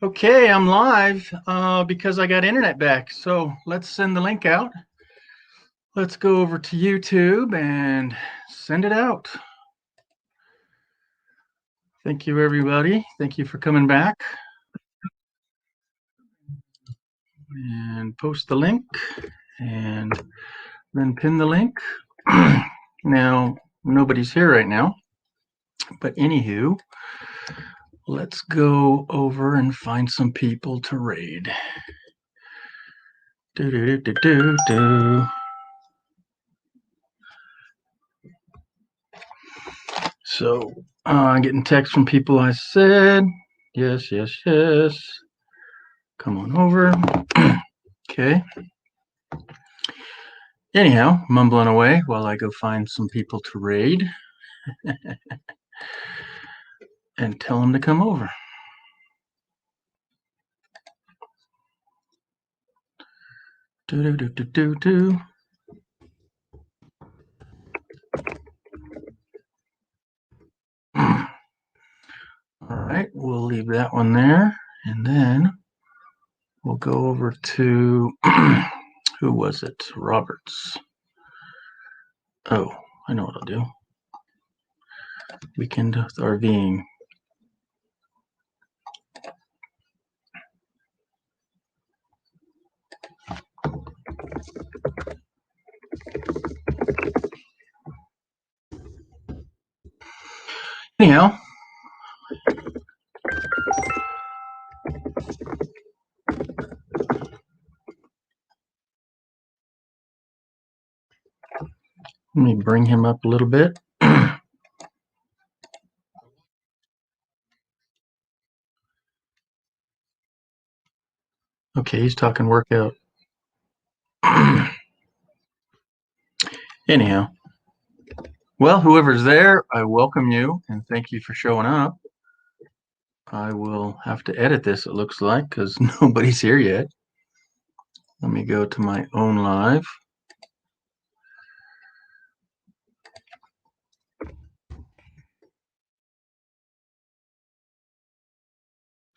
Okay, I'm live because I got internet back. So let's send the link out. Let's go over to YouTube and send it out. Thank you, everybody. Thank you for coming back. And post the link and then pin the link. Now, nobody's here right now. But anywho, let's go over and find some people to raid. Do do do do do. So I'm getting texts from people. I said yes, yes, yes. Come on over. Okay. Anyhow, mumbling away while I go find some people to raid and tell them to come over. Do do do do do do. All right, we'll leave that one there, and then we'll go over to who was it? Roberts. Oh, I know what I'll do. Weekend with RVing. Anyhow, let me bring him up a little bit. Okay, he's talking workout. Anyhow, well, whoever's there, I welcome you and thank you for showing up. I will have to edit this, it looks like, because nobody's here yet. Let me go to my own live.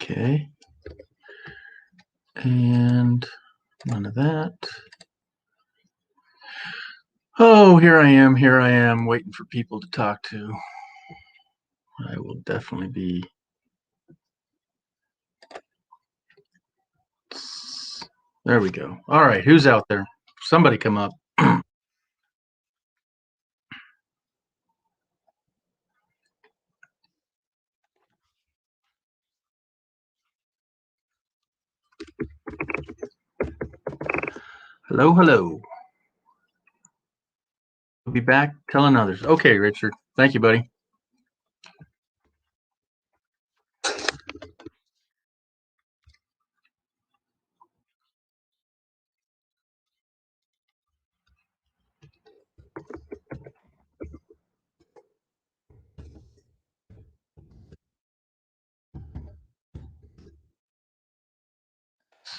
Okay. And none of that. Oh, here I am, waiting for people to talk to. I will definitely be. There we go. All right, who's out there? Somebody come up. Hello, hello. We'll be back telling others. Okay, Richard. Thank you, buddy.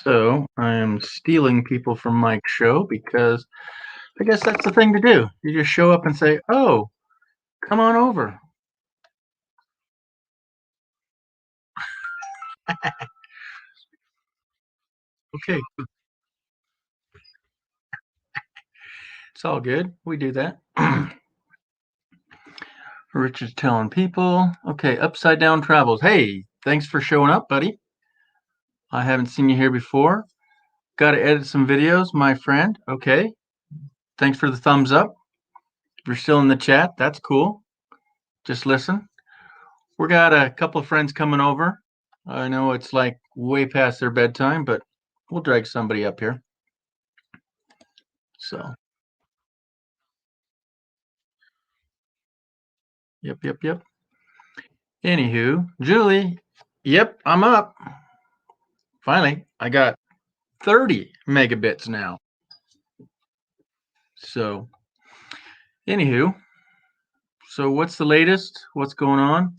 So I am stealing people from Mike's show because I guess that's the thing to do. You just show up and say, "Oh, come on over." Okay, it's all good. We do that. Richard's telling people. Okay, Upside Down Travels. Hey, thanks for showing up, buddy. I haven't seen you here before. Got to edit some videos, my friend. Okay. Thanks for the thumbs up. If you're still in the chat, that's cool. Just listen. We got a couple of friends coming over. I know it's like way past their bedtime, but we'll drag somebody up here. So, yep. Anywho, Julie, yep, I'm up. Finally, I got 30 megabits now. So, anywho, so what's the latest? What's going on?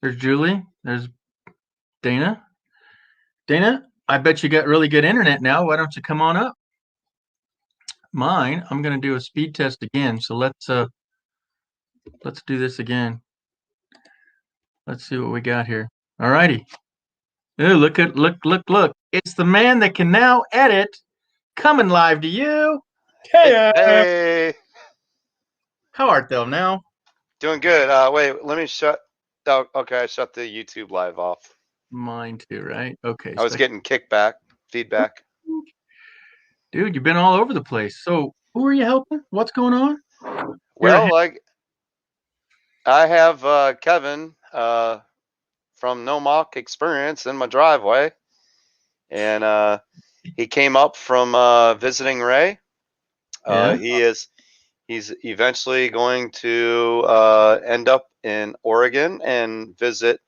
There's Julie. There's Dana. Dana, I bet you got really good internet now. Why don't you come on up? Mine, I'm going to do a speed test again. So let's do this again. Let's see what we got here. All righty. Ooh, look. It's the man that can now edit. Coming live to you. Hey, Hey, hey, how art thou now? doing good. Wait, let me shut. Oh, okay, I shut the YouTube live off. Mine too, right? Okay, I was second. getting kickback, feedback. Dude, you've been all over the place. So, who are you helping? What's going on? You're a Well, like I have Kevin from No Mock Experience in my driveway, and he came up from visiting Ray. yeah. He's eventually going to end up in Oregon and visit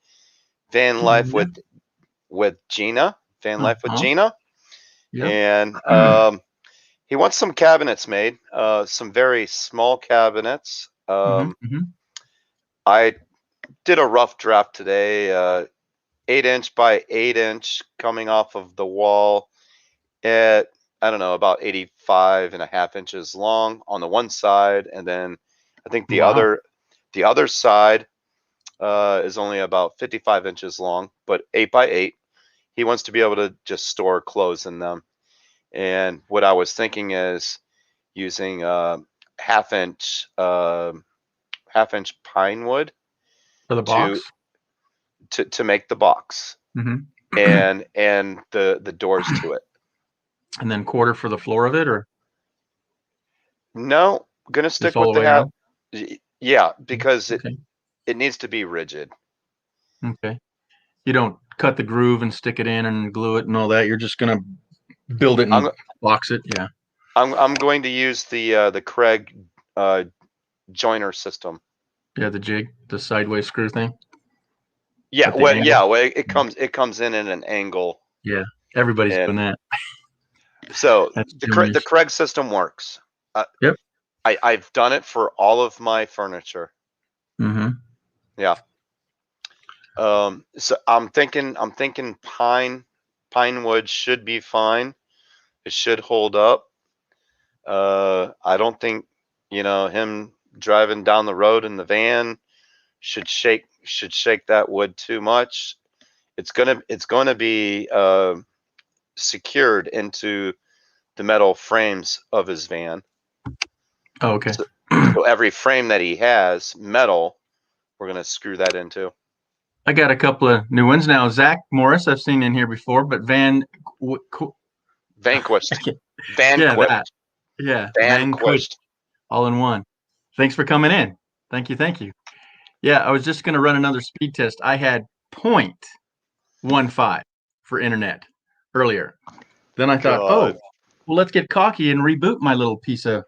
Van Life Yeah. with Gina. Van Life with Uh-huh. Gina. Yep. And he wants some cabinets made, some very small cabinets. Mm-hmm. I did a rough draft today, 8 inch by 8 inch coming off of the wall at, I don't know, about 85 and a half inches long on the one side. And then I think Wow. the other side is only about 55 inches long, but 8 by 8. He wants to be able to just store clothes in them. And what I was thinking is using half inch pine wood For the to box. make the box Mm-hmm. and the doors to it. And then quarter for the floor of it, or No, gonna just stick all with the the way half. around? Yeah, because Okay. it needs to be rigid. Okay. You don't cut the groove and stick it in and glue it and all that. You're just gonna build it I'm and box it. Yeah. I'm going to use the Craig uh, joiner system. Yeah, the jig, the sideways screw thing Yeah, at the angle. well, it comes in at an angle, Yeah. Everybody's doing and that. so That's the joiners. Craig system works. Uh, Yep. I've done it for all of my furniture. Mm-hmm. Yeah. So I'm thinking pine wood should be fine. It should hold up. I don't think him driving down the road in the van should shake that wood too much. It's gonna be secured into the metal frames of his van. Oh, okay. So, so every frame that he has metal, we're gonna screw that into. I got a couple of new ones now. Zach Morris, I've seen in here before, but Vanquished, yeah, that. vanquished, Yeah, Vanquish, vanquished. all in one. Thanks for coming in. Thank you. Yeah, I was just going to run another speed test. I had 0.15 for internet earlier. Then I thought, oh, God. well, let's get cocky and reboot my little piece of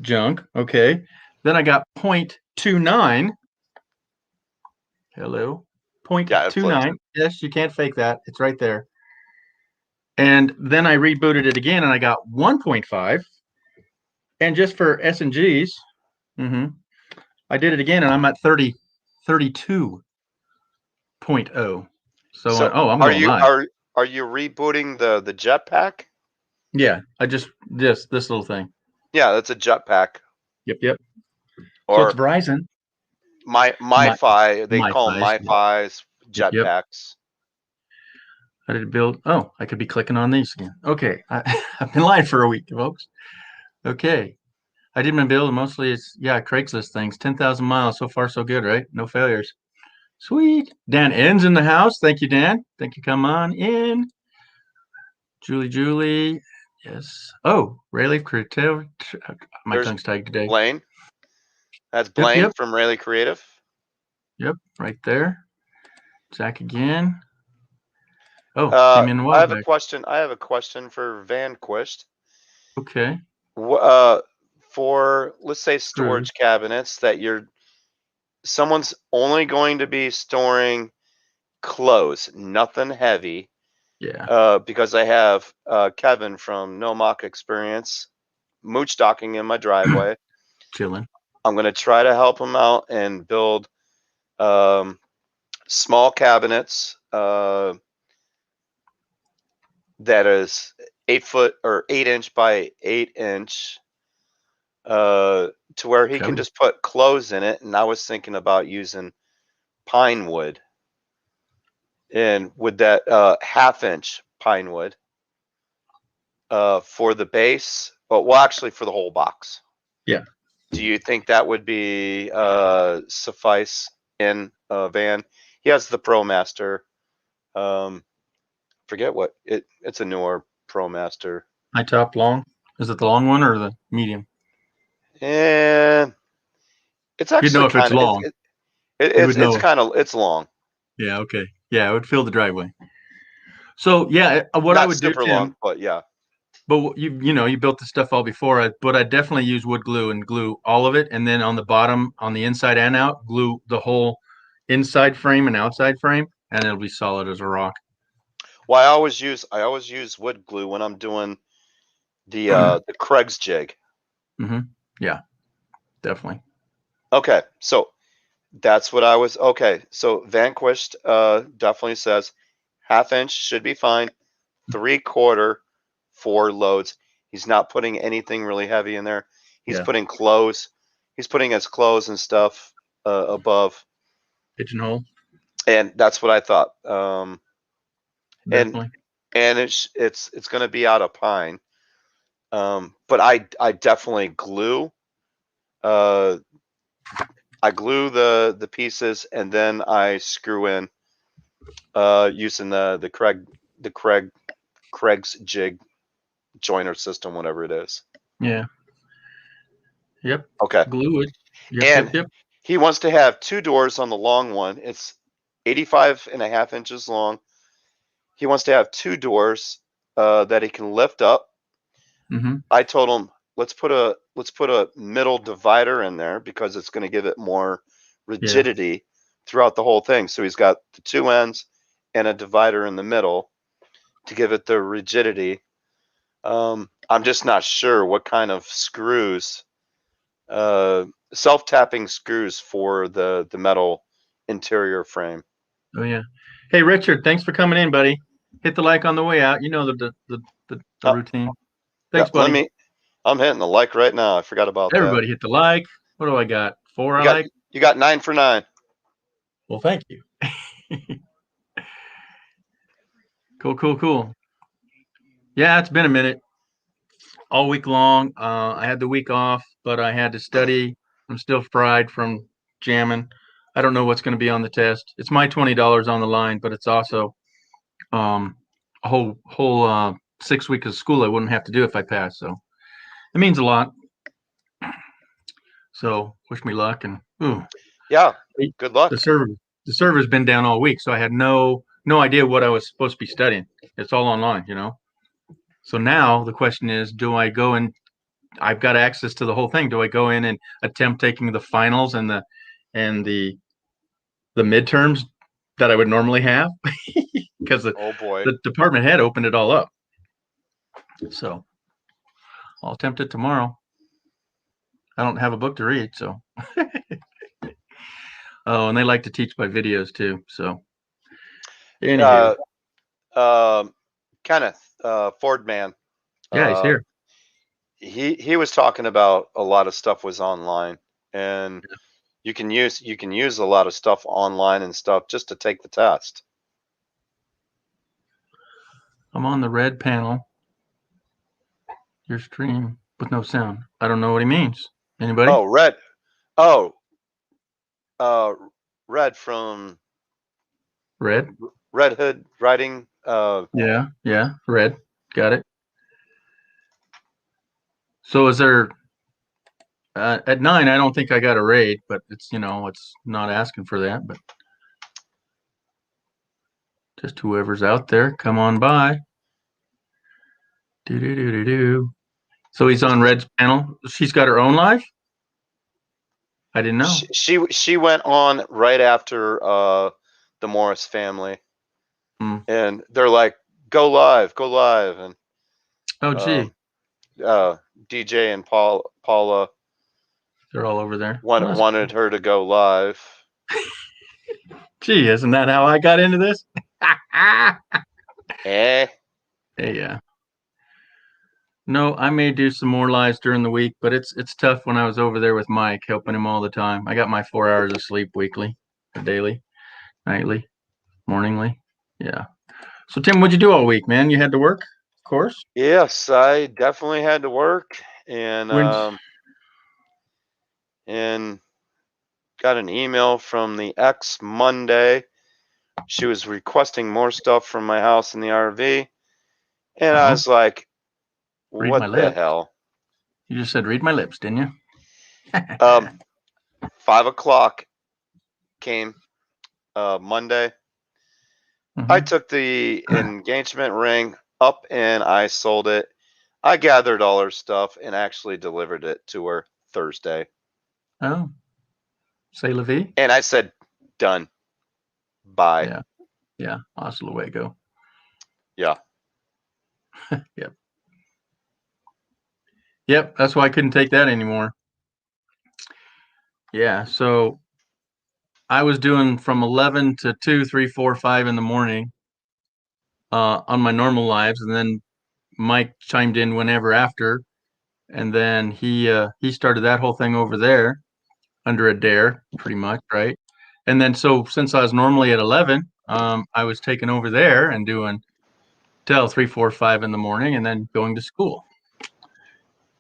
junk. Okay. Then I got 0.29. Hello. Yeah, it flipped. 0.29. Yes, you can't fake that. It's right there. And then I rebooted it again and I got 1.5. And just for S and Gs, I did it again and I'm at 32.0. So, So oh, I'm are going you live. are you rebooting the jetpack? Yeah, I just this little thing. Yeah, that's a jetpack. Yep. So it's Or Verizon. My MiFi, they my call them fives. Yep. MiFis, Yep. jetpacks. I did build. Oh, I could be clicking on these again. Okay, I've been live for a week, folks. Okay, I did my build. Mostly it's Craigslist things. 10,000 miles so far, so good, right? No failures. Sweet. Dan N's in the house. Thank you, Dan. Thank you. Come on in. Julie. Yes. Oh, Rayleigh Creative. My There's tongue's tied today. Blaine. That's Yep, Blaine yep, from Rayleigh Creative. yep. Right there. Zach again. Oh, came in a I while have a back. question. I have a question for Vanquist. Okay. Uh, for let's say Screws. storage cabinets that someone's only going to be storing clothes, nothing heavy. Yeah. Because I have Kevin from No Mock Experience mooch docking in my driveway. Chilling. I'm going to try to help him out and build um, small cabinets that is 8 foot or 8 inch by 8 inch to where he Okay. can just put clothes in it. And I was thinking about using pine wood. And with that 1/2 inch pine wood for the base, well, actually for the whole box. Yeah. Do you think that would be suffice in Van? He has the ProMaster. Forget what it's a newer ProMaster. High top long. Is it the long one or the medium? And it's You'd know actually if it's kind of long. You would know. it's long. Yeah. Okay. Yeah. It would fill the driveway. So yeah, what I Not would do, super Tim. long, but yeah. But you built the stuff all before, but I definitely use wood glue and glue all of it, and then on the bottom, on the inside and out, glue the whole inside frame and outside frame, and it'll be solid as a rock. Well, I always use wood glue when I'm doing the Craig's jig. Yeah, definitely. Okay, so that's what I was. Okay, so Vanquished definitely says 1/2 inch should be fine. 3/4 for loads. He's not putting anything really heavy in there. He's Yeah. putting clothes. He's putting his clothes and stuff above, Pigeonhole. and that's what I thought. Definitely. And it's going to be out of pine. But I definitely glue. I glue the pieces and then I screw in using the Craig's jig joiner system, whatever it is. Yeah. Yep. Okay. Glue it. Yep, And yep. he wants to have 2 doors on the long one. It's 85.5 inches long. He wants to have 2 doors that he can lift up. Mm-hmm. I told him let's put a middle divider in there because it's going to give it more rigidity throughout the whole thing. So he's got the 2 ends and a divider in the middle to give it the rigidity. I'm just not sure what kind of screws, self-tapping screws for the metal interior frame. Oh yeah. Hey Richard, thanks for coming in, buddy. Hit the like on the way out. You know the routine. Thanks, Yeah, buddy. I'm hitting the like right now. I forgot about Everybody hit the like. What do I got? 4 I like. You got 9 for 9. Well, thank you. Cool. Yeah, it's been a minute. All week long. I had the week off, but I had to study. I'm still fried from jamming. I don't know what's going to be on the test. It's my $20 on the line, but it's also a whole 6 weeks of school I wouldn't have to do if I passed. So it means a lot. So wish me luck and yeah, good luck. The server's been down all week, so I had no idea what I was supposed to be studying. It's all online, So now the question is, do I go and I've got access to the whole thing. Do I go in and attempt taking the finals and the midterms that I would normally have? Because the department head opened it all up. So I'll attempt it tomorrow. I don't have a book to read, so. Oh, and they like to teach by videos too. So. Kenneth Fordman. Yeah, he's here. He was talking about a lot of stuff was online, and you can use a lot of stuff online and stuff just to take the test. I'm on the red panel. Your stream with no sound. I don't know what he means. Anybody? Oh, red. Oh, red from Red Hood writing. Yeah, red. Got it. So is there at 9? I don't think I got a raid, but it's it's not asking for that. But just whoever's out there, come on by. Do. So he's on Red's panel. She's got her own live. I didn't know. She went on right after the Morris family, and they're like, go live, and oh gee, DJ and Paula, they're all over there. Wanted her to go live. Gee, isn't that how I got into this? Hey, yeah. No, I may do some more lives during the week, but it's tough when I was over there with Mike, helping him all the time. I got my 4 hours of sleep weekly, or daily, nightly, morningly. Yeah. So Tim, what'd you do all week, man? You had to work, of course. Yes, I definitely had to work and When and got an email from the ex Monday. She was requesting more stuff from my house in the RV, and I oh, was like, read my "What the lips. hell?" You just said read my lips, didn't you? 5 o'clock came Monday. I Hmm. took the engagement ring up and I sold it. I gathered all her stuff and actually delivered it to her Thursday. Oh, say la vie. And I said, "Done. Bye." Yeah. Yeah. Hasta luego. Yeah. Yep. Yep. That's why I couldn't take that anymore. Yeah. So I was doing from 11 to 2, 3, 4, 5 in the morning on my normal lives, and then Mike chimed in whenever after, and then he started that whole thing over there under a dare, pretty much, right? And then so since I was normally at 11, I was taking over there and doing till 3, 4, 5 in the morning, and then going to school,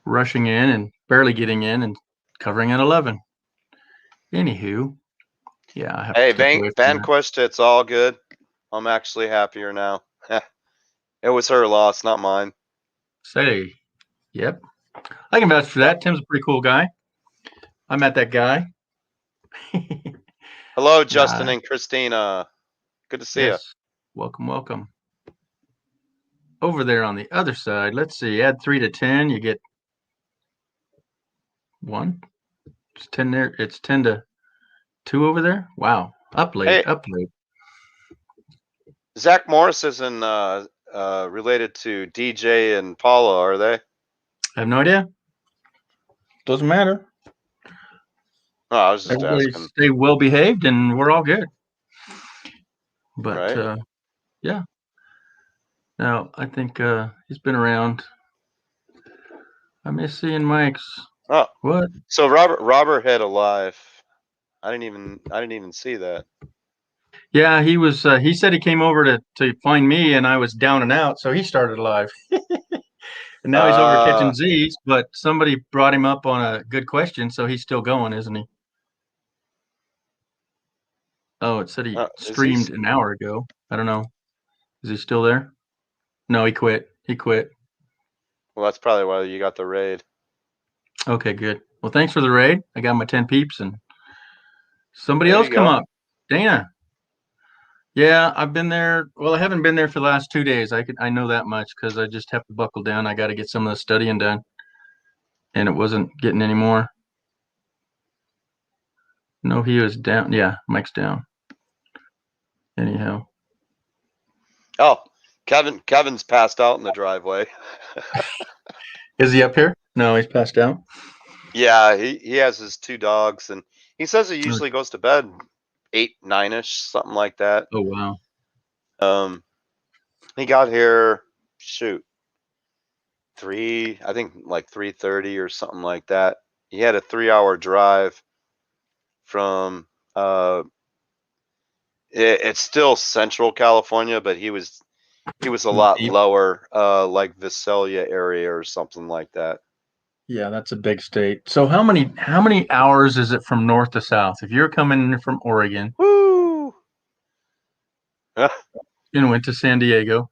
rushing in and barely getting in and covering at 11. Anywho, yeah, I have to Hey, step away from that. Vanquished, it's all good. I'm actually happier now. It was her loss, not mine. Say, yep, I can vouch for Yep. that. Tim's a pretty cool guy. I met that guy. Hello, Justin Nah, and Christina. Good to see you. yes, welcome, welcome. Over there on the other side, let's see, add 3 to 10, you get 1. It's 10 there. It's 10 to 2 over there. Wow, up late, Hey, up late. Zach Morris isn't related to DJ and Paula, are they? I have no idea. Doesn't matter. Oh, I was just Everybody asking. stay well behaved, and we're all good. But Right? yeah, now I think he's been around. I miss seeing Mike's. Oh, What? so Robert had a live. I didn't even see that. Yeah, he was. He said he came over to find me, and I was down and out, so he started live. And now he's over catching Uh, Z's, but somebody brought him up on a good question, so he's still going, isn't he? Oh, it said he is he? streamed an hour ago. I don't know. Is he still there? No, he quit. He quit. Well, that's probably why you got the raid. Okay, good. Well, thanks for the raid. I got my 10 peeps and somebody There else you come go. up. Dana. Yeah, I've been there. Well, I haven't been there for the last 2 days. I know that much because I just have to buckle down. I got to get some of the studying done, and it wasn't getting any more. No, he was down. Yeah, Mike's down. Anyhow, Oh, Kevin's passed out in the driveway. is he up here? No, he's passed out. Yeah, he has his two dogs, and he says he Oh, usually goes to bed 8, 9ish, something like that. oh, wow. Um, he got here, shoot, I think like 3:30 or something like that. He had a 3-hour drive from it's still Central California, but he was a lot Deep. lower, like Visalia area or something like that. Yeah, that's a big state. So how many hours is it from north to south? If you're coming in from Oregon Woo! and went to San Diego,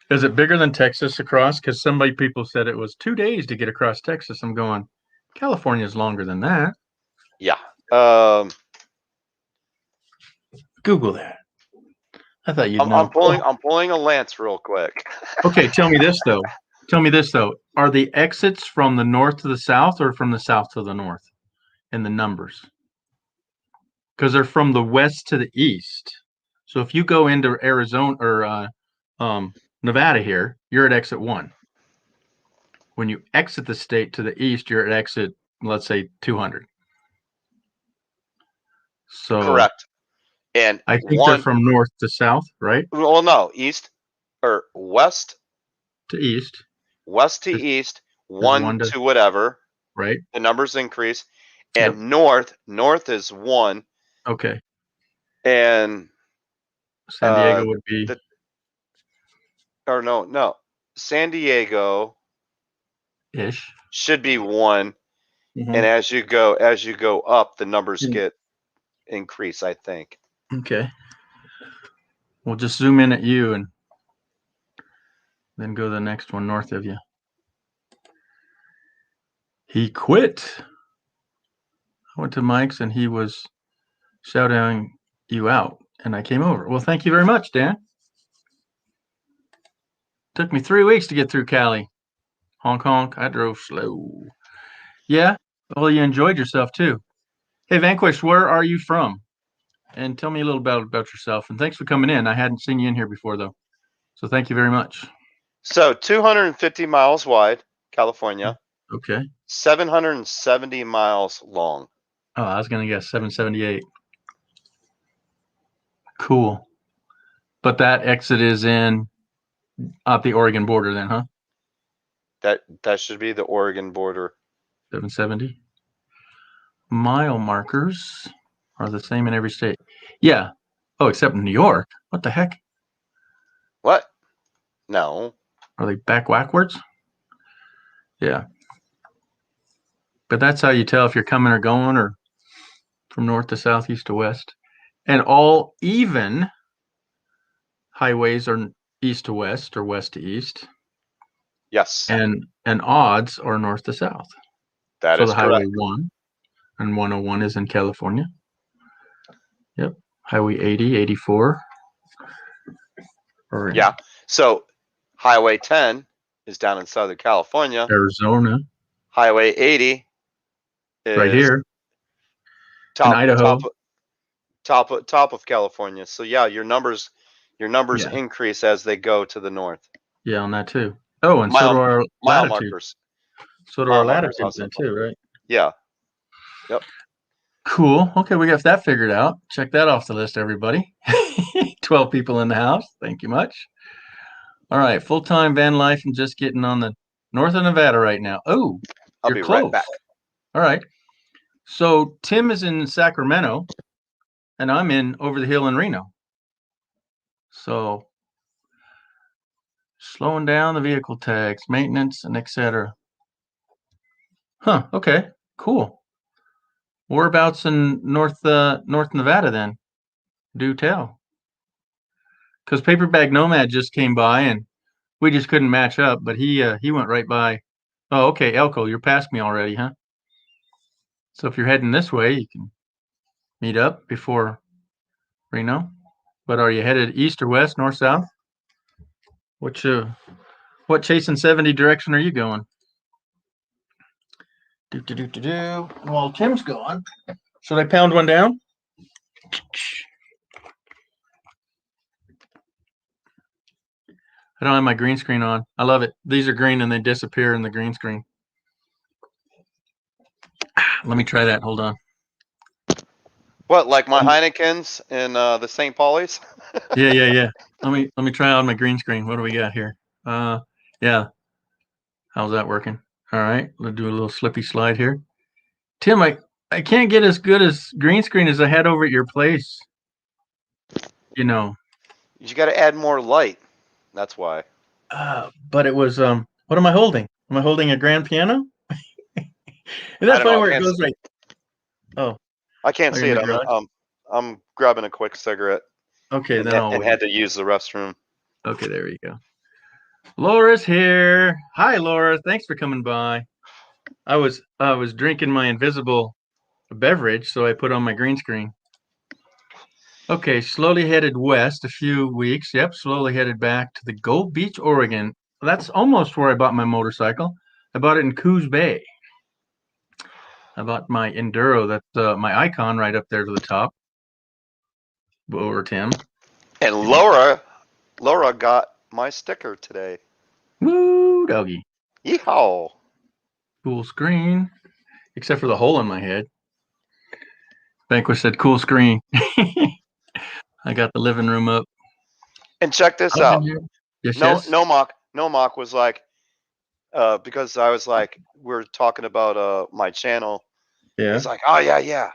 is it bigger than Texas across? Because somebody people said it was 2 days to get across Texas. I'm going, California's longer than that. Yeah. Google that. I thought you'd I'm, I'm know. pulling Oh, I'm pulling a lance real quick. okay, tell me this though. Tell me this though. Are the exits from the north to the south or from the south to the north in the numbers? Because they're from the west to the east. So if you go into Arizona or Nevada here, you're at exit 1. When you exit the state to the east, you're at exit, let's say 200. So Correct. And I think they're from north to south, right? well, no, east or west, To east west to is, east, is one 1 to, to whatever. right? The numbers increase, Yep. and north is 1, Okay. and San Diego would be. Or no. San Diego Ish. should be 1. Mhm. And as you go up, the numbers get increase, I think. Okay. We'll just zoom in at you and then go to the next one north of you. He quit. I went to Mike's and he was shouting you out, and I came over. Well, thank you very much, Dan. Took me 3 weeks to get through Cali. Honk honk. I drove slow. Yeah. Well, you enjoyed yourself too. Hey, Vanquish, where are you from? And tell me a little about yourself. And thanks for coming in. I hadn't seen you in here before, though. So thank you very much. So 250 miles wide, California. Okay. 770 miles long. Oh, I was going to guess 778. Cool. But that exit is in at the Oregon border then, huh? That should be the Oregon border. 770. Mile markers are the same in every state. Yeah. Oh, except New York. What the heck? What? No. Are they backwards? Yeah. But that's how you tell if you're coming or going, or from north to south, east to west. And all even highways are east to west or west to east. Yes. And odds are north to south. That so is the Highway correct. 1 and 101 is in California. Yep. Highway 80, 84. Yeah. So Highway 10 is down in Southern California. Arizona. Highway 80 is right here. top, in Idaho. Top of California. So yeah, your numbers increase as they go to the north. Yeah, on that too. Oh, and so do our mile latitudes. markers. So do our latitudes then too, right? Yeah. Yep. Cool. Okay, we got that figured out. Check that off the list, everybody. 12 people in the house. Thank you much. All right, full-time van life and just getting on the north of Nevada right now. Oh, I'll you're be close. right back. All right. So Tim is in Sacramento, and I'm in over the hill in Reno. So slowing down the vehicle tags, maintenance, and etc. Huh. Okay. Cool. Whereabouts in North Nevada then? Do tell. Because Paperbag Nomad just came by and we just couldn't match up, but he went right by. Oh, okay, Elko, you're past me already, huh? So if you're heading this way, you can meet up before Reno. But are you headed east or west, north, south? What chasing 70 direction are you going? Well, Tim's going. Should I pound one down? I don't have my green screen on. I love it. These are green and they disappear in the green screen. Let me try that. Hold on. What, like my Heineken's and the St. Pauli's? Yeah. Let me try on my green screen. What do we got here? Yeah. How's that working? All right. Let's do a little slippy slide here. Tim, I can't get as good as green screen as I had over at your place. You know. You got to add more light. That's why. But it was what am I holding? Am I holding a grand piano? Isn't that funny where it goes right? Oh. I can't see it. I'm grabbing a quick cigarette. Okay, then I'll had to use the restroom. Okay, there you go. Laura's here. Hi, Laura. Thanks for coming by. I was drinking my invisible beverage, so I put on my green screen. Okay, slowly headed west a few weeks. Yep, slowly headed back to the Gold Beach, Oregon. That's almost where I bought my motorcycle. I bought it in Coos Bay. I bought my Enduro. That's my icon right up there to the top. Over Tim. And Laura got my sticker today. Woo, doggy. Yeehaw. Cool screen. Except for the hole in my head. Vanquish said cool screen. I got the living room up. And check this out. Yes. No mock was like, because I was like, we're talking about my channel. Yeah. He's like, oh yeah.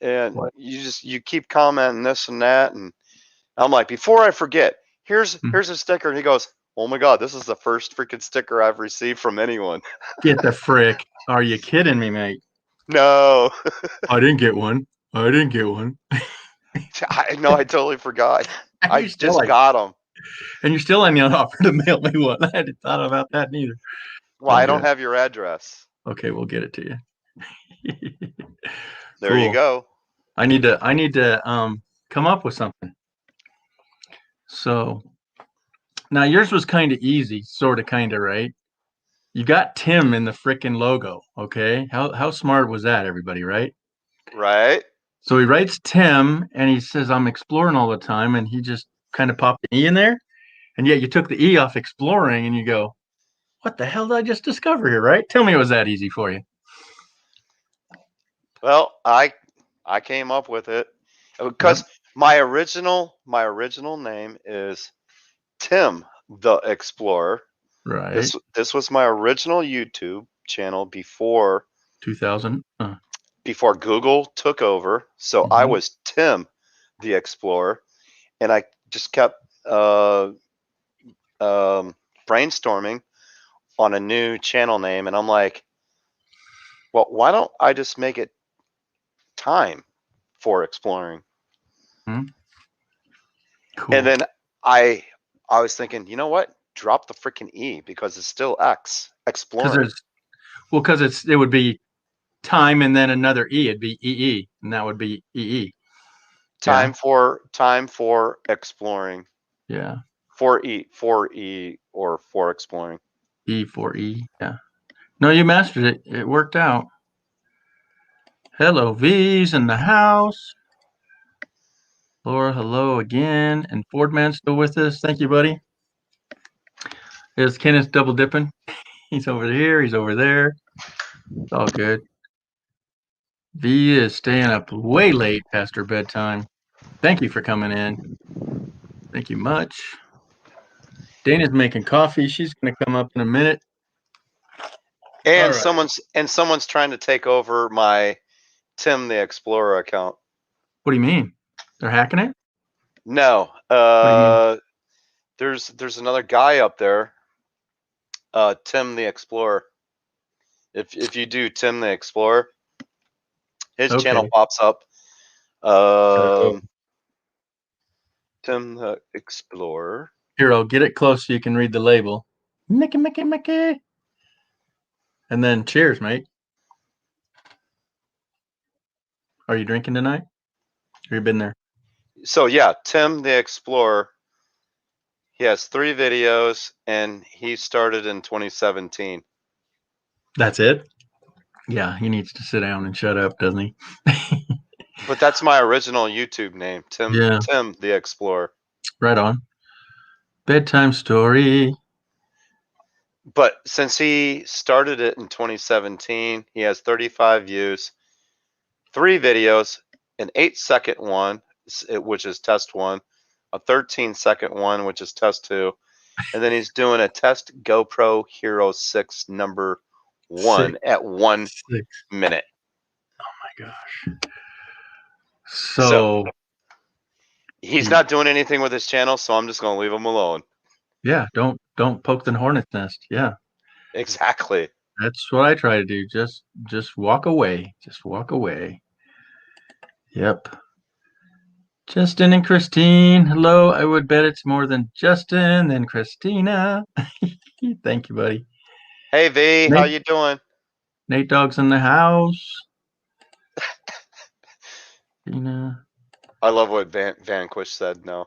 And what? You keep commenting this and that, and I'm like, before I forget, here's Hmm. a sticker. And he goes, oh my God, this is the first freaking sticker I've received from anyone. Get the frick. Are you kidding me, mate? No, I didn't get one. I didn't get one. I know, I totally forgot. And I you're still just like, got them. and you're still on the offer to mail me one. I hadn't thought about that neither. Well, But I don't have your address. okay, we'll get it to you. There you Cool. go. I need to come up with something. So now yours was kind of easy, sort of, kind of, right? You got Tim in the frickin' logo. Okay, how smart was that, everybody? Right? Right? So he writes Tim, and he says I'm exploring all the time, and he just kind of popped an E in there, and yet you took the E off exploring, and you go, what the hell did I just discover here? Right? Tell me it was that easy for you. Well, I came up with it Yep. because my original name is Tim the Explorer. Right. This was my original YouTube channel before 2000. Google took over. So I Mhm. was Tim the Explorer, and I just kept uh, brainstorming on a new channel name, and I'm like, well, why don't I just make it Time for Exploring? Mhm. And Cool. then I was thinking, you know what? Drop the freaking E because it's still X Because exploring. because it would be time and then another E. It'd be EE, and that would be EE. Yeah. Time for exploring. Yeah. For E or for exploring. E for E. Yeah. No, you mastered it. It worked out. Hello, V's in the house. Laura, hello again. And Fordman's still with us. Thank you, buddy. Is Kenneth double dipping? He's over here. He's over there. It's all good. V is staying up way late past her bedtime. Thank you for coming in. Thank you much. Dana's making coffee. She's going to come up in a minute. All And right. someone's trying to take over my Tim the Explorer account. What do you mean? They're hacking it? No. What do you mean? There's another guy up there. Tim the Explorer. If you do Tim the Explorer, his channel Okay. pops up. So Tim the Explorer. here, I'll get it close so you can read the label. Mickey, Mickey, Mickey. And then cheers, mate. Are you drinking tonight? Or you been there? So yeah, Tim the Explorer. He has 3 videos, and he started in 2017. That's it? Yeah, he needs to sit down and shut up, doesn't he? But that's my original YouTube name, Tim Yeah, the Explorer. right on. Bedtime story. But since he started it in 2017, he has 35 views, 3 videos, an 8-second one, which is test 1, a 13-second one, which is test 2, and then he's doing a test GoPro Hero 6 number 1 Six. at 1 Six. minute. My gosh. So So he's he, not doing anything with his channel, so I'm just going to leave him alone. yeah, don't poke the hornet's nest. Yeah, Exactly. that's what I try to do. Just walk away. Just walk away. Yep. Justin and Christine. Hello. I would bet it's more than Justin than Christina. Thank you, buddy. Hey V, how Nate, you doing? Nate Dogg's in the house. Christina. I love what Vanquish said. No,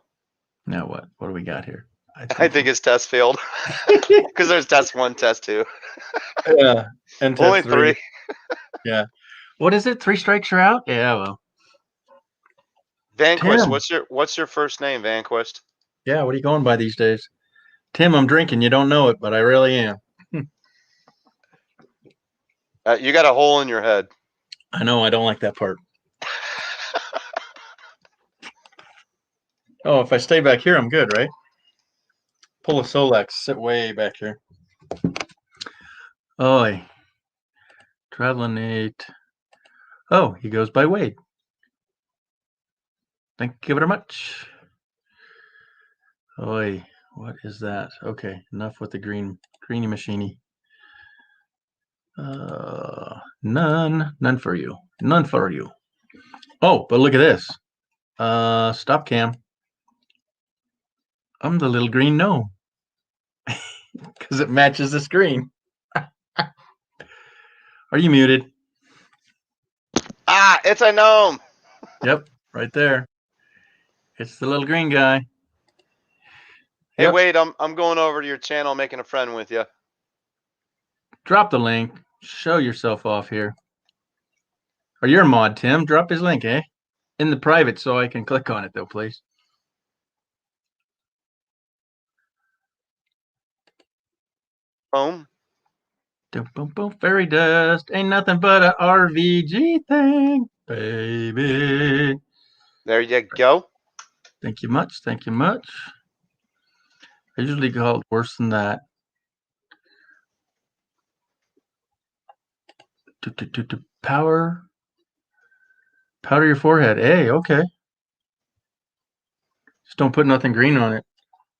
Now what? What do we got here? I I think think his test failed because there's test 1, test 2, yeah. And only test 3. three. Yeah. What is it? 3 strikes are out? Yeah, well. Vanquish, Tim. what's your first name, Vanquish? Yeah, what are you going by these days? Tim, I'm drinking. You don't know it, but I really am. You got a hole in your head. I know I don't like that part. Oh, if I stay back here, I'm good, right? Pull a Solex, sit way back here. Oh, traveling Nate. Oh, he goes by Wade. Thank you very much. Oi, what is that? Okay, enough with the greeny machiney. None for you. None for you. Oh, but look at this. Stop cam. I'm the little green gnome. Because it matches the screen. Are you muted? Ah, it's a gnome. Yep, right there. It's the little green guy. Hey, Yep. wait, I'm going over to your channel, making a friend with you. Drop the link. Show yourself off here. Or you're a mod, Tim. Drop his link, eh? In the private so I can click on it, though, please. Boom. Boom, boom, boom. Fairy dust ain't nothing but a RVG thing, baby. There you go. Thank you much. Thank you much. I usually call it worse than that. Power. Powder your forehead. Hey, okay. Just don't put nothing green on it.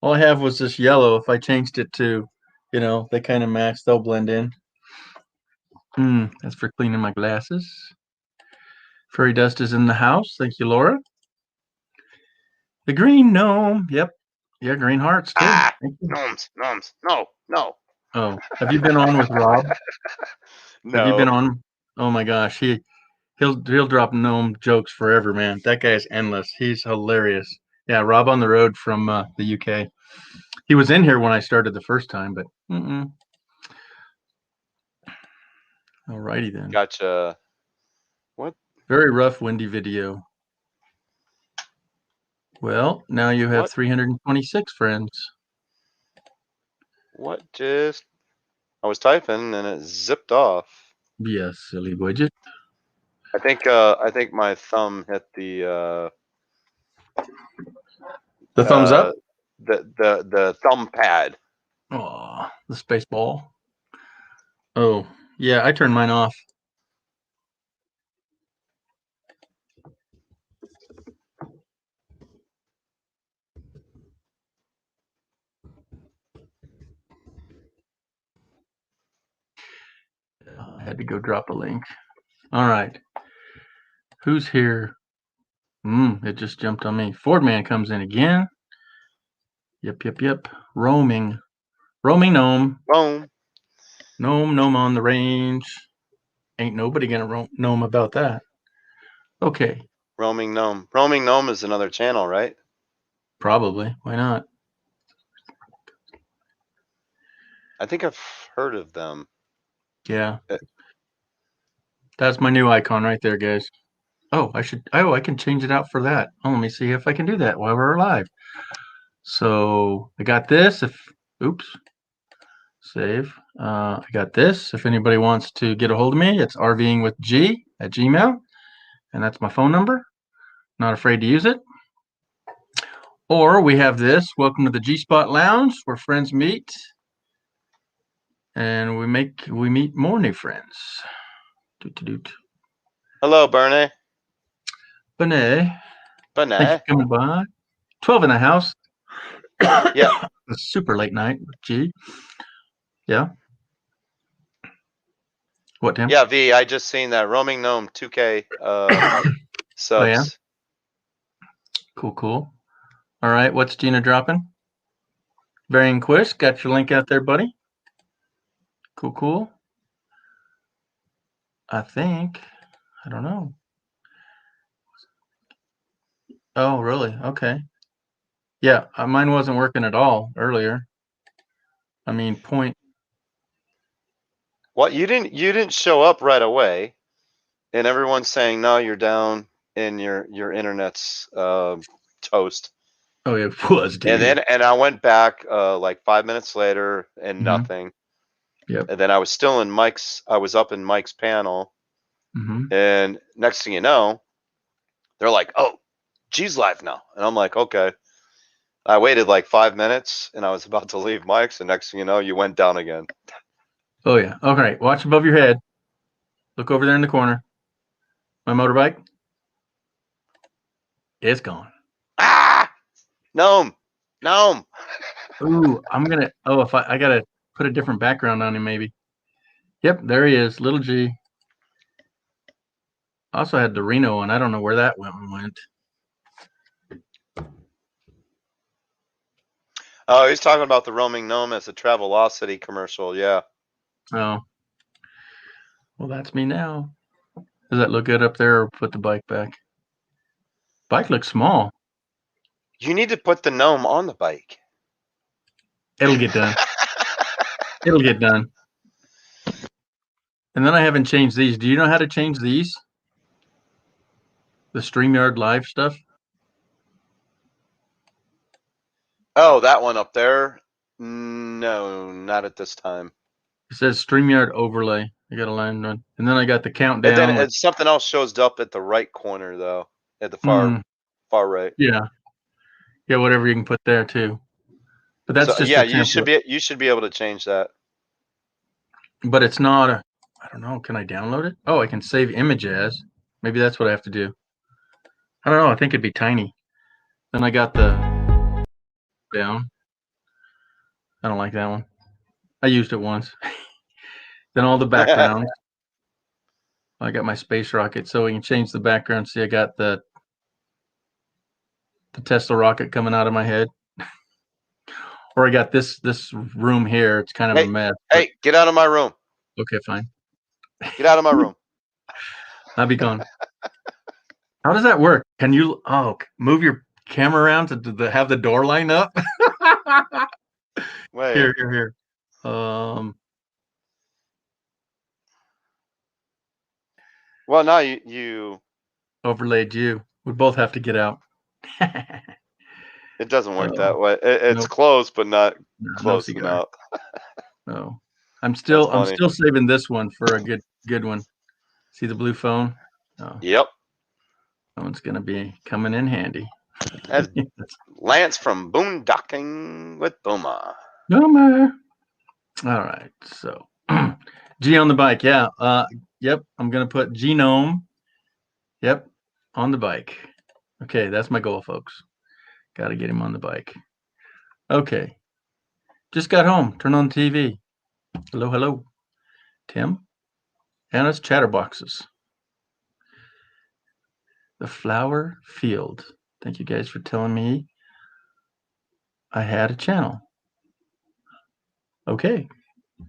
All I have was this yellow. If I changed it to, they kind of match. They'll blend in. That's for cleaning my glasses. Fairy dust is in the house. Thank you, Laura. The green gnome. Yep. Yeah, green hearts too. Ah, Thank you. gnomes. No. Oh, have you been on with Rob? Have you been No. on? Oh my gosh, he'll drop gnome jokes forever, man. That guy is endless. He's hilarious. Yeah, Rob on the road from the UK. He was in here when I started the first time, but alrighty then. Gotcha. What? Very rough, windy video. Well, now you have What? 326 friends. What just? I was typing and it zipped off. Yes, silly widget. I think my thumb hit The thumbs up. the thumb pad. Oh, the space ball. Oh, yeah, I turned mine off. I had to go drop a link. All right. Who's here? It just jumped on me. Ford Man comes in again. Yep. Roaming gnome. Boom. Gnome on the range. Ain't nobody gonna gnome about that. Okay, Roaming gnome. Roaming gnome is another channel, right? probably. Why not? I think I've heard of them. Yeah. That's my new icon right there, guys. Oh, I can change it out for that. Oh, let me see if I can do that while we're live. So I got this. Oops. Save. I got this. If anybody wants to get a hold of me, it's rvingwithg@gmail. And that's my phone number. Not afraid to use it. Or we have this. Welcome to the G Spot Lounge, where friends meet. And we meet more new friends. Hello, Bernie. Benet. Thank you Benet. for coming by. 12 in the house. Yeah. A super late night with G. Yeah. What, Tim? Yeah, V. I just seen that Roaming Gnome 2K subs. Oh, yeah? Cool. All right. What's Gina dropping? Varying Quiz. Got your link out there, buddy. Cool. I think. I don't know. Oh, really? Okay. Yeah, mine wasn't working at all earlier. I mean, point. What you didn't show up right away, and everyone's saying no, you're down, and your internet's toast. Oh, it was, dude. And I went back like 5 minutes later, and Mhm. nothing. Yep. And then I was still in Mike's. I was up in Mike's panel, Mhm. and next thing you know, they're like, "Oh, G's live now," and I'm like, "Okay." I waited like 5 minutes, and I was about to leave Mike's, and next thing you know, you went down again. Oh, yeah. Okay. Watch above your head. Look over there in the corner. My motorbike. It's gone. Ah, gnome. Gnome. Ooh, if I gotta put a different background on him, maybe. Yep, there he is, little G. Also had the Reno one. I don't know where that one went. Oh, he's talking about the roaming gnome as a Travelocity commercial. Yeah. Oh, well, that's me now. Does that look good up there, or put the bike back? Bike looks small. You need to put the gnome on the bike. It'll get done. It'll get done. And then I haven't changed these. Do you know how to change these? The StreamYard Live stuff? Oh, that one up there? No, not at this time. It says StreamYard Overlay. I got a line run. And then I got the And countdown. then something else shows up at the right corner, though, at the far right. Yeah. Yeah, whatever you can put there too. But that's So just yeah, a template. you should be able to change that. But it's not I don't know. Can I download it? Oh, I can save image as. Maybe that's what I have to do. I don't know. I think it'd be tiny. Then I got the down. I don't like that one. I used it once. Then all the backgrounds. I got my space rocket, so we can change the background. See, I got the Tesla rocket coming out of my head. Or I got this room here. It's kind of a mess. Hey, get out of my room. Okay, fine. Get out of my room. I'll be gone. How does that work? Can you move your camera around to have the door line up? Wait. Here. Well, now you overlaid you. We both have to get out. It doesn't work that way. It's nope. Close, but not close enough. No, I'm still saving this one for a good one. See the blue phone? Oh. Yep. That one's gonna be coming in handy. That's Lance from Boondocking with Boomer. Boomer. All right, so G on the bike. Yeah. Yep. I'm gonna put Genome. Yep, on the bike. Okay, that's my goal, folks. Got to get him on the bike. Okay. Just got home. Turn on the TV. Hello. Tim. And it's Chatterboxes. The Flower Field. Thank you guys for telling me I had a channel. Okay.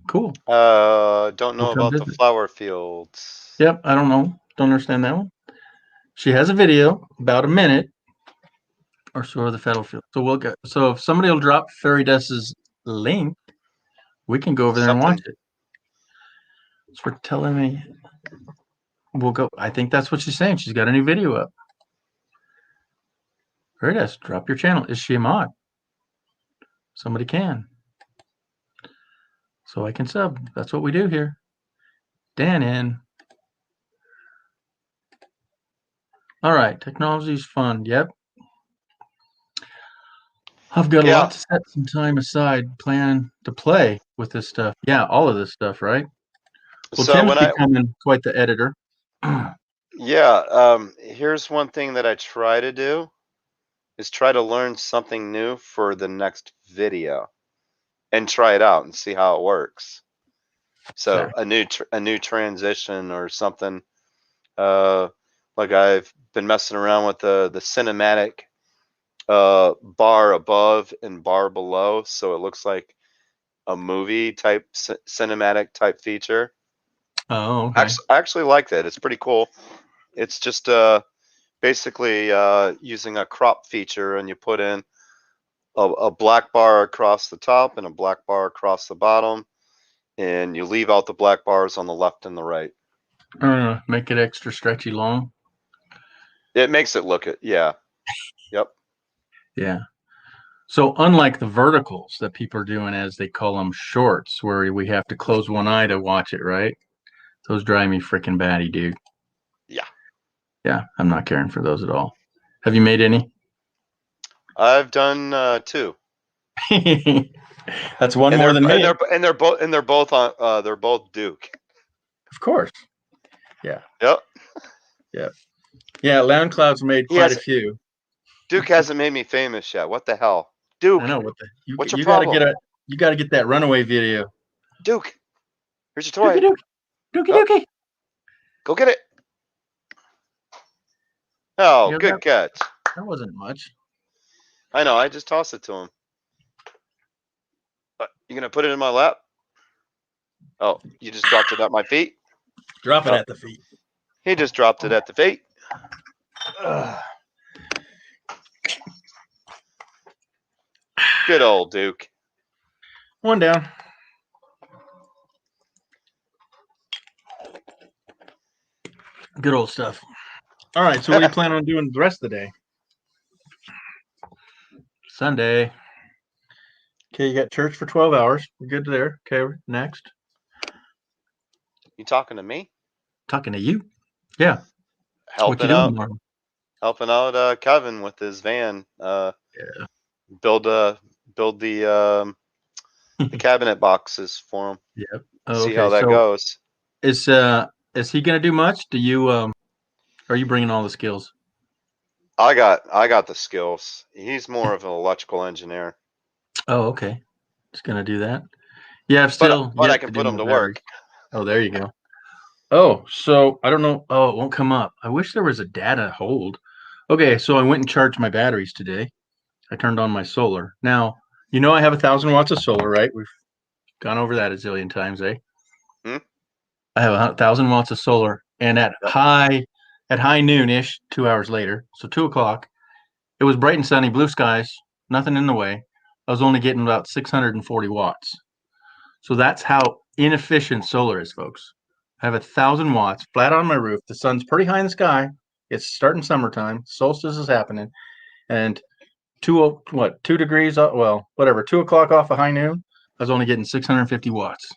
Cool. Don't know about the flower fields. Yep, I don't know. Don't understand that one. She has a video about a minute or so of the Federal Field. So we'll go. So if somebody will drop Fairy Dust's link, we can go over there and watch it. So for telling me we'll go. I think that's what she's saying. She's got a new video up. Fairy Dust, drop your channel. Is she a mod? Somebody can. So I can sub. That's what we do here. Dan in. All right. Technology's fun. Yep. I've got a lot to set some time aside, plan to play with this stuff. Yeah, all of this stuff, right? Well, so Tim's becoming quite the editor. Yeah. Here's one thing that I try to do is try to learn something new for the next video and try it out and see how it works. So a new transition or something. Like I've been messing around with the cinematic bar above and bar below, so it looks like a movie type cinematic type feature. Oh, okay. I actually like that. It's pretty cool. It's just basically using a crop feature, and you put in a black bar across the top and a black bar across the bottom, and you leave out the black bars on the left and the right. Make it extra stretchy long. It makes it look it. Yeah. Yep. Yeah. So unlike the verticals that people are doing, as they call them, shorts, where we have to close one eye to watch it, right? Those drive me freaking batty, dude. Yeah. Yeah, I'm not caring for those at all. Have you made any? I've done 2. That's one more than me. And they're both on. They're both Duke. Of course. Yeah. Yep. Yeah. Yeah. Land Cloud's made quite a few. Duke hasn't made me famous yet. What the hell? Duke, I know what the what's your you got to problem? get that runaway video. Duke, here's your Dookie toy. dookie, dookie Oh, dookie. go get it. Oh, You know good catch. that wasn't much. I know. I just tossed it to him. You gonna put it in my lap? Oh, you just dropped it at my feet. Drop it Oh. at the feet. He just dropped it at the feet. Good old Duke. One down. Good old stuff. All right, so what do you plan on doing the rest of the day? Sunday. Okay, you got church for 12 hours. We're good there. Okay, next. You talking to me? Talking to you. Yeah. What you Helping doing out, tomorrow? helping out Kevin with his van. Yeah. Build the cabinet boxes for him. Yep. Oh, See okay. how that So goes. is he gonna do much? Do you are you bringing all the skills? I got the skills. He's more of an electrical engineer, Oh, okay. Just gonna do that. Yeah, I've but still I yet can to do put him my to batteries. work. Oh, there you go. Oh, so I don't know. Oh, it won't come up. I wish there was a data hold. Okay, so I went and charged my batteries today. I turned on my solar. Now, I have 1,000 watts of solar, right? We've gone over that a zillion times, eh? Hmm? I have 1,000 watts of solar, and Yep. at high noon-ish, 2 hours later, so 2 o'clock, it was bright and sunny, blue skies, nothing in the way. I was only getting about 640 watts. So that's how inefficient solar is, folks. I have 1,000 watts flat on my roof. The sun's pretty high in the sky. It's starting summertime. Solstice is happening, and 2 degrees? Well, whatever. 2 o'clock off of high noon. I was only getting 650 watts.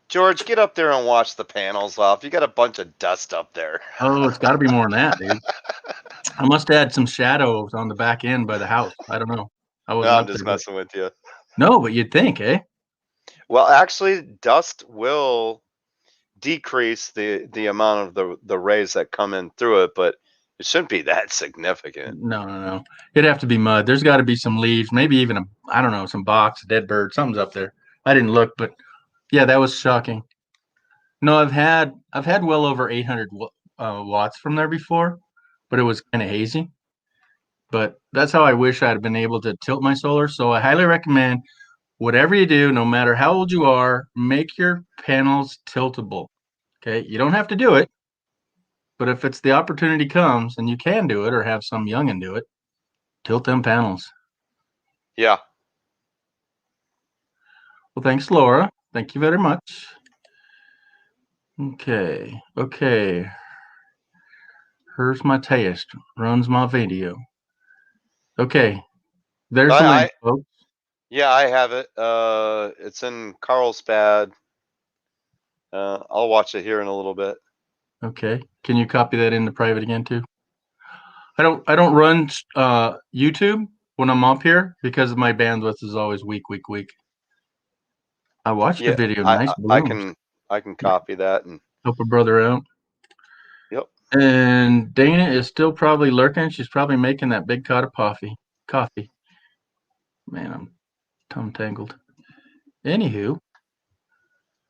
George, get up there and wash the panels off. You got a bunch of dust up there. Oh, it's got to be more than that, dude. I must have had some shadows on the back end by the house. I don't know. I No, wasn't I'm up just there. messing with you. No, but you'd think, eh? Well, actually, dust will decrease the amount of the rays that come in through it, but it shouldn't be that significant. No. It'd have to be mud. There's got to be some leaves, maybe even I don't know, some box, a dead bird, something's up there. I didn't look, but yeah, that was shocking. No, I've had well over 800 watts from there before, but it was kind of hazy. But that's how I wish I'd been able to tilt my solar. So I highly recommend whatever you do, no matter how old you are, make your panels tiltable. Okay, you don't have to do it, but if it's the opportunity comes and you can do it or have some youngin do it, tilt them panels. Yeah. Well, thanks, Laura. Thank you very much. Okay. Here's my test. Runs my video. Okay. There's the link, folks. Yeah, I have it. It's in Carlsbad. I'll watch it here in a little bit. Okay. Can you copy that into private again too? I don't run YouTube when I'm up here because my bandwidth is always weak. I watched the Yeah, video. I Nice I balloons. can copy that and Help a brother out. yep. And Dana is still probably lurking. She's probably making that big pot of coffee. Man, I'm tongue tangled. Anywho,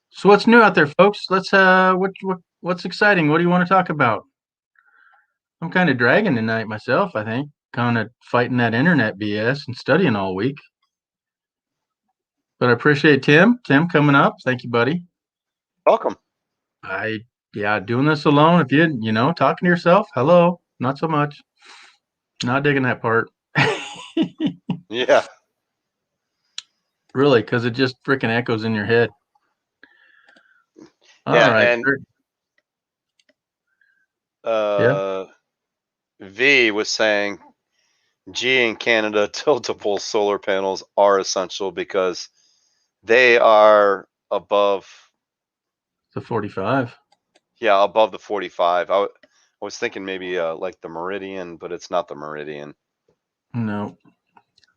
so what's new out there, folks? Let's what's exciting? What do you want to talk about? I'm kind of dragging tonight myself, I think. Kind of fighting that internet BS and studying all week. But I appreciate Tim coming up. Thank you, buddy. Welcome. Doing this alone. If you talking to yourself, hello, not so much. Not digging that part. Yeah. Really, because it just freaking echoes in your head. All Yeah, right. and Yeah. V was saying G in Canada tiltable solar panels are essential because they are above The 45. above the 45. I was thinking maybe like the Meridian, but it's not the Meridian. No.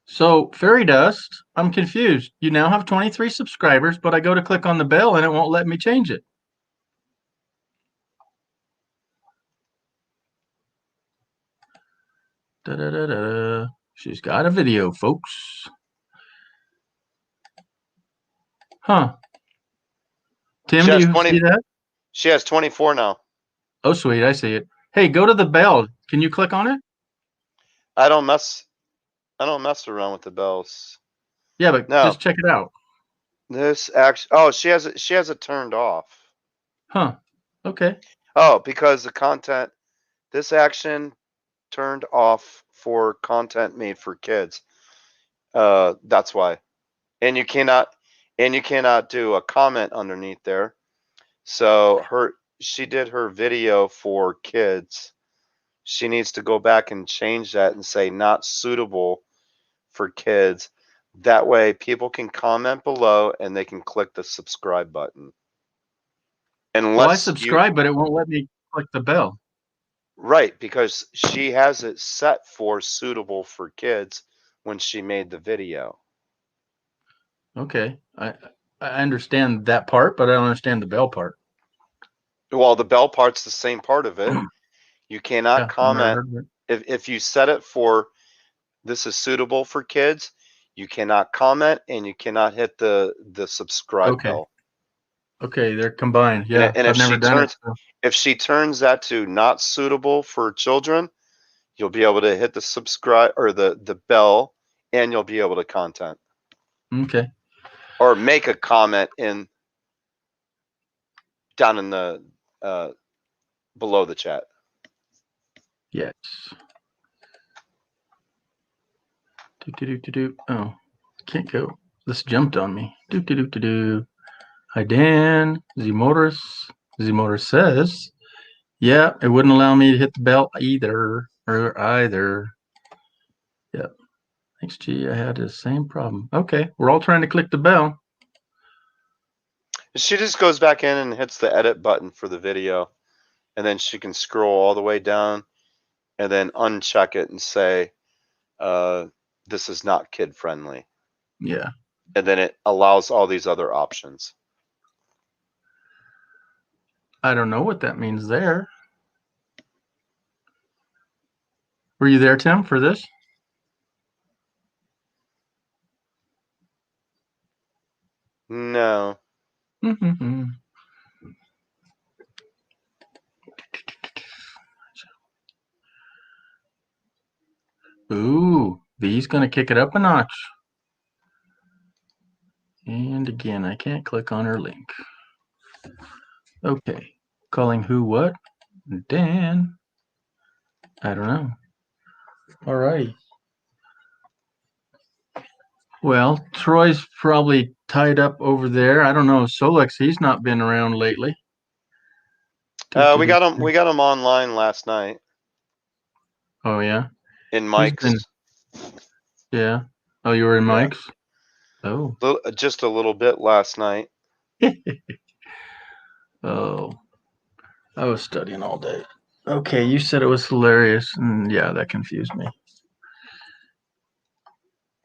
So, Fairy Dust, I'm confused. You now have 23 subscribers, but I go to click on the bell and it won't let me change it. Da, da, da, da. She's got a video, folks. Huh. Tim, She do has you see that? She has 24 now. Oh, sweet. I see it. Hey, go to the bell. Can you click on it? I don't mess around with the bells. Yeah, but No, just check it out. this actually. Oh, she has it turned off. Huh. Okay. Oh, because the content. This action turned off for content made for kids. That's why. And you cannot do a comment underneath there. So she did her video for kids. She needs to go back and change that and say not suitable for kids. That way people can comment below and they can click the subscribe button. Well, I Unless you subscribe, but it won't let me click the bell. right, because she has it set for suitable for kids when she made the video. Okay. I understand that part, but I don't understand the bell part. Well, the bell part's the same part of it. You cannot Yeah, I've never comment heard of it. if you set it for this is suitable for kids, you cannot comment and you cannot hit the subscribe Okay. bell. Okay, they're combined. And, Yeah, and I've never done it. So. if she turns that to not suitable for children, you'll be able to hit the subscribe or the bell and you'll be able to content Okay. or make a comment down in the below the chat. Yes. Oh, can't go. This jumped on me. Hi, Dan. Z Motor says, yeah, it wouldn't allow me to hit the bell either. Yep. Thanks, G. I had the same problem. Okay, we're all trying to click the bell. She just goes back in and hits the edit button for the video, and then she can scroll all the way down and then uncheck it and say, this is not kid friendly. Yeah. And then it allows all these other options. I don't know what that means there. Were you there, Tim, for this? No. Ooh, V's gonna kick it up a notch. And again, I can't click on her link. Okay, calling who what? Dan. I don't know. All right. Well, Troy's probably tied up over there. I don't know. Solex, he's not been around lately. We got him online last night. Oh yeah. In Mike's. Yeah. Oh, you were in Mike's? Oh. Just a little bit last night. Oh. I was studying all day. Okay, you said it was hilarious, and yeah, that confused me.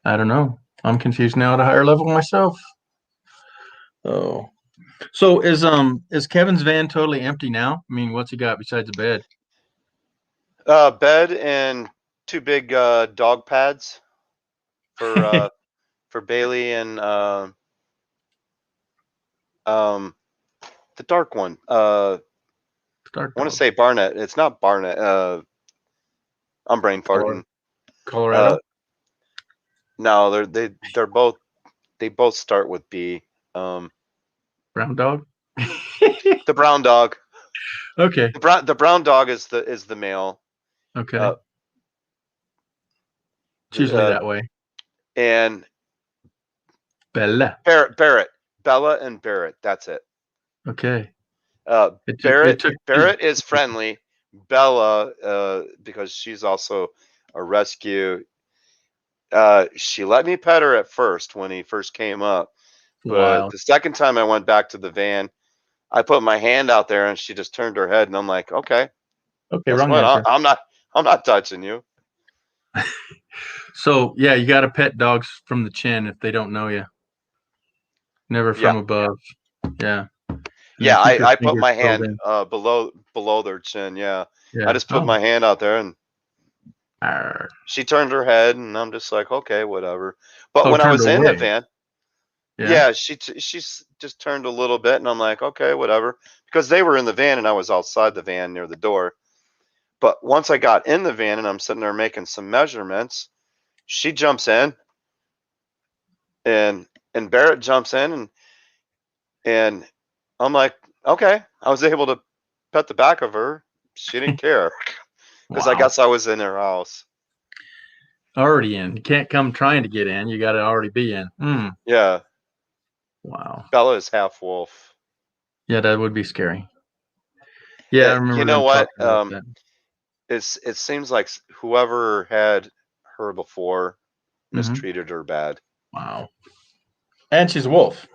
I don't know. I'm confused now at a higher level myself. Oh. So is Kevin's van totally empty now? I mean, what's he got besides a bed? Bed and 2 big dog pads for Bailey and the dark one. I want to say Barnett. It's not Barnett. I'm brain farting. Colorado? No, they both start with B. Brown dog? The brown dog. Okay. The brown dog is the male. Okay. It's usually that way. And Bella. Barrett. Bella and Barrett. That's it. Okay. Barrett is friendly. Bella, because she's also a rescue. She let me pet her at first when he first came up. But the second time I went back to the van, I put my hand out there and she just turned her head and I'm like, okay. Okay, wrong answer. I'm not touching you. So yeah, you gotta pet dogs from the chin if they don't know you. Never from above. Yeah. Yeah, I put my hand below their chin. Yeah. I just put my hand out there and Arr. She turned her head, and I'm just like, okay, whatever. But Oh, when I turned was in the away. van, Yeah. yeah, she's just turned a little bit, and I'm like, okay, whatever, because they were in the van and I was outside the van near the door. But once I got in the van and I'm sitting there making some measurements, she jumps in, and Barrett jumps in, and I'm like, okay. I was able to pet the back of her. She didn't care because I Wow. guess I was in her house. Already in. You can't come trying to get in. You got to already be in. Yeah, Wow. Bella is half wolf. Yeah, that would be scary. Yeah, I You remember know them what? talking about that. It seems like whoever had her before Hmm. mistreated her bad. Wow. And she's a wolf.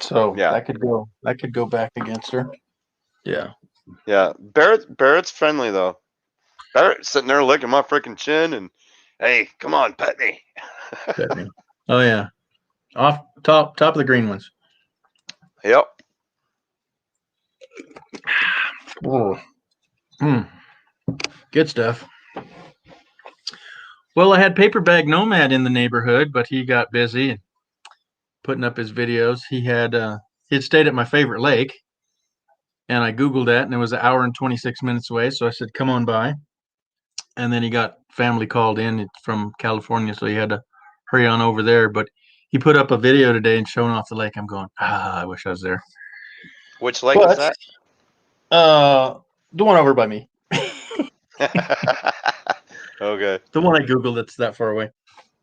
So Yeah, that could go back against her. Yeah. yeah. Barrett's friendly though. Barrett's sitting there licking my freaking chin and, hey, come on, pet me. Definitely. Oh yeah. Off top of the green ones. Yep. Oh. Good stuff. Well, I had Paper Bag Nomad in the neighborhood, but he got busy and putting up his videos. He had stayed at my favorite lake, and I Googled that, and it was an hour and 26 minutes away. So I said, "Come on by." And then he got family called in from California, so he had to hurry on over there. But he put up a video today and showing off the lake. I'm going, I wish I was there. Which lake is But that? the one over by me, Okay. the one I Googled that's that far away.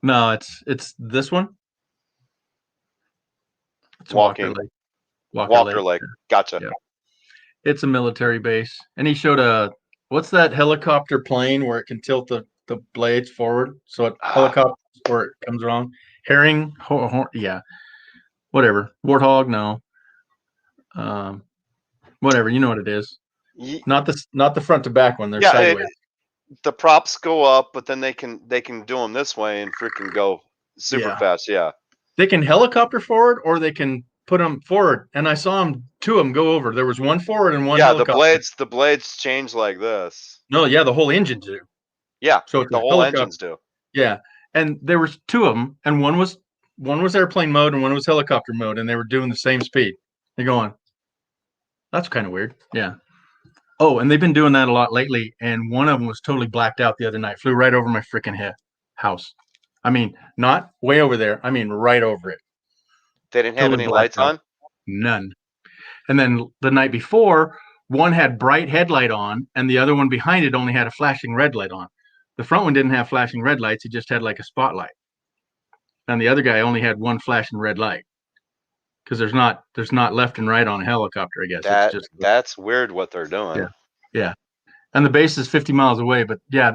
No, it's this one. It's Walker Walking. Lake. Walker Walker Lake. Lake. Gotcha. Yeah. It's a military base. And he showed what's that helicopter plane where it can tilt the blades forward so it Ah, helicopters where it comes around? Herring, yeah, whatever. Warthog, no. Um, whatever, you know what it is. Not the front to back one. They're yeah, sideways. the props go up, but then they can do them this way and freaking go super Yeah, fast. Yeah. they can helicopter forward or they can put them forward. And I saw them, two of them go over. There was one forward and one Yeah, the helicopter. blades change like this. No, yeah, the whole engine do. Yeah, So it's the a whole helicopter. engines do. Yeah, and there was two of them, and one was airplane mode and one was helicopter mode, and they were doing the same speed. You're going, that's kind of weird. Yeah. Oh, and they've been doing that a lot lately. And one of them was totally blacked out the other night. Flew right over my freaking head house. I mean, not way over there. I mean, right over it. They didn't have Totally any lights blacked out. on? None. And then the night before, one had bright headlight on, and the other one behind it only had a flashing red light on. The front one didn't have flashing red lights. He just had like a spotlight. And the other guy only had one flashing red light because there's not left and right on a helicopter. I guess it's just That's weird what they're yeah, doing. yeah. And the base is 50 miles away, but yeah,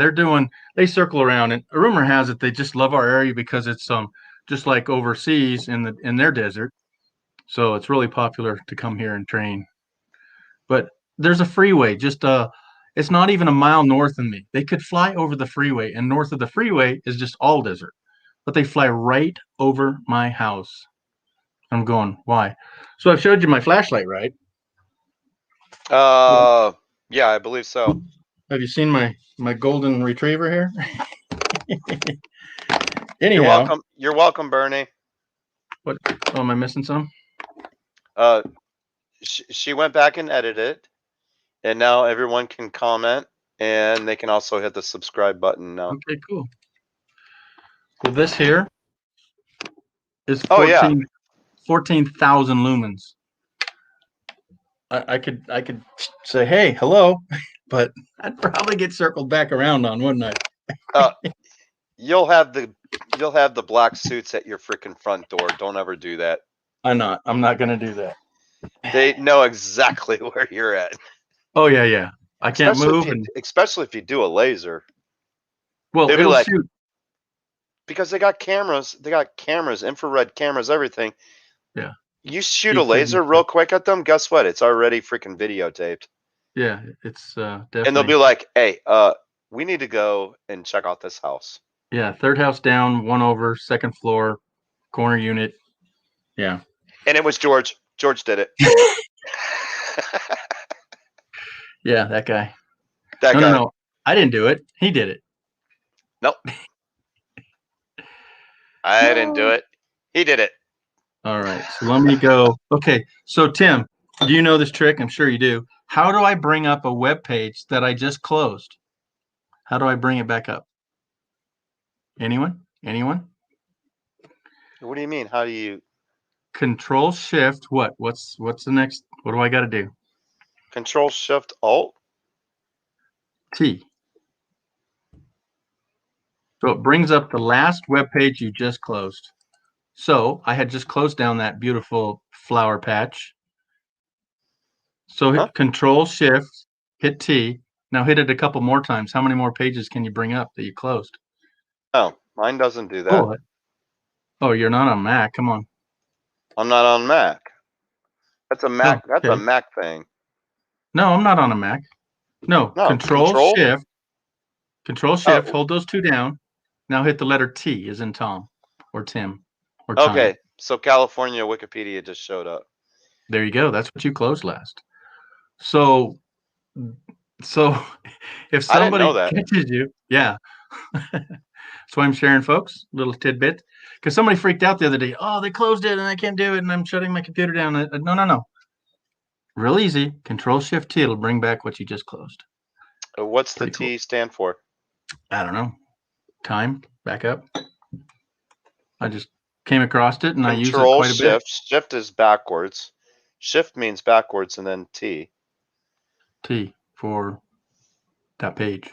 they circle around. And a rumor has it they just love our area because it's just like overseas in their desert, so it's really popular to come here and train. But there's a freeway it's not even a mile north of me. They could fly over the freeway, and north of the freeway is just all desert, but they fly right over my house. I'm going, why? So I've showed you my flashlight, right? Yeah, I believe so. Have you seen my golden retriever here? You're Anyhow, welcome. You're welcome, Bernie. what? Oh, am I missing some? Uh, she went back and edited it, and now everyone can comment, and they can also hit the subscribe button now. Okay, cool. Well, this here is Oh yeah, 14,000 lumens. I could say, hey, hello, but I'd probably get circled back around on, wouldn't I? you'll have the black suits at your freaking front door. Don't ever do that. I'm not gonna do that. They know exactly where you're at. Oh yeah, yeah. I can't move, and Especially if you do a laser. well, They'll be it'll like, shoot. because they got cameras, infrared cameras, everything. Yeah, You shoot a laser real quick at them, guess what? It's already freaking videotaped. yeah. It's definitely. And they'll be like, hey, we need to go and check out this house. Yeah, third house down, one over, second floor, corner unit. Yeah. And it was George. George did it. Yeah, that guy. That No, guy. no, no. I didn't do it. He did it. Nope. I didn't do it. He did it. All right. So let me go. Okay. So Tim, do you know this trick? I'm sure you do. How do I bring up a web page that I just closed? How do I bring it back up? Anyone? Anyone? What do you mean? How do you Control Shift. What? What's the next? What do I got to do? Control Shift Alt? T. So it brings up the last web page you just closed. So I had just closed down that beautiful flower patch. So hit Control Shift, hit T. Now hit it a couple more times. How many more pages can you bring up that you closed? Oh, mine doesn't do that. Oh, you're not on Mac. Come on. I'm not on Mac. That's a Mac. Oh, okay. That's a Mac thing. No, I'm not on a Mac. No, Control Shift. Control Shift. Hold those two down. Now hit the letter T as in Tom or Tim or Tom. Okay, so California Wikipedia just showed up. There you go. That's what you closed last. So if somebody catches you, yeah. So I'm sharing, folks, little tidbit, because somebody freaked out the other day. Oh, they closed it and I can't do it, and I'm shutting my computer down. No. Real easy. Control Shift T. It'll bring back what you just closed. What's the T stand for? I don't know. Time. Back up. I just came across it and I use it quite a bit. Control Shift. Shift is backwards. Shift means backwards and then T. T for that page.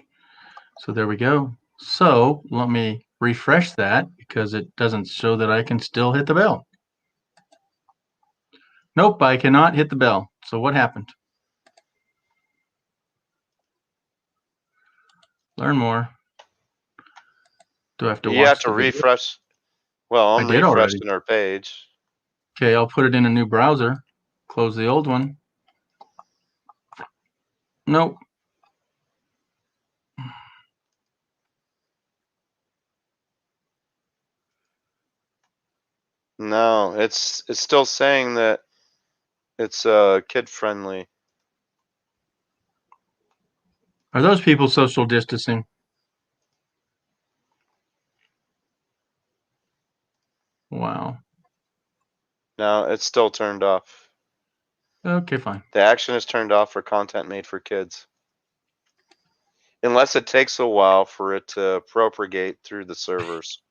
So there we go. So let me refresh that because it doesn't show that I can still hit the bell. Nope, I cannot hit the bell. So what happened? Learn more. Do I have to watch? You have to refresh. Well, I'm refreshing our page. Okay, I'll put it in a new browser. Close the old one. Nope. No, it's still saying that it's kid friendly. Are those people social distancing? Wow. No, it's still turned off. Okay, fine. The action is turned off for content made for kids. Unless it takes a while for it to propagate through the servers.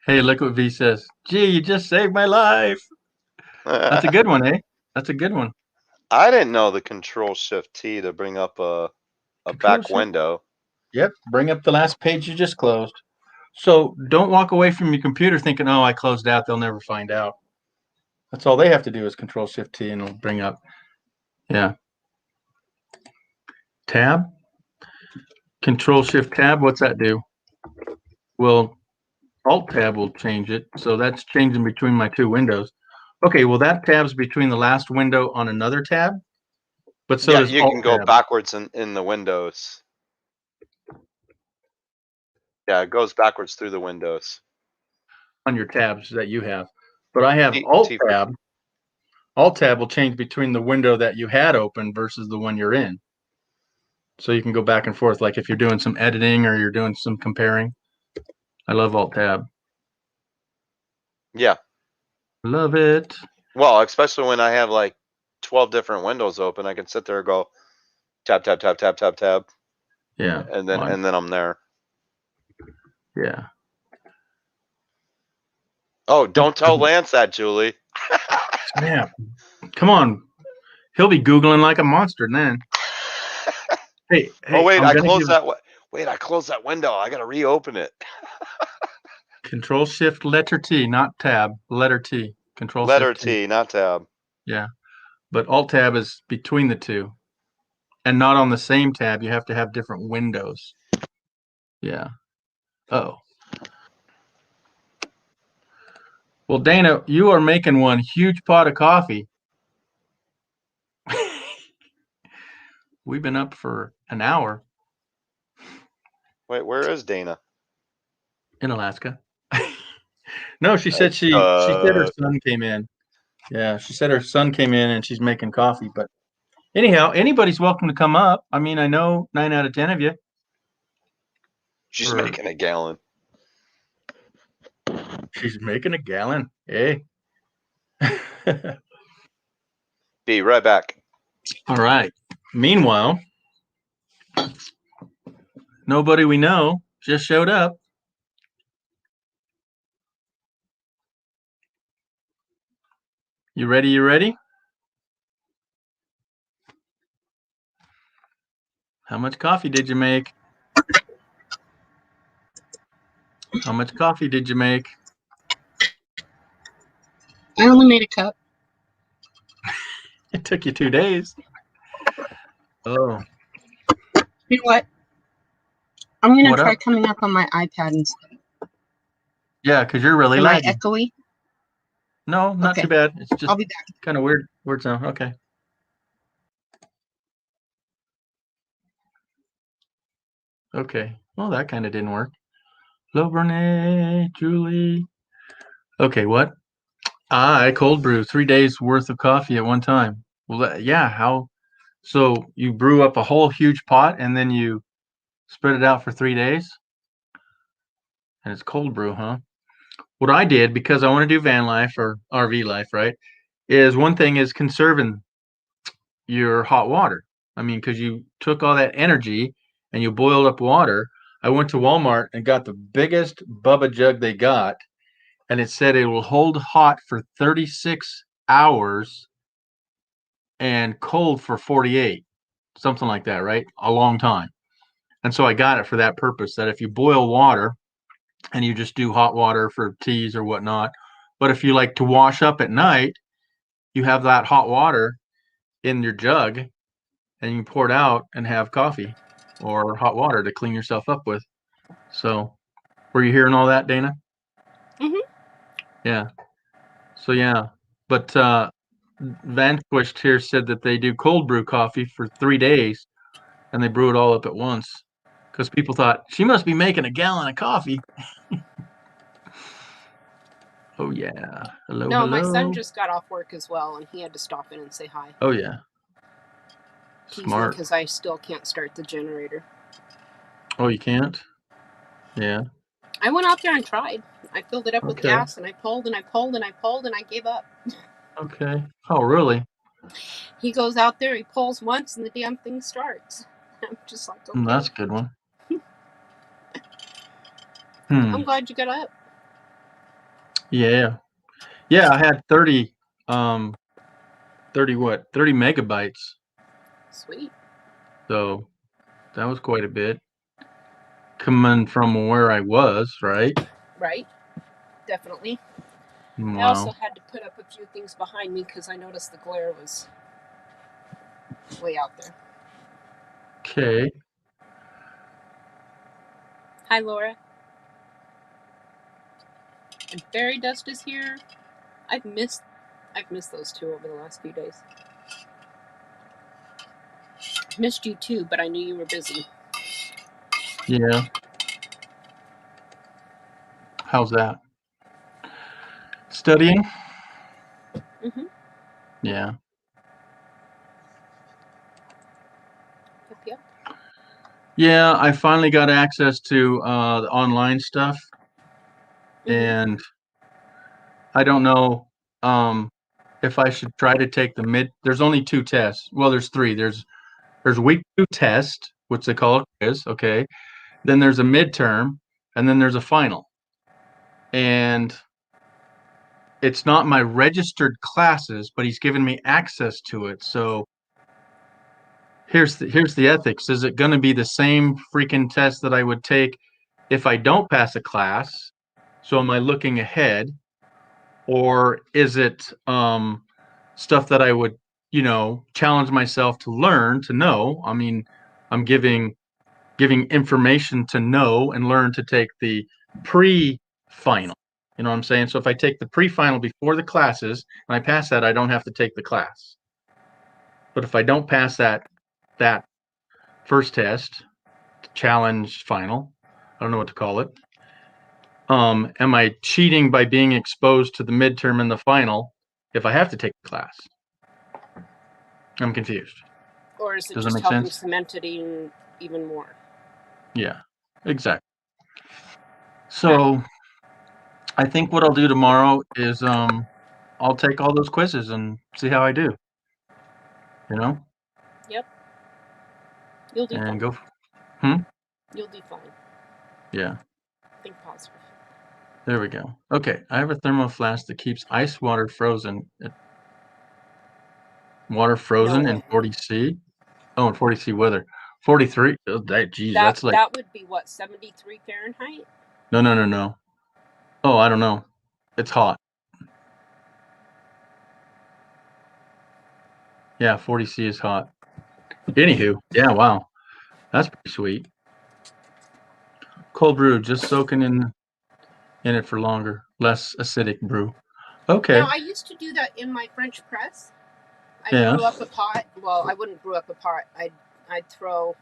Hey, look what V says. Gee, you just saved my life. That's a good one, eh? That's a good one. I didn't know the Control Shift T to bring up a back window. Yep, bring up the last page you just closed. So don't walk away from your computer thinking, oh, I closed out. They'll never find out. That's all they have to do is Control Shift T and it'll bring up. Yeah. Tab. Control Shift Tab. What's that do? Well, Alt Tab will change it. So that's changing between my two windows. Okay, well, that tab's between the last window on another tab. But so does you can go backwards in the windows. Yeah, it goes backwards through the windows. On your tabs that you have. But I have Alt Tab. Alt Tab will change between the window that you had open versus the one you're in. So you can go back and forth, like if you're doing some editing or you're doing some comparing. I love Alt Tab. Yeah. Love it. Well, especially when I have like 12 different windows open, I can sit there and go tab, tab, tab, tab, tab, tab. Yeah. And then I'm there. Yeah. Oh, don't tell Lance that, Julie. Yeah. Come on. He'll be Googling like a monster then. Hey, oh wait, I closed that. Wait, I closed that window. I gotta reopen it. Control Shift letter T, not tab. Letter T. Control letter Shift T, not tab. Yeah, but Alt Tab is between the two, and not on the same tab. You have to have different windows. Yeah. Oh. Well, Dana, you are making one huge pot of coffee. We've been up for an hour. Wait, where is Dana? In Alaska. No, she said she said her son came in. Yeah, she said her son came in and she's making coffee. But anyhow, anybody's welcome to come up. I mean, I know 9 out of 10 of you. She's Or making a gallon. she's making a gallon. Hey. Be right back. All right. Meanwhile, nobody we know just showed up. You ready? You ready? How much coffee did you make? How much coffee did you make? I only made a cup. It took you 2 days. Oh, You know what? I'm gonna what try up? coming up on my iPad instead. Yeah, because you're really Am I laggy. echoey? No, not Okay. too bad. It's just I'll be back. kind of weird sound. Okay. Okay. Well, that kind of didn't work. Hello, Brene, Julie. Okay, what? I cold brew 3 days worth of coffee at one time. Well, yeah, how? So you brew up a whole huge pot and then you spread it out for 3 days? And it's cold brew, huh? What I did, because I want to do van life or RV life, right, is one thing is conserving your hot water. I mean, because you took all that energy and you boiled up water. I went to Walmart and got the biggest Bubba jug they got, and it said it will hold hot for 36 hours and cold for 48, something like that, right? A long time. And so I got it for that purpose, that if you boil water and you just do hot water for teas or whatnot, but if you like to wash up at night, you have that hot water in your jug and you can pour it out and have coffee or hot water to clean yourself up with. So, were you hearing all that, Dana? Mhm. Yeah. So yeah, but Vanquished here said that they do cold brew coffee for 3 days and they brew it all up at once because people thought she must be making a gallon of coffee. Oh yeah. Hello, No, my son hello. just got off work as well, and he had to stop in and say hi. Oh yeah. Tease me Smart. because I still can't start the generator. Oh, you can't? Yeah. I went out there and tried. I filled it up with Okay. gas, and I pulled and I pulled and I pulled, and I gave up. Okay. Oh, really? He goes out there, he pulls once, and the damn thing starts. I'm just like, okay. That's a good one. I'm glad you got up. Yeah. Yeah, I had 30 30 what? 30 megabytes. Sweet. So that was quite a bit. Coming from where I was, right? Right. Definitely. Wow. I also had to put up a few things behind me because I noticed the glare was way out there. Okay. Hi, Laura. And Fairy Dust is here. I've missed those two over the last few days. Missed you too, but I knew you were busy. Yeah. How's that? Studying? Mm-hmm. Yeah. Yep. Yeah, I finally got access to the online stuff, and I don't know if I should try to take the mid. There's only 2 tests. Well, there's 3. There's week 2 test, which they call a quiz. Okay. Then there's a midterm, and then there's a final. And it's not my registered classes, but he's given me access to it. So here's the ethics. Is it going to be the same freaking test that I would take if I don't pass a class? So am I looking ahead, or is it stuff that I would, challenge myself to learn to know? I mean, I'm giving information to know and learn to take the pre-final. You know what I'm saying? So if I take the pre-final before the classes and I pass that, I don't have to take the class. But if I don't pass that first test, challenge final, I don't know what to call it. Am I cheating by being exposed to the midterm and the final if I have to take the class? I'm confused. Or is it Does that just make helping sense? cement it even more? Yeah, exactly. So I think what I'll do tomorrow is I'll take all those quizzes and see how I do. You know, Yep. You'll do and fine. go. You'll do fine. Yeah, Think positive. there we go. Okay, I have a thermo flask that keeps ice water frozen. Water frozen in way. 40°C. Oh, in 40°C weather. 43. Oh, geez, that's like that would be what, 73 Fahrenheit? no. Oh, I don't know. It's hot. Yeah, 40°C is hot. Anywho, yeah, wow, that's pretty sweet. Cold brew, just soaking in it for longer, less acidic brew. Okay. Now, I used to do that in my French press. I'd Yeah. brew up a pot. Well, I wouldn't brew up a pot. I'd throw.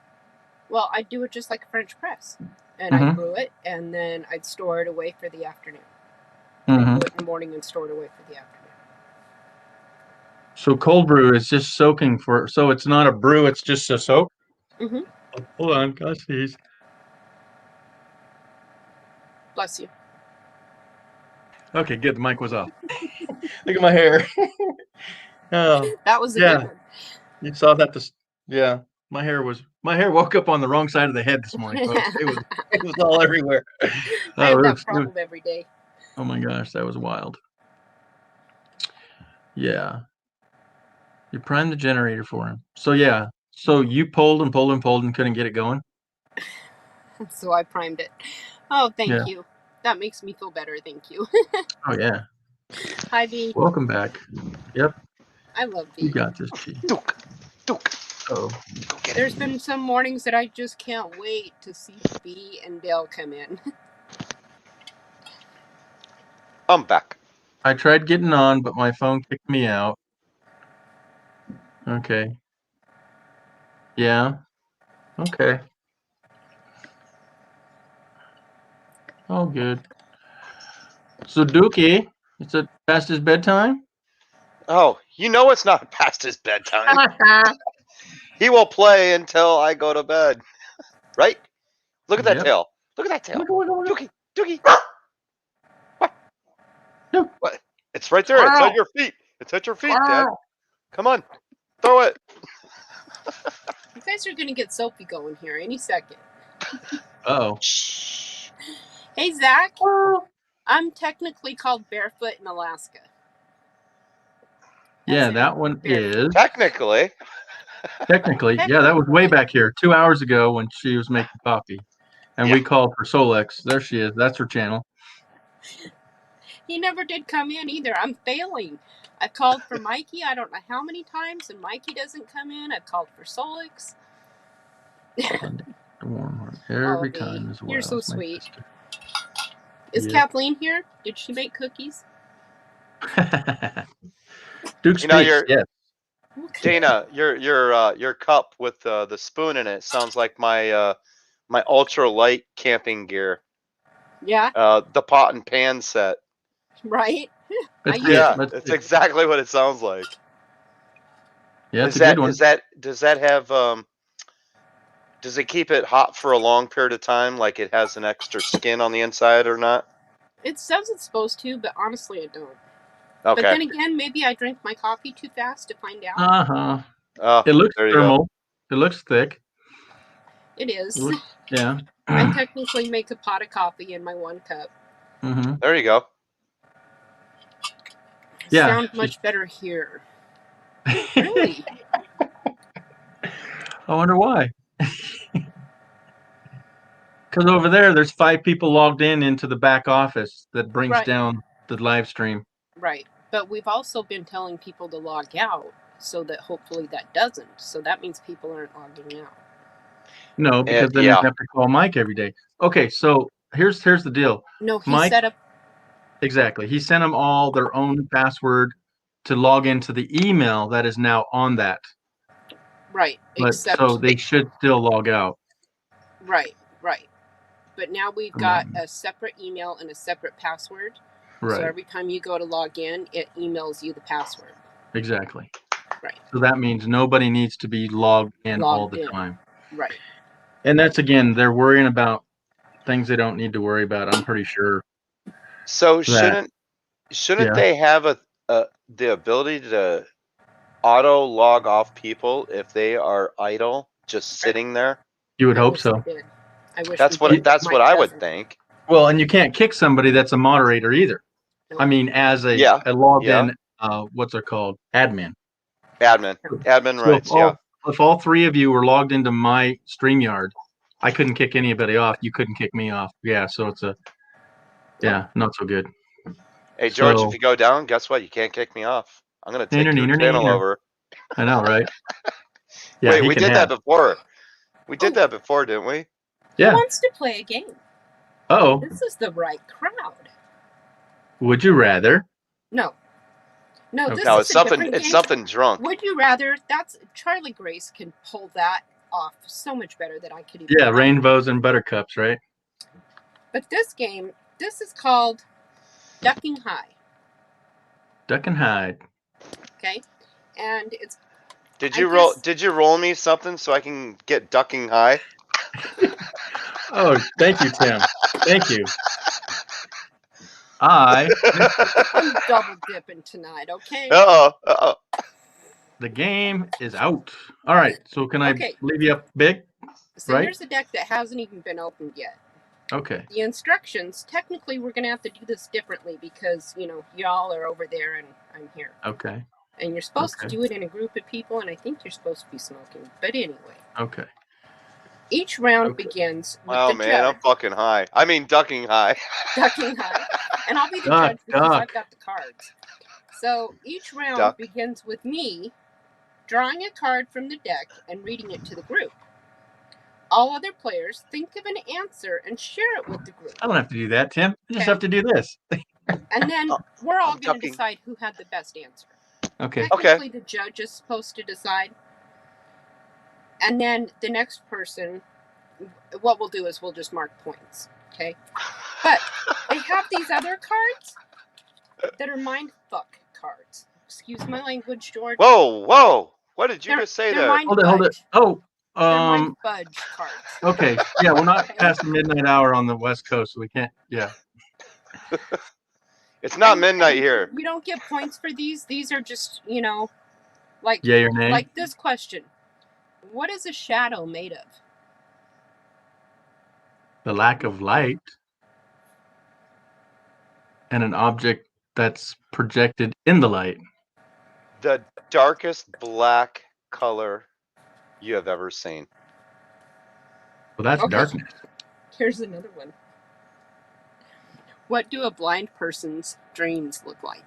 Well, I'd do it just like a French press, and I'd brew it, and then I'd store it away for the afternoon. I'd brew it in the morning and store it away for the afternoon. So cold brew is just soaking for. So it's not a brew; it's just a soak. Mm-hmm. Oh, hold on, gosh, sneeze. Bless you. Okay, good. The mic was off. Look at my hair. Oh, That was a yeah. good one. You saw that? Yeah, my hair woke up on the wrong side of the head this morning, folks. It was all everywhere. I have that problem every day. Oh my gosh, that was wild. Yeah. You primed the generator for him. So yeah. So you pulled and couldn't get it going? So I primed it. Oh, thank Yeah. you. That makes me feel better. Thank you. Oh yeah. Hi, B. Welcome back. Yep. I love B. You got this, G. Duke. Oh. There's been some mornings that I just can't wait to see B and Dale come in. I'm back. I tried getting on, but my phone kicked me out. Okay. Yeah. Okay. Oh, good. So Dookie, it's past his bedtime? Oh, you know it's not past his bedtime. He will play until I go to bed. Right? Look at that Yep. tail. Look at that tail. Look. Dookie. What? No. What? It's right there. It's on your feet. It's at your feet, Dad. Come on. Throw it. You guys are going to get Sophie going here any second. Uh-oh. Hey, Zach. I'm technically called Barefoot in Alaska. Yeah, that one is. Technically. Yeah, that was way back here 2 hours ago when she was making coffee. And we called for Solex. There she is. That's her channel. He never did come in either. I'm failing. I called for Mikey I don't know how many times, and Mikey doesn't come in. I've called for Solex. Every time as well. You're so sweet. Sister. Is Kathleen here? Did she make cookies? Duke speaks, yes. Dana, your cup with the spoon in it sounds like my my ultralight camping gear. Yeah. The pot and pan set. Right. It's exactly what it sounds like. Yeah, it's a good one. Does that have does it keep it hot for a long period of time, like it has an extra skin on the inside or not? It says it's supposed to, but honestly, I don't. Okay. But then again, maybe I drank my coffee too fast to find out. Oh, it looks thermal. It looks thick. It is. Yeah. I technically make a pot of coffee in my 1 cup. Mm-hmm. There you go. Yeah. Sound much better here. Really? I wonder why. Because over there's 5 people logged into the back office that brings down the live stream. Right. But we've also been telling people to log out so that hopefully that doesn't. So that means people aren't logging out. No, because then you have to call Mike every day. Okay, so here's the deal. No, he set up. Exactly. He sent them all their own password to log into the email that is now on that. Right. So they should still log out. Right. But now we've got a separate email and a separate password. Right. So every time you go to log in, it emails you the password. Exactly. Right. So that means nobody needs to be logged in all the time. Right. And that's, again, they're worrying about things they don't need to worry about. I'm pretty sure. So That- shouldn't yeah. they have the ability to auto log off people if they are idle, just sitting there? You would I hope wish so. we did. I wish That's we what did. that's Mike what I would doesn't. think. Well, and you can't kick somebody that's a moderator either. Nope. I mean, as a, Yeah, a logged yeah. in, what's it called? Admin. Admin So rights. Yeah. if all three of you were logged into my StreamYard, I couldn't kick anybody off. You couldn't kick me off. Yeah, so it's not so good. Hey George, So- if you go down, guess what? You can't kick me off. I'm gonna take Neener, your neener, channel neener. over. I know, right? Yeah, Wait, he we can did have. that before. We did Oh. that before, didn't we? Who Yeah. wants to play a game? Oh, This is the right crowd. would you rather? No. No, Okay. this No, is it's a something. different It's game. something drunk. Would you rather? That's Charlie Grace can pull that off so much better than I could even. Yeah, imagine. rainbows and buttercups, right? But this game, this is called Ducking High. Duck and hide. Okay, and it's Did I you roll? guess- Did you roll me something so I can get ducking high? Oh, thank you, Tim. Thank you. I'm double dipping tonight. Okay. the game is out. All right, so can I Okay. leave you up big? So right. here's a deck that hasn't even been opened yet. Okay. The instructions, technically, we're going to have to do this differently because, y'all are over there and I'm here. Okay. And you're supposed to Okay. do it in a group of people, and I think you're supposed to be smoking. But anyway, Okay. each round Okay. begins with Oh the man, I'm judge fucking high. I mean ducking high. ducking high. And I'll be the Duck, judge because duck. I've got the cards. So each round Duck. begins with me drawing a card from the deck and reading it to the group. All other players think of an answer and share it with the group. I don't have to do that, Tim. I just Okay. have to do this. And then we're all I'm going to ducking. decide who had the best answer. Okay. Technically, the judge is supposed to decide. And then the next person, what we'll do is we'll just mark points. Okay? But they have these other cards that are mind fuck cards. Excuse my language, George. Whoa! What did you They're- just say they're there? mind Hold it. fudge. Oh, They're mind fudge cards. okay. Yeah, we're not past the midnight hour on the West Coast, so we can't. Yeah. It's not And- midnight and here. You don't get points for these. These are just, like Yay or nay? like this question. What is a shadow made of? The lack of light and an object that's projected in the light. The darkest black color you have ever seen. Well, that's Okay. darkness. Here's another one. What do a blind person's dreams look like?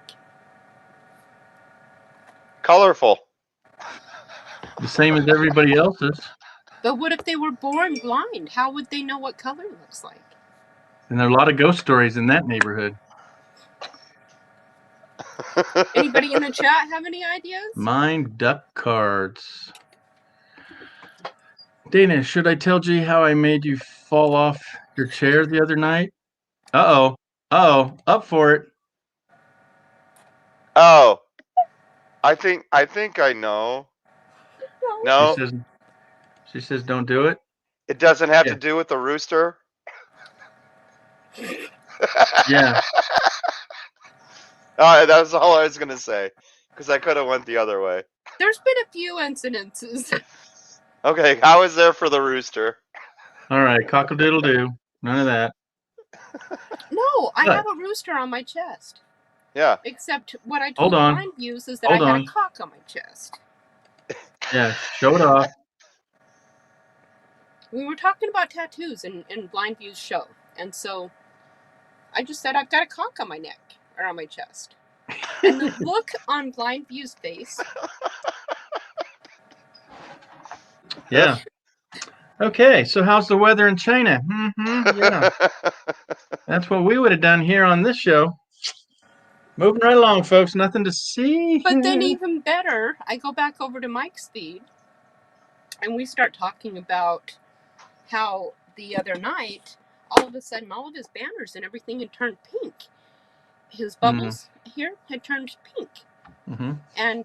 Colorful. The same as everybody else's. But what if they were born blind? How would they know what color looks like? And there are a lot of ghost stories in that neighborhood. Anybody in the chat have any ideas? Mind duck cards. Dana, should I tell G how I made you fall off your chair the other night? Uh-oh. Uh-oh. Up for it. Oh, I think I know. No, She says don't do it. it doesn't have Yeah. to do with the rooster. Yeah. That's all I was gonna say, because I could have went the other way. There's been a few incidences. Okay, how is there for the rooster? All right. Cock-a-doodle-doo. None of that. No, I What? have a rooster on my chest. Yeah. Except what I Hold told on. blind views is that Hold I had on. a cock on my chest. Yeah. Show it off. We were talking about tattoos in blind views show. And so I just said I've got a cock on my neck or on my chest. And the look on blind view's face. Yeah. Okay. So how's the weather in China? Yeah. That's what we would have done here on this show. Moving right along, folks. Nothing to see. But then even better, I go back over to Mike's feed and we start talking about how the other night, all of a sudden, all of his banners and everything had turned pink. His bubbles here had turned pink. Mm-hmm. And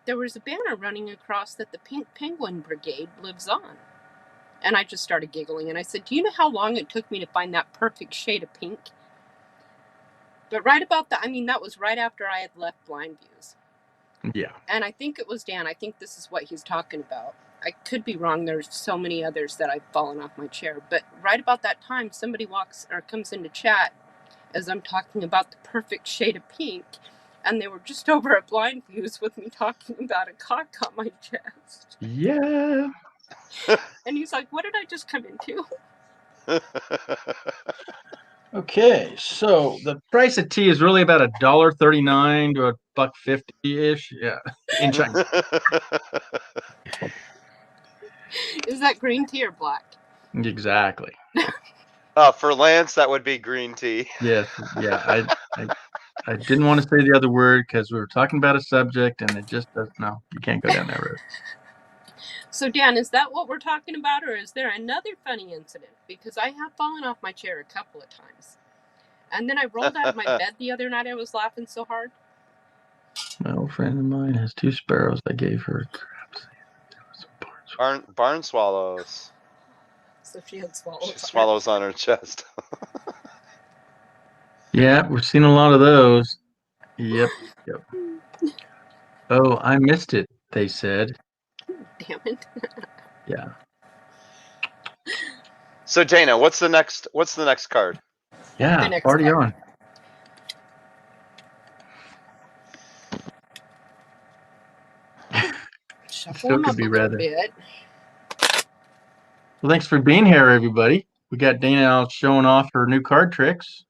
there was a banner running across that the Pink Penguin Brigade lives on. And I just started giggling. And I said, do you know how long it took me to find that perfect shade of pink? But right about that, I mean, that was right after I had left Blind Views. Yeah. And I think it was Dan. I think this is what he's talking about. I could be wrong. There's so many others that I've fallen off my chair. But right about that time, somebody walks or comes into chat as I'm talking about the perfect shade of pink. And they were just over at Blind Views with me talking about a cock on my chest. Yeah. And he's like, what did I just come into? Okay, so the price of tea is really about $1.39 to $1.50-ish. Yeah, in China. Is that green tea or black? Exactly. For Lance, that would be green tea. Yes. Yeah. I didn't want to say the other word because we were talking about a subject, and it just doesn't. No, you can't go down that road. So, Dan, is that what we're talking about, or is there another funny incident? Because I have fallen off my chair a couple of times. And then I rolled out of my bed the other night. I was laughing so hard. My old friend of mine has 2 sparrows. I gave her Barn swallows. So she had swallows. Swallows on her chest. Yeah, we've seen a lot of those. Yep. Oh, I missed it, they said. Damn it. Yeah. So Dana, what's the next card? Yeah, next party card. on. Shuffle Still them could up be a little rather. bit. Well, thanks for being here, everybody. We got Dana out showing off her new card tricks.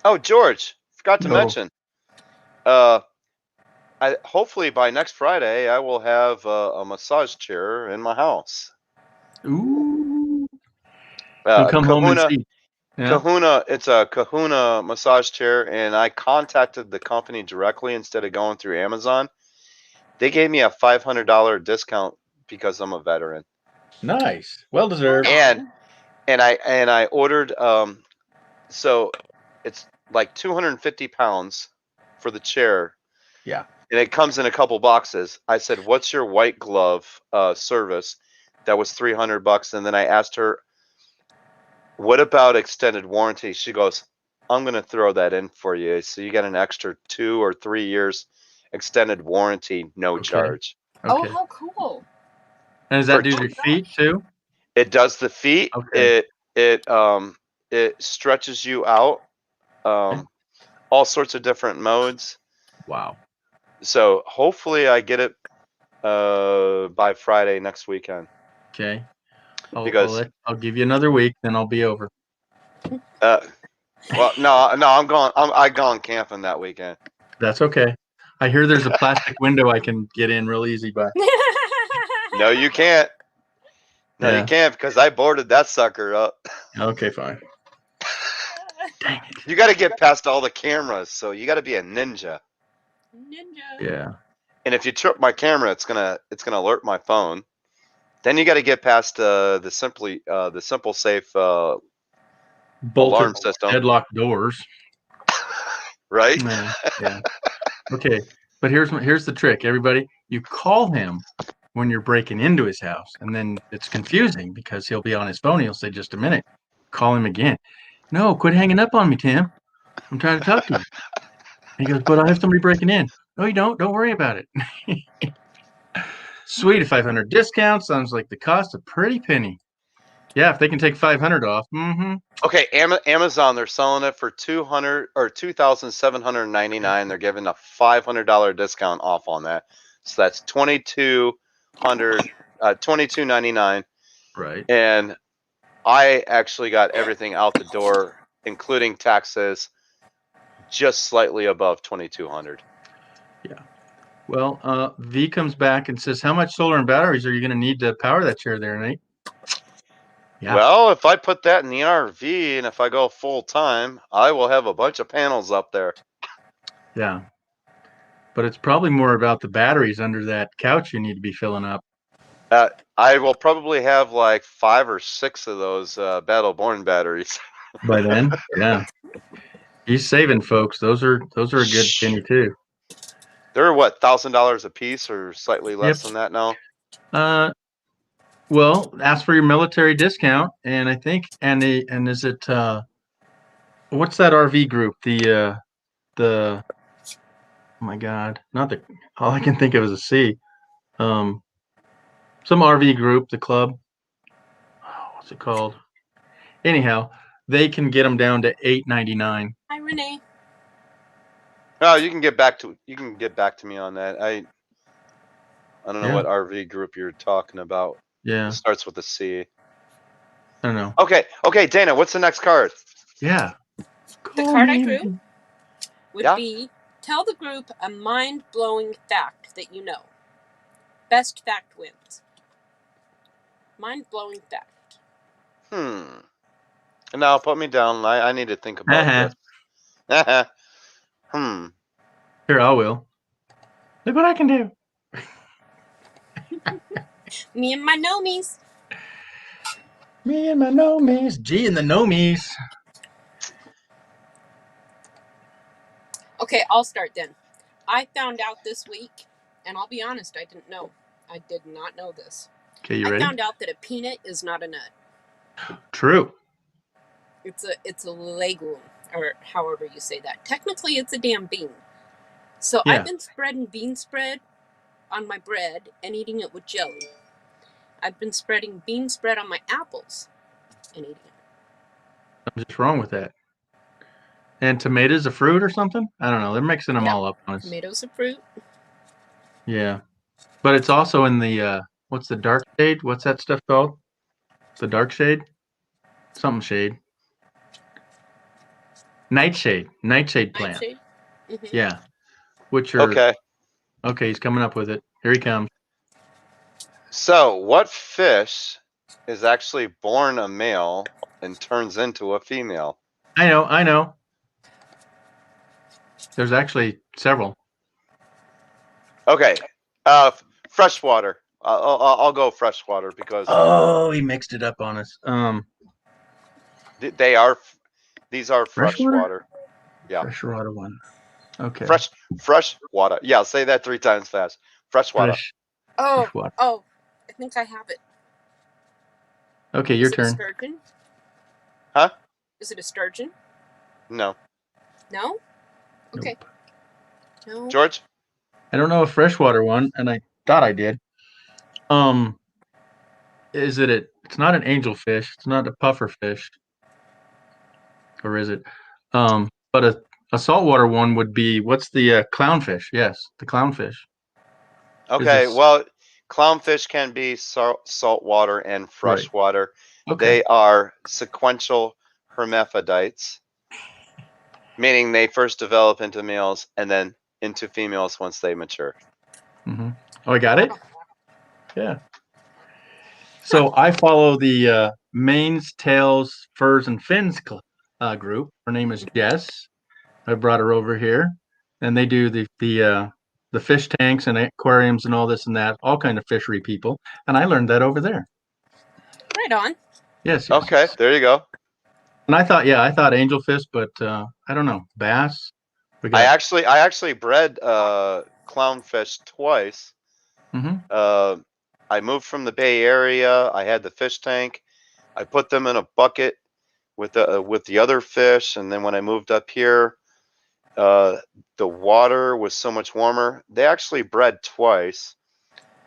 Oh, George, forgot to No. mention. Hopefully by next Friday, I will have a massage chair in my house. Ooh. You'll come home and see. Yeah. Kahuna, it's a Kahuna massage chair, and I contacted the company directly instead of going through Amazon. They gave me a $500 discount because I'm a veteran. Nice. Well deserved. And I ordered so it's like 250 pounds for the chair. Yeah. And it comes in a couple boxes. I said, "What's your white glove service?" That was $300. And then I asked her, "What about extended warranty?" She goes, "I'm going to throw that in for you. So you get an extra 2 or 3 years extended warranty, no charge." Oh, Okay. how cool. And does that do your feet too? It does the feet. Okay. It stretches you out. All sorts of different modes. Wow. So hopefully I get it by Friday next weekend. Okay. Because I'll give you another week, then I'll be over. Well, no, I'm going. I gone camping that weekend. That's okay. I hear there's a plastic window I can get in real easy by. No, you can't. No, Yeah. you can't because I boarded that sucker up. Okay, fine. Dang it. You got to get past all the cameras, so you got to be a ninja. Yeah. And if you trip my camera, it's gonna alert my phone. Then you got to get past the Simple Safe alarm system. Deadlock doors. Right? Yeah. Okay. But here's the trick, everybody. You call him when you're breaking into his house, and then it's confusing because he'll be on his phone. He'll say, "Just a minute." Call him again. "No, quit hanging up on me, Tim. I'm trying to talk to you." He goes, "But I have somebody breaking in." "No, you don't. Don't worry about it." Sweet, a $500 discount sounds like the cost of pretty penny. Yeah, if they can take $500 off. Mm-hmm. Okay, Amazon, they're selling it for $200 or $2,799. They're giving a $500 discount off on that, so that's $2,299. Right. And I actually got everything out the door, including taxes, just slightly above $2,200. Yeah. Well, V comes back and says, "How much solar and batteries are you going to need to power that chair there, Nate?" Yeah. Well, if I put that in the RV and if I go full time, I will have a bunch of panels up there. Yeah. But it's probably more about the batteries under that couch you need to be filling up. I will probably have like 5 or 6 of those Battleborn batteries by then. Yeah. He's saving, folks. Those are a good penny too. They're what, $1,000 a piece or slightly less than that now? Well, ask for your military discount, and I think, and is it what's that RV group? The oh my God, not the all I can think of is a C. Some RV group, the club. Oh, what's it called? Anyhow, they can get them down to $8.99. Hi, Renee. Oh, you can get back to me on that. I don't know Yeah. what RV group you're talking about. Yeah, It starts with a C. I don't know. Okay, Dana, what's the next card? Yeah. The card I drew would Yeah? be tell the group a mind-blowing fact that you know. Best fact wins. Mind-blowing fact. Now put me down. I need to think about this. Here, I will. Look what I can do. Me and my nomies. Me and my nomies. G and the nomies. Okay, I'll start then. I found out this week, and I'll be honest, I didn't know. I did not know this. Okay, you ready? I found out that a peanut is not a nut. True. It's a legume, or however you say that. Technically, it's a damn bean. So Yeah. I've been spreading bean spread on my bread and eating it with jelly. I've been spreading bean spread on my apples and eating it. Something's just wrong with that. And tomatoes a fruit or something? I don't know. They're mixing them Yeah. all up on us. Tomatoes are fruit. Yeah. But it's also in the what's the dark shade? What's that stuff called? The dark shade? Something shade. Nightshade. Nightshade plant. Nightshade. Mm-hmm. Yeah. Which are Okay. Okay, he's coming up with it. Here he comes. So, what fish is actually born a male and turns into a female? I know. There's actually several. Okay. Freshwater. I'll go freshwater because Oh, he mixed it up on us. these are freshwater. Yeah. Freshwater one. Okay. Fresh water. Yeah, say that 3 times fast. Freshwater. Oh, Freshwater. I think I have it. Okay, your Is it turn. a sturgeon? Huh? Is it a sturgeon? No. No? Okay. Nope. No. George? I don't know a freshwater one, and I thought I did. Is it it's not an angelfish, it's not a puffer fish. Or is it? But a saltwater one would be what's the clownfish? Yes, the clownfish. Okay, this- well, clownfish can be saltwater and freshwater. Okay. They are sequential hermaphrodites, meaning they first develop into males and then into females once they mature. Mm-hmm. Oh, I got it? Yeah. So I follow the manes, tails, furs, and fins group. Her name is Jess. I brought her over here, and they do the fish tanks and aquariums and all this and that, all kind of fishery people. And I learned that over there. Right on. Yes. Okay, there you go. And I thought angelfish, but I don't know, bass. I actually bred clownfish twice. Mm-hmm. I moved from the Bay Area. I had the fish tank. I put them in a bucket with the other fish, and then when I moved up here, the water was so much warmer. They actually bred twice,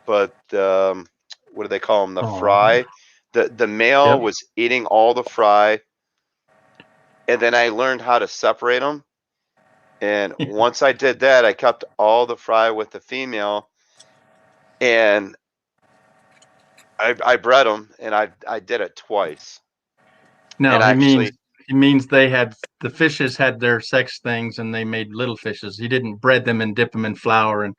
but what do they call them? The fry. The male was eating all the fry, and then I learned how to separate them. And once I did that, I kept all the fry with the female, and I bred them, and I did it twice. No, and he means the fishes had their sex things and they made little fishes. He didn't bread them and dip them in flour and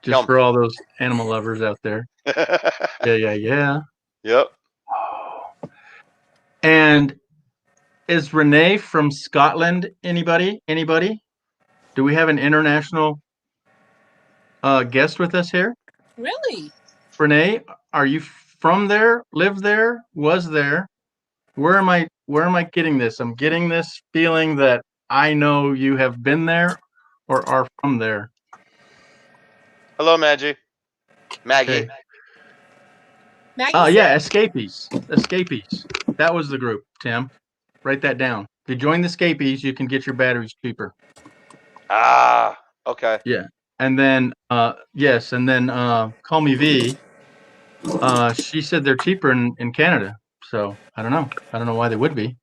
just for all those animal lovers out there. Yeah. Yep. And is Renee from Scotland? Anybody? Do we have an international guest with us here? Really? Renee, are you from there? Live there? Was there? Where am I getting this? I'm getting this feeling that I know you have been there or are from there. Hello, Maggie. Maggie. Okay. Maggie Yeah, said- Escapees. Escapees. That was the group, Tim. Write that down. If you join the Escapees, you can get your batteries cheaper. Ah, okay. Yeah. And then, yes, and then Call Me V. She said they're cheaper in Canada. So I don't know. I don't know why they would be.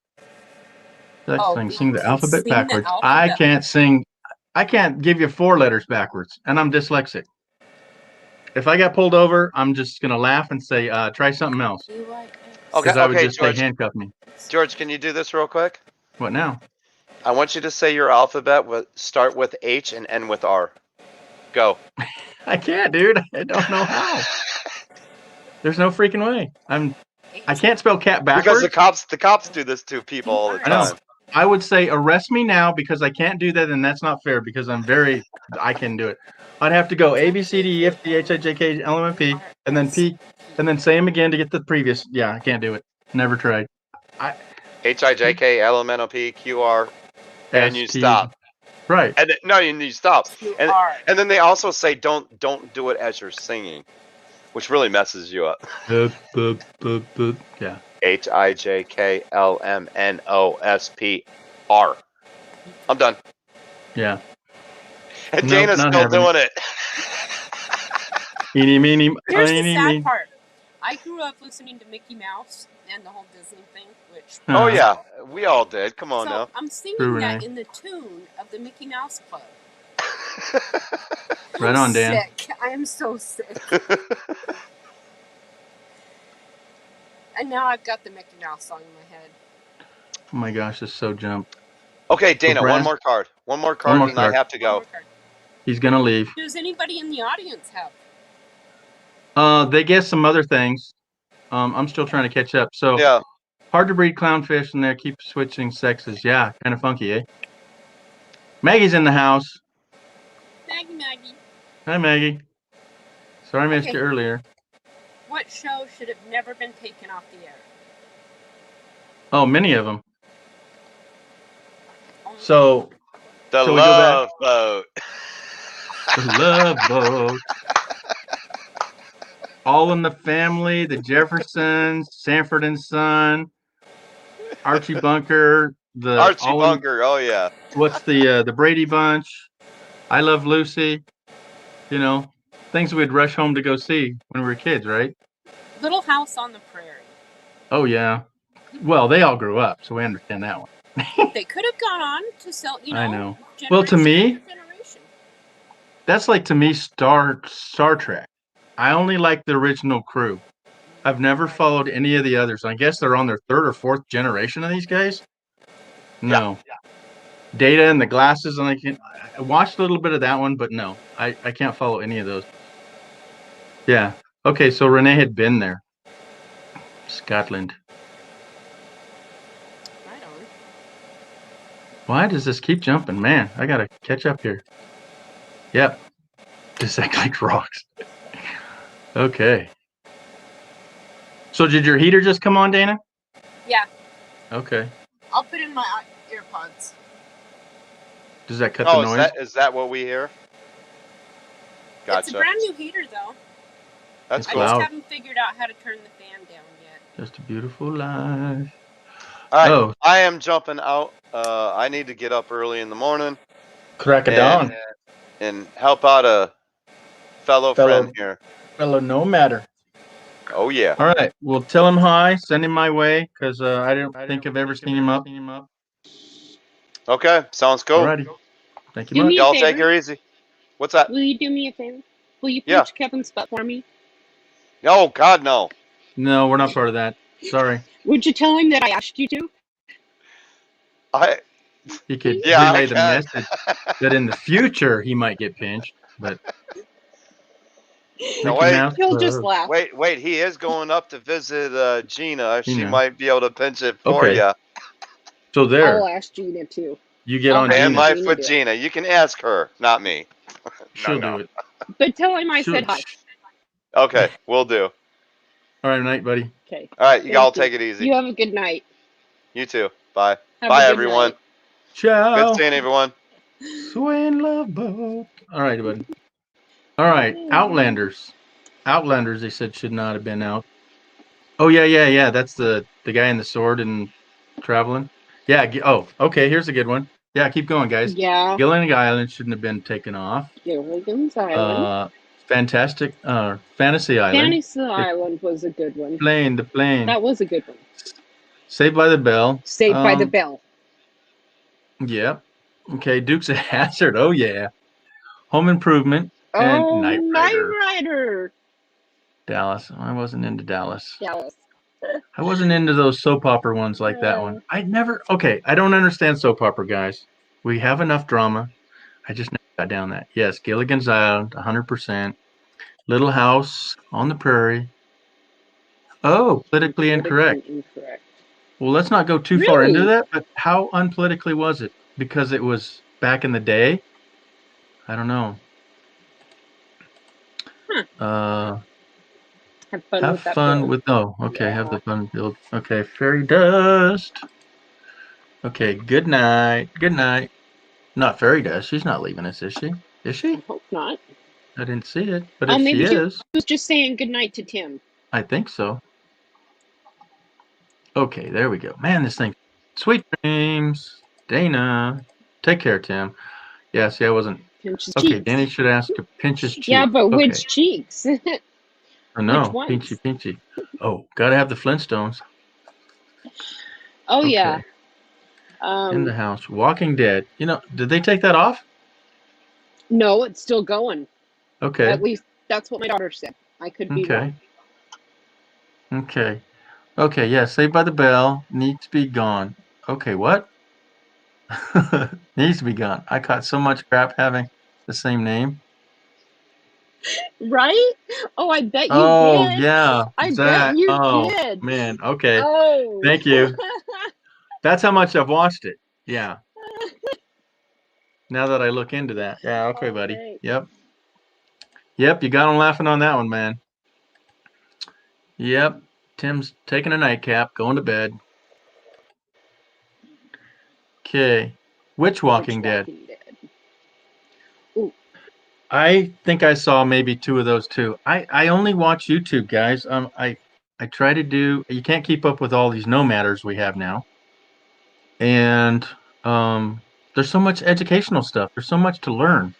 That's Oh, thing. we Sing the can alphabet sing the backwards. alphabet. I can't sing. I can't give you 4 letters backwards, and I'm dyslexic. If I got pulled over, I'm just gonna laugh and say, try something else. Okay, Because I would okay, just George. say handcuff me. George, can you do this real quick? What now? I want you to say your alphabet start with H and end with R. Go. I can't, dude. I don't know how. There's no freaking way. I can't spell cat backwards. Because the cops do this to people all the I know. time. I would say arrest me now because I can't do that, and that's not fair because I can do it. I'd have to go A, B, C, D, E, F, G, H, I, J, K, L, M, N, P, and then P, and then say them again to get the previous. Yeah, I can't do it. Never tried. HIJKLMNOPQR, and you S, T. stop. Right. And no, you stop. You And, are. and then they also say don't do it as you're singing, which really messes you up. Yeah. HIJKLMNOSPR. I'm done. Yeah. And Nope, Dana's not still having doing it. Eeny, meeny, Here's the miny, sad meeny. part. I grew up listening to Mickey Mouse and the whole Disney thing, which. Oh yeah, we all did. Come on So now. I'm singing True, that Renee. in the tune of the Mickey Mouse Club. Right on, Dan. Sick. I am so sick. And now I've got the Mickey Mouse song in my head. Oh my gosh, this is so jump. Okay, Dana, Brad- one more card. One more card, more and card. I have to One go. more card. He's gonna leave. Does anybody in the audience have? They guess some other things. I'm still trying to catch up. So Yeah. hard to breed clownfish in there. Keep switching sexes. Yeah, kind of funky, eh? Maggie's in the house. Maggie. Hi, Maggie. Sorry I missed Okay. you earlier. What show should have never been taken off the air? Oh, many of them. Only- So The Shall we go back? Love Boat. the Love Boat. All in the Family, the Jeffersons, Sanford and Son, Archie Bunker, the Archie All in- Bunker. Oh yeah. What's the Brady Bunch? I Love Lucy. You know, things we'd rush home to go see when we were kids, right? Little House on the Prairie. Oh yeah. Well, they all grew up, so we understand that one. They could have gone on to sell, I know. generation Well, to me- after generation. That's like to me Star Trek. I only like the original crew. I've never followed any of the others. I guess they're on their 3rd or 4th generation of these guys. No. Data and the glasses, and I watched a little bit of that one, but no, I can't follow any of those. Yeah. Okay, so Renee had been there. Scotland. Right on. Why does this keep jumping? Man, I gotta catch up here. Yep. Just act like rocks. Okay. So did your heater just come on, Dana? Yeah, Okay. I'll put in my earpods. Does that cut Oh, the noise? is that what we hear? It's a Gotcha. brand new heater, though. That's It's I cool. loud. just haven't figured out how to turn the fan down yet. Just a beautiful life. All right. Oh, I am jumping out. I need to get up early in the morning crack a and, dawn. and help out a fellow friend here. Fellow no matter. Oh yeah. All right. Well, tell him hi. Send him my way, because I don't think I've ever seen him up. Okay. Sounds cool. Alrighty. Thank you Do much. me a Y'all favor. take her easy. What's that? Will you do me a favor? Will you Yeah. pinch Kevin's butt for me? Oh God, no. No, we're not part of that. Sorry. Would you tell him that I asked you to? He could Yeah, relay I the can. message that in the future he might get pinched, but No, Mickey wait. Mouse He'll just Club. laugh. Wait. He is going up to visit Gina. She Gina. might be able to pinch it for Okay. you. So there, I'll ask Gina too. you get I'll on have And Gina. life Gina with do it. Gina. You can ask her, not me. She'll no. do it. But tell him I She'll- said hi. Okay, we'll do. All right, night, buddy. Okay. All right, you all Thank take it easy. You have a good night. You too. Bye. Have Bye, a good everyone. night. Ciao. Good seeing everyone. Swing love boat. All right, buddy. All right, Outlanders. Outlanders, they said, should not have been out. Oh yeah. That's the guy in the sword and traveling. Yeah. Oh, okay. Here's a good one. Yeah, keep going, guys. Yeah. Gilligan Island shouldn't have been taken off. Gilligan's Island. Fantastic. Fantasy Island. Fantasy Island was a good one. The plane. That was a good one. Saved by the Bell. Saved by the Bell. Yeah. Okay. Dukes of Hazzard. Oh yeah. Home Improvement and Oh, Knight Knight Rider. Rider. Dallas. I wasn't into Dallas. Dallas. I wasn't into those soap opera ones like that one. Okay, I don't understand soap opera, guys. We have enough drama. I just never got down that. Yes, Gilligan's Island, 100%. Little House on the Prairie. Oh, politically incorrect. Well, let's not go too far into Really? that, but how unpolitically was it? Because it was back in the day? I don't know. Have fun Have with that fun build. with okay, Yeah. have the fun build. Okay, fairy dust. Okay, good night. Good night. Not fairy dust. She's not leaving us, is she? Is I she? hope not. I didn't see it. But Oh, if she maybe she is, was just saying goodnight to Tim. I think so. Okay, there we go. Man, this thing. Sweet dreams. Dana. Take care, Tim. Yeah, see, I wasn't. Pinch his Okay, cheeks. Danny should ask a pinch's cheek. Yeah, but okay. which cheeks? Or no, which ones? pinchy. Oh, gotta have the Flintstones. Oh, Okay. yeah. In the house. Walking Dead. You know, did they take that off? No, it's still going. Okay. At least that's what my daughter said. I could be wrong. Okay, yeah, Saved by the Bell needs to be gone. Okay, what? Needs to be gone. I caught so much crap having the same name. Right? Oh, I bet you Oh, did. yeah. I Zach. bet you Oh, did. man. Okay. Oh. Thank you. That's how much I've watched it. Yeah. Now that I look into that. Yeah, okay, buddy. Right. Yep, you got him laughing on that one, man. Yep. Tim's taking a nightcap, going to bed. Okay. Which Walking Dead? Ooh. I think I saw maybe 2 of those too. I only watch YouTube, guys. I try to do. You can't keep up with all these no-matters we have now, and there's so much educational stuff. There's so much to learn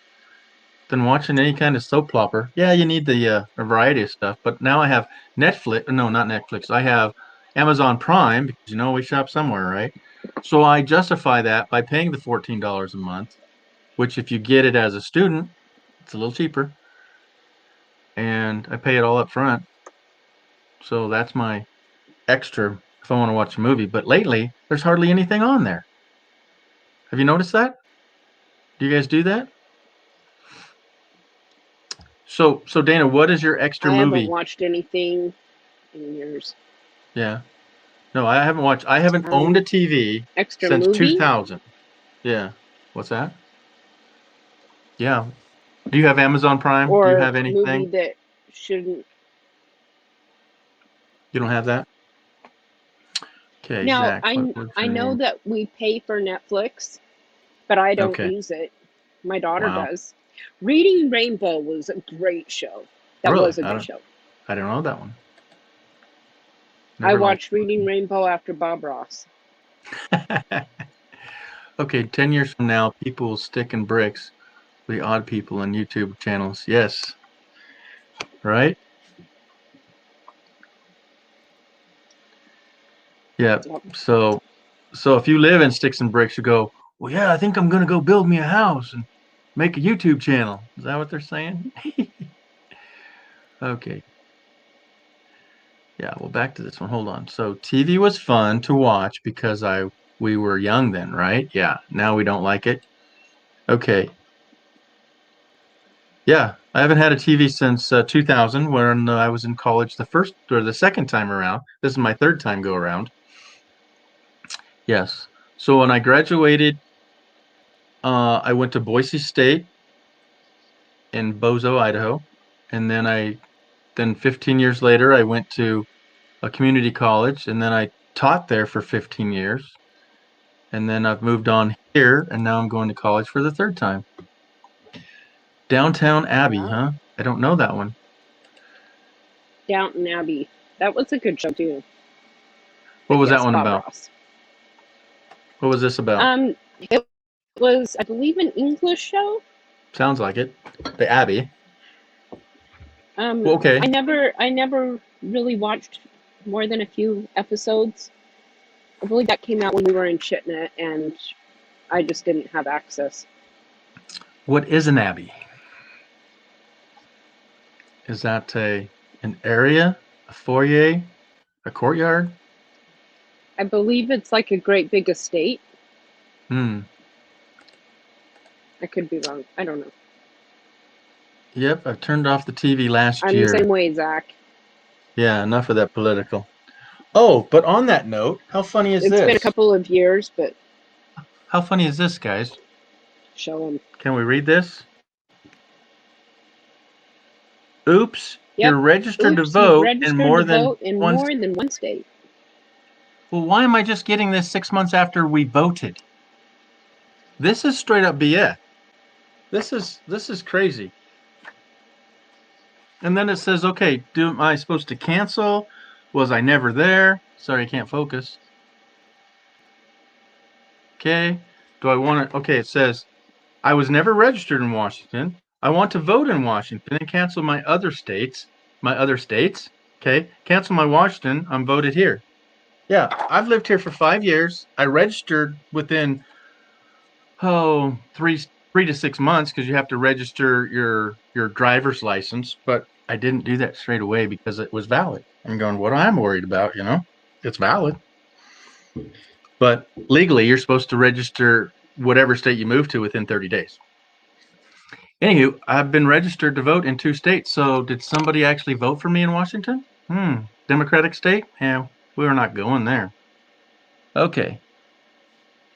than watching any kind of soap opera. Yeah, you need the a variety of stuff. But now I have Netflix. No, not Netflix. I have Amazon Prime because we shop somewhere, right? So I justify that by paying the $14 a month, which if you get it as a student, it's a little cheaper, and I pay it all up front. So that's my extra if I want to watch a movie. But lately, there's hardly anything on there. Have you noticed that? Do you guys do that? So Dana, what is your extra I movie? haven't watched anything in years. Yeah. No, I haven't watched. I haven't owned a TV Extra since movie? 2000. Yeah. What's that? Yeah. Do you have Amazon Prime? Or Do you have a movie anything? that shouldn't. You don't have that? Okay, Now, Zach. I what's I your know name? that we pay for Netflix, but I don't Okay. use it. My daughter Wow. does. Reading Rainbow was a great show. That Really? was a good show. I don't know that one. I Never watched Reading Rainbow after Bob Ross. liked- Okay, 10 years from now, people will stick in bricks. The odd people on YouTube channels. Yes. Right? Yeah. Yep. So if you live in sticks and bricks, you go, well, yeah, I think I'm going to go build me a house and make a YouTube channel. Is that what they're saying? Okay. Yeah, well, back to this one. Hold on. So TV was fun to watch because we were young then, right? Yeah. Now we don't like it. Okay. Yeah, I haven't had a TV since 2000 when I was in college the second time around. This is my third time go around. Yes. So when I graduated, I went to Boise State in Bozo, Idaho, and then 15 years later, I went to a community college, and then I taught there for 15 years, and then I've moved on here, and now I'm going to college for the third time. Downtown Abbey, Wow. huh? I don't know that one. Downton Abbey. That was a good show too. What But was yes, that one Bob about? Ross. What was this about? It was, I believe, an English show. Sounds like it. The Abbey. Well, okay. I never really watched more than a few episodes. I believe that came out when we were in Chitnet, and I just didn't have access. What is an abbey? Is that an area, a foyer, a courtyard? I believe it's like a great big estate. Hmm. I could be wrong. I don't know. Yep, I've turned off the TV last I'm year. the same way, Zach. Yeah, enough of that political. Oh, but on that note, how funny is It's this? been a couple of years, but How funny is this, guys? show them. Can we read this? Oops, Yep. you're registered to Oops, vote you've registered in more to than vote in one. more than one state. Well, why am I just getting this 6 months after we voted? This is straight up BS. This is crazy. And then it says, okay, am I supposed to cancel? Was I never there? Sorry, I can't focus. Okay. Do I want to? Okay, it says, I was never registered in Washington. I want to vote in Washington and cancel my other states. Okay. Cancel my Washington. I'm voted here. Yeah, I've lived here for 5 years. I registered within, 3 to 6 months because you have to register your driver's license. But I didn't do that straight away because it was valid. I'm going, what I'm worried about, it's valid. But legally, you're supposed to register whatever state you move to within 30 days. Anywho, I've been registered to vote in 2 states. So did somebody actually vote for me in Washington? Democratic state? Yeah, we're not going there. Okay.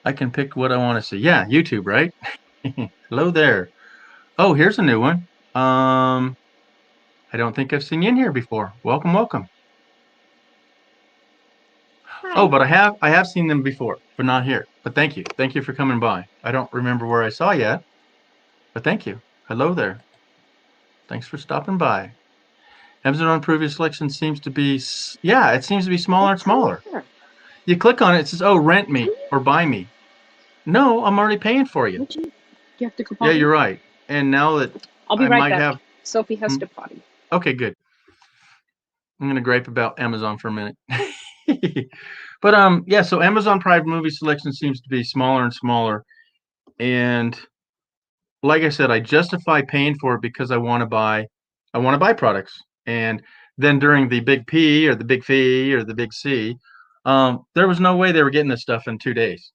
I can pick what I want to see. Yeah, YouTube, right? Hello there. Oh, here's a new one. I don't think I've seen you in here before. Welcome, welcome. Oh, but I have seen them before, but not here. But thank you. Thank you for coming by. I don't remember where I saw you at, but thank you. Hello there. Thanks for stopping by. Amazon previous selection seems to be, yeah, it seems to be smaller and smaller. You click on it, it says, oh, rent me or buy me. No, I'm already paying for you. You have to go Yeah, potty? you're right. And now that I'll be I right might back. have, Sophie has to potty. okay, good. I'm going to gripe about Amazon for a minute. But yeah, so Amazon Prime movie selection seems to be smaller and smaller. And like I said, I justify paying for it because I want to buy products. And then during the big P or the big fee or the big C, there was no way they were getting this stuff in 2 days.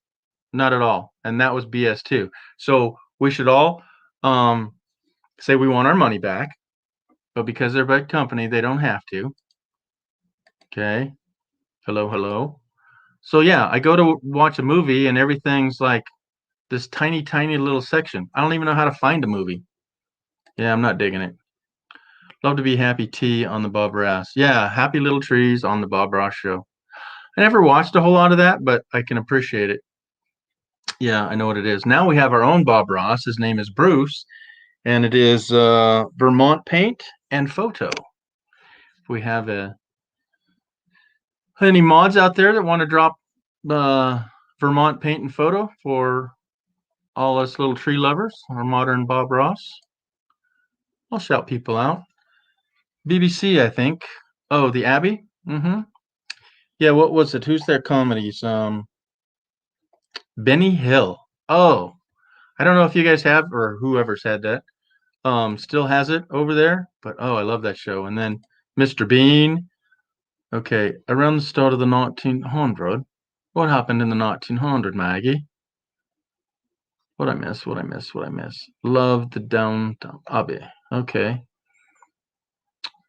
Not at all. And that was BS too. So we should all say we want our money back, but because they're a big company, they don't have to. Okay. Hello, hello. So yeah, I go to watch a movie and everything's like this tiny, tiny little section. I don't even know how to find a movie. Yeah, I'm not digging it. Love to be happy tea on the Bob Ross. Yeah, happy little trees on the Bob Ross show. I never watched a whole lot of that, but I can appreciate it. Yeah, I know what it is. Now we have our own Bob Ross. His name is Bruce, and it is Vermont Paint and Photo. If we have any mods out there that want to drop Vermont Paint and Photo for all us little tree lovers or modern Bob Ross, I'll shout people out. BBC, I think. Oh, the Abbey? Yeah, what was it? Who's their comedies? Benny Hill. Oh, I don't know if you guys have or whoever's had that. Still has it over there, but oh, I love that show. And then Mr. Bean. Okay, around the start of the 1900. What happened in the 1900, Maggie? What I miss? Love the Downton Abbey. Okay.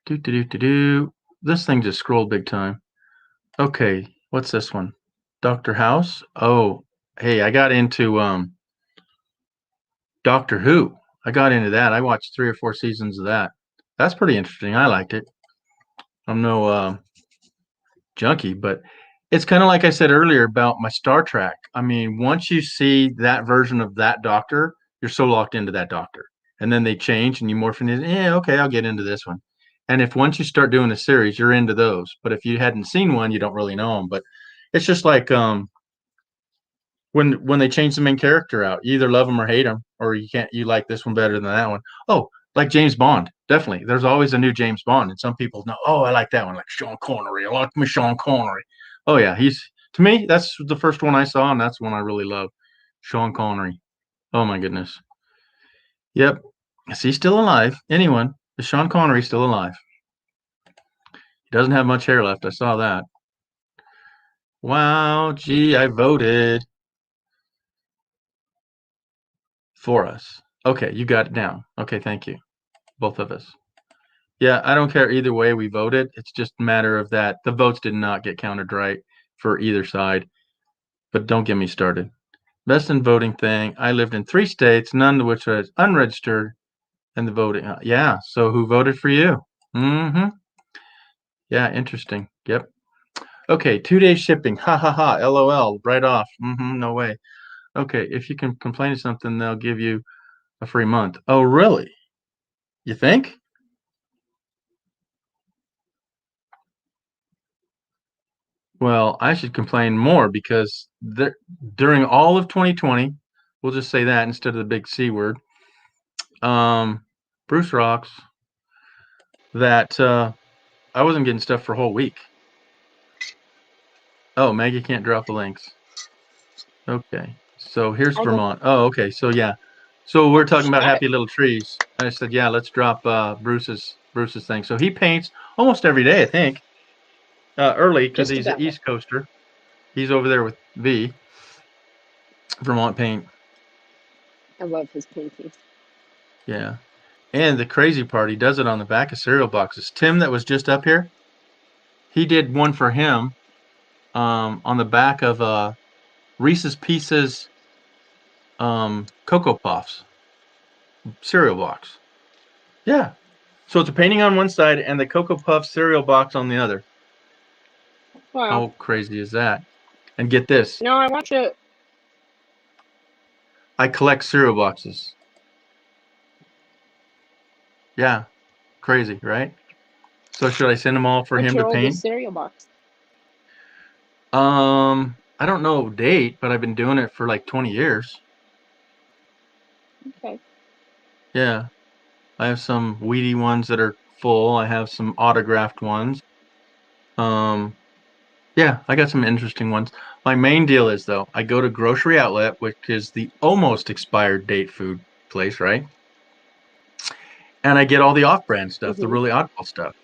Do. This thing just scrolled big time. Okay, what's this one? Dr. House? Oh, hey, I got into Doctor Who. I got into that. I watched 3 or 4 seasons of that. That's pretty interesting. I liked it. I'm no junkie, but it's kind of like I said earlier about my Star Trek. I mean, once you see that version of that doctor, you're so locked into that doctor. And then they change and you morph into, yeah, okay, I'll get into this one. And if once you start doing a series, you're into those. But if you hadn't seen one, you don't really know them. But it's just like when they change the main character out, you either love them or hate them, or you like this one better than that one. Oh, like James Bond, definitely. There's always a new James Bond, and some people know, oh, I like that one, like Sean Connery. I like me Sean Connery. Oh yeah, to me, that's the first one I saw, and that's one I really love. Sean Connery. Oh my goodness. Yep. Is he still alive? Anyone? Is Sean Connery still alive? He doesn't have much hair left. I saw that. Wow, gee, I voted for us. Okay, you got it down. Okay, thank you. Both of us. Yeah, I don't care either way we voted. It's just a matter of that. The votes did not get counted right for either side. But don't get me started. Best in voting thing. I lived in 3 states, none of which was unregistered, and the voting. Yeah, so who voted for you? Mm-hmm. Yeah, interesting. Yep. Okay, 2-day shipping. Ha ha ha. LOL. Right off. No way. Okay, if you can complain to something, they'll give you a free month. Oh, really? You think? Well, I should complain more because during all of 2020, we'll just say that instead of the big C word, Bruce rocks that I wasn't getting stuff for a whole week. Oh, Maggie can't drop the links. Okay, so here's Vermont. Oh, okay, so yeah. So we're talking about happy little trees. I said, yeah, let's drop Bruce's thing. So he paints almost every day, I think. Early because he's an East Coaster. He's over there with V. Vermont Paint. I love his paintings. Yeah. And the crazy part, he does it on the back of cereal boxes. Tim, that was just up here, he did one for him on the back of Reese's Pieces Cocoa Puffs cereal box. Yeah. So it's a painting on one side and the Cocoa Puff cereal box on the other. Wow. How crazy is that? And get this. No, I watch it. I collect cereal boxes. Yeah. Crazy, right? So should I send them all for him to paint? What's your oldest cereal box? I don't know date, but I've been doing it for like 20 years. Okay. Yeah. I have some weedy ones that are full. I have some autographed ones. Yeah, I got some interesting ones. My main deal is though, I go to Grocery Outlet, which is the almost expired date food place, right? And I get all the off-brand stuff, the really oddball stuff.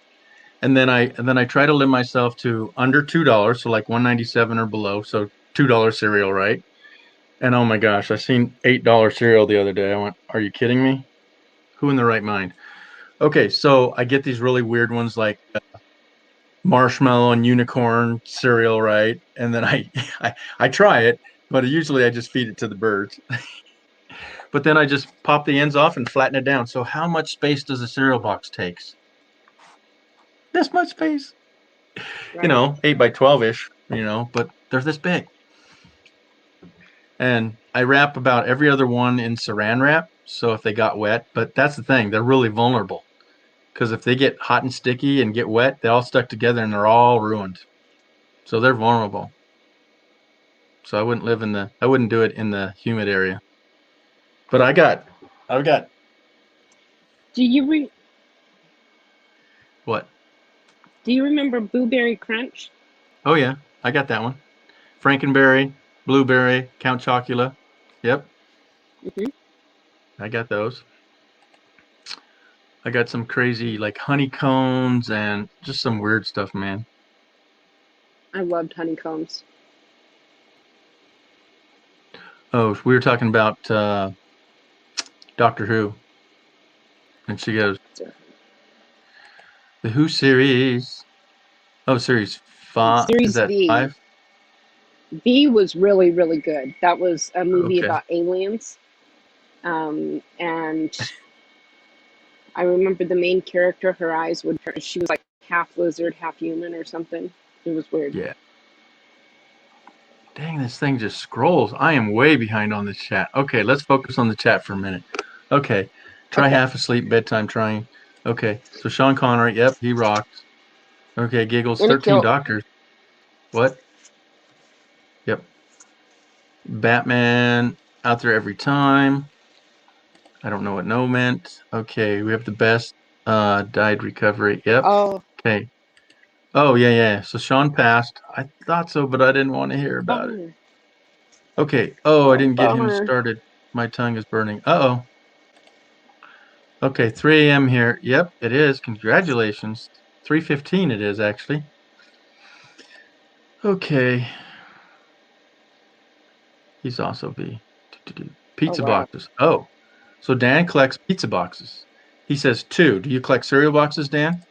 And then I try to limit myself to under $2, so like $1.97 or below, so $2 cereal, right? And oh my gosh, I seen $8 cereal the other day. I went, are you kidding me? Who in the right mind? Okay, so I get these really weird ones like marshmallow and unicorn cereal, right? And then I try it, but usually I just feed it to the birds. But then I just pop the ends off and flatten it down. So how much space does a cereal box take? This much space. Right. 8 by 12-ish, but they're this big. And I wrap about every other one in saran wrap, so if they got wet, but that's the thing, they're really vulnerable. Because if they get hot and sticky and get wet, they all stuck together and they're all ruined. So they're vulnerable. So I wouldn't do it in the humid area. But I've got. Do you What? Do you remember Blueberry Crunch? Oh yeah, I got that one. Frankenberry, Blueberry, Count Chocula. Yep. I got those. I got some crazy like honeycombs and just some weird stuff, man. I loved honeycombs. Oh, we were talking about Doctor Who. And she goes, the Who series. Oh, series 5. Series Is that V. 5? V was really, really good. That was a movie about aliens. And I remember the main character, her eyes would turn. She was like half lizard, half human or something. It was weird. Yeah. Dang, this thing just scrolls. I am way behind on this chat. Okay, let's focus on the chat for a minute. Okay. Try half asleep bedtime trying. Okay, so Sean Connery, yep, he rocks. Okay, Giggles, And a 13 kilt. Doctors. What? Yep. Batman out there every time. I don't know what no meant. Okay, we have the best died recovery. Yep. Oh, Okay. Oh, yeah. So Sean passed. I thought so, but I didn't want to hear about it. bummer. Okay. Oh, I didn't get him Bummer. started. My tongue is burning. Uh-oh. Okay, 3 a.m. here. Yep, it is. Congratulations. 3:15 it is, actually. Okay. He's also B. Pizza wow. boxes. Oh, so Dan collects pizza boxes. He says 2. Do you collect cereal boxes, Dan?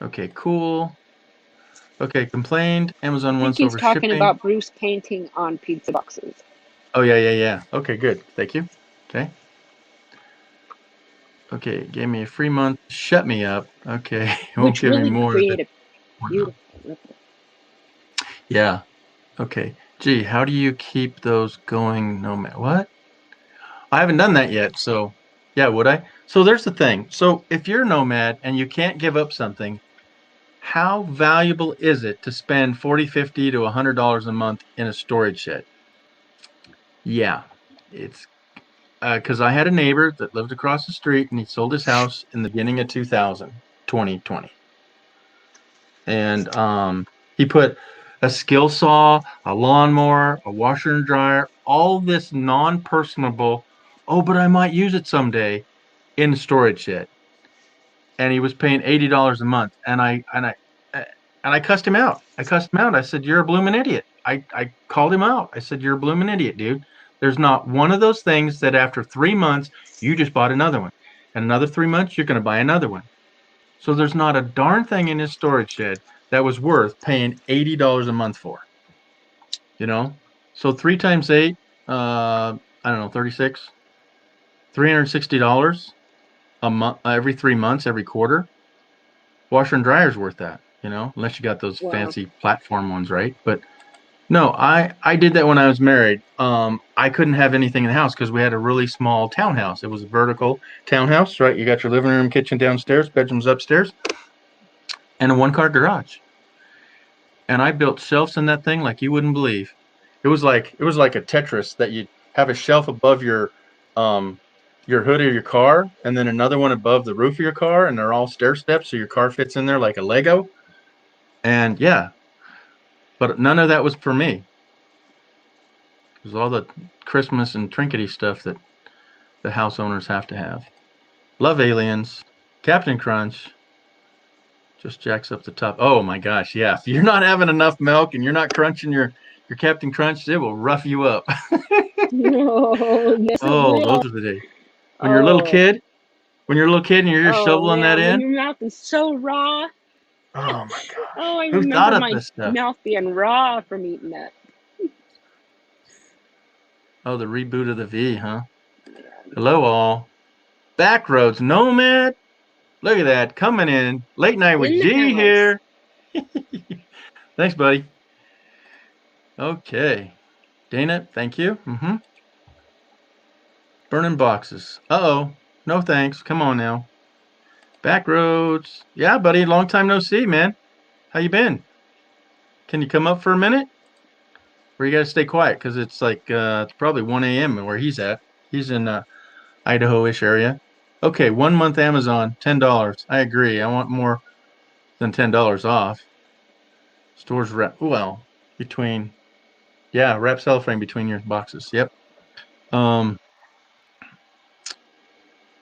Okay, cool. Okay, complained. Amazon I think once he's over talking shipping. about Bruce painting on pizza boxes. Oh, yeah. Okay, good. Thank you. Okay. Okay, gave me a free month. Shut me up. Okay, won't Which give me really more than create a 1 month. beautiful ripple. Yeah. Okay. Gee, how do you keep those going no matter what? I haven't done that yet, so yeah, would I? So there's the thing. So if you're a nomad and you can't give up something, how valuable is it to spend 40, 50 to $100 a month in a storage shed? Yeah, it's because I had a neighbor that lived across the street and he sold his house in the beginning of 2020. And he put a skill saw, a lawnmower, a washer and dryer, all this non-personable, oh, but I might use it someday, in the storage shed. And he was paying $80 a month. And I cussed him out. I said, "You're a blooming idiot." I called him out. I said, "You're a blooming idiot, dude. There's not one of those things that after 3 months you just bought another one. And another 3 months you're going to buy another one. So there's not a darn thing in his storage shed that was worth paying $80 a month for. You know? So 3 times 8, I don't know, 36, $360 a month, every 3 months, every quarter. Washer and dryer's worth that, unless you got those Wow. fancy platform ones, right? But no, I did that when I was married. I couldn't have anything in the house because we had a really small townhouse. It was a vertical townhouse, right? You got your living room, kitchen downstairs, bedrooms upstairs, and a one-car garage. And I built shelves in that thing like you wouldn't believe. It was like a Tetris that you have a shelf above your hood of your car, and then another one above the roof of your car, and they're all stair steps, so your car fits in there like a Lego. And yeah, but none of that was for me. It was all the Christmas and trinkety stuff that the house owners have to have. Love Aliens, Captain Crunch. Just jacks up the top. Oh my gosh, yeah. If you're not having enough milk and you're not crunching your Captain Crunch, it will rough you up. No, this is Oh, real. those are the days. When you're a little Oh, kid, and you're just oh shoveling that man, when in. your mouth is so raw. Oh my gosh. Oh, I Who remember thought of my this stuff? mouth being raw from eating that. Oh, the reboot of the V, huh? Hello all. Backroads Nomad. Look at that. Coming in. Late night with In the G house. here. Thanks, buddy. Okay. Dana, thank you. Burning boxes. Uh-oh. No thanks. Come on now. Backroads. Yeah, buddy. Long time no see, man. How you been? Can you come up for a minute? Or you gotta stay quiet because it's like it's probably 1 a.m. where he's at. He's in Idaho-ish area. Okay, 1 month Amazon, $10. I agree. I want more than $10 off. Stores wrap between wrap cellophane between your boxes. Yep. Um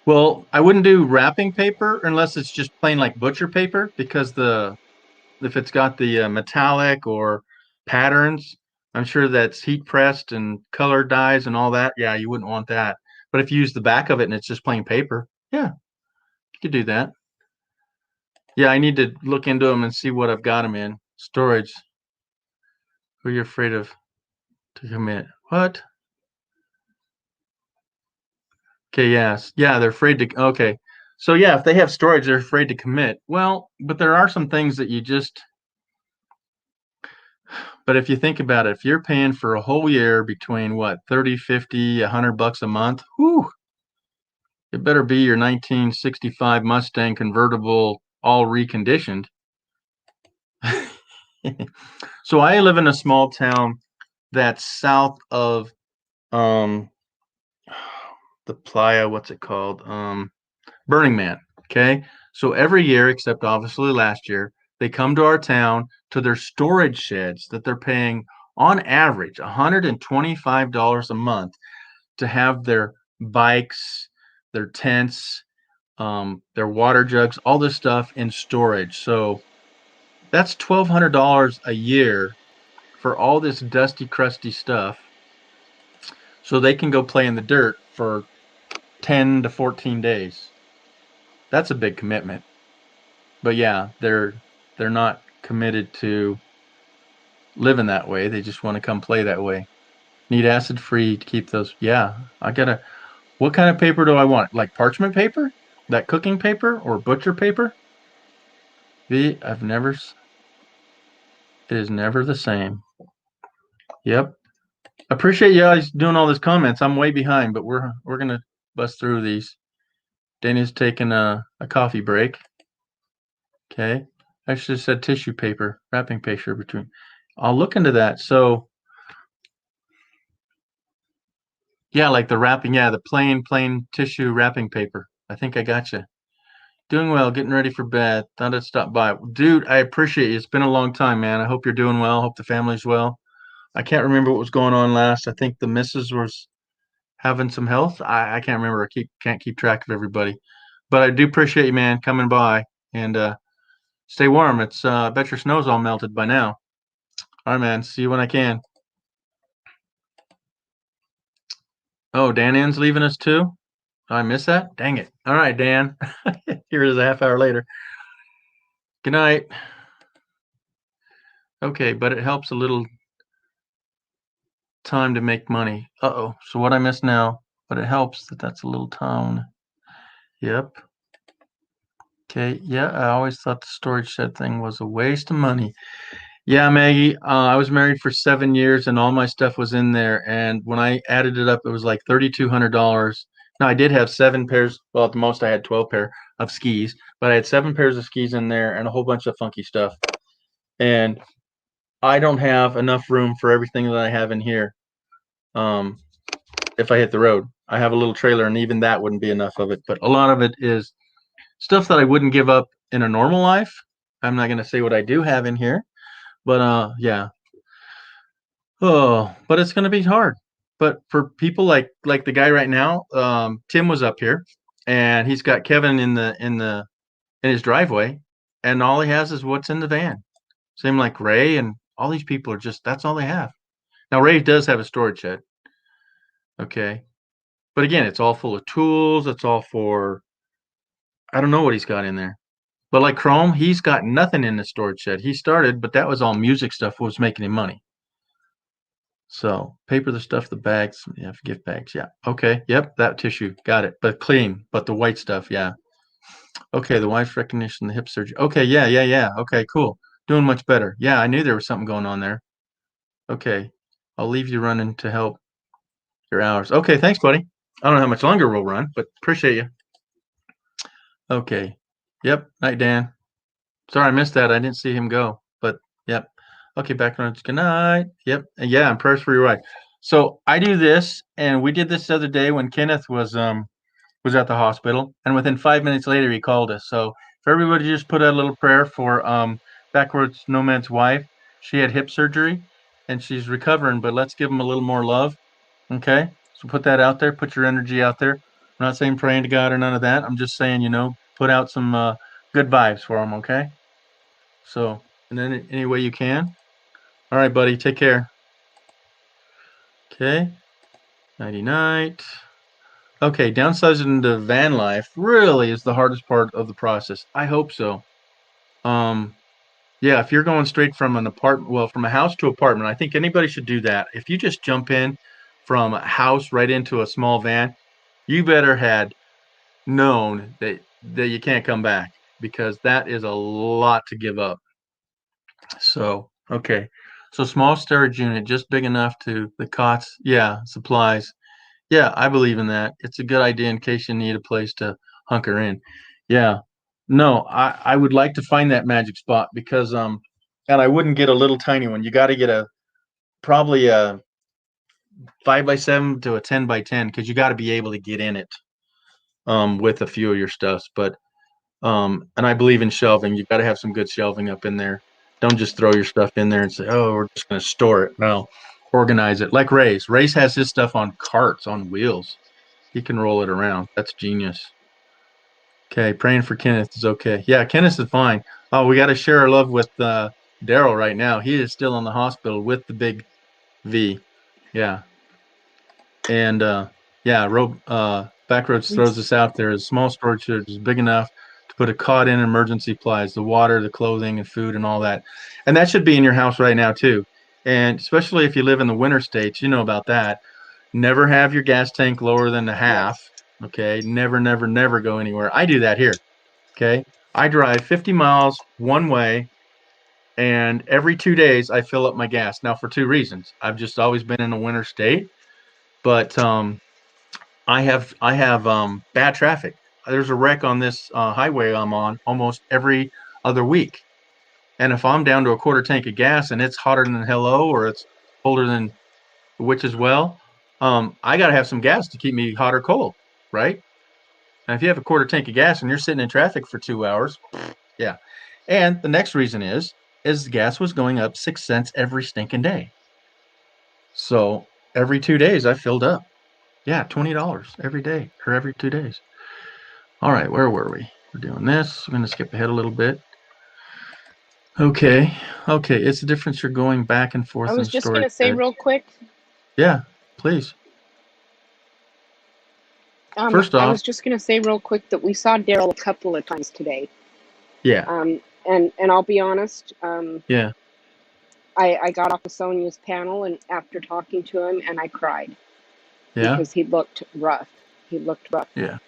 well, I wouldn't do wrapping paper unless it's just plain like butcher paper because if it's got the metallic or patterns, I'm sure that's heat pressed and color dyes and all that. Yeah, you wouldn't want that. But if you use the back of it and it's just plain paper, yeah, you could do that. Yeah, I need to look into them and see what I've got them in. Storage. Who you're afraid of to commit? What? Okay, yes. Yeah, they're afraid to. Okay. So, yeah, if they have storage, they're afraid to commit. Well, but there are some things that but if you think about it, if you're paying for a whole year between what, 30, 50, $100 a month, whew, it better be your 1965 Mustang convertible, all reconditioned. So I live in a small town that's south of the playa, what's it called? Burning Man. Okay. So every year, except obviously last year, they come to our town to their storage sheds that they're paying on average $125 a month to have their bikes, their tents, their water jugs, all this stuff in storage. So that's $1,200 a year for all this dusty, crusty stuff. So they can go play in the dirt for 10 to 14 days. That's a big commitment. But yeah, they're not committed to living that way. They just want to come play that way. Need acid free to keep those. Yeah, I gotta. What kind of paper do I want? Like parchment paper? That cooking paper or butcher paper? I've never. It is never the same. Yep. Appreciate you guys doing all these comments. I'm way behind, but we're gonna bust through these. Dana's taking a coffee break. Okay. I should have said tissue paper, wrapping paper between. I'll look into that. So yeah, like the wrapping, yeah, the plain tissue wrapping paper. I think I got you. Doing well, getting ready for bed. Thought I'd stop by. Dude, I appreciate you. It's been a long time, man. I hope you're doing well. Hope the family's well. I can't remember what was going on last. I think the missus was having some health. I can't remember. Can't keep track of everybody. But I do appreciate you, man, coming by and stay warm. It's I bet your snow's all melted by now. All right, man. See you when I can. Oh, Dan Ann's leaving us too. I miss that? Dang it. All right, Dan. Here it is a half hour later. Good night. Okay, but it helps a little time to make money. Uh-oh. So what I miss now, but it helps that's a little town. Yep. Okay. Yeah, I always thought the storage shed thing was a waste of money. Yeah, Maggie, I was married for 7 years and all my stuff was in there. And when I added it up, it was like $3,200. Now, I did have 7 pairs. Well, at the most, I had 12 pair of skis, but I had 7 pairs of skis in there and a whole bunch of funky stuff. And I don't have enough room for everything that I have in here. If I hit the road, I have a little trailer, and even that wouldn't be enough of it. But a lot of it is stuff that I wouldn't give up in a normal life. I'm not going to say what I do have in here, but yeah. Oh, but it's going to be hard. But for people like the guy right now, Tim was up here, and he's got Kevin in his driveway, and all he has is what's in the van. Same like Ray and all these people are just that's all they have. Now Ray does have a storage shed. Okay. But again, it's all full of tools. It's all for I don't know what he's got in there. But like Chrome, he's got nothing in the storage shed. He started, but that was all music stuff was making him money. So paper, the stuff, the bags, yeah, gift bags, yeah. Okay, yep, that tissue, got it. But clean, but the white stuff, yeah. Okay, the wife's recognition, the hip surgery. Okay, yeah. Okay, cool. Doing much better. Yeah, I knew there was something going on there. Okay, I'll leave you running to help your hours. Okay, thanks, buddy. I don't know how much longer we'll run, but appreciate you. Okay. Yep. Night, Dan. Sorry, I missed that. I didn't see him go, but yep. Okay, background. Good night. Yep. And yeah, and prayers for your wife. So I do this, and we did this the other day when Kenneth was at the hospital, and within 5 minutes later he called us. So for everybody, just put a little prayer for backwards Nomad's wife. She had hip surgery, and she's recovering, but let's give him a little more love. Okay, so put that out there. Put your energy out there. I'm not saying praying to God or none of that. I'm just saying, put out some good vibes for him. Okay. So, and then any way you can. All right, buddy. Take care. Okay. Nighty night. Okay, downsizing into van life really is the hardest part of the process. I hope so. Yeah, if you're going straight from an apartment, well, from a house to apartment, I think anybody should do that. If you just jump in from a house right into a small van, you better had known that you can't come back because that is a lot to give up. So, okay. So small storage unit, just big enough to the cots. Yeah, supplies. Yeah, I believe in that. It's a good idea in case you need a place to hunker in. Yeah. No, I would like to find that magic spot because and I wouldn't get a little tiny one. You got to get probably a 5x7 to a 10x10 because you got to be able to get in it with a few of your stuffs. But and I believe in shelving. You got to have some good shelving up in there. Don't just throw your stuff in there and say, "Oh, we're just going to store it." No, organize it. Like Ray's. Ray's has his stuff on carts on wheels. He can roll it around. That's genius. Okay, praying for Kenneth is okay. Yeah, Kenneth is fine. Oh, we got to share our love with Daryl right now. He is still in the hospital with the big V. Yeah, and yeah, Backroads throws this out there. A small storage shed is big enough to put a cot in, emergency supplies, the water, the clothing, and food, and all that. And that should be in your house right now too. And especially if you live in the winter states, you know about that. Never have your gas tank lower than a half. Yes. Okay, never, never, never go anywhere. I do that here. Okay, I drive 50 miles one way, and every 2 days I fill up my gas. Now for two reasons. I've just always been in a winter state, but I have bad traffic. There's a wreck on this highway I'm on almost every other week. And if I'm down to a quarter tank of gas and it's hotter than hello or it's colder than which as well, I got to have some gas to keep me hot or cold, right? And if you have a quarter tank of gas and you're sitting in traffic for 2 hours, yeah. And the next reason is the gas was going up 6 cents every stinking day. So every 2 days I filled up. Yeah, $20 every day or every 2 days. All right, where were we? We're doing this. I'm going to skip ahead a little bit. Okay. It's the difference you're going back and forth I in was the just storage gonna say shed. real quick. Yeah, please. First I off, was just gonna say real quick that we saw Daryl a couple of times today. yeah, And I'll be honest. yeah, I got off of Sonia's panel and after talking to him, and I cried yeah, because he looked rough. He looked rough. yeah,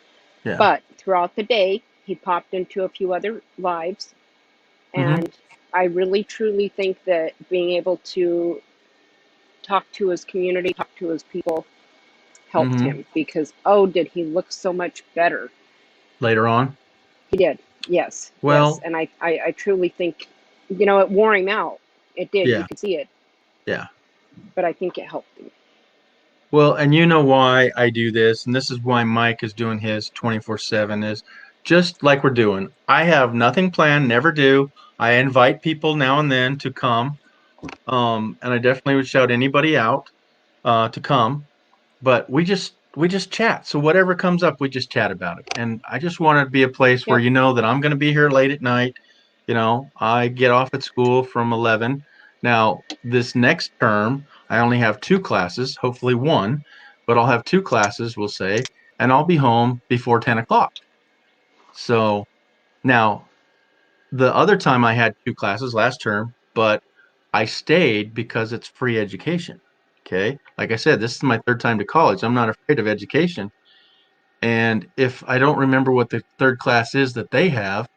yeah. But throughout the day, he popped into a few other lives, Mm-hmm. and I really truly think that being able to talk to his community, talk to his people, helped Mm-hmm. him because oh, did he look so much better? Later on. He did. Yes, yes, Well, and I truly think, it wore him out. It did. You yeah, could see it, yeah. but I think it helped him. Well, and you know why I do this, and this is why Mike is doing his 24/7 is just like we're doing. I have nothing planned, never do. I invite people now and then to come, and I definitely would shout anybody out to come. But we just chat. So whatever comes up, we just chat about it. And I just want it to be a place where Yep. you know that I'm going to be here late at night. I get off at school from 11. Now, this next term, I only have two classes, hopefully one, but I'll have two classes, we'll say, and I'll be home before 10 o'clock. So now, the other time I had two classes last term, but I stayed because it's free education. Okay. Like I said, this is my third time to college. I'm not afraid of education. And if I don't remember what the third class is that they have,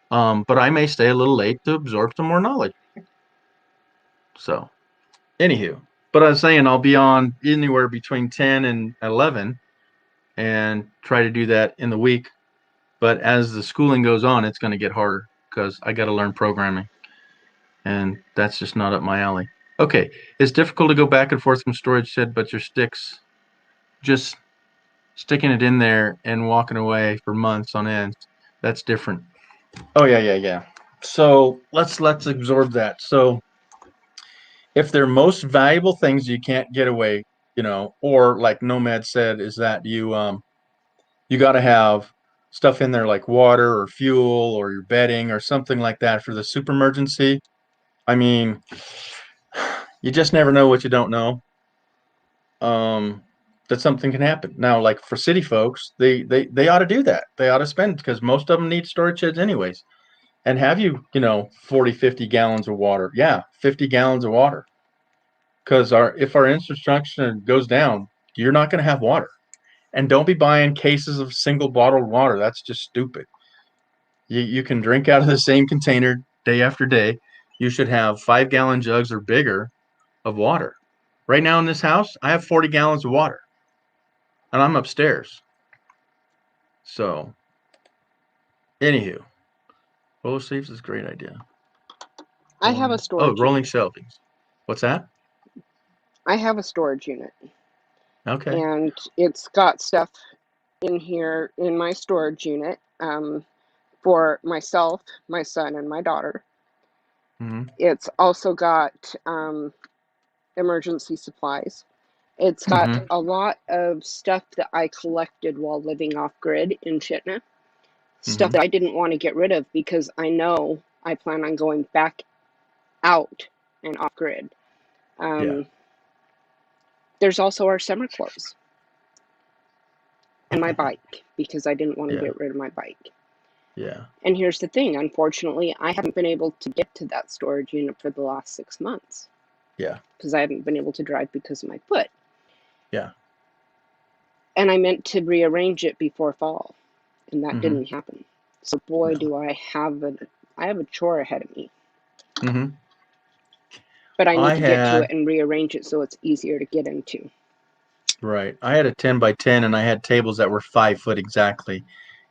but I may stay a little late to absorb some more knowledge. So, anywho, but I was saying I'll be on anywhere between 10 and 11 and try to do that in the week. But as the schooling goes on, it's going to get harder because I got to learn programming. And that's just not up my alley. Okay, it's difficult to go back and forth from storage shed, but your sticks, just sticking it in there and walking away for months on end, that's different. Oh yeah. So let's absorb that. So if they're most valuable things you can't get away, or like Nomad said, is that you got to have stuff in there like water or fuel or your bedding or something like that for the super emergency. I mean, you just never know what you don't know. That something can happen. Now, like for city folks, they ought to do that. They ought to spend because most of them need storage sheds anyways. And have 40, 50 gallons of water. Yeah, 50 gallons of water. Because if our infrastructure goes down, you're not going to have water. And don't be buying cases of single bottled water. That's just stupid. You can drink out of the same container day after day. You should have 5-gallon jugs or bigger of water. Right now in this house, I have 40 gallons of water. and I'm upstairs. So, anywho, roller sleeves is a great idea. I have a storage rolling unit. shelvings. What's that? I have a storage unit, Okay. and it's got stuff in here in my storage unit for myself, my son, and my daughter. Mm-hmm. It's also got emergency supplies. It's got Mhm. a lot of stuff that I collected while living off grid in Chitna. Stuff Mhm. that I didn't want to get rid of because I know I plan on going back out and off grid. Yeah. There's also our summer clothes and my bike because I didn't want to Yeah. get rid of my bike. Yeah. And here's the thing, unfortunately, I haven't been able to get to that storage unit for the last 6 months Yeah. because I haven't been able to drive because of my foot. Yeah. And I meant to rearrange it before fall, and that Mhm. didn't happen. So boy, No. do I have a chore ahead of me. Mhm. But I need I to get to had it and rearrange it so it's easier to get into. right. I had a 10 by 10, and I had tables that were 5 foot exactly.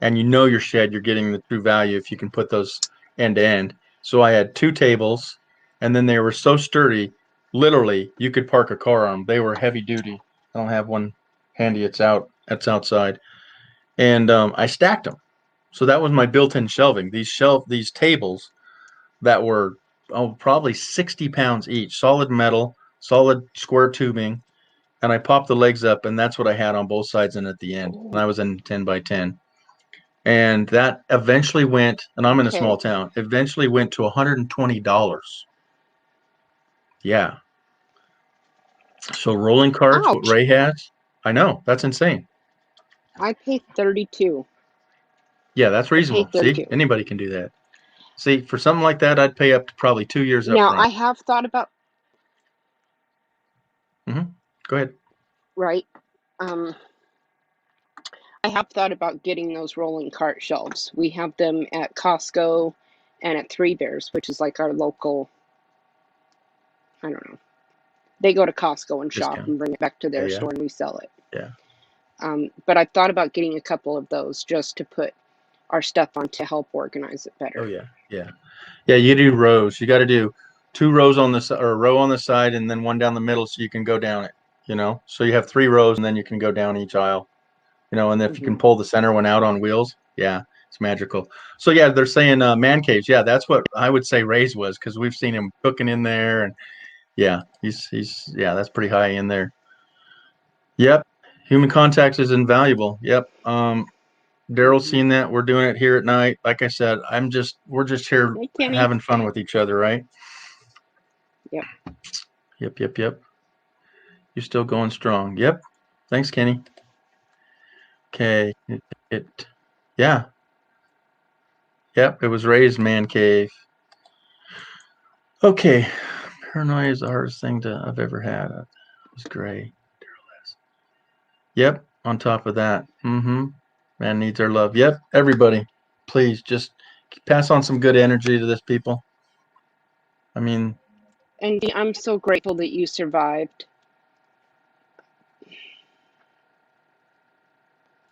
And your shed, you're getting the true value if you can put those end to end. So I had 2 tables, and then they were so sturdy, literally you could park a car on them. They were heavy duty. I don't have one handy. It's outside. And I stacked them. So that was my built-in shelving. These tables that were probably 60 pounds each, solid metal, solid square tubing, and I popped the legs up, and that's what I had on both sides and at the end. And I was in 10 by 10. And that eventually went, and I'm in a small Okay. town, eventually went to $120. Yeah. So rolling carts, what Ouch! Ray has, I know, that's insane. I pay 32. Yeah, that's I pay reasonable. See, 32. anybody can do that. See, for something like that, I'd pay up to probably 2 years up Now I front. have thought about Go ahead. right. I have thought about getting those rolling cart shelves. We have them at Costco and at Three Bears, which is like our local. I don't know. They go to Costco and shop Discount. and bring it back to Yeah, their yeah, store and resell it. yeah. But I've thought about getting a couple of those just to put our stuff on to help organize it better. Oh yeah, yeah, yeah. You do rows. You got to do 2 rows on the or a row on the side, and then one down the middle, so you can go down it. So you have 3 rows, and then you can go down each aisle. And if you can pull the center one out on wheels, yeah, it's magical. So yeah, they're saying man caves. Yeah, that's what I would say Ray's was, because we've seen him cooking in there, and yeah, he's yeah, that's pretty high in there. Yep, human contact is invaluable. Yep. Daryl's seen that. We're doing it here at night. Like I said, we're just here Hey, Kenny. having fun with each other, right? Yep. Yep. You're still going strong. Yep. Thanks, Kenny. Okay. Yeah. Yep. It was Ray's man cave. Okay. Paranoia is the hardest thing I've ever had. It was gray. Yep. On top of that. Man needs our love. Yep. Everybody, please just pass on some good energy to this people. I mean, And I'm so grateful that you survived.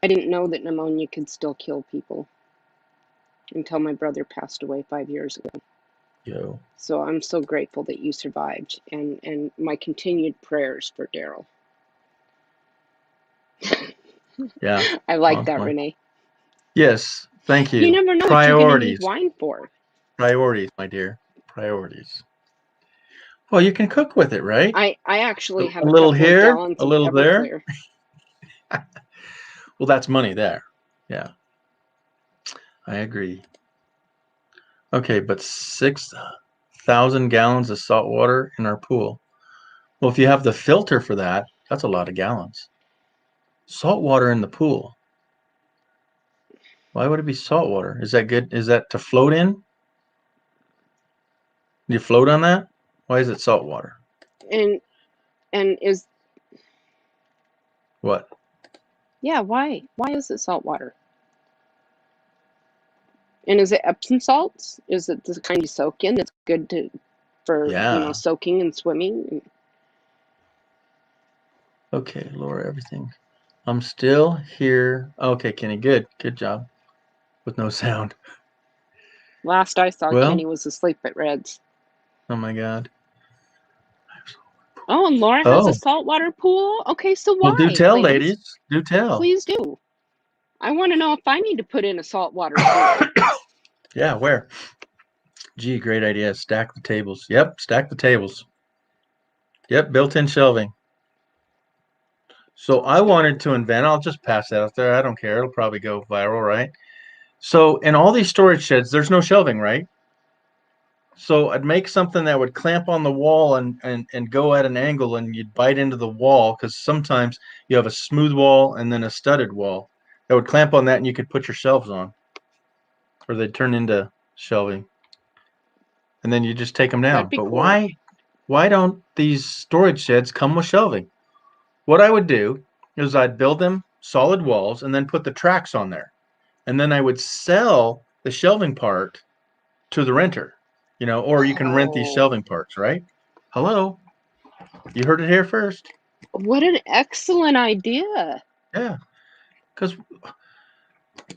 I didn't know that pneumonia could still kill people until my brother passed away 5 years ago. yo. So I'm so grateful that you survived, and my continued prayers for Daryl. Yeah. I like that, Awesome. Renee. Yes. Thank you. You never know what you're going to need wine for. Priorities, my dear. Priorities. Well, you can cook with it, right? I actually have A a little couple of here, gallons a of little there. Everclear. Well, that's money there. Yeah. I agree. Okay, but 6,000 gallons of salt water in our pool. Well, if you have the filter for that, that's a lot of gallons. Salt water in the pool. Why would it be salt water? Is that good? Is that to float in? Do you float on that? Why is it salt water? And is What? yeah, why? Why is it salt water? And is it Epsom salts? Is it the kind you soak in that's good for Yeah. soaking and swimming? Okay, lower everything. I'm still here. Okay, Kenny, good job with no sound. Last I saw, Well, Kenny was asleep at Red's. oh my God. Oh, and Laura has a Oh, saltwater pool? Okay, so well, do why, tell, ladies? ladies. Do tell. Please do. I want to know if I need to put in a saltwater pool. Yeah, where? Gee, great idea. Stack the tables. Yep, stack the tables. Yep, built-in shelving. So I wanted to invent, I'll just pass that out there. I don't care. It'll probably go viral, right? So in all these storage sheds, there's no shelving, right? So I'd make something that would clamp on the wall and go at an angle and you'd bite into the wall because sometimes you have a smooth wall and then a studded wall that would clamp on that and you could put your shelves on or they'd turn into shelving. And then you just take them That'd down. be But cool. why don't these storage sheds come with shelving? What I would do is I'd build them solid walls and then put the tracks on there. And then I would sell the shelving part to the renter, or you can rent these Oh, shelving parts, right? Hello, you heard it here first. what an excellent idea. Yeah, because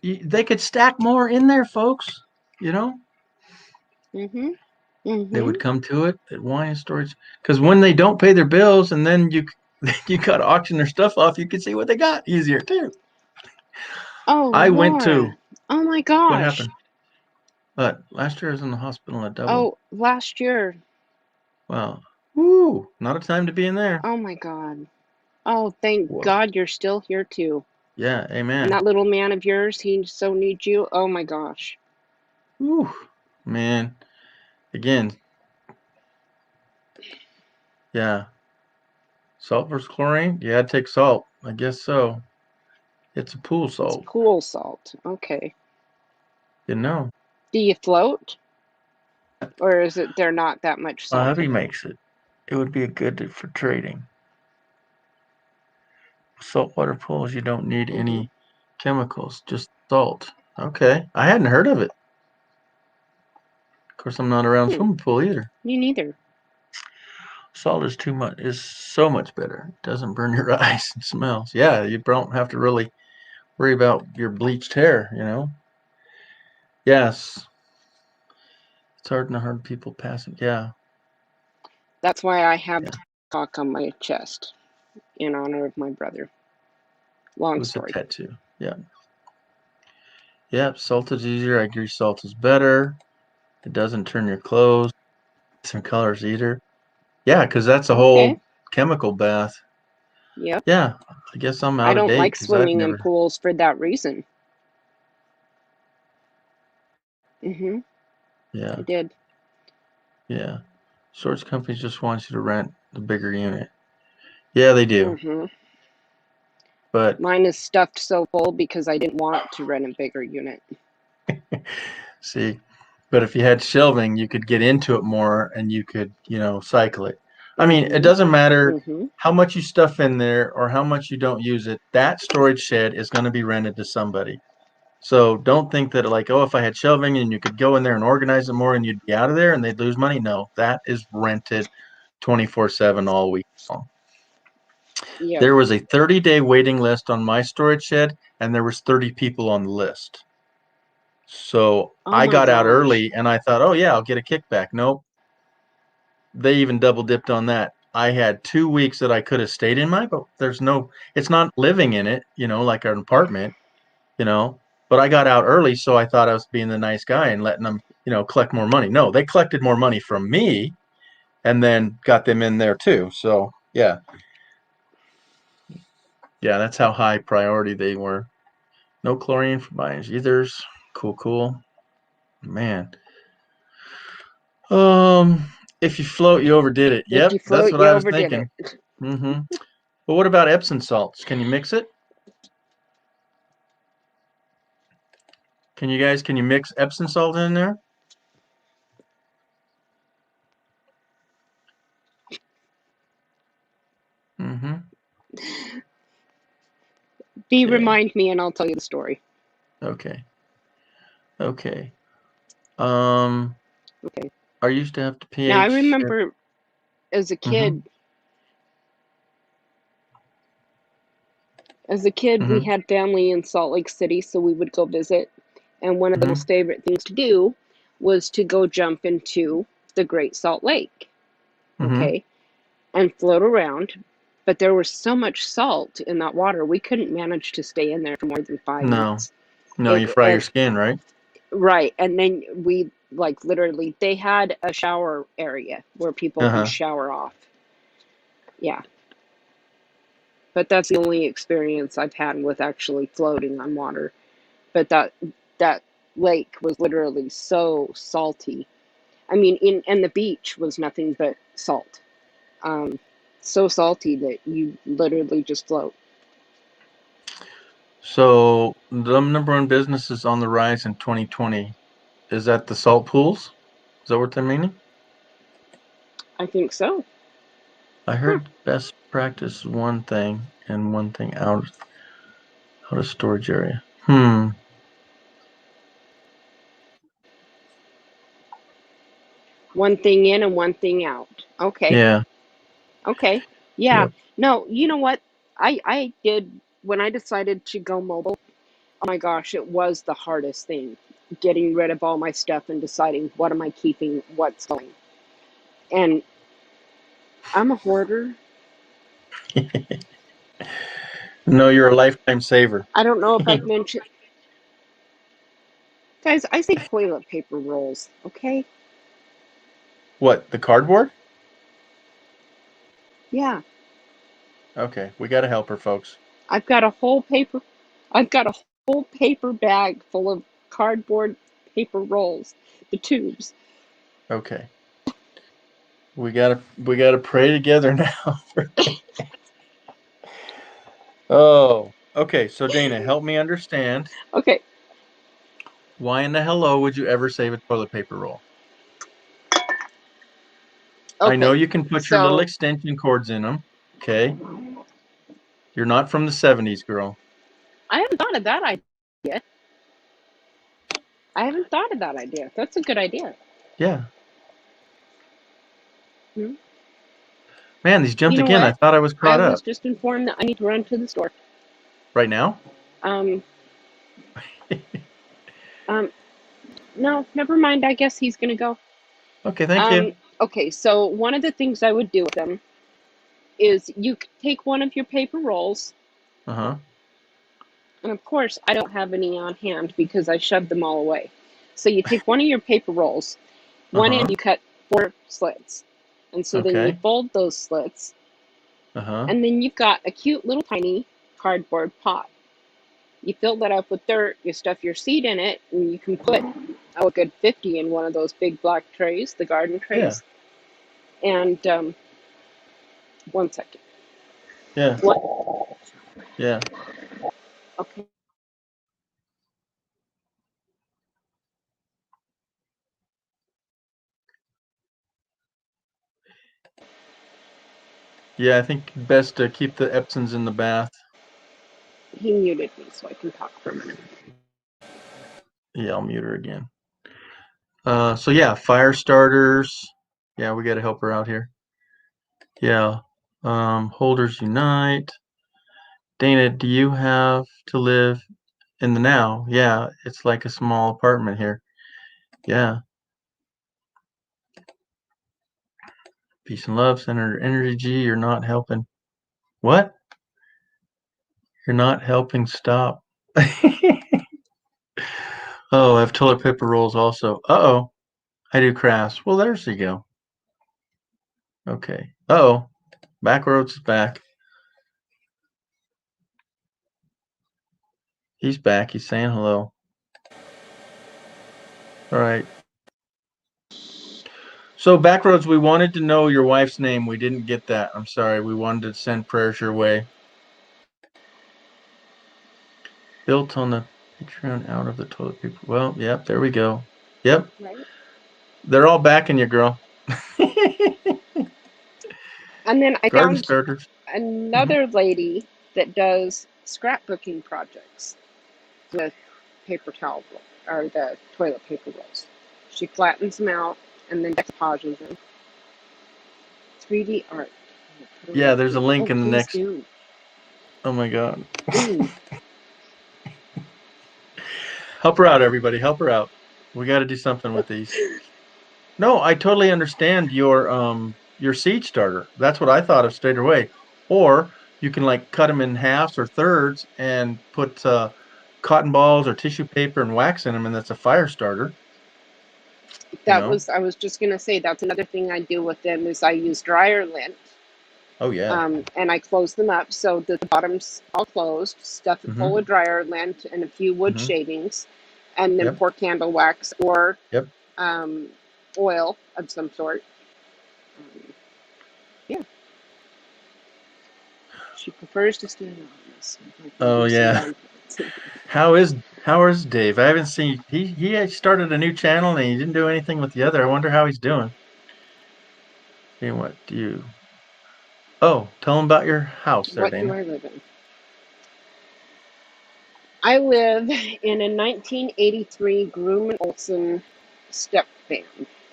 they could stack more in there, folks. Mm-hmm. They Mm-hmm. would come to it at wine storage because when they don't pay their bills and then you got to auction their stuff off, you can see what they got easier too. Oh, I went Laura. to Oh my what gosh. happened? But last year I was in the hospital at Double. Oh, last year. Wow. Woo! Not a time to be in there. Oh my God. Oh, thank Whoa. God you're still here too. Yeah, amen. And that little man of yours, he so needs you. Oh my gosh. Woo, man. Again, yeah. Salt versus chlorine? Yeah, take salt. I guess so. It's a pool It's salt. pool salt. Okay. Do you float? Or is it there not that much salt Hubby in it? makes it. It would be good for trading. Saltwater pools, you don't need any chemicals, just salt. Okay. I hadn't heard of it. Of course, I'm not around swimming pool either. Me neither. Salt is so much better. It doesn't burn your eyes and smells. Yeah, you don't have to really worry about your bleached hair, Yes. It's hard to hard people passing. Yeah. That's why I have the cock on my chest in honor of my brother. Long It was story. a tattoo. Yeah. Yep. Salt is easier. I agree. Salt is better. It doesn't turn your clothes. Different colors either. Yeah, because that's a whole chemical bath. Yep. Yeah. I guess I'm out I of don't date like because I've swimming in never. pools for that reason. Mm-hmm. Yeah. I did. Yeah. Storage companies just want you to rent the bigger unit. Yeah, they do. Mm-hmm. But Mine is stuffed so full because I didn't want to rent a bigger unit. see, but if you had shelving, you could get into it more and you could, cycle it. I mean, it doesn't matter how much you stuff in there or how much you don't use it. That storage shed is going to be rented to somebody. So don't think that like, oh, if I had shelving and you could go in there and organize it more and you'd be out of there and they'd lose money. No, that is rented 24/7 all week long. Yep. There was a 30-day waiting list on my storage shed and there was 30 people on the list. So I got out early and I thought, oh yeah, I'll get a kickback. Nope. They even double dipped on that. I had 2 weeks that I could have stayed in mine, but it's not living in it, like an apartment, but I got out early. So I thought I was being the nice guy and letting them, collect more money. No, they collected more money from me and then got them in there too. So yeah. Yeah, that's how high priority they were. No chlorine for buying ethers. Cool. Man. If you float, you overdid it. Yep, that's what I was thinking. Mm-hmm. But what about Epsom salts? Can you mix it? Can you mix Epsom salt in there? Mm-hmm. Remind me and I'll tell you the story. Okay. Okay. I used to have to pH. Now I remember as a kid, As a kid, we Mhm. had family in Salt Lake City, so we would go visit. And one of the Mhm. most favorite things to do was to go jump into the Great Salt Lake, Mhm. okay, and float around. But there was so much salt in that water, we couldn't manage to stay in there for more than 5 No. minutes. No, you fry your skin, right? Right, and then we like literally they had a shower area where people can Uh-huh. shower off. Yeah. But that's the only experience I've had with actually floating on water. But that lake was literally so salty. I mean, and the beach was nothing but salt. Um, so salty that you literally just float. So the number one business is on the rise in 2020. Is that the salt pools? Is that what they're meaning? I think so. I heard best practice one thing and one thing out of storage area. One thing in and one thing out. Okay. Yeah. Okay. Yeah. Yep. No, you know what? I did when I decided to go mobile. Oh my gosh, it was the hardest thing. Getting rid of all my stuff and deciding what am I keeping, what's going. And I'm a hoarder. No, you're a lifetime saver. I don't know if I've mentioned guys, I say toilet paper rolls, okay? What, the cardboard? Yeah. Okay, we got to help her, folks. I've got a whole paper I've got a whole paper bag full of cardboard paper rolls, the tubes. Okay. We gotta pray together now. Oh, okay. So Dana, help me understand. Okay. Why in the hello would you ever save a toilet paper roll? I know Okay. you can put your little So extension cords in them. Okay. You're not from the 70s, girl. I haven't thought of that idea. I haven't thought of that idea. That's a good idea. Yeah. Hmm? Man, these You jumped know again. I what? thought I was I caught was up. just informed that I need to run to the store. Right now? Um, um, no, never mind. I guess he's gonna go. Okay, thank you. Okay, so one of the things I would do with them is you could take one of your paper rolls, Uh-huh. and of course I don't have any on hand because I shoved them all away. So you take one of your paper rolls, one Uh-huh. end you cut 4 slits, and so then you Okay. fold those slits, Uh-huh. and then you've got a cute little tiny cardboard pot. You fill that up with dirt, you stuff your seed in it, and you can put a good 50 in one of those big black trays, the garden Yeah. trays. And 1 second. Yeah. What? Yeah. Okay. Yeah, I think best to keep the Epsons in the bath. He muted me so I can talk for a minute. Yeah, I'll mute her again. So yeah, fire starters. Yeah, we got to help her out here. Yeah. Holders unite. Dana, do you have to live in the now? Yeah, it's like a small apartment here. Yeah. Peace and love, Senator Energy. You're not helping. What? You're not helping stop. Oh, I have toilet paper rolls also. Uh-oh. I do crafts. Well, there's you go. Okay. Uh-oh. Backroads is back. He's back. He's saying hello. All right. So Backroads, we wanted to know your wife's name. We didn't get that. I'm sorry. We wanted to send prayers your way. Built on the Patreon out of the toilet paper. Well, yep, there we go. Yep. Right. They're all backing you, girl. And then I Garden found starters. another lady that does scrapbooking projects with paper towel or the toilet paper rolls. She flattens them out and then decoupages them. 3D art. Yeah, there's a link Oh, in the please next do. Oh my God. Ooh. Help her out, everybody. Help her out. We got to do something with these. No, I totally understand your seed starter. That's what I thought of straight away. Or you can like cut them in halves or thirds and put cotton balls or tissue paper and wax in them, and that's a fire starter. I was just gonna say that's another thing I do with them is I use dryer lint. Oh yeah. And I close them up so that the bottom's all closed, stuff it full of dryer lint and a few wood shavings, and then Yep. pour candle wax or Yep. oil of some sort. Yeah. She prefers to stay anonymous. Oh yeah. How is Dave? I haven't seen. He started a new channel and he didn't do anything with the other. I wonder how he's doing. Hey, what do you? Oh, tell him about your house there, What do Dana. I live in? I live in a 1983 Grumman Olson step van.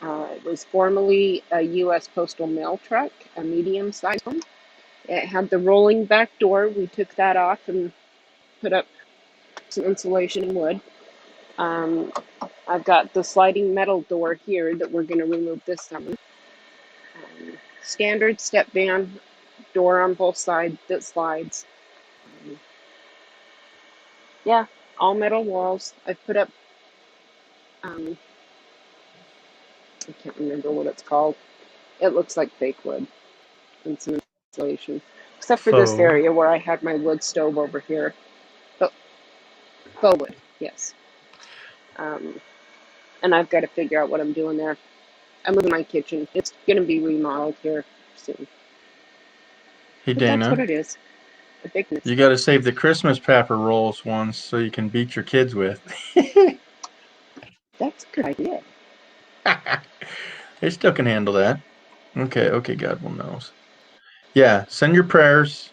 It was formerly a U.S. Postal Mail truck, a medium-sized one. It had the rolling back door. We took that off and put up some insulation and wood. I've got the sliding metal door here that we're going to remove this summer. Standard step van, door on both sides that slides. Yeah, all metal walls. I've put up, I can't remember what it's called. It looks like fake wood and some insulation. Except for this Faux. area where I had my wood stove over here. But faux wood, yes. And I've got to figure out what I'm doing there. I'm moving my kitchen. It's going to be remodeled here soon. Hey, But that's what Dana, it is. A big mess. you got to save the Christmas pepper rolls ones so you can beat your kids with. That's a good idea. They still can handle that. Okay, God will knows. Yeah, send your prayers,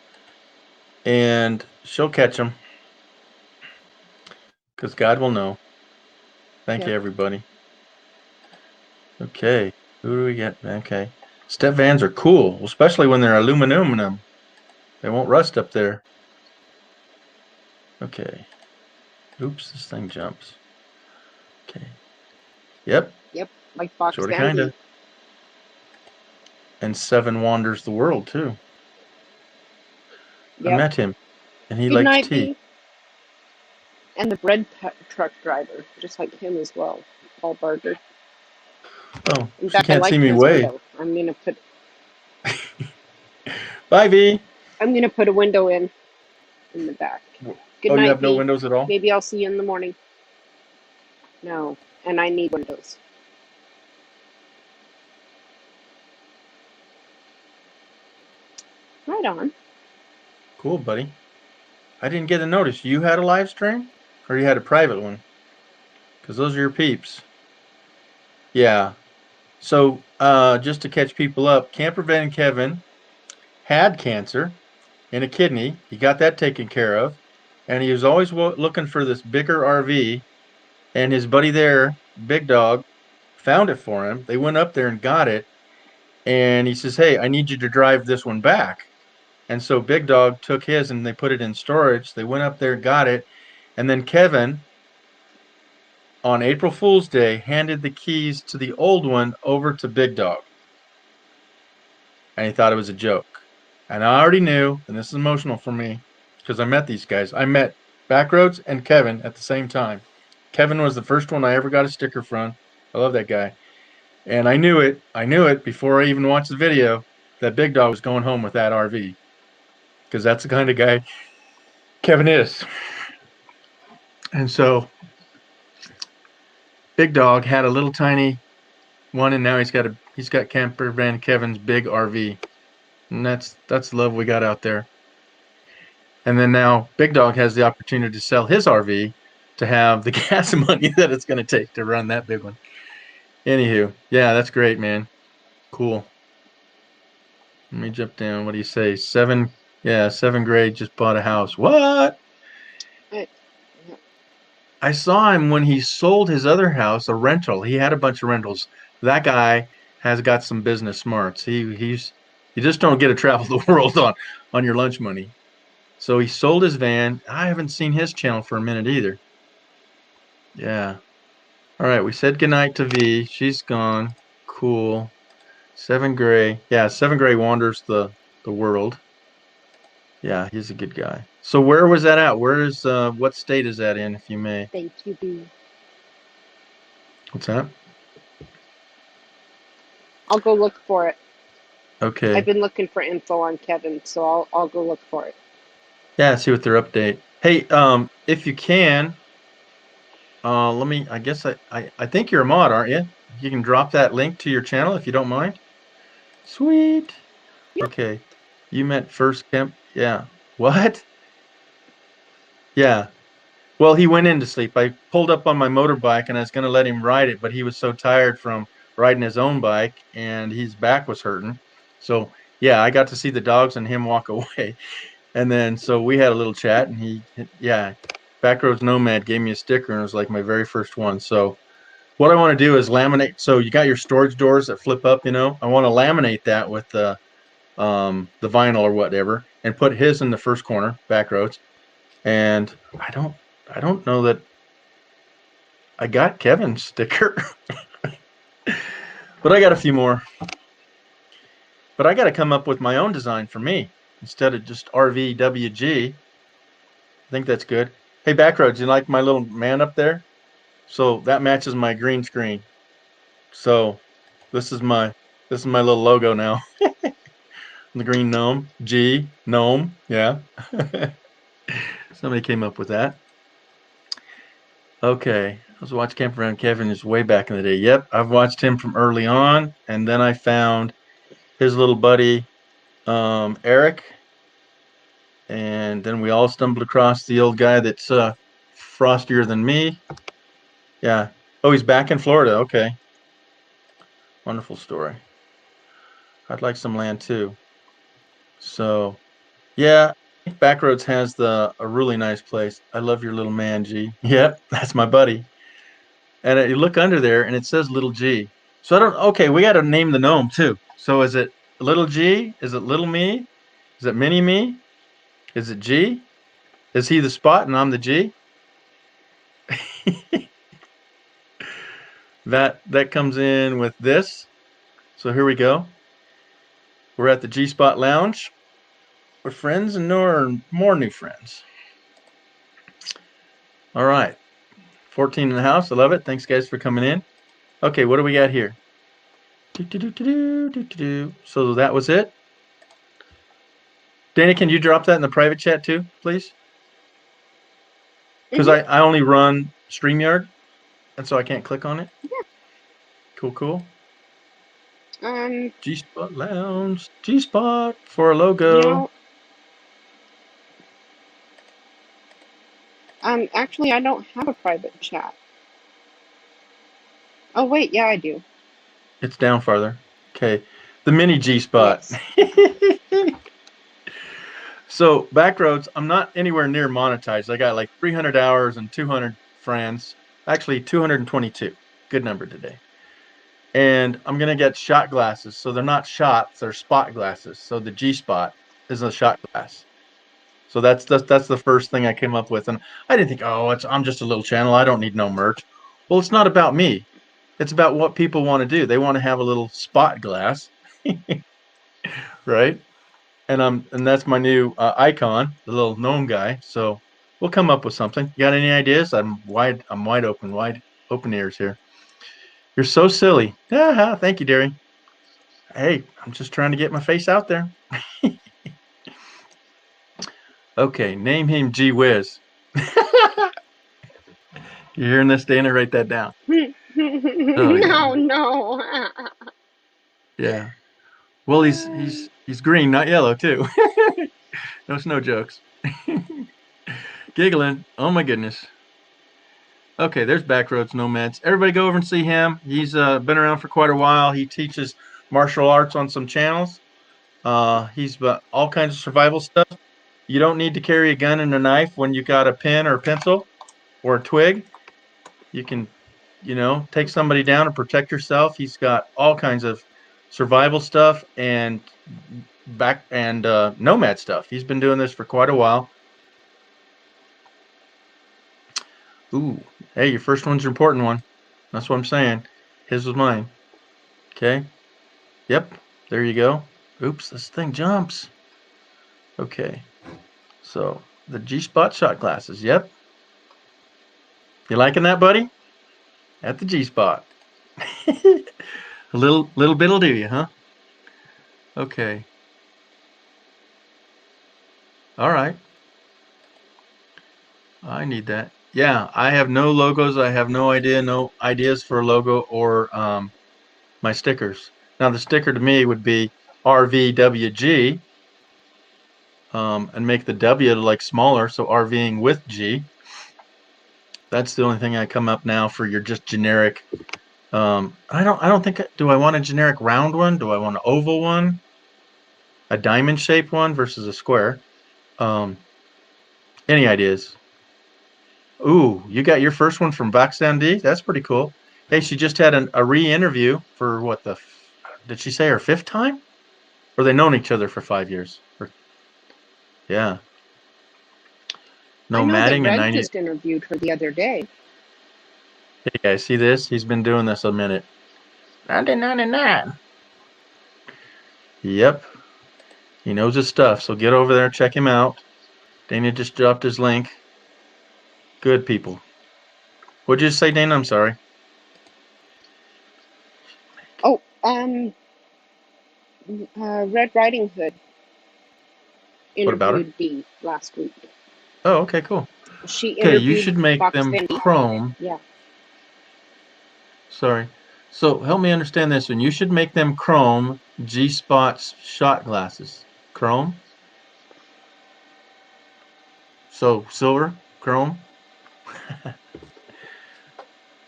and she'll catch them, because God will know. Thank you, everybody. Okay, who do we get? Okay, step vans are cool, especially when they're aluminum. They won't rust up there. Okay. Oops, this thing jumps. Okay. Yep. Yep, like Fox Sorta, Van kinda. Beek. And Seven wanders the world too. I Yep. met him, and he Good likes night, tea. Bee. And the bread truck driver, just like him as well, Paul Barger. Oh, In she fact, I can't like see me his wave. window. I'm gonna Bye, V. put a window in the back. Good Oh, night, you have no Bee. windows at all? Maybe I'll see you in the morning. No, and I need windows. Right on. Cool, buddy. I didn't get a notice. You had a live stream, or you had a private one? Because those are your peeps. Yeah. So, just to catch people up, Camper Van Kevin had cancer in a kidney. He got that taken care of, and he was always looking for this bigger RV. And his buddy there, Big Dog, found it for him. They went up there and got it, and he says, "Hey, I need you to drive this one back." And so Big Dog took his and they put it in storage. They went up there, got it, and then Kevin, on April Fool's Day, handed the keys to the old one over to Big Dog. And he thought it was a joke. And I already knew, and this is emotional for me, because I met these guys. I met Backroads and Kevin at the same time. Kevin was the first one I ever got a sticker from. I love that guy. And I knew it before I even watched the video, that Big Dog was going home with that RV. Because that's the kind of guy Kevin is. And so Big Dog had a little tiny one, and now he's got Camper Van Kevin's big RV. And that's the love we got out there. And then now Big Dog has the opportunity to sell his RV to have the gas money that it's going to take to run that big one. Anywho, yeah, that's great, man. Cool. Let me jump down. What do you say? 7 grade just bought a house. What? I saw him when he sold his other house, a rental. He had a bunch of rentals. That guy has got some business smarts. You just don't get to travel the world on your lunch money. So he sold his van. I haven't seen his channel for a minute either. Yeah. All right, we said goodnight to V. She's gone. Cool. Seven Gray. Yeah, Seven Gray wanders the world. Yeah, he's a good guy. So where was that at? Where is what state is that in, if you may? Thank you, B. What's that? I'll go look for it. Okay. I've been looking for info on Kevin, so I'll go look for it. Yeah, see what their update. Hey, if you can, let me. I guess I think you're a mod, aren't you? You can drop that link to your channel if you don't mind. Sweet. Yep. Okay. You meant first Kemp. Yeah. What? Yeah. Well, he went into sleep. I pulled up on my motorbike and I was going to let him ride it, but he was so tired from riding his own bike and his back was hurting. So, yeah, I got to see the dogs and him walk away. And then, so we had a little chat and Backroads Nomad gave me a sticker and it was like my very first one. So, what I want to do is laminate. So, you got your storage doors that flip up, I want to laminate that with the vinyl or whatever and put his in the first corner, Backroads. And I don't know that I got Kevin's sticker, but I got a few more. But I got to come up with my own design for me instead of just RVWG. I think that's good. Hey, Backroads, you like my little man up there? So that matches my green screen. So this is my little logo now. The green gnome, gnome, yeah. Somebody came up with that. Okay, I was watching Camper Kevin is way back in the day. Yep, I've watched him from early on, and then I found his little buddy Eric, and then we all stumbled across the old guy that's frostier than me. Yeah. Oh, he's back in Florida. Okay. Wonderful story. I'd like some land too. So, yeah, Backroads has a really nice place. I love your little man, G. Yep, that's my buddy. And you look under there, and it says little G. So okay, we got to name the gnome too. So is it little G? Is it little me? Is it mini me? Is it G? Is he the spot and I'm the G? That comes in with this. So here we go. We're at the G Spot Lounge. We're friends and more new friends. All right. 14 in the house. I love it. Thanks, guys, for coming in. Okay, what do we got here? So that was it. Dana, can you drop that in the private chat too, please? Because I only run StreamYard, and so I can't click on it. Yeah. Cool. G-Spot Lounge. G-Spot for a logo. Actually, I don't have a private chat. Oh, wait, yeah, I do. It's down farther. Okay. The mini G-Spot. Yes. So, Backroads, I'm not anywhere near monetized. I got like 300 hours and 200 friends. Actually, 222. Good number today. And I'm going to get shot glasses. So they're not shots, they're spot glasses. So the G-Spot is a shot glass. So that's the first thing I came up with. And I didn't think, I'm just a little channel. I don't need no merch. Well, it's not about me. It's about what people want to do. They want to have a little spot glass. Right? And that's my new icon, the little gnome guy. So we'll come up with something. You got any ideas? I'm wide open ears here. You're so silly. Yeah, thank you, Derry. Hey, I'm just trying to get my face out there. Okay, name him Gee Whiz. You hearing this, Dana? Write that down. No. Yeah. Well, he's green, not yellow, too. No snow jokes. Giggling. Oh my goodness. Okay, there's Backroads Nomads. Everybody go over and see him. He's been around for quite a while. He teaches martial arts on some channels. He's all kinds of survival stuff. You don't need to carry a gun and a knife when you got a pen or a pencil or a twig. You can, take somebody down and protect yourself. He's got all kinds of survival stuff and nomad stuff. He's been doing this for quite a while. Ooh. Hey, your first one's an important one. That's what I'm saying. His was mine. Okay. Yep. There you go. Oops, this thing jumps. Okay. So the G-Spot shot glasses. Yep. You liking that, buddy? At the G-Spot. A little bit'll do you, huh? Okay. All right. I need that. Yeah, I have no logos. I have no ideas for a logo or my stickers. Now the sticker to me would be RVWG, and make the W like smaller, so RVing with G. That's the only thing I come up now for your just generic. I don't think. Do I want a generic round one? Do I want an oval one? A diamond shaped one versus a square? Um, any ideas? Ooh, you got your first one from Boxdown D? That's pretty cool. Hey, she just had a re-interview for what did she say her fifth time? Or they known each other for 5 years? Yeah. I No know that matting and Red 90. just interviewed her the other day. Hey guys, see this? He's been doing this a minute. 1999. Yep. He knows his stuff, so get over there, check him out. Dana just dropped his link. Good people. What'd you say, Dana? I'm sorry. Oh, Red Riding Hood What about her? interviewed Dee last week. Oh, okay, cool. She Okay, you interviewed should make Fox them Fendi. chrome. Yeah. Sorry. So help me understand this one. You should make them chrome G-Spot shot glasses. Chrome? So silver? Chrome? I'm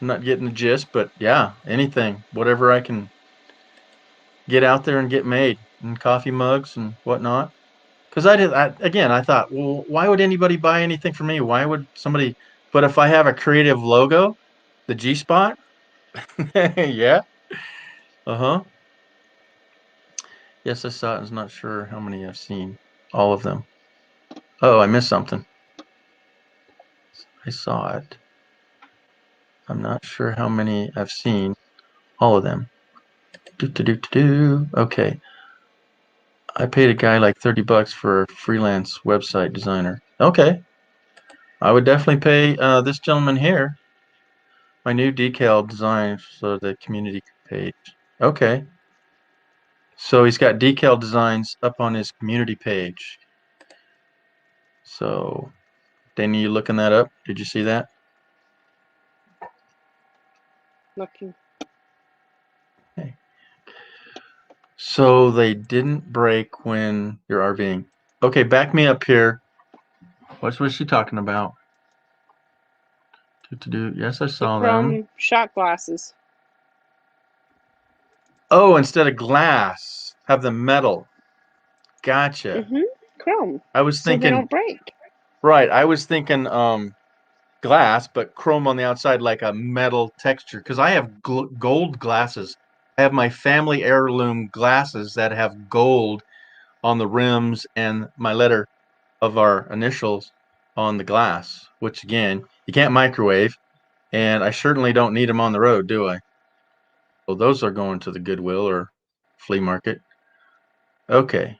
not getting the gist, but yeah, anything. Whatever I can get out there and get made. And coffee mugs and whatnot. Because I thought, well, why would anybody buy anything from me? Why would somebody? But if I have a creative logo, the G Spot, yeah, uh-huh. Yes, I saw it. I'm not sure how many I've seen. All of them. Oh, I missed something. I saw it. I'm not sure how many I've seen. All of them. Okay. I paid a guy like $30 for a freelance website designer. Okay. I would definitely pay this gentleman here my new decal design for the community page. Okay. So he's got decal designs up on his community page. So, Danny, you looking that up? Did you see that? Looking. Okay. So they didn't break when you're RVing. Okay, back me up here. What was she talking about? Yes, I The saw them. chrome shot glasses. Oh, instead of glass, have the metal. Gotcha. Chrome. I was So they thinking, don't break. right, I was thinking glass, but chrome on the outside like a metal texture. Because I have gold glasses. I have my family heirloom glasses that have gold on the rims and my letter of our initials on the glass, which again, you can't microwave. And I certainly don't need them on the road, do I? Well, those are going to the Goodwill or flea market. Okay.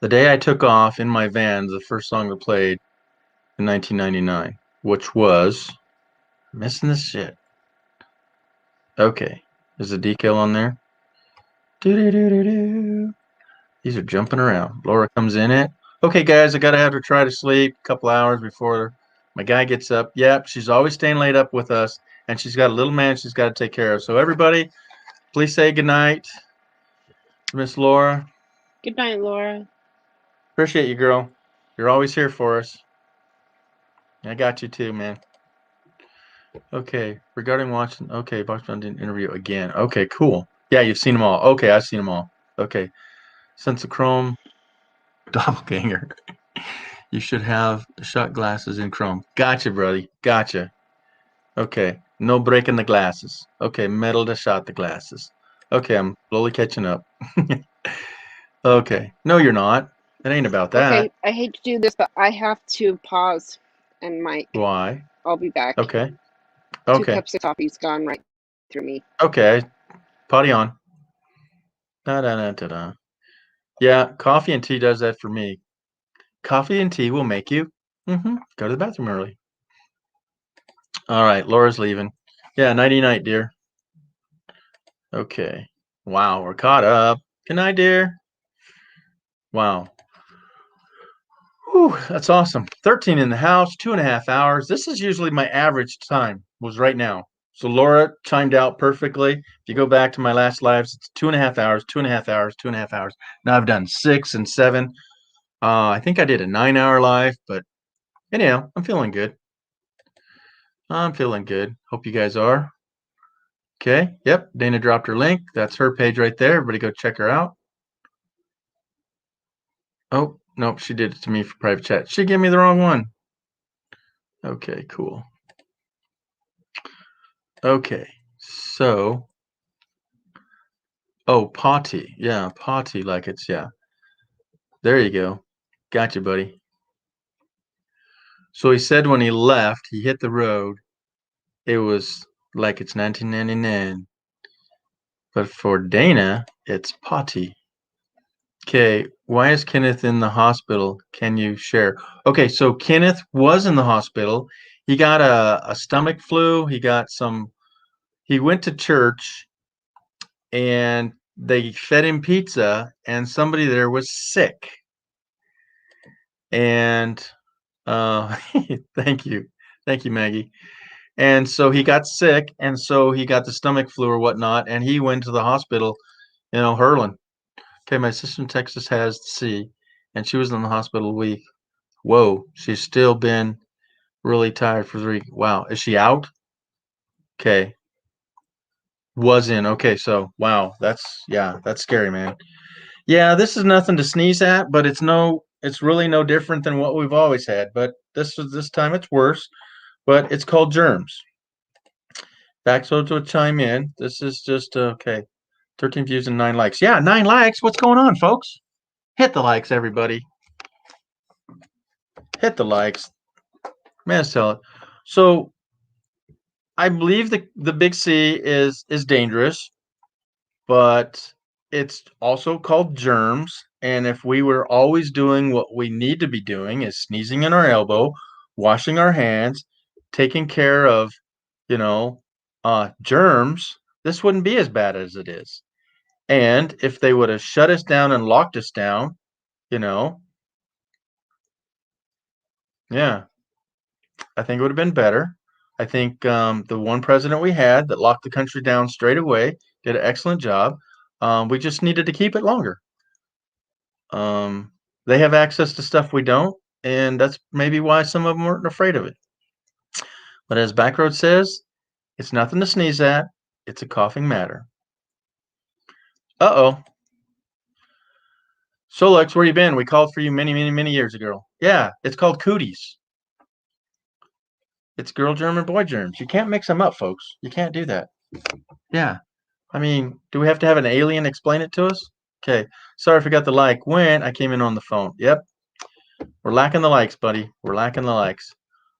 The day I took off in my van, the first song that played in 1999, which was Missing This Shit. Okay. There's a decal on there. Do. These are jumping around. Laura comes in it. Okay, guys, I gotta have her try to sleep a couple hours before my guy gets up. Yep, she's always staying late up with us, and she's got a little man she's got to take care of. So everybody, please say goodnight, Miss Laura. Good night, Laura. Appreciate you, girl. You're always here for us. I got you too, man. Okay, regarding watching. Okay, Boxdown didn't interview again. Okay, cool. Yeah, you've seen them all. Okay, I've seen them all. Okay, Sense of Chrome, Doppelganger. You should have the shot glasses in chrome. Gotcha, buddy. Gotcha. Okay, no breaking the glasses. Okay, metal to shot the glasses. Okay, I'm slowly catching up. Okay, no, you're not. It ain't about that. Okay, I hate to do this, but I have to pause. And Mike, Why? I'll be back. Okay. 2 Okay. cups of coffee's gone right through me. Okay. Potty on. Da, da, da, da, da. Yeah, coffee and tea does that for me. Coffee and tea will make you go to the bathroom early. All right, Laura's leaving. Yeah, nighty night, dear. Okay. Wow, we're caught up. Good night, dear. Wow. Whew, that's awesome. 13 in the house, 2.5 hours. This is usually my average time, was right now. So Laura chimed out perfectly. If you go back to my last lives, it's 2.5 hours, 2.5 hours, 2.5 hours. Now I've done 6 and 7. I think I did a 9-hour live, but anyhow, I'm feeling good. I'm feeling good. Hope you guys are. Okay. Yep. Dana dropped her link. That's her page right there. Everybody go check her out. Oh, nope. She did it to me for private chat. She gave me the wrong one. Okay, cool. Okay. So, oh, potty. Yeah, potty like it's, yeah. There you go. Gotcha, buddy. So he said when he left, he hit the road. It was like it's 1999. But for Dana, it's potty. Okay, why is Kenneth in the hospital? Can you share? Okay, so Kenneth was in the hospital. He got a stomach flu. He went to church and they fed him pizza and somebody there was sick. And thank you. Thank you, Maggie. And so he got sick and so he got the stomach flu or whatnot and he went to the hospital, Hurling. Okay, my sister in Texas has C and she was in the hospital a week. Whoa, she's still been really tired for 3. Wow, is she out? Okay. Was in. Okay, so wow, that's scary, man. Yeah, this is nothing to sneeze at, but it's really no different than what we've always had. But this time it's worse, but it's called germs. Back so to chime in. This is just okay. 13 views and 9 likes. Yeah, 9 likes. What's going on, folks? Hit the likes, everybody. Hit the likes. Man, tell it. So I believe the big C is dangerous, but it's also called germs. And if we were always doing what we need to be doing, is sneezing in our elbow, washing our hands, taking care of, germs, this wouldn't be as bad as it is. And if they would have shut us down and locked us down, yeah, I think it would have been better. I think the one president we had that locked the country down straight away did an excellent job. We just needed to keep it longer. They have access to stuff we don't, and that's maybe why some of them weren't afraid of it. But as Backroad says, it's nothing to sneeze at. It's a coughing matter. Uh-oh. Solex, where you been? We called for you many, many, many years ago. Yeah, it's called cooties. It's girl germ and boy germs. You can't mix them up, folks. You can't do that. Yeah. I mean, do we have to have an alien explain it to us? Okay. Sorry I forgot the like. When I came in on the phone. Yep. We're lacking the likes, buddy. We're lacking the likes.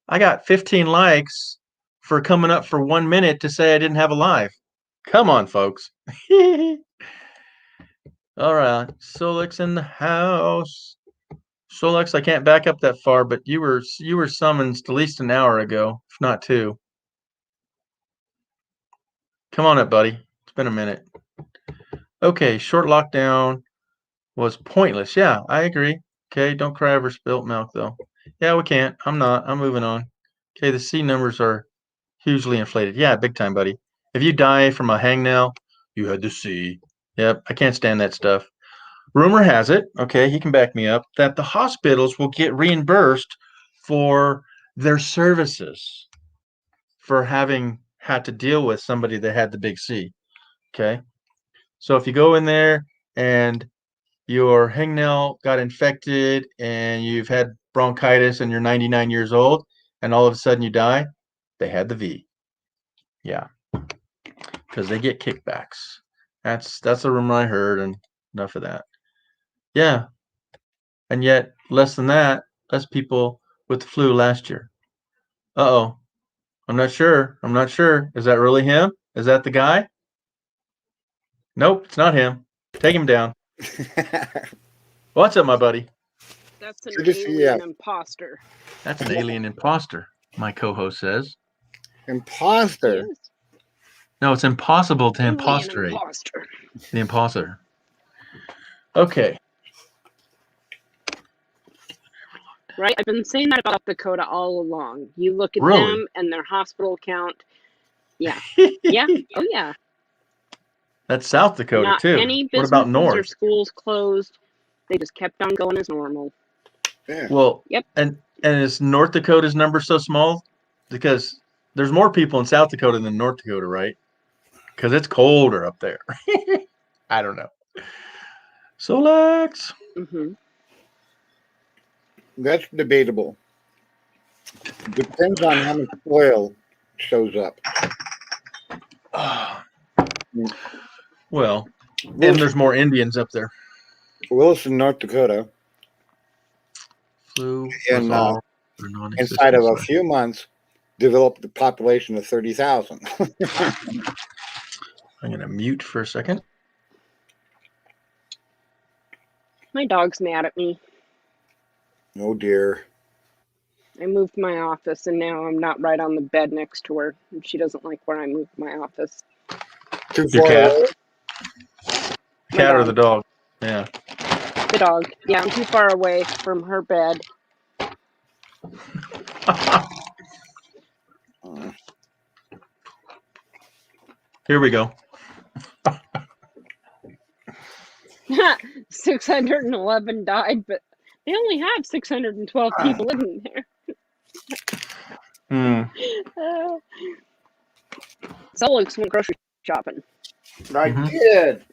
I got 15 likes for coming up for 1 minute to say I didn't have a live. Come on, folks. All right. Solex in the house. Solex, I can't back up that far, but you were summoned at least an hour ago, if not 2. Come on up, buddy. It's been a minute. Okay, short lockdown was pointless. Yeah, I agree. Okay, don't cry over spilt milk, though. Yeah, we can't. I'm not. I'm moving on. Okay, the C numbers are hugely inflated. Yeah, big time, buddy. If you die from a hangnail, you had the C. Yep, I can't stand that stuff. Rumor has it, okay, he can back me up, that the hospitals will get reimbursed for their services for having had to deal with somebody that had the big C. Okay. So if you go in there and your hangnail got infected and you've had bronchitis and you're 99 years old and all of a sudden you die, they had the V. Yeah. Because they get kickbacks. That's a rumor I heard, and enough of that. Yeah. And yet less than that, less people with the flu last year. Uh-oh. I'm not sure. I'm not sure. Is that really him? Is that the guy? Nope, it's not him. Take him down. What's up, my buddy? That's an Good to see alien ya. imposter. That's an alien imposter, my co-host says. He Imposter. is. No, it's impossible to Alien impostorate imposter. the imposter. Okay. Right? I've been saying that about Dakota all along. You look at Really? them and their hospital count. Yeah. Yeah. Oh, yeah. That's South Dakota, Not too. any What about businesses or North? schools closed. They just kept on going as normal. Yeah. Well, Yep. and is North Dakota's number so small? Because there's more people in South Dakota than North Dakota, right? Because it's colder up there. I don't know. Solex. Hmm. That's debatable. Depends on how much oil shows up. Well, and there's more Indians up there. Wilson, North Dakota, Flu And, was all or non-existent, inside of a sorry. few months, developed a population of 30,000. I'm going to mute for a second. My dog's mad at me. Oh dear. I moved my office and now I'm not right on the bed next to her. And she doesn't like where I moved my office. Too Your far cat? away? My Cat or dog. the dog? Yeah. The dog. Yeah, I'm too far away from her bed. Here we go. 611 died, but they only have 612 people living there. Solix went grocery shopping. I Mhm. did.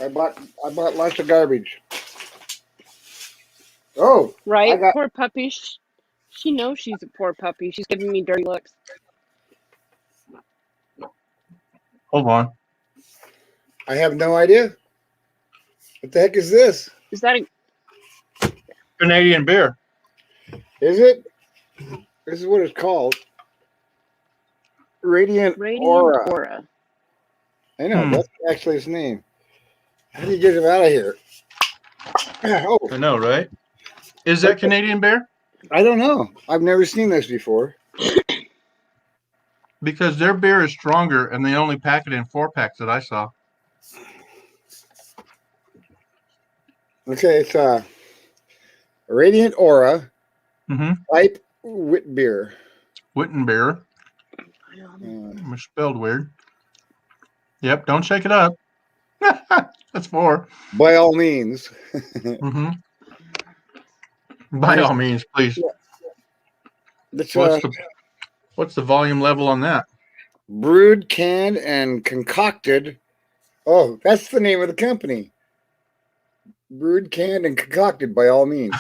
I bought lots of garbage. Oh, Right? I got- Poor puppy. She knows she's a poor puppy. She's giving me dirty looks. Hold on. I have no idea. What the heck is this? Is that a Canadian beer. Is it? This is what it's called. Radiant, Radiant Aura. Aura? I know, that's actually its name. How do you get him out of here? Oh, I know, right? Is that Canadian beer? I don't know. I've never seen this before. Because their beer is stronger and they only pack it in 4-packs that I saw. Okay, it's Radiant Aura Mm-hmm. Pipe Wit Beer. Witten beer. Misspelled weird. Yep, don't shake it up. That's 4. By all means. Mm-hmm. By all means, please. It's What's the volume level on that? brewed, canned, and concocted. Oh, that's the name of the company. Brewed, canned, and concocted by all means.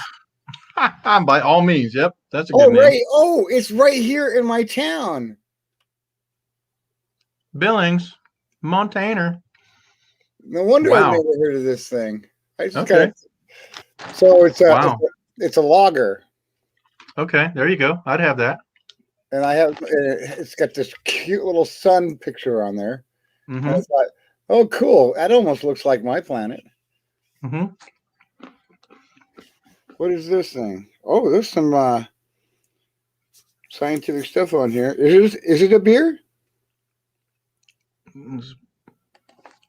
By all means, yep. That's a good Oh, name. right. Oh, it's right here in my town. Billings, Montana. No wonder Wow. I've never heard of this thing. I just Okay. So it's a Wow. it's a lager, Okay, there you go. I'd have that. and it's got this cute little sun picture on there. Mm-hmm. And I thought, oh, cool. That almost looks like my planet. Mm-hmm. What is this thing? Oh, there's some scientific stuff on here. Is it a beer?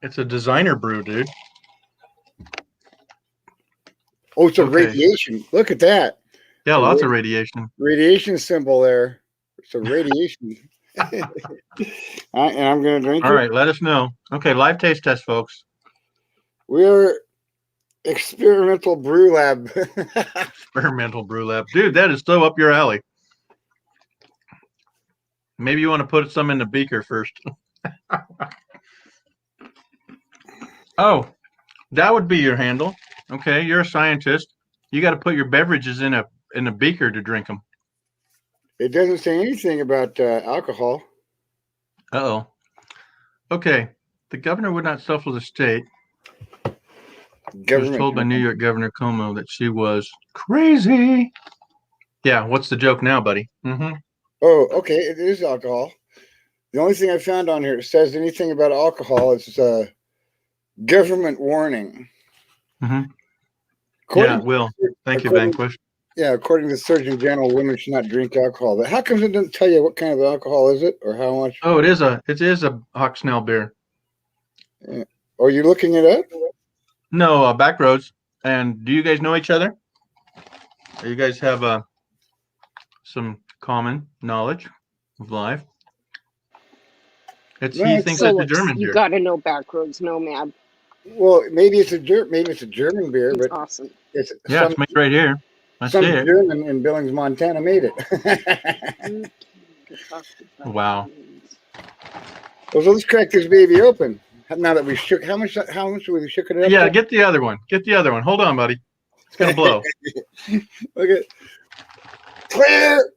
It's a designer brew, dude. Oh, it's a Okay. radiation. Look at that. Yeah, lots of radiation. Radiation symbol there. It's a radiation. And I'm going to drink All it. right, let us know. Okay, live taste test, folks. We're experimental brew lab. Experimental brew lab. Dude, that is so up your alley. Maybe you want to put some in the beaker first. Oh, that would be your handle. Okay, you're a scientist. You got to put your beverages in a beaker to drink them. It doesn't say anything about alcohol. Uh-oh. Okay, the governor would not suffer the state. She was told by New York Governor Cuomo that she was crazy. Yeah, what's the joke now, buddy? Mm-hmm. Oh, okay. It is alcohol. The only thing I found on here that says anything about alcohol is government warning. Yeah, According, it will. Thank you, according, Vanquish. yeah, according to the Surgeon General, women should not drink alcohol. But how come it doesn't tell you what kind of alcohol is it or how much? Oh, it is a Hocksnell beer. Are you looking it up? No, Backroads. And do you guys know each other? You guys have some common knowledge of life. He No, thinks So it's a looks, German you beer. got to know Backroads Nomad. Well, maybe it's a German beer, He's but awesome. it's Yeah, some it's made right here. I see some it. German in Billings, Montana made it. Wow. Well, so let's crack this baby open. Now that we shook, how much we shook it up? Yeah, to? get the other one. Get the other one. Hold on, buddy. It's gonna blow. Look at clear.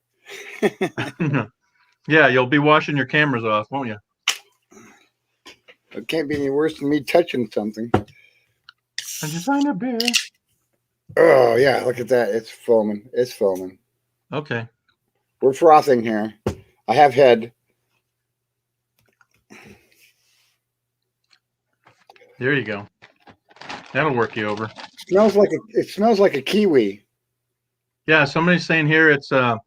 Yeah, you'll be washing your cameras off, won't you? It can't be any worse than me touching something. A designer beer. Oh yeah, look at that. It's foaming. It's foaming. Okay. We're frothing here. I have had. There you go. That'll work you over. It smells like a kiwi. Yeah, somebody's saying here it's a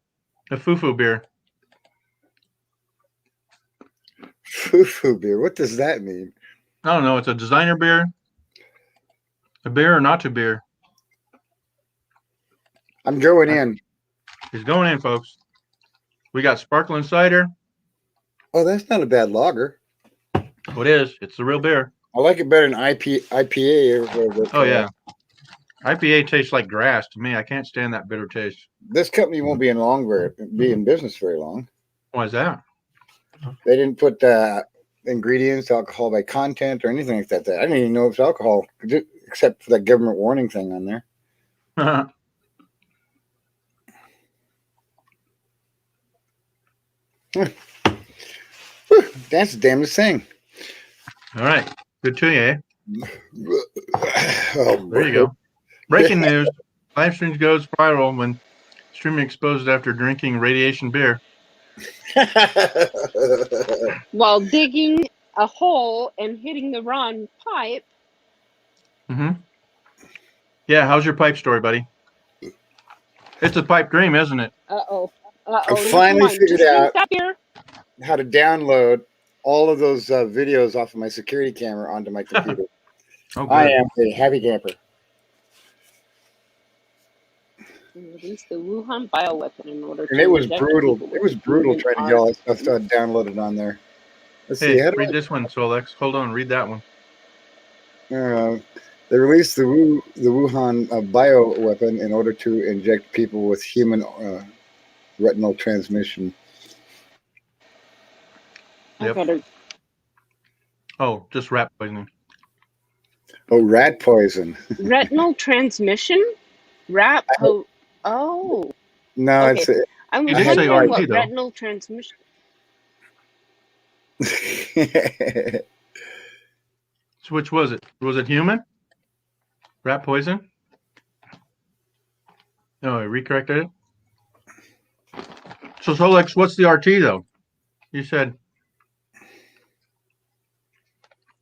fufu beer. Fufu beer. What does that mean? I don't know. It's a designer beer. A beer or not to beer. I'm going in. He's going in, folks. We got sparkling cider. Oh, that's not a bad lager. Oh, it is. It's the real beer. I like it better than IPA. Oh, yeah. IPA tastes like grass to me. I can't stand that bitter taste. This company won't be in business very long. Why is that? They didn't put ingredients, alcohol by content, or anything like that. I didn't even know it was alcohol, except for that government warning thing on there. That's the damnedest thing. All right. Good to you, eh? Oh, There you go. Breaking news. Live streams goes viral when streaming exposed after drinking radiation beer. While digging a hole and hitting the wrong pipe. Mm-hmm. Yeah, how's your pipe story, buddy? It's a pipe dream, isn't it? Uh-oh. I finally figured out Stop here. how to download all of those videos off of my security camera onto my computer. Oh, I good. am a happy camper. Release the Wuhan bioweapon in order And to it was inject brutal. people It with was brutal human trying to get all that stuff downloaded on there. Let's see. Hey, How do read this one, Solex. Hold on, read that one. they released the Wuhan bioweapon in order to inject people with human retinal transmission. I Yep. better Oh, just rat poisoning. Oh, rat poison. retinal transmission? Oh. No, Okay. I was You did say wondering RT, what though. retinal transmission. it's So which was it? Was it human? Rat poison? No, I recorrected it. So Solex, what's the RT though? You said.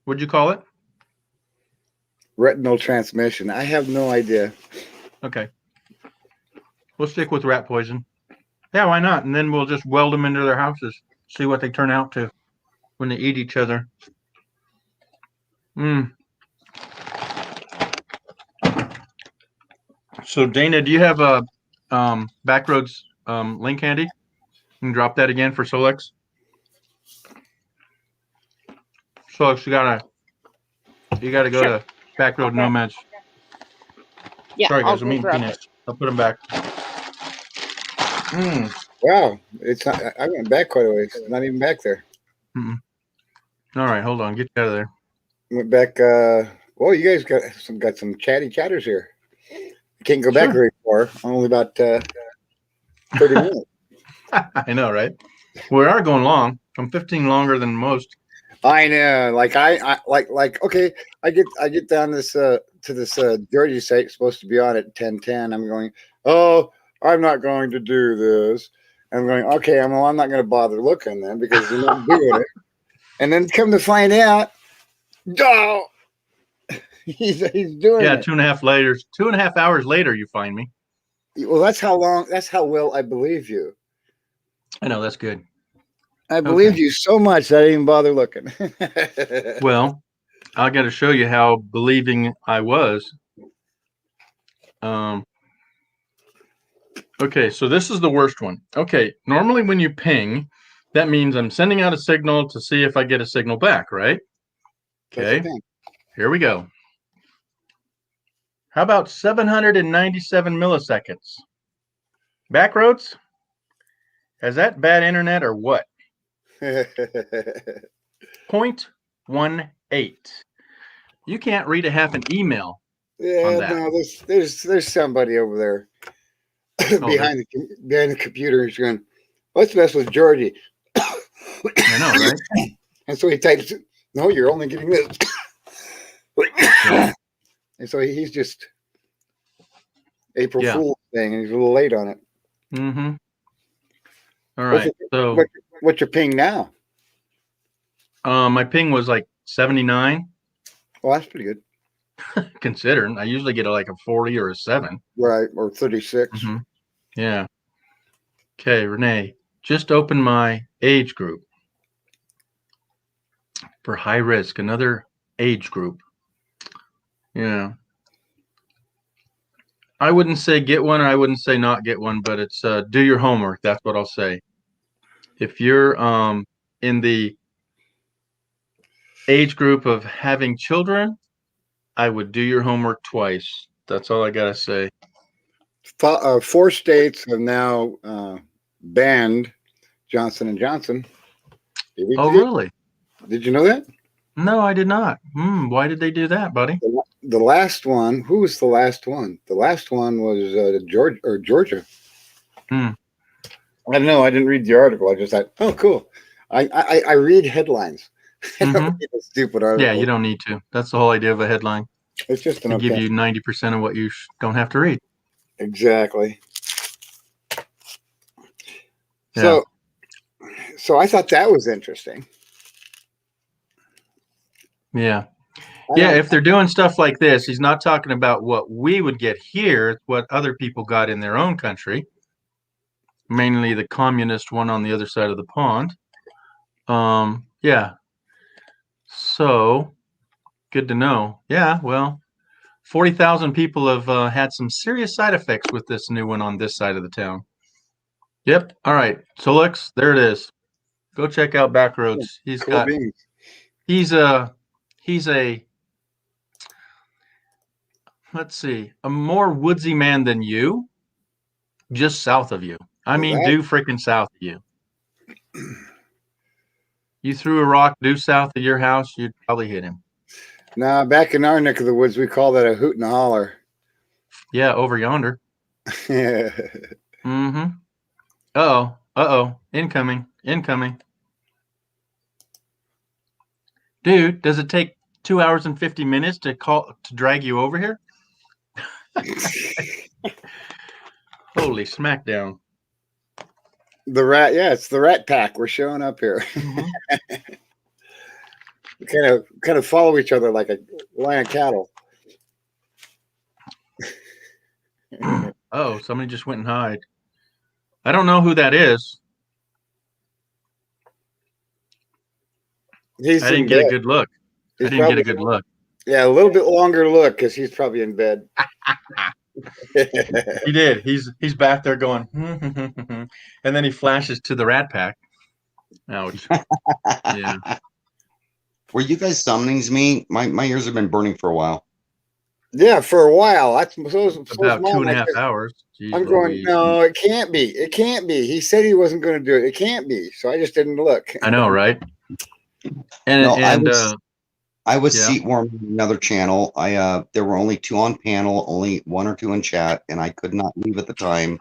What'd you call it? retinal transmission. I have no idea. Okay. We'll stick with rat poison. Yeah, why not? And then we'll just weld them into their houses. See what they turn out to when they eat each other. So Dana, do you have a Backroads link handy? You can drop that again for Solex. Solex, you gotta go to Backroad Okay. Nomads. Yeah, Sorry I'll guys, I'm go eating grab peanuts. I'll put them back. Wow, it's not, I went back quite a ways. Not even back there. All right, hold on. Get you out of there. Went back. Well, you guys got some chatty chatters here. Can't go back Sure. very far. Only about 30 minutes. I know, right? We are going long. I'm 15 longer than most. I know. Like I like. Okay, I get down this to this Georgie site. Supposed to be on at 10:10. I'm going. Oh, I'm not going to do this. I'm going, okay, I'm not going to bother looking then because you're not doing it. And then come to find out, oh, he's doing Yeah, it. 2.5 hours later, you find me. Well, that's how well I believe you. I know, that's good. I believed you so much that I didn't even bother looking. Well, I got to show you how believing I was. Okay, so this is the worst one. Okay, normally when you ping, that means I'm sending out a signal to see if I get a signal back, right? Okay, here we go. How about 797 milliseconds? Backroads? Is that bad internet or what? 0.18. You can't read a half an email. Yeah, no, there's somebody over there behind the computer who's going, let's mess with Georgie. I know, right? And so he types, no, you're only getting this. And so he's just April Fool's thing, and he's a little late on it. Mm-hmm. All right. What's your ping now? My ping was like 79. Well, that's pretty good. Considering I usually get like a 40 or a 7. Right, or 36. Mm-hmm. Yeah. Okay, Renee, just open my age group for high risk, another age group. Yeah. I wouldn't say get one, or I wouldn't say not get one, but it's do your homework. That's what I'll say. If you're in the age group of having children, I would do your homework twice. That's all I gotta say. 4 states have now banned Johnson & Johnson. Really? Did you know that? No, I did not. Why did they do that, buddy? The last one. Who was the last one? The last one was Georgia. I don't know. I didn't read the article. I just thought, oh, cool. I read headlines. I don't read a stupid article. Yeah, you don't need to. That's the whole idea of a headline. It's just to give you 90% of what you don't have to read. Exactly. Yeah. So I thought that was interesting. Yeah. Yeah, if they're doing stuff like this, he's not talking about what we would get here, what other people got in their own country, mainly the communist one on the other side of the pond. Yeah. So, good to know. Yeah, well, 40,000 people have had some serious side effects with this new one on this side of the town. Yep. All right. So, Lex, there it is. Go check out Backroads. He's got. He's a. Let's see, a more woodsy man than you, just south of you. I mean, due freaking south of you. You threw a rock due south of your house, you'd probably hit him. Nah, back in our neck of the woods, we call that a hoot and a holler. Yeah, over yonder. Yeah. Mm-hmm. Uh-oh. Uh-oh. Incoming. Dude, does it take 2 hours and 50 minutes to drag you over here? Holy smackdown. The rat, it's the Rat Pack. We're showing up here. We kind of follow each other like a line of cattle. Oh, somebody just went and hid. I don't know who that is. I didn't get a good look. Yeah, a little bit longer look because he's probably in bed. He did. He's back there going, and then he flashes to the Rat Pack. Ouch. Yeah. Were you guys summoning me? My ears have been burning for a while. Yeah, for a while. That's about 2.5 hours. Jeez, I'm going, no, it can't be. It can't be. He said he wasn't going to do it. It can't be. So I just didn't look. I know, right? I was seat warming another channel. There were only 2 on panel, only 1 or 2 in chat, and I could not leave at the time.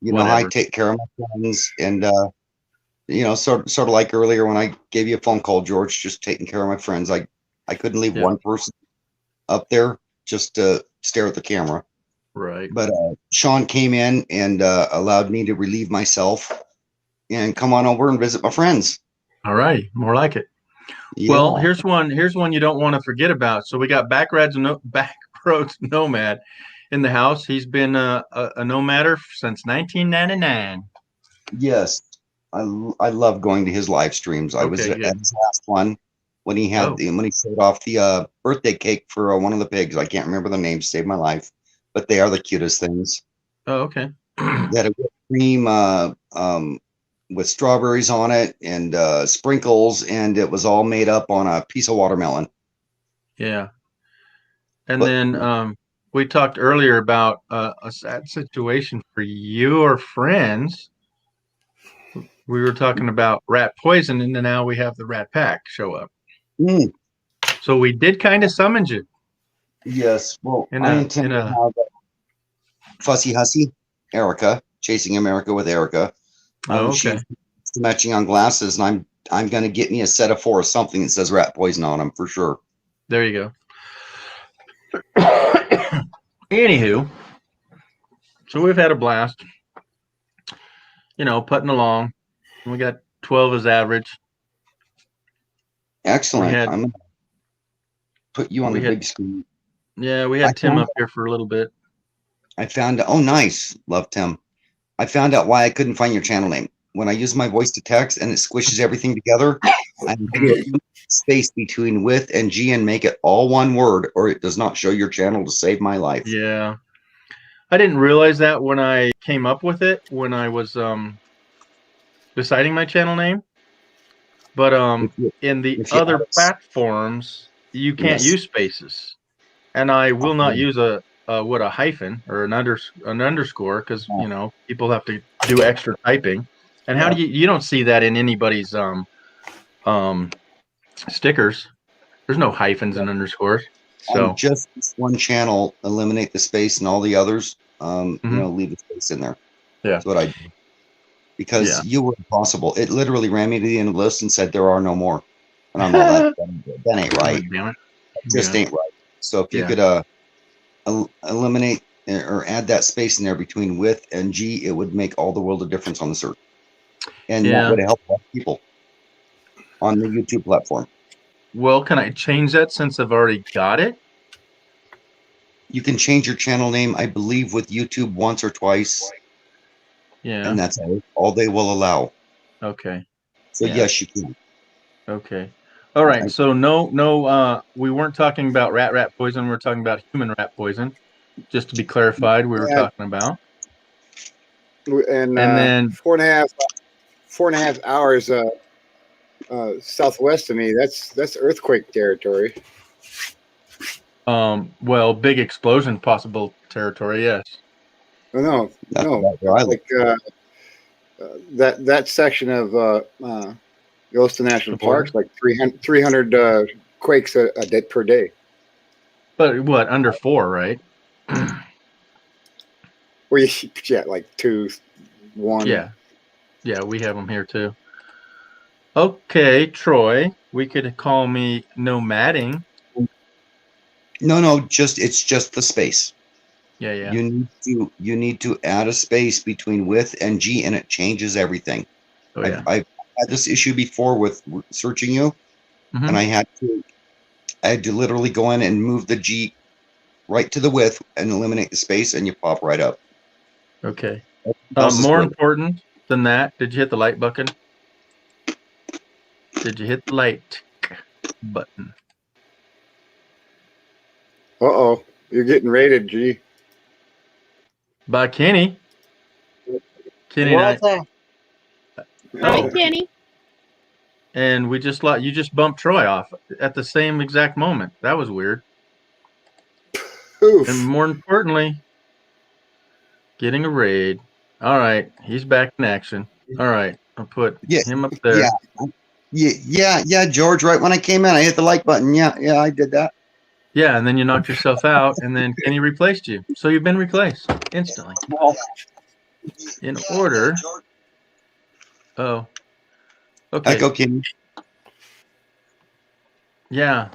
You know, I take care of my friends, and sort of like earlier when I gave you a phone call, George, just taking care of my friends. I couldn't leave one person up there just to stare at the camera. Right. But Sean came in and allowed me to relieve myself and come on over and visit my friends. All right, more like it. Yeah. Well, here's one you don't want to forget about. So we got Backroads Nomad in the house. He's been a nomadder since 1999. Yes, I love going to his live streams. I was Okay, at good. his last one when he had when he showed off the birthday cake for one of the pigs. I can't remember the name, saved my life, but they are the cutest things. Oh, okay. They had a whipped cream with strawberries on it and sprinkles, and it was all made up on a piece of watermelon. Yeah. And But- then we talked earlier about a sad situation for your friends. We were talking about rat poison, and then now we have the Rat Pack show up. Mm, So we did kind of summon you. yes, well, In I a- intend in to a- have Fussy Hussy, Erica, Chasing America with Erica. Oh, okay. She's matching on glasses, and I'm going to get me a set of 4 of something that says rat poison on them for sure. There you go. Anywho, so we've had a blast. Putting along. We got 12 as average. Excellent. We had- I'm going to put you on we the had- big screen. Yeah, we had I Tim found- up here for a little bit. I found out, oh, nice. Love Tim. I found out why I couldn't find your channel name. When I use my voice to text and it squishes everything together, I put space between with and G and make it all one word, or it does not show your channel to save my life. Yeah. I didn't realize that when I came up with it, when I was deciding my channel name. But in the if you other add a- platforms, you can't Yes. use spaces. And I will not use a hyphen or an underscore because people have to do extra typing. And how do you don't see that in anybody's stickers? There's no hyphens and underscores. So On just this one channel, eliminate the space, and all the others, leave the space in there. Yeah. That's what I do. Because you were impossible. It literally ran me to the end of the list and said there are no more. And I'm like, that ain't right. Damn it. It just ain't right. So if you Yeah. could eliminate or add that space in there between with and G, it would make all the world of difference on the search. And Yeah. that would help a lot of people on the YouTube platform. Well, can I change that since I've already got it? You can change your channel name, I believe, with YouTube once or twice, Yeah. and that's all they will allow. Okay. So Yeah. yes, you can. Okay. All right. So no, we weren't talking about rat poison. We're talking about human rat poison. Just to be clarified, we were Yeah. talking about. And then 4.5 hours southwest of me. That's earthquake territory. Well, big explosion possible territory. Yes. Oh, no, That's no. about where I live. Like that section of Yellowstone National The border? Park, like 300 quakes a day per day. But what, under 4, right? Where you like 2, 1. Yeah. Yeah, we have them here too. Okay, Troy, we could call me nomading. No, it's just the space. Yeah. You need to add a space between with and G, and it changes everything. Oh, yeah. I've had this issue before with searching you, Mhm. and I had to literally go in and move the G right to the with and eliminate the space, and you pop right up. Okay. Else is More good. important than that, did you hit the like button? Did you hit the like button? Uh-oh. You're getting rated, G. By Kenny. Kenny and I, Hi, Oh. Kenny. and we just you just bumped Troy off at the same exact moment. That was weird. Oof. And more importantly, getting a raid. All right, he's back in action. All right, I'll put him up there. Yeah, George. Right when I came in, I hit the like button. Yeah, I did that. Yeah, and then you knocked yourself out, and then Kenny replaced you. So you've been replaced instantly. In order. Oh. Okay. Echo King. Yeah.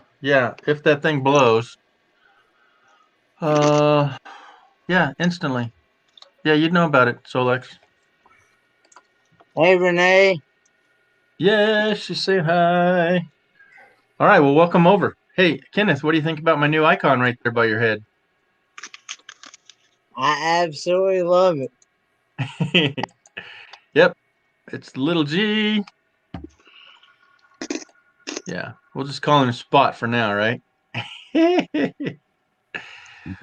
If that thing blows. Yeah, instantly. Yeah, you'd know about it, Solex. Hey, Renee. Yeah, she say hi. All right, well, welcome over. Hey, Kenneth, what do you think about my new icon right there by your head? I absolutely love it. Yep, it's little G. Yeah, we'll just call him Spot for now, right?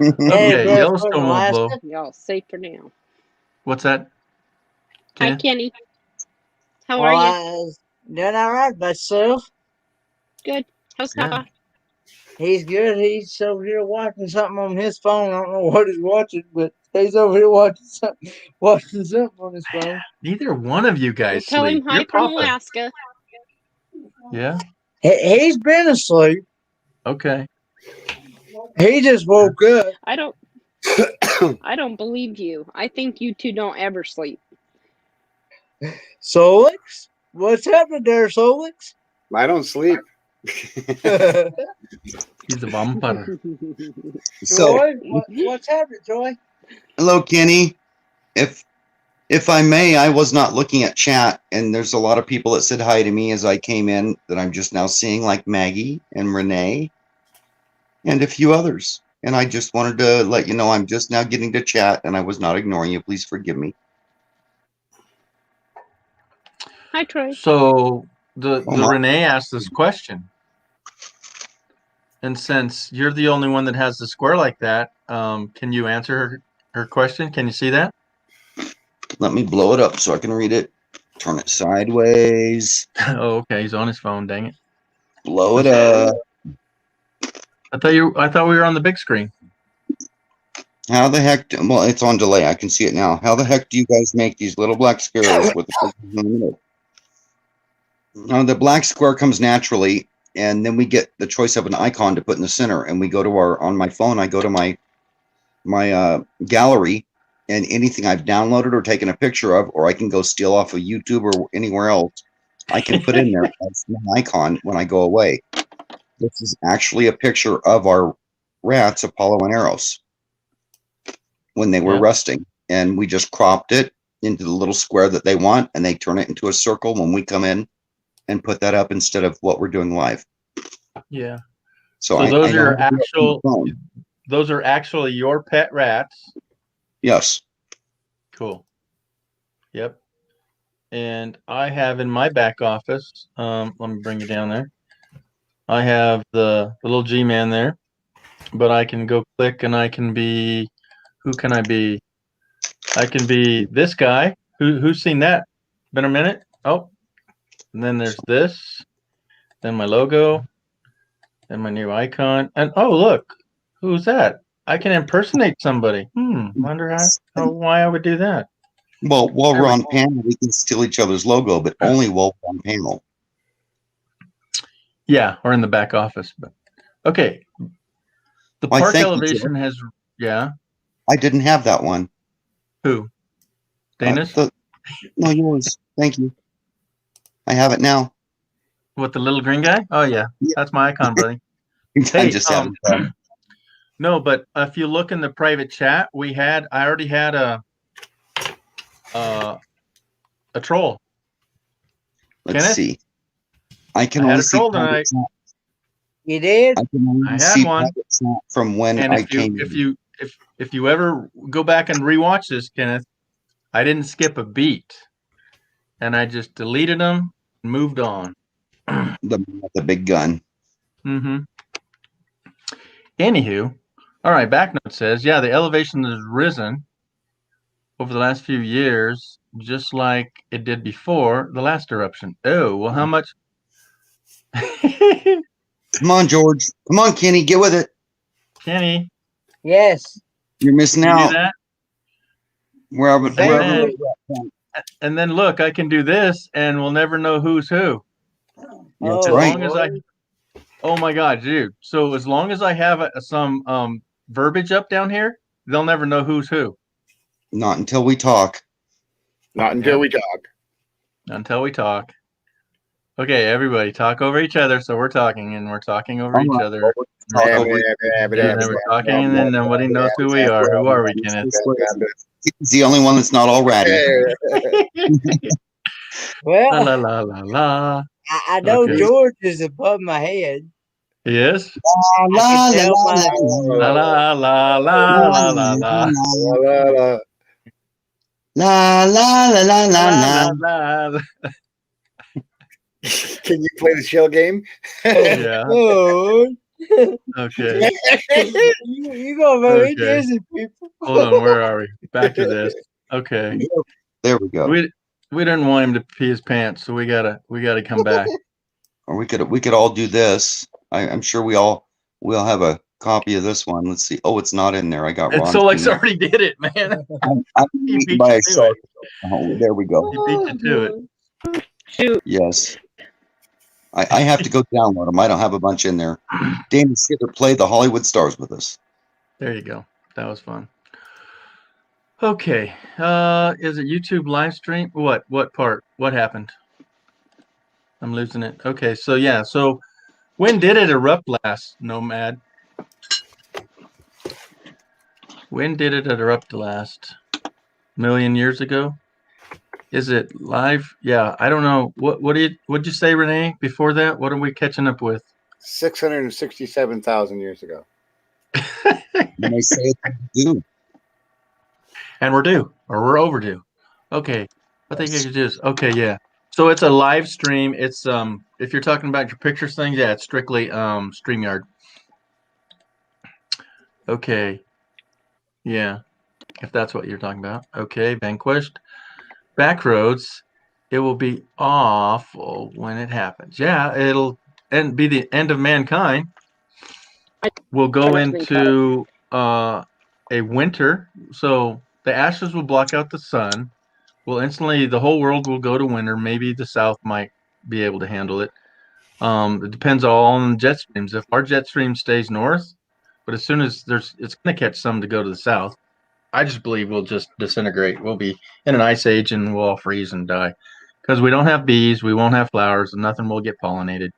Okay, Yellowstone won't blow. Y'all safe for now. What's that? Hi, Kenneth? Kenny. How are you? Doing all right myself. Good. How's Papa? He's good. He's over here watching something on his phone. I don't know what he's watching, but he's over here watching something on his phone. Neither one of you guys Tell sleep. him hi You're from Papa. Alaska. Yeah. He's been asleep. Okay. He just woke up. I don't believe you. I think you two don't ever sleep. Solix? What's happening there, Solix? I don't sleep. He's a vampire. So, Joy, what's happening, Joy? hello, Kenny. If I may, I was not looking at chat, and there's a lot of people that said hi to me as I came in that I'm just now seeing, like Maggie and Renee and a few others. And I just wanted to let you know I'm just now getting to chat, and I was not ignoring you. Please forgive me. Hi, Troy. So the Renee asked this question, and since you're the only one that has the square like that, can you answer her question? Can you see that? Let me blow it up so I can read it. Turn it sideways. Oh, okay. He's on his phone. Dang it. Blow it up. I thought we were on the big screen. How the heck? Well, it's on delay. I can see it now. How the heck do you guys make these little black squares with the pictures in the middle? The black square comes naturally, and then we get the choice of an icon to put in the center. And we go to on my phone, I go to my gallery, and anything I've downloaded or taken a picture of, or I can go steal off of YouTube or anywhere else, I can put in there as an icon when I go away. This is actually a picture of our rats, Apollo and Eros, when they were resting. And we just cropped it into the little square that they want, and they turn it into a circle when we come in and put that up instead of what we're doing live. Yeah. So those are actually your pet rats. Yes. Cool. Yep. And I have in my back office, let me bring you down there. I have the little G-man there, but I can go click and I can be, who can I be? I can be this guy. Who's seen that? Been a minute? Oh, and then there's this, then my logo, then my new icon. And oh, look, who's that? I can impersonate somebody. Wonder why I would do that. Well, while we're on panel, we can steal each other's logo, but only while we're on panel. Yeah, or in the back office. But okay. The park elevation has, yeah. I didn't have that one. Who? Dana's? No, yours. Thank you. I have it now. What, the little green guy? Oh, yeah. That's my icon, buddy. I just have it. No, but if you look in the private chat, I already had a troll. Let's see. I can only see tonight. You did? I had one from when I came. If you ever go back and rewatch this, Kenneth, I didn't skip a beat, and I just deleted them and moved on. The big gun. Mm-hmm. Anywho, all right. Backnote says, yeah, the elevation has risen over the last few years, just like it did before the last eruption. Oh, well, how much? Come on, George. Come on, Kenny. Get with it. Kenny. Yes. You're missing out. That? And then look, I can do this, and we'll never know who's who. That's right. Oh my God, dude! So as long as I have some verbiage up down here, they'll never know who's who. Not until we talk. Not until we talk. Until we talk. Okay, everybody talk over each other. So we're talking and we're talking over each other. Talk And over- then we're talking and then nobody knows who we are. Who are we, Kenneth? He's the only one that's not already. Well, La la la la la. I know Okay. George is above my head. Yes. La, I can la, tell la, by- La la la la la la la. La la la la la La la. la. Can you play the shell game? Yeah. George, Okay. you gonna make me Okay. dizzy, people. Hold on. Where are we? Back to this. Okay. There we go. We didn't want him to pee his pants, so we gotta come back. Or we could all do this. I'm sure we all have a copy of this one. Let's see. Oh, it's not in there. I got And Ron. Solex already did it, man. I'm He eaten beat by you a to shark. it. Oh, there we go. He beat you to it. Shoot. Yes. I have to go download them. I don't have a bunch in there. Danny Skipper played the Hollywood Stars with us. There you go. That was fun. Okay. Is it YouTube live stream? What part? What happened? I'm losing it. Okay, so yeah, so when did it erupt last, Nomad? When did it erupt last? Million years ago? Is it live? Yeah, I don't know. What'd you say, Renee, before that? What are we catching up with? 667,000 years ago. When I say it, I do. And we're due, or we're overdue. Okay. I think I could just okay, yeah. So it's a live stream. It's if you're talking about your pictures things, yeah, it's strictly StreamYard. Okay. Yeah. If that's what you're talking about. Okay, Vanquished. Backroads, it will be awful when it happens. Yeah, it'll be the end of mankind. We'll go into a winter. So the ashes will block out the sun. Well, instantly the whole world will go to winter. Maybe the South might be able to handle it. It depends all on jet streams. If our jet stream stays north, but as soon as it's going to catch some to go to the south. I just believe we'll just disintegrate. We'll be in an ice age and we'll all freeze and die because we don't have bees, we won't have flowers, and nothing will get pollinated.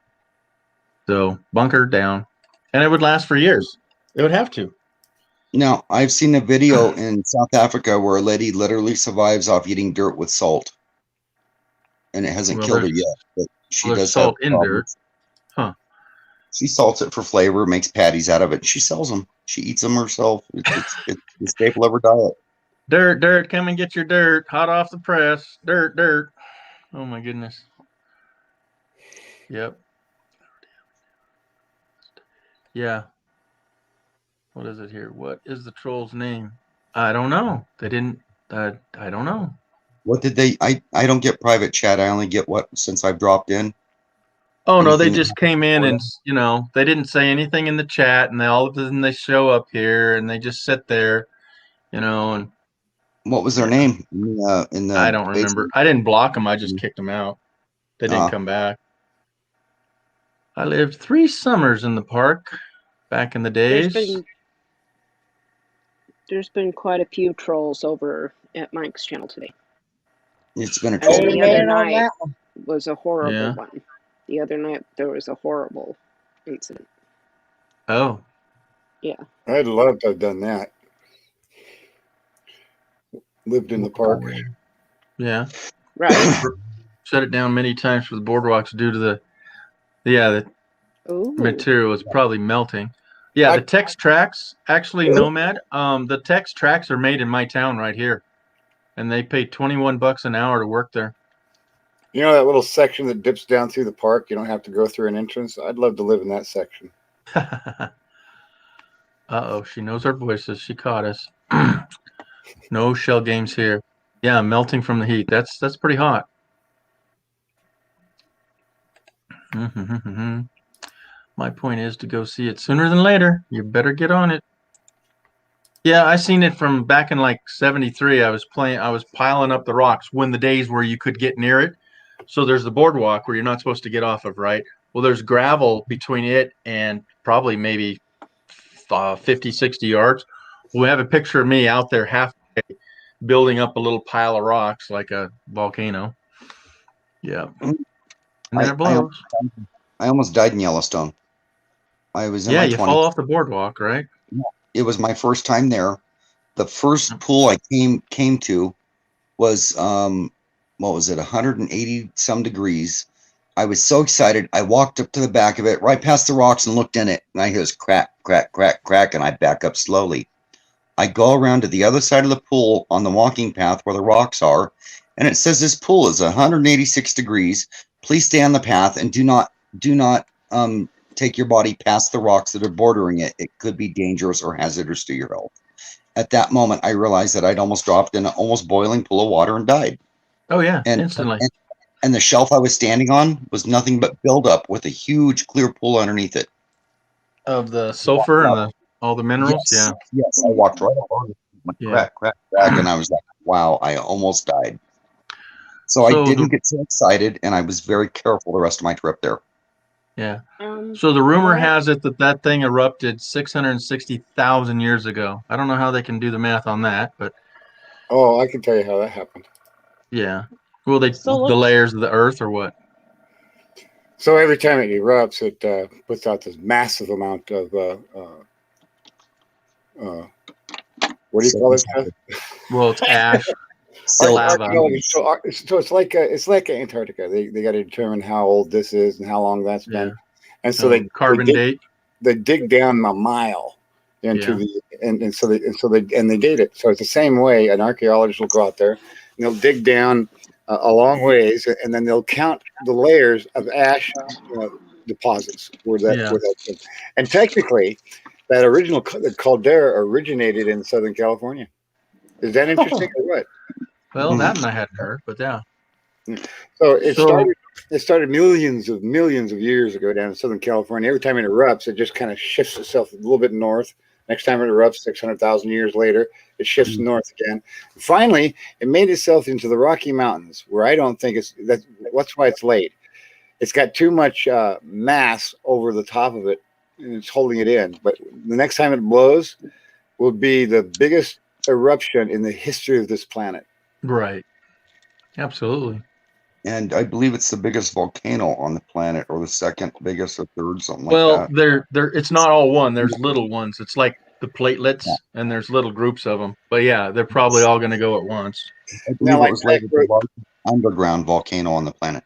So bunker down, and it would last for years. It would have to. Now, I've seen a video in South Africa where a lady literally survives off eating dirt with salt, and it hasn't killed her yet. But she does salt have in dirt. Huh? She salts it for flavor, makes patties out of it, and she sells them. She eats them herself. It's the staple of her diet. Dirt, come and get your dirt, hot off the press. Dirt. Oh my goodness. Yep. Yeah. What is it here? What is the troll's name? I don't know. They didn't. I don't know. What did they? I don't get private chat. I only get what since I've dropped in. Oh no, they just came in and they didn't say anything in the chat, and all of a sudden they show up here and they just sit there, and what was their name in the I don't remember. basement? I didn't block them. I just kicked them out. They didn't come back. I lived 3 summers in the park back in the days. There's been quite a few trolls over at Mike's channel today. It's been a troll. The other night was a horrible one. The other night there was a horrible incident. Oh. Yeah. I'd love to have done that. Lived in the park. Yeah. Right. Shut it down many times for the boardwalks due to the material is probably melting. Yeah, the Tex tracks, actually, Nomad, the Tex tracks are made in my town right here. And they pay $21 an hour to work there. You know that little section that dips down through the park? You don't have to go through an entrance. I'd love to live in that section. Uh-oh, she knows our voices. She caught us. No shell games here. Yeah, melting from the heat. That's pretty hot. My point is to go see it sooner than later. You better get on it. Yeah, I seen it from back in like 73. I was piling up the rocks when the days where you could get near it. So there's the boardwalk where you're not supposed to get off of, right? Well, there's gravel between it and probably maybe 50, 60 yards. We have a picture of me out there halfway building up a little pile of rocks like a volcano. Yeah. And then it blows. I almost died in Yellowstone. I was in Yeah, my you 20s. fall off the boardwalk, right? It was my first time there. The first pool I came to was what was it, 180 some degrees. I was so excited. I walked up to the back of it, right past the rocks, and looked in it, and I hear this crack, crack, crack, crack, and I back up slowly. I go around to the other side of the pool on the walking path where the rocks are, and it says this pool is 186 degrees. Please stay on the path and do not take your body past the rocks that are bordering it. It could be dangerous or hazardous to your health. At that moment, I realized that I'd almost dropped in an almost boiling pool of water and died. Oh yeah, And instantly. and the shelf I was standing on was nothing but buildup with a huge clear pool underneath it. Of the sulfur and all the minerals, yes, Yes, I walked right up on it. Crack, crack, crack, and I was like, wow, I almost died. So I didn't get so excited, and I was very careful the rest of my trip there. Yeah. So the rumor has it that thing erupted 660,000 years ago. I don't know how they can do the math on that, but Oh, I can tell you how that happened. yeah. Well, the layers of the Earth or what? So every time it erupts, it puts out this massive amount of what do you call it? Well, it's ash. Lava. So it's like Antarctica. They got to determine how old this is and how long that's been, and so they date. They dig down a mile into the and so they date it. So it's the same way an archaeologist will go out there and they'll dig down a long ways, and then they'll count the layers of ash deposits where that and technically that original caldera originated in Southern California. Is that interesting or what? Well, that one I hadn't heard, but yeah. So it started millions of years ago down in Southern California. Every time it erupts, it just kind of shifts itself a little bit north. Next time it erupts 600,000 years later, it shifts north again. Finally, it made itself into the Rocky Mountains, where I don't think that's why it's late. It's got too much mass over the top of it, and it's holding it in. But the next time it blows will be the biggest eruption in the history of this planet. Right. Absolutely. And I believe it's the biggest volcano on the planet, or the second biggest, or third, something like that. Well, it's not all one. There's little ones. It's like the platelets, and there's little groups of them. But yeah, they're probably all going to go at once. I believe it was labeled the largest underground volcano on the planet.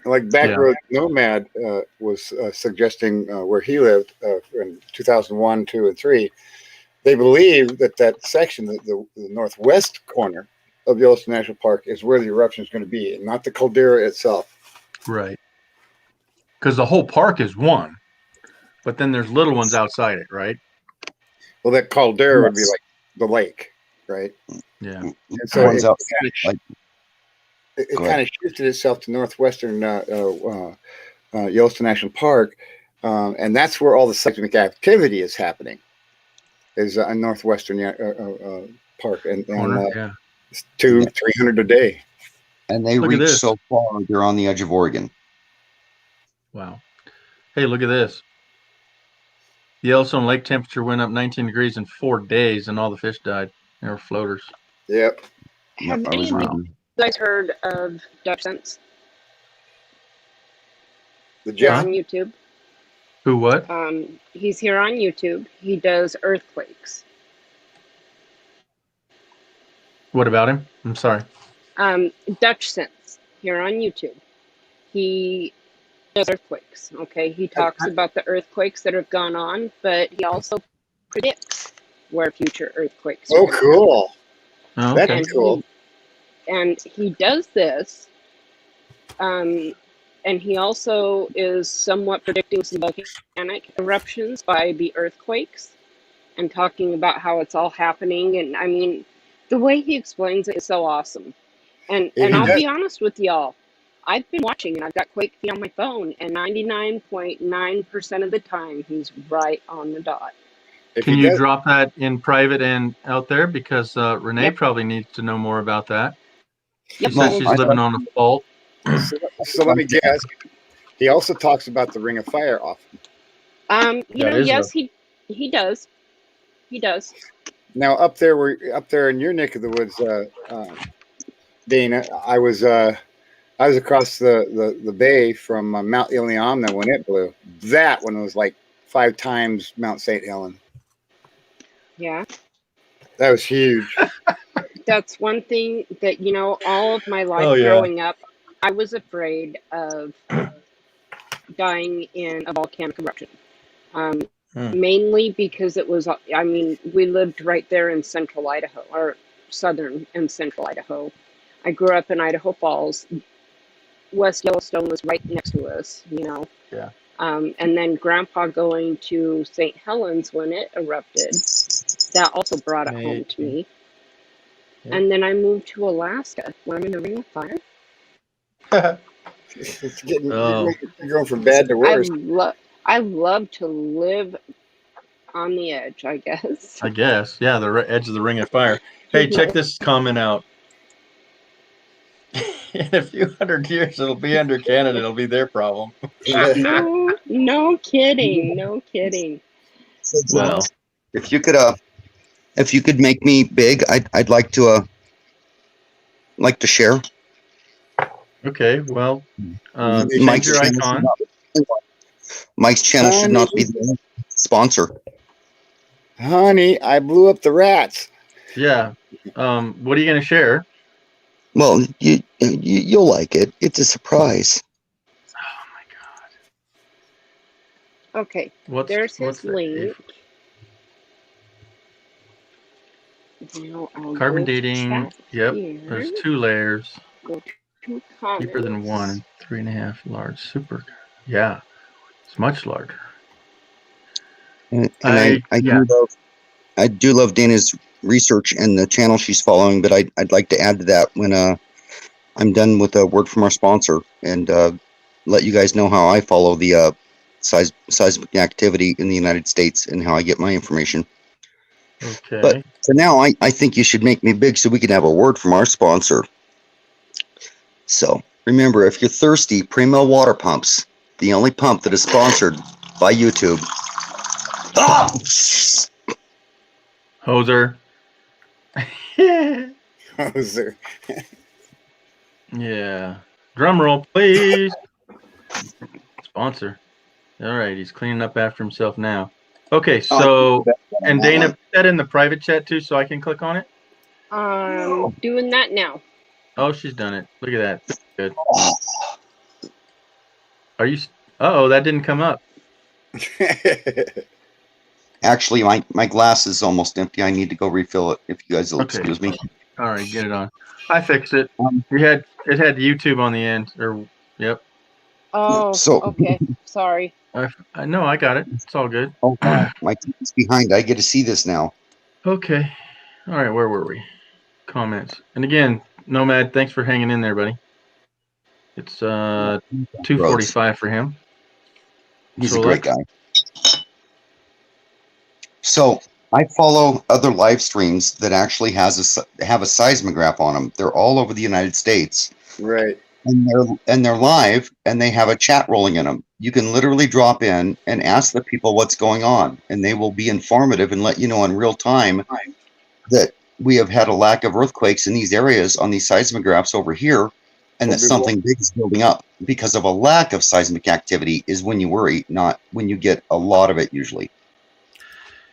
Like Backroad Nomad was suggesting where he lived in 2001, 2, and 3. They believe that section, the northwest corner of Yellowstone National Park, is where the eruption is going to be, and not the caldera itself. Right. Because the whole park is one, but then there's little ones outside it, right? Well, that caldera would be like the lake, right? Yeah. And so it kind of shifted itself to northwestern Yellowstone National Park, and that's where all the seismic activity is happening. Is in northwestern park, and 200-300 a day. And they reach so far, they're on the edge of Oregon. Wow. Hey, look at this. The Yellowstone lake temperature went up 19 degrees in 4 days, and all the fish died. They were floaters. Yep. Have any of you guys heard of Dutch Sense? The Jeff on YouTube. Who? What? He's here on YouTube. He does earthquakes. What about him? I'm sorry. Dutch Sense here on YouTube. He does earthquakes. Okay, he talks about the earthquakes that have gone on, but he also predicts where future earthquakes. Oh, cool! Oh, okay. That's cool. And he does this. And he also is somewhat predicting some volcanic eruptions by the earthquakes, and talking about how it's all happening. And I mean, the way he explains it is so awesome. And I'll be honest with y'all, I've been watching, and I've got QuakeFeed on my phone, and 99.9% of the time, he's right on the dot. Can you drop that in private and out there? Because Renee probably needs to know more about that. She says she's living on a fault. So let me guess. He also talks about the Ring of Fire often. Yes, he does. He does. Now up there in your neck of the woods, Dana, I was I was across the bay from Mount Iliamna when it blew. That one was like 5 times Mount St. Helen. Yeah. That was huge. That's one thing that, all of my life Oh, yeah. growing up, I was afraid of dying in a volcanic eruption. Mainly because it was, we lived right there in central Idaho, or southern and central Idaho. I grew up in Idaho Falls. West Yellowstone was right next to us, Yeah. And then Grandpa going to St. Helens when it erupted, that also brought it home to me. Yeah. And then I moved to Alaska, where I'm in the Ring of Fire. It's getting, you're going from bad to worse. I love to live on the edge, I guess. Yeah, the edge of the Ring of Fire. Hey, check this comment out. In a few hundred years, it'll be under Canada. It'll be their problem. No kidding. No kidding. Well, if you could make me big, I'd like to share. Okay, well, change your icon. Mike's channel should not be the sponsor. Honey, I blew up the rats. Yeah. What are you going to share? Well, you'll like it. It's a surprise. Oh my God. Okay. There's his link. Carbon dating. Yep. There's 2 layers. Go to comments. Deeper than 1 and 3.5 large. Super. Yeah. It's much larger. And I do love Dana's research and the channel she's following, but I'd like to add to that when I'm done with a word from our sponsor and let you guys know how I follow the seismic activity in the United States and how I get my information. Okay. But for now, I think you should make me big so we can have a word from our sponsor. So remember, if you're thirsty, Primo Water Pumps, the only pump that is sponsored by YouTube. Ah! Hoser. Hoser. Yeah. Drum roll, please. Sponsor. All right, he's cleaning up after himself now. Okay, so, and Dana, put that in the private chat too so I can click on it? Doing that now. Oh, she's done it. Look at that. Good. Are you, uh-oh, that didn't come up. Actually, my glass is almost empty. I need to go refill it, if you guys will excuse me. All right, get it on. I fixed it. It had YouTube on the end, or, yep. Oh, okay. Sorry. I know, I got it. It's all good. Oh, my TV's behind. I get to see this now. Okay. All right, where were we? Comments. And again, Nomad, thanks for hanging in there, buddy. It's 2:45 for him. He's a great guy. So I follow other live streams that actually have a seismograph on them. They're all over the United States. Right. And they're live, and they have a chat rolling in them. You can literally drop in and ask the people what's going on, and they will be informative and let you know in real time that we have had a lack of earthquakes in these areas on these seismographs over here, and that something big is building up. Because of a lack of seismic activity is when you worry, not when you get a lot of it usually.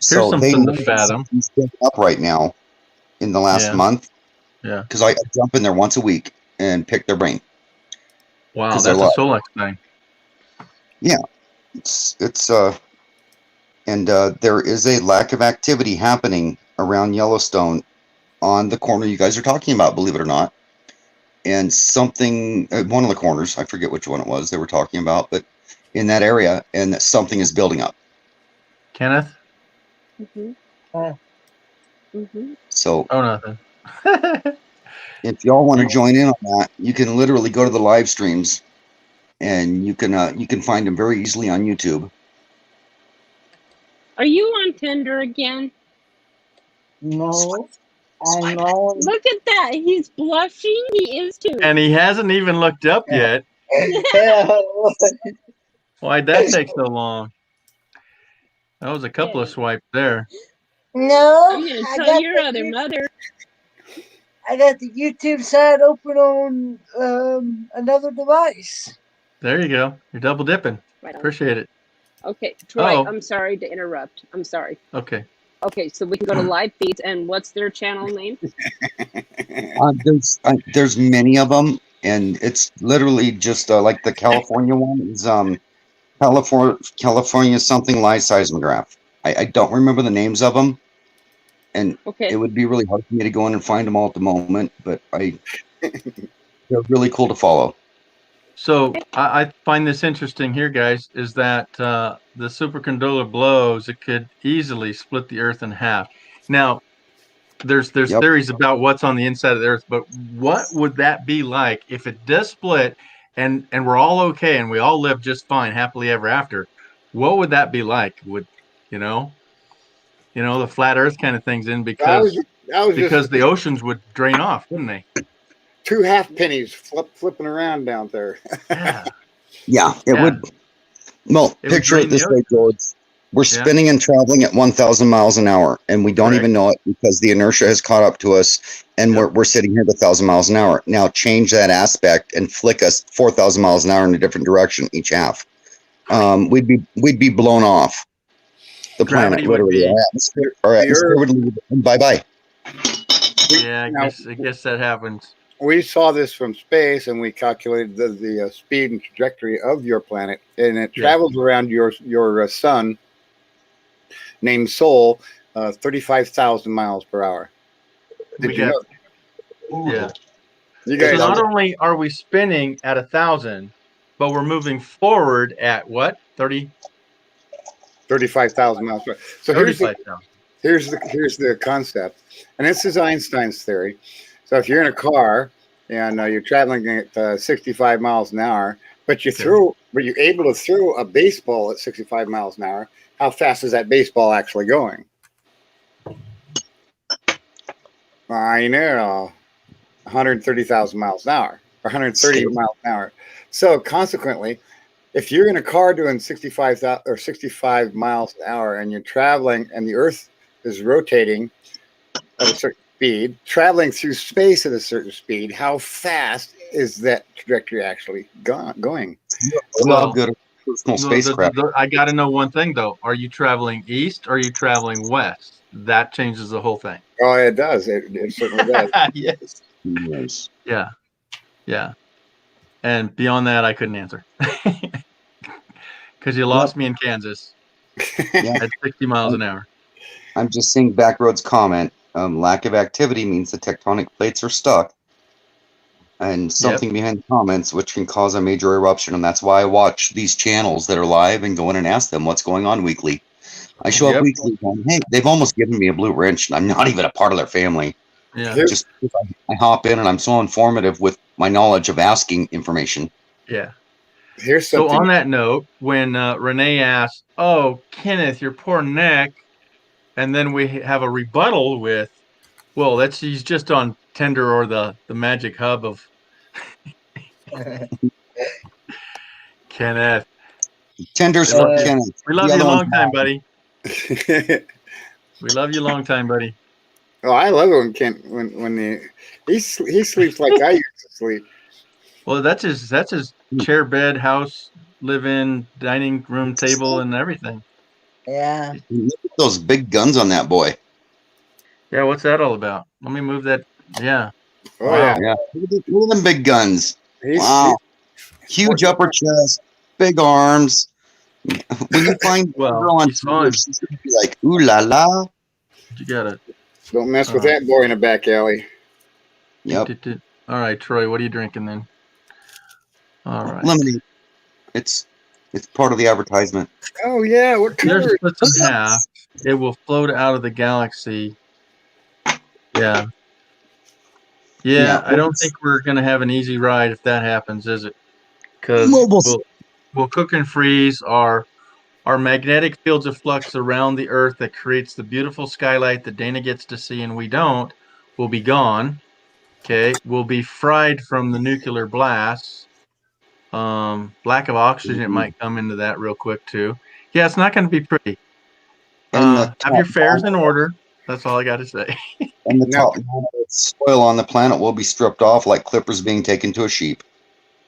Here's something to fathom. He's building up right now in the last month. Yeah. Because I jump in there once a week and pick their brain. Wow, that's a Solex thing. Yeah, and there is a lack of activity happening around Yellowstone on the corner you guys are talking about, believe it or not. And something, one of the corners, I forget which one it was they were talking about, but in that area, and that something is building up. Kenneth? So. Oh, nothing. If y'all want to join in on that, you can literally go to the live streams, and you can find them very easily on YouTube. Are you on Tinder again? No, I'm not. Look at that. He's blushing. He is too. And he hasn't even looked up yet. Why'd that take so long? That was a couple of swipes there. No. I'm going to tell your other mother. I got the YouTube side open on another device. There you go. You're double dipping. Right on. Appreciate it. Okay, Troy, Oh. I'm sorry to interrupt. I'm sorry. Okay. Okay, so we can go to live feeds, and what's their channel name? There's many of them, and it's literally just like the California one is California something live seismograph. I don't remember the names of them, and Okay. it would be really hard for me to go in and find them all at the moment. But they're really cool to follow. So I find this interesting here, guys, is that the superconductor blows, it could easily split the Earth in half. Now, there's theories about what's on the inside of the Earth, but what would that be like if it does split and we're all okay and we all live just fine, happily ever after? What would that be like? Would the flat Earth kind of thing's in because the oceans would drain off, wouldn't they? 2 half pennies flipping around down there. Yeah, it would. Well, picture it this way, George. We're spinning and traveling at 1,000 miles an hour, and we don't even know it because the inertia has caught up to us, and we're sitting here at 1,000 miles an hour. Now change that aspect and flick us 4,000 miles an hour in a different direction each half. We'd be blown off the planet, literally. Our atmosphere would leave, and bye-bye. Yeah, I guess that happens. We saw this from space, and we calculated the speed and trajectory of your planet, and it travels around your sun, named Sol, 35,000 miles per hour. Did you know? Yeah. You guys. So not only are we spinning at 1,000, but we're moving forward at what? 35,000 miles per hour. So here's the concept, and this is Einstein's theory. So if you're in a car and you're traveling at 65 miles an hour, but you're able to throw a baseball at 65 miles an hour, how fast is that baseball actually going? I know, 130,000 miles an hour, or 130 miles an hour. So consequently, if you're in a car doing 65 miles an hour and you're traveling and the Earth is rotating at a certain speed, traveling through space at a certain speed, how fast is that trajectory actually going? Well, good personal spacecraft. I got to know one thing though. Are you traveling east or are you traveling west? That changes the whole thing. Oh, it does. It certainly does. Yes. Yes. Yeah. And beyond that, I couldn't answer because you lost me in Kansas at 60 miles an hour. I'm just seeing Backroad's comment. Lack of activity means the tectonic plates are stuck, and something behind the comments which can cause a major eruption. And that's why I watch these channels that are live and go in and ask them what's going on weekly. I show up weekly going, hey, they've almost given me a blue wrench, and I'm not even a part of their family. Yeah. Just I hop in, and I'm so informative with my knowledge of asking information. Yeah. Here's something. So on that note, when Renee asked, "Oh, Kenneth, your poor neck," and then we have a rebuttal with, "Well, he's just on Tinder or the magic hub of Kenneth." Tinder's for Kenneth. We love you a long time, buddy. We love you a long time, buddy. Oh, I love it when he sleeps like I used to sleep. Well, that's his chair, bed, house, live-in, dining room, table, and everything. Yeah. Look at those big guns on that boy. Yeah, what's that all about? Let me move that. Yeah. Oh, wow. Yeah. Look at them big guns. Wow. Huge upper chest, big arms. When you find a girl on Tinder, she's going to be like, ooh la la. You got it. Don't mess with that boy in a back alley. Yep. All right, Troy, what are you drinking then? All right. Lemonade. It's part of the advertisement. Oh yeah, what color? There's in half. It will float out of the galaxy. Yeah. Yeah, I don't think we're gonna have an easy ride if that happens, is it? Because we'll cook and freeze. Our magnetic fields of flux around the Earth that creates the beautiful skylight that Dana gets to see and we don't will be gone. Okay, we'll be fried from the nuclear blasts. Lack of oxygen might come into that real quick too. Yeah, it's not going to be pretty. Have your fares in order. That's all I got to say. And the top soil on the planet will be stripped off like clippers being taken to a sheep.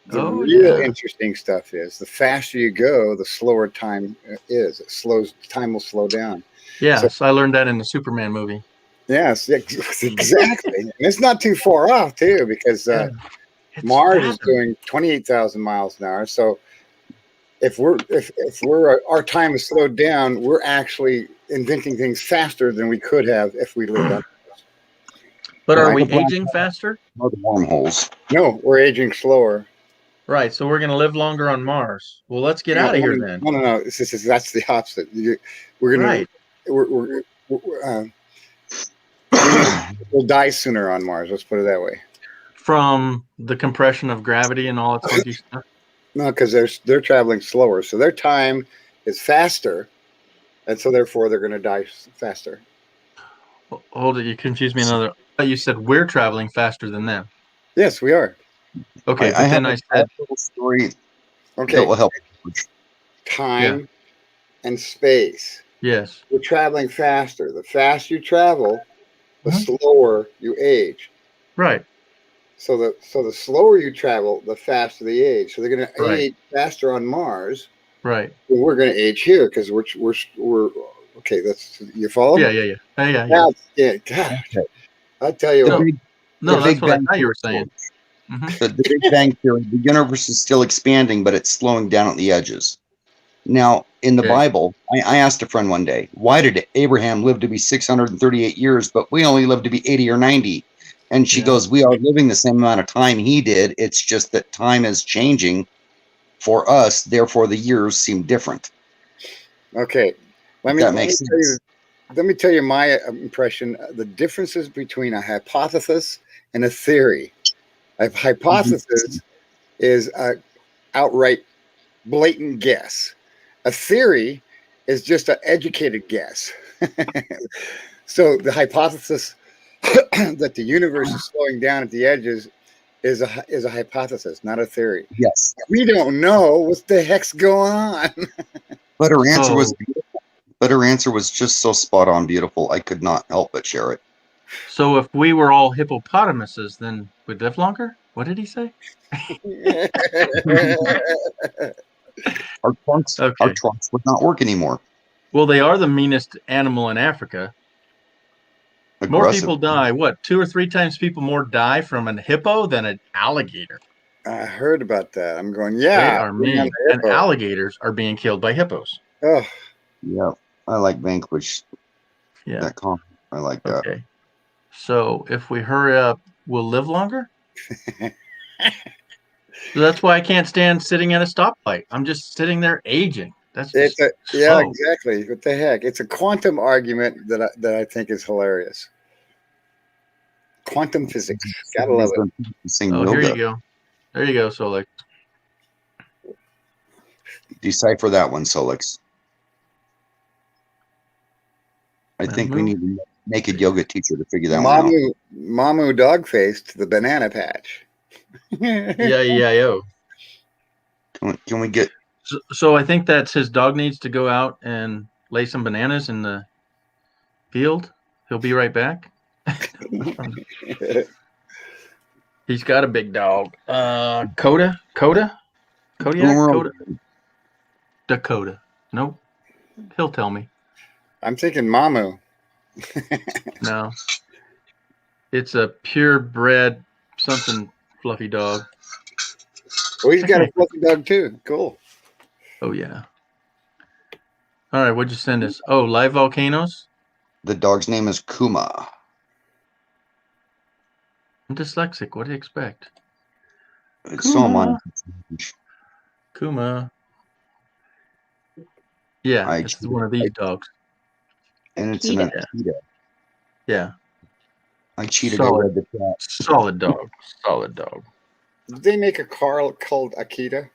The Oh, real yeah. interesting stuff is the faster you go, the slower time is. Time will slow down. Yes, I learned that in the Superman movie. Yes, exactly. And it's not too far off too, because Yeah. It's Mars is fascinating. doing 28,000 miles an hour. So if our time is slowed down, we're actually inventing things faster than we could have if we lived on. But are Like we a black aging faster? Or the wormholes. No, we're aging slower. Right, so we're going to live longer on Mars. Well, let's get out of here then. No. That's the opposite. We're gonna Right. we'll die sooner on Mars. Let's put it that way. From the compression of gravity and all that funky stuff. No, because they're traveling slower, so their time is faster, and so therefore they're going to die faster. Hold it, you confused me another. I thought you said we're traveling faster than them. Yes, we are. Okay, I have then I a said little story Okay, that will help. time and space. yes. We're traveling faster. The faster you travel, the Mhm. slower you age. Right. So the slower you travel, the faster the age. So they're going to Right. age faster on Mars. Right. And we're going to age here because we're okay. That's you follow? Yeah. Yeah. God, I'll tell you So- what. No, The that's Big what I Bang thought you were Theory. saying. Mhm. The Big Bang Theory, the universe is still expanding, but it's slowing down at the edges. Now, in the Okay. Bible, I asked a friend one day, why did Abraham live to be 638 years, but we only live to be 80 or 90? And she Yeah. goes, we are living the same amount of time he did. It's just that time is changing for us. Therefore, the years seem different. Okay, let That makes sense. Let me tell you my impression. The differences between a hypothesis and a theory. A hypothesis is a outright blatant guess. A theory is just an educated guess. So the hypothesis that the universe is slowing down at the edges is a hypothesis, not a theory. Yes. We don't know what the heck's going on. But her answer was So- beautiful. But her answer was just so spot on beautiful. I could not help but share it. So if we were all hippopotamuses, then we'd live longer? What did he say? Our trunks Okay. would not work anymore. Well, they are the meanest animal in Africa. More Aggressive. people die. What? 2 or 3 times people more die from an hippo than an alligator. I heard about that. I'm going, They yeah. are bring on mean. the And hippo. alligators are being killed by hippos. Oh, Yeah, I like Vanquish. Yeah. That comment. I like that. Okay. So if we hurry up, we'll live longer? So that's why I can't stand sitting at a stoplight. I'm just sitting there aging. That's just yeah, slow. exactly. What the heck? It's a quantum argument that I think is hilarious. Quantum physics. Gotta love it. Sing Oh, real here good. you go. There you go, Solix. Decipher that one, Solix. I think we Mamu? need a naked yoga teacher to figure that one out. Mamu Dogface to the banana patch. Yeah. Can we get So I think that's his dog needs to go out and lay some bananas in the field. He'll be right back. He's got a big dog. Kodiak? Dakota. Nope. He'll tell me. I'm thinking Mamu. No. It's a purebred something fluffy dog. Oh, he's got a fluffy dog too. Cool. Oh yeah. All right, what'd you send us? Oh, live volcanoes? the dog's name is Kuma. I'm dyslexic. What do you expect? It's so mine. Kuma. Yeah, I it's cheated. one of these dogs. And it's an Akita. Akita. Yeah. I cheated. Solid. I read the chat. Solid dog. Solid dog. Did they make a car called Akita?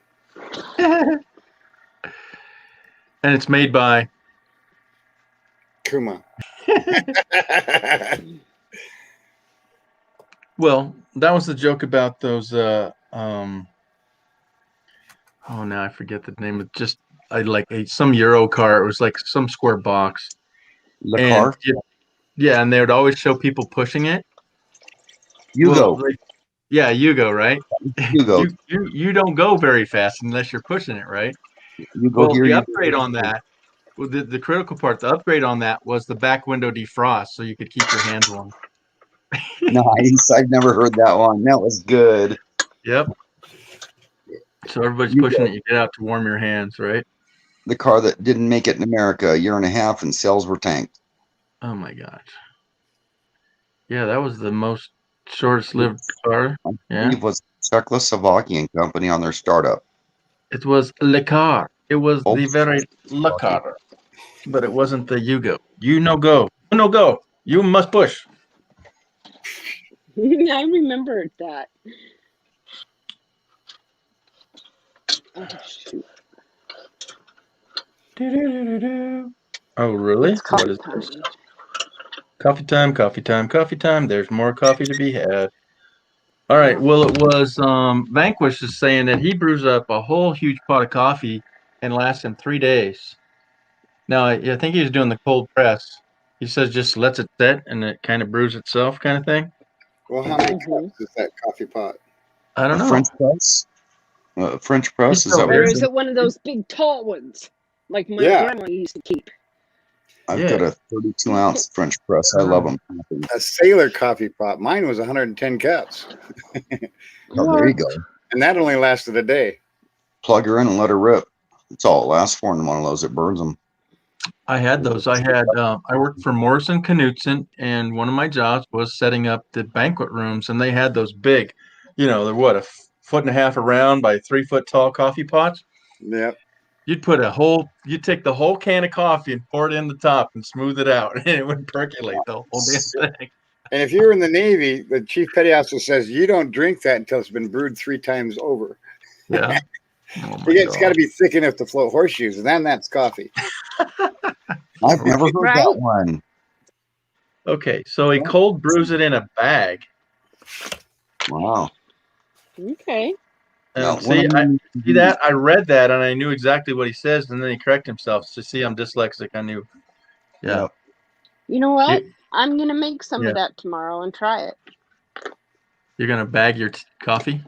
And it's made by Kuma. well, that was the joke about those oh now I forget the name of just I like some Euro car. It was like some square box. The And car? yeah, and they would always show people pushing it. Yugo. Well, yeah, Yugo, right? Yugo. You don't go very fast unless you're pushing it, right? You go Well, here. the You upgrade on that, well, the critical part, the upgrade on that was the back window defrost, so you could keep your hands warm. Nice. I've never heard that one. That was good. Yep. So everybody's pushing it. You get out to warm your hands, right? The car that didn't make it in America, a year and a half, and sales were tanked. Oh my gosh. Yeah, that was the most shortest lived car. Yeah. It was Czechoslovakian company on their startup. It was Le Car. It was Oh. the very Le Car. But it wasn't the Yugo. You no go. You no go. You must push. I remembered that. Oh, shoot. Oh, really? It's coffee What is time. this? Coffee time, coffee time, coffee time. There's more coffee to be had. All right. Well, it was Vanquish is saying that he brews up a whole huge pot of coffee and lasts him 3 days. Now, I think he was doing the cold press. He says just lets it sit and it kind of brews itself, kind of thing. Well, how many cups is that coffee pot? I don't know. French press. French press is that Or what is it one of those big tall ones like my grandma used to keep? I've got a 32-ounce French press. I love them. A Sailor coffee pot. Mine was 110 cups. Oh, there you go. And that only lasted a day. Plug her in and let her rip. That's all it lasts for in one of those. It burns them. I had those. I worked for Morrison Knudsen, and one of my jobs was setting up the banquet rooms, and they had those big, they're what, a foot and a half around by 3 foot tall coffee pots. Yep. You'd take the whole can of coffee and pour it in the top and smooth it out, and it would percolate the whole damn thing. And if you're in the Navy, the chief petty officer says you don't drink that until it's been brewed 3 times over. Yeah. It's got to be thick enough to float horseshoes, and then that's coffee. I've never heard that one. Okay, so he cold brews it in a bag. Wow. Okay. See that? I read that and I knew exactly what he says, and then he corrected himself. So see, I'm dyslexic. I knew. Yeah. Yep. You know what? I'm gonna make some of that tomorrow and try it. You're gonna bag your coffee?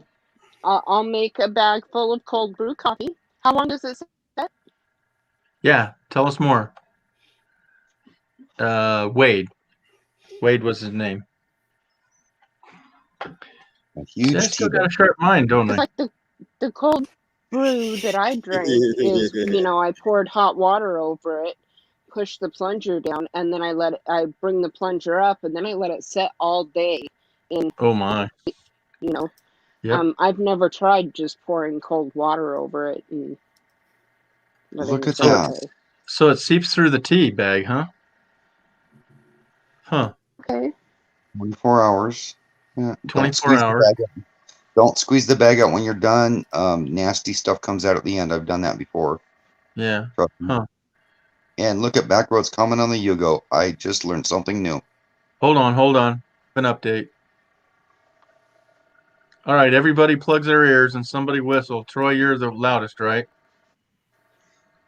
I'll make a bag full of cold brew coffee. How long does it set? Yeah. Tell us more. Wade. Wade was his name. A huge. I still got a sharp mind, don't I? It's like the cold brew that I drank is, I poured hot water over it, push the plunger down, and then I bring the plunger up, and then I let it set all day. Oh my. Yep. I've never tried just pouring cold water over it. And look at that. So it seeps through the tea bag, huh? Huh. Okay. 24 hours. Yeah. 24 hours. Don't squeeze the bag out when you're done. Nasty stuff comes out at the end. I've done that before. Yeah. Huh. And look at Backroads comment on the Yugo. I just learned something new. Hold on. An update. All right, everybody plugs their ears and somebody whistle. Troy, you're the loudest, right?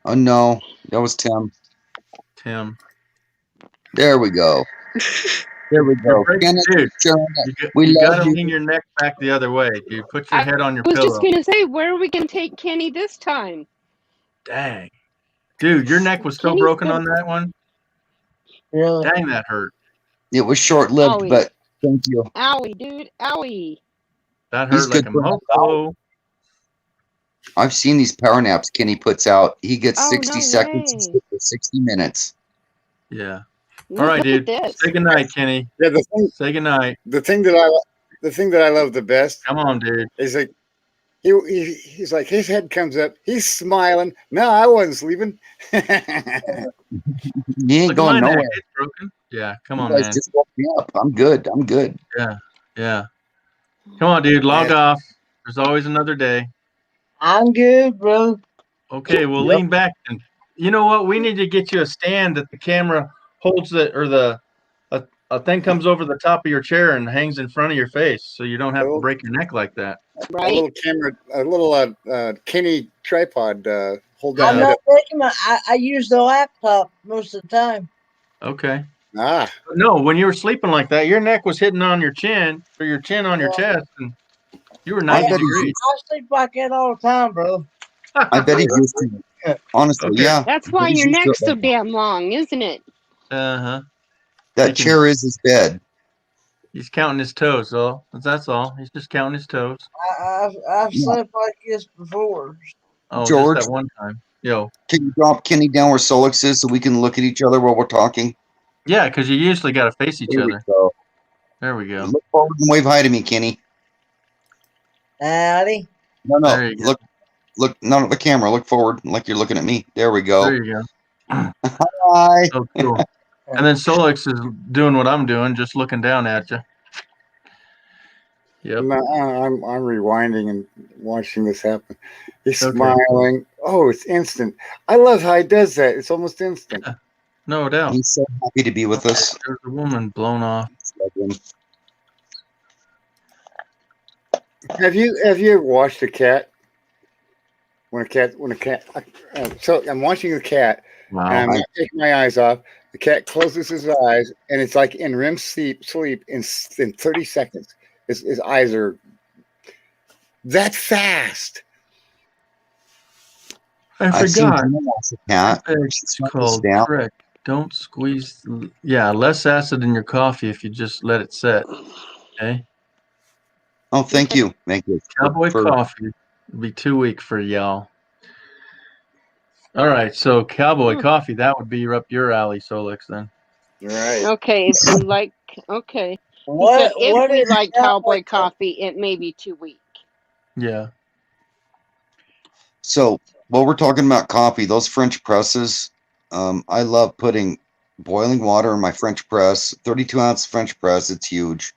Oh, no. That was Tim. Tim. There we go. There we go. Dude, you gotta lean your neck back the other way, dude. Put your head on your pillow. I was just gonna say, where are we gonna take Kenny this time? Dang. Dude, your neck was so broken on that one. Really? Dang, that hurt. It was short-lived, but thank you. Owie, dude. Owie. That hurt like a mofo. I've seen these power naps Kenny puts out. He gets 60 seconds for 60 minutes. Yeah. All right, dude. Say goodnight, Kenny. Yeah, say goodnight. The thing that I love the best. Come on, dude. Is like he's like his head comes up. He's smiling. No, I wasn't sleeping. He ain't going nowhere. It's broken. Yeah, come you on, guys man. Just woke me up. I'm good. Yeah. Come on, dude. Log off. There's always another day. I'm good, bro. Okay, well, lean back. And you know what? We need to get you a stand that the camera holds it, or a thing comes over the top of your chair and hangs in front of your face, so you don't have to break your neck like that. Right. A little camera, a little Kenny tripod. Hold I'm on. not breaking I use the laptop most of the time. Okay. Ah, No, when you were sleeping like that, your neck was hitting on your chin, or your chin on your chest, and you were 90 bet he's degrees. I sleep like that all the time, bro. I bet he's used to it. Honestly, Okay. yeah. That's I why bet he's your used to neck's it. so damn long, isn't it? Uh-huh. That He can- chair is his bed. He's counting his toes, though. That's all. He's just counting his toes. I've Yeah. slept like this before. Oh, George. just that one time. Yo. Can you drop Kenny down where Solix is so we can look at each other while we're talking? Yeah, because you usually got to face each There we other. go. There we go. Look forward and wave hi to me, Kenny. Howdy. No, There you go. look, not at the camera. Look forward, like you're looking at me. There we go. There you go. Hi. Oh, cool. And then Solix is doing what I'm doing, just looking down at you. Yep. I'm rewinding and watching this happen. He's Okay. smiling. Oh, it's instant. I love how he does that. It's almost instant. No doubt. He's so happy to be with us. There's a woman blown off. Have you ever watched a cat? When a cat, so I'm watching the cat, and I'm Wow. not taking my eyes off. The cat closes his eyes, and it's like in REM sleep in 30 seconds. His eyes are that fast. I I've seen forgot. him watch a cat. It's Slow this called down. Trek. Don't squeeze. Yeah, less acid in your coffee if you just let it set. Okay. Oh, thank you. Thank you. Cowboy coffee would be too weak for y'all. All right, so cowboy coffee, that would be up your alley, Solix, then. Right. Okay, if you like, okay. He said What if we is like that cowboy coffee, it may be too weak. Yeah. So while we're talking about coffee, those French presses, I love putting boiling water in my French press, 32-ounce French press. It's huge.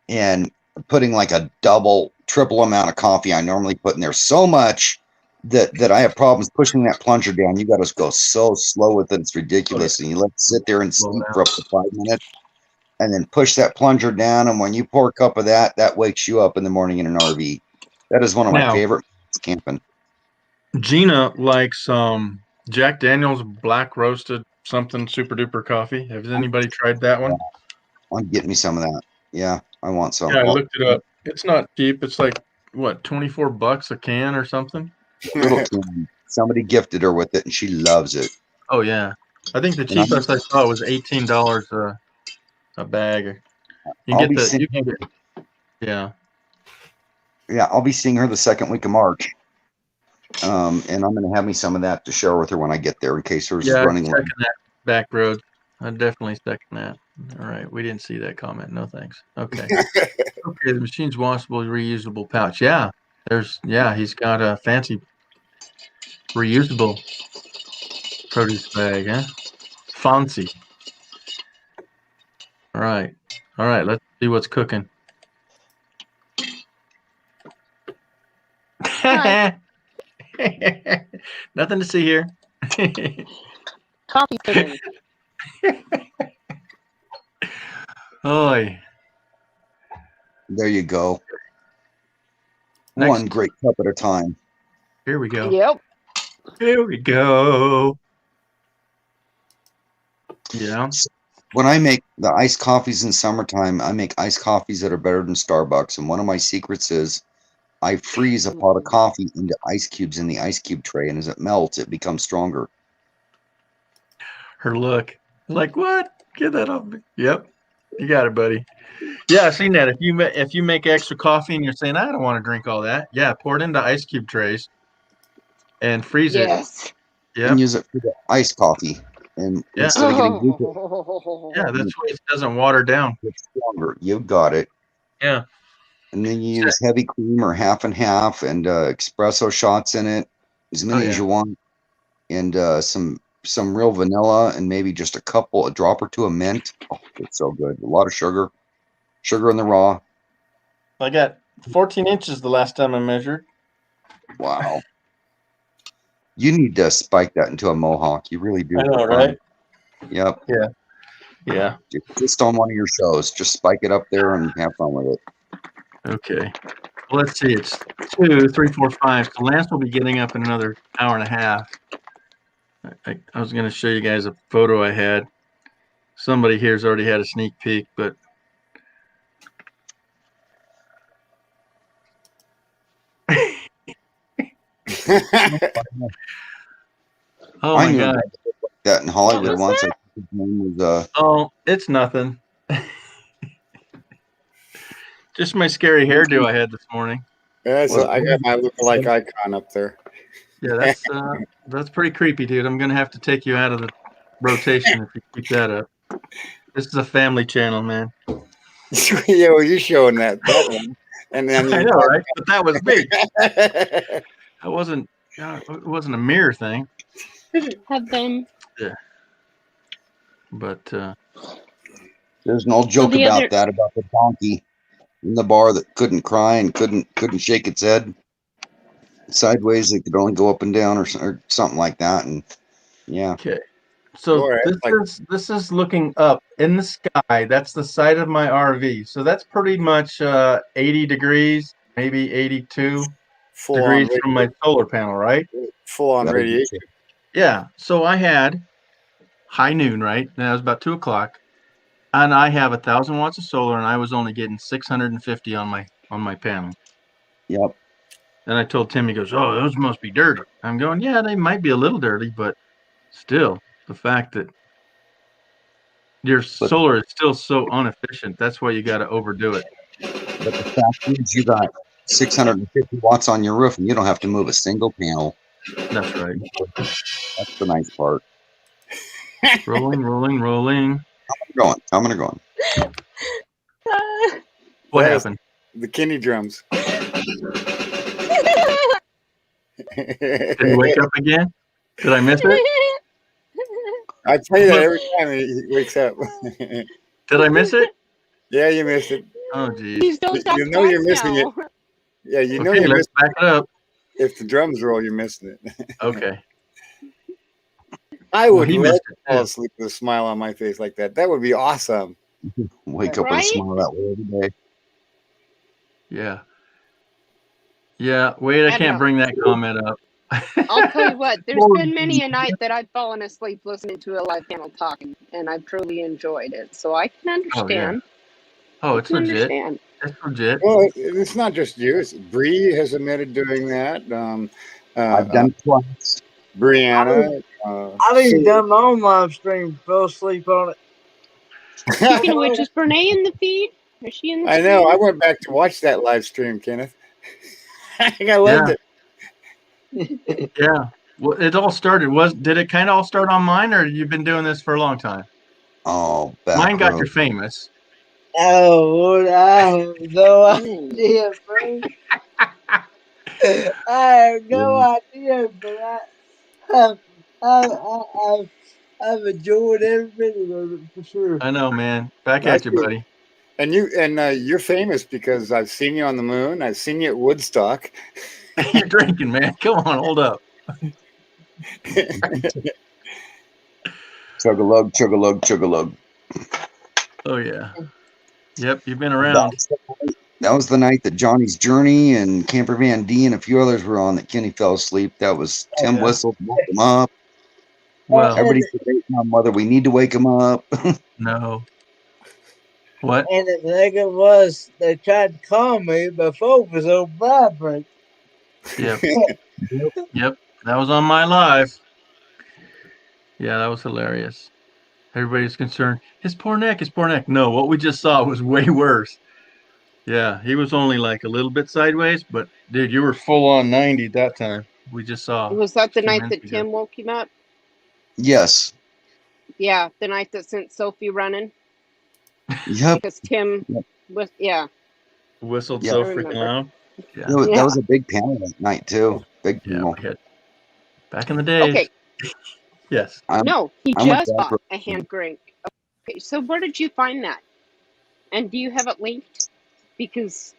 And putting like a double, triple amount of coffee I normally put in there so much that I have problems pushing that plunger down. You got to go so slow with it. It's ridiculous. And you let it sit there and steep for up to 5 minutes and then push that plunger down. And when you pour a cup of that, that wakes you up in the morning in an RV. That is one of my Now- favorite camping. Gina likes Jack Daniel's black roasted something super duper coffee. Has anybody tried that one? I'm getting me some of that. Yeah, I want some. Yeah, I looked it up. It's not cheap. It's like what, $24 a can or something? Little can. Somebody gifted her with it, and she loves it. Oh yeah. I think the And I'm- cheapest I saw was $18 a bag. You I'll can be get the seeing- you can get, yeah. Yeah, I'll be seeing her the second week of March. And I'm going to have me some of that to share with her when I get there in case hers is Yeah, running low. second that back road. I definitely second that. All right, we didn't see that comment. No thanks. Okay. Okay, the machine's washable, reusable pouch. Yeah, he's got a fancy reusable produce bag, huh? Fancy. All right, let's see what's cooking. Nothing to see here. Coffee pudding. Oi. There you go. Next. One great cup at a time. Here we go. Yep. Here we go. Yeah. When I make the iced coffees in summertime, I make iced coffees that are better than Starbucks. And one of my secrets is I freeze a pot of coffee into ice cubes in the ice cube tray. And as it melts, it becomes stronger. Her look. Like, what? Get that off me. Yep. You got it, buddy. Yeah, I've seen that. If you make extra coffee and you're saying, I don't want to drink all that. Yeah, pour it into ice cube trays and freeze Yes. it. Yeah. And use it for the iced coffee. And Yeah. instead of getting weaker, Yeah, that's why it doesn't water down. it's stronger. You got it. Yeah. And then you use heavy cream or half and half and espresso shots in it, as many as you want. And some real vanilla and maybe just a drop or two of mint. Oh, it's so good. A lot of sugar in the raw. I got 14 inches the last time I measured. Wow. You need to spike that into a mohawk. You really do. I know, for fun. right? Yep. Yeah. Just on one of your shows. Just spike it up there and have fun with it. Okay. Well, let's see. It's 2, 3, 4, 5. So Lance will be getting up in another hour and a half. I was going to show you guys a photo I had. somebody here's already had a sneak peek, but oh I my knew god! that in Hollywood was once. that? His name was Oh, it's nothing. Just my scary hairdo I had this morning. Yeah, so I got my lookalike icon up there. Yeah, that's pretty creepy, dude. I'm gonna have to take you out of the rotation if you keep that up. This is a family channel, man. Yeah, well, you're showing that one, and then I you know, right? But that was me. talk- It wasn't a mirror thing. Have them. But there's an old joke the about other- that, about the donkey in the bar that couldn't cry and couldn't shake its head sideways. It could only go up and down or something like that. And yeah, okay. So Sure, this is looking up in the sky. That's the side of my RV. So that's pretty much 80 degrees, maybe 82 full on degrees from my solar panel, right? full on That'd be radiation. Yeah. So I had high noon, right? And that was about 2:00, and I have 1,000 watts of solar, and I was only getting 650 on my panel. yep. And I told Tim, he goes, "Oh, those must be dirty." I'm going, "Yeah, they might be a little dirty, but still, the fact that your solar is still so inefficient, that's why you got to overdo it." But the fact is, you got 650 watts on your roof, and you don't have to move a single panel. That's right. That's the nice part. Rolling, rolling, rolling. I'm gonna go on. What That is- happened? The kidney drums. Did he wake up again? Did I miss it? I tell you that every time he wakes up. Did I miss it? Yeah, you missed it. Oh, geez. Please don't stop You know you're twice missing now. it. Yeah, you know Okay, you're let's missing back it up. it. If the drums roll, you're missing it. Okay. I Well, would he love missed to it, fall too. asleep with a smile on my face like that. That would be awesome. Wake up with a Right? smile that way every day. Yeah. Yeah. Wait, I I can't know. bring that comment up. I'll tell you what, there's been many a night that I've fallen asleep listening to a live panel talking, and I've truly enjoyed it. So I can understand. Oh, I it's can legit. understand. It's legit. Well, it's not just you. Bree has admitted doing that. I've done twice. Brianna. I've even done my own live stream, fell asleep on it. Speaking of which, is Brene in the feed? Is she in the I feed? know. I went back to watch that live stream, Kenneth. I loved it. Yeah. Well, it all started. Did it kind of all start on mine, or you've been doing this for a long time? Oh, back Mine got row. you famous. Oh, Lord, I have no idea, bro. I have no idea, but I've enjoyed every minute of it for sure. I know, man. Back at you, buddy. And you're famous because I've seen you on the moon. I've seen you at Woodstock. You're drinking, man. Come on, hold up. Chug-a-lug, chug-a-lug, chug-a-lug. Oh yeah. Yep, you've been around. That was the night that Johnny's Journey and Camper Van D and a few others were on that Kenny fell asleep. That was Tim yeah. Whistle, woke him up. Well, Everybody's debating on whether we need to wake him up. no. What? And the thing it was, they tried to call me, but phone was on vibrate. Yep. Yep. That was on my live. Yeah, that was hilarious. Everybody's concerned. His poor neck, his poor neck. No, what we just saw was way worse. Yeah, he was only like a little bit sideways, but dude, you were full on 90 that time. We just saw. Was that the a few night minutes that ago. Tim woke him up? Yes. Yeah, the night that sent Sophie running Yep. because Tim was Whistled Yeah. so I freaking remember. loud. Yeah. That Yeah. was a big panel that night too. Big Yeah, panel. we had back in the day. Okay. Yes. No, he I'm with just Dad bought for- a hand crank. Okay, so where did you find that? And do you have it linked? Because,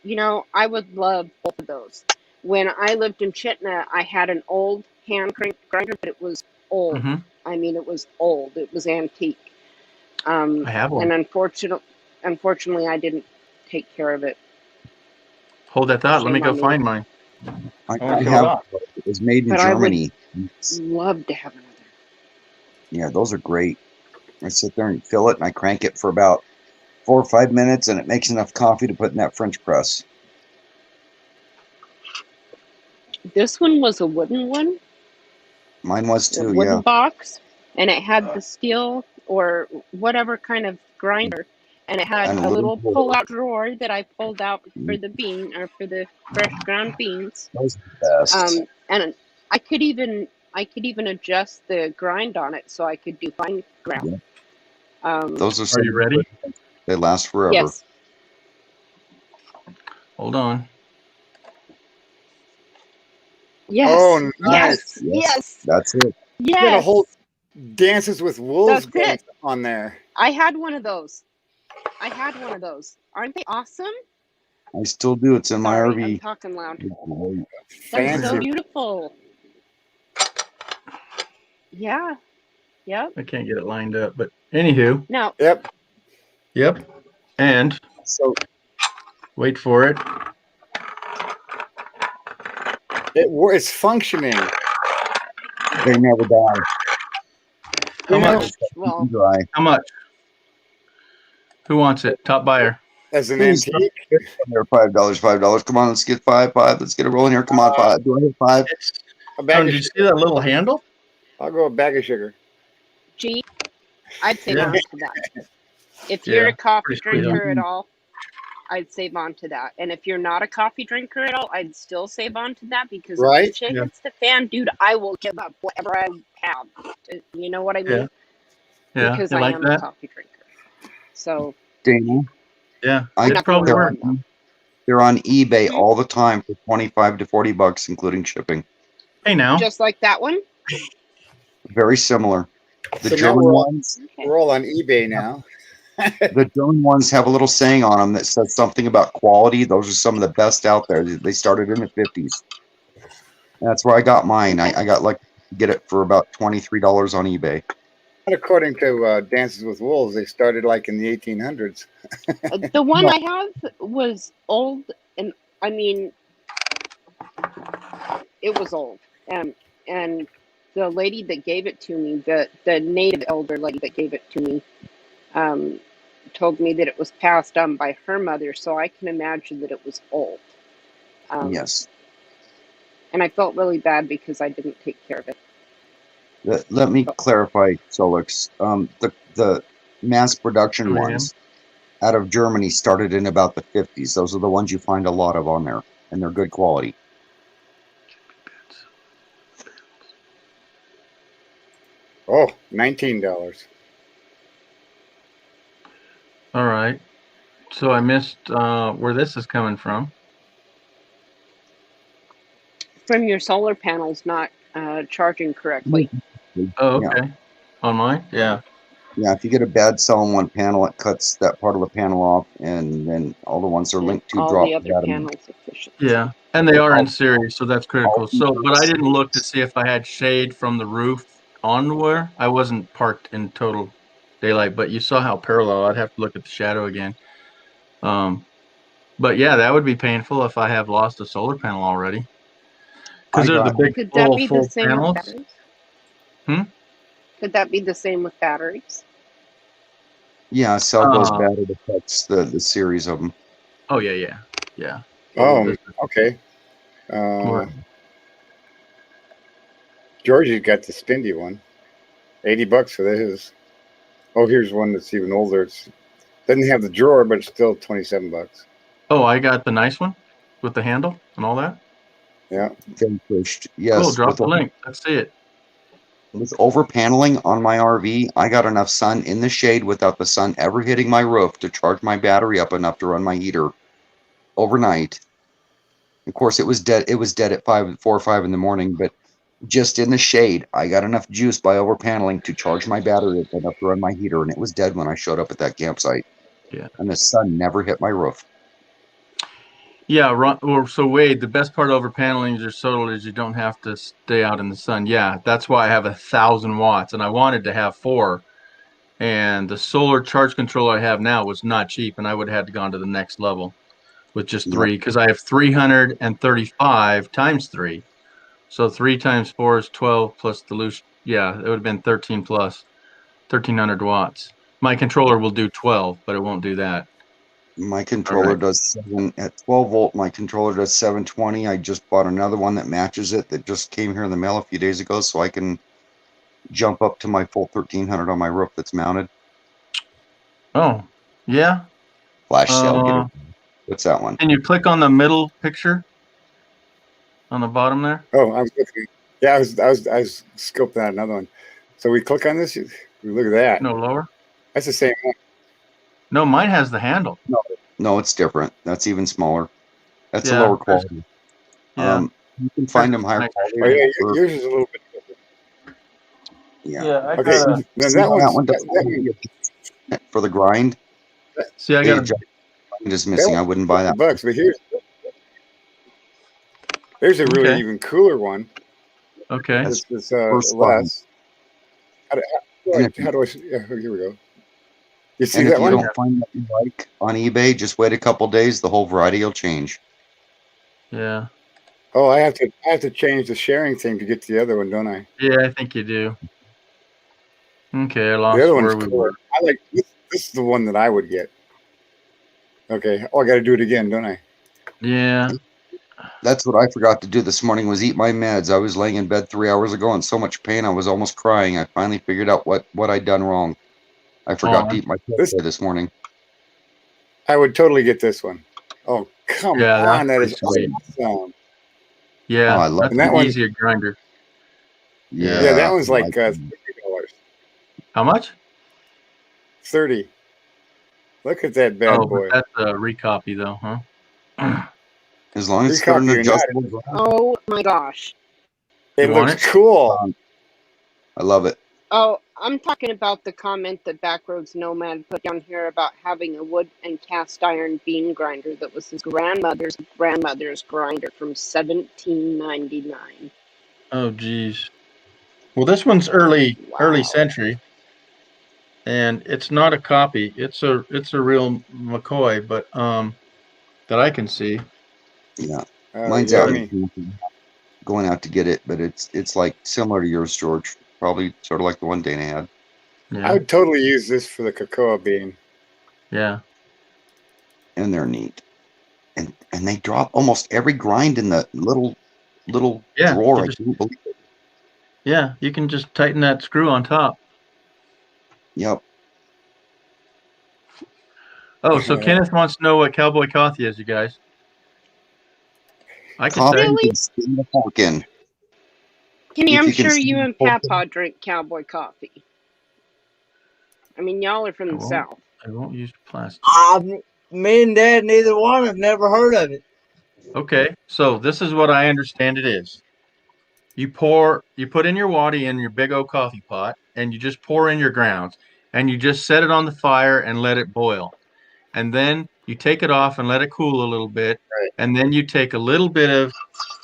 I would love both of those. When I lived in Chittenden, I had an old hand crank grinder, but it was old. hmm I mean, it was old. It was antique. I have one. And unfortunately, I didn't take care of it. Hold that thought. Let me Shame go on me. find mine. I wanna show it have. off. It was made in But I would- Germany. Love to have another. Yeah, those are great. I sit there and fill it, and I crank it for about 4 or 5 minutes, and it makes enough coffee to put in that French press. This one was a wooden one. Mine was A too, wooden yeah. box, and it had the steel or whatever kind of grinder, and it had And a little drawer. pull-out drawer that I pulled out for the bean or for the fresh ground beans. Those are the best. And I could even adjust the grind on it so I could do fine ground. Those Are you ready? They last forever. Yes. Hold on. Yes. Oh, Yes. nice. Yes. That's it. You got a Yes. whole Dances with Wolves That's it. on there. I had one of those. Aren't they awesome? I still do. It's in my Sorry, RV. I'm talking loud. That's Fancy. so beautiful. Yeah. Yep. I can't get it lined up, but anywho. Now. Yep. Yep. And so wait for it. It's functioning. They never die. How much? Well, Dry. How much? Who wants it? Top buyer. As an antique. They're $5. Come on, let's get five. Let's get it rolling here. Come on, five. Do I hit five? Did you see that little handle? I'll go a bag of sugar. Gee, I'd save on to that. If Yeah, you're a coffee pretty sweet, drinker huh? at all, I'd save on to that. And if you're not a coffee drinker at all, I'd still save on to that because Right. if the chick hits the fan, dude, I will give up whatever I have. You know what I mean? Yeah. Because You I like am a that? coffee drinker. So Dana, Yeah. I It's probably they're, worth. they're on eBay all the time for $25 to $40, including shipping. Hey now. just like that one. Very similar. The So now German we're all- ones, We're all on eBay now. the German ones have a little saying on them that says something about quality. Those are some of the best out there. They started in the 50s. That's where I got mine. I got get it for about $23 on eBay. And according to Dances with Wolves, they started like in the 1800s. The one I have was old, and I mean, it was old. And the lady that gave it to me, the native elder lady that gave it to me, told me that it was passed on by her mother, so I can imagine that it was old. Yes. And I felt really bad because I didn't take care of it. Let me clarify, Solix. The mass production Oh, yeah. ones out of Germany started in about the 50s. Those are the ones you find a lot of on there, and they're good quality. Oh, $19. All right. So I missed where this is coming from. From your solar panels not charging correctly. Oh, Yeah. okay. On mine? Yeah. Yeah, if you get a bad cell in one panel, it cuts that part of the panel off, and then all the ones they're linked to all drop the other that. panels efficient. Yeah. And they are in series, so that's critical. So, but I didn't look to see if I had shade from the roof onward. I wasn't parked in total daylight, but you saw how parallel. I'd have to look at the shadow again. But yeah, that would be painful if I have lost a solar panel already. Because they're the big Could that be full the same panels. with batteries? Hmm? Could that be the same with batteries? Yeah, cell goes bad, it affects the series of them. Oh yeah. Oh, okay. Georgie's got the stingy one. $80 for his. Oh, here's one that's even older. It doesn't have the drawer, but it's still $27. Oh, I got the nice one with the handle and all that. Yeah. Finished. Yes. Cool. Drop the link. Let's see it. With over paneling on my RV, I got enough sun in the shade without the sun ever hitting my roof to charge my battery up enough to run my heater overnight. Of course, it was dead. It was dead at 4 or 5 in the morning, but just in the shade, I got enough juice by over paneling to charge my battery up enough to run my heater, and it was dead when I showed up at that campsite. Yeah. And the sun never hit my roof. Yeah, so Wade, the best part over paneling your solar is you don't have to stay out in the sun. Yeah, that's why I have 1,000 watts, and I wanted to have 4. And the solar charge controller I have now was not cheap, and I would have had to gone to the next level with just 3 because I have 335 times 3. So 3 times 4 is 12 plus the loose. Yeah, it would have been 13 plus. 1300 watts. My controller will do 12, but it won't do that. My controller does 7 at 12 volt. My controller does 720. I just bought another one that matches it that just came here in the mail a few days ago, so I can jump up to my full 1300 on my roof that's mounted. Oh, yeah. Flash sale. Get it. What's that one? Can you click on the middle picture on the bottom there? Oh, I was looking. Yeah, I was scoping out another one. So we click on this. Look at that. No, lower. That's the same one. No, mine has the handle. No, it's different. That's even smaller. That's a Yeah, lower quality. Yeah. You can find them higher quality. Oh, yeah, yours is a little bit different. Yeah. I Okay, gotta, then See that how one's, one does for the grind. see, I The gotta. grind is missing. I wouldn't buy that. $50, but here's a really Okay. even cooler one. Okay. That's It's first less. How do And I? Yeah, here we go. You see And that if you one? don't find what you like on eBay, just wait a couple days. The whole variety will change. Yeah. Oh, I have to change the sharing thing to get to the other one, don't I? Yeah, I think you do. Okay, I lost The other where one's we cool. were. I like this. This is the one that I would get. Okay. Oh, I got to do it again, don't I? Yeah. That's what I forgot to do this morning was eat my meds. I was laying in bed 3 hours ago in so much pain I was almost crying. I finally figured out what I'd done wrong. I forgot to eat my pills this morning. I would totally get this one. Oh, come Yeah, on. That that's is pretty sweet. awesome. Yeah, Oh, I love that's And that an one- easier grinder. Yeah, that one's like like $30. How much? 30. Look at that bad Oh, boy. but that's a recopy though, huh? as long as it's got an Recopy or not, adjustable grind. Oh my gosh. It You want looks it? cool. I love it. Oh, I'm talking about the comment that Backroads Nomad put down here about having a wood and cast iron bean grinder that was his grandmother's grinder from 1799. Oh, geez. Well, this one's early Wow. century, and it's not a copy. It's a real McCoy, but that I can see. Yeah. Mine's yeah, out me. going out to get it, but it's like similar to yours, George. Probably sort of like the one Dana had. I Yeah, would totally use this for the cocoa bean. yeah. And they're neat. And they drop almost every grind in the little Yeah, drawer. you I just- can't believe it. Yeah, you can just tighten that screw on top. Yep. Oh, so Kenneth wants to know what cowboy coffee is, you guys. I can Coffee tell you. you can stick the fork in. Kenny, If I'm you can sure see you the and whole Papa drink cowboy coffee. I mean, y'all are from I the won't. South. I won't use plastic. Me and Dad, neither one have never heard of it. Okay, so this is what I understand it is. You put in your waddy in your big old coffee pot, and you just pour in your grounds, and you just set it on the fire and let it boil. And then you take it off and let it cool a little bit. Right. And then you take a little bit of,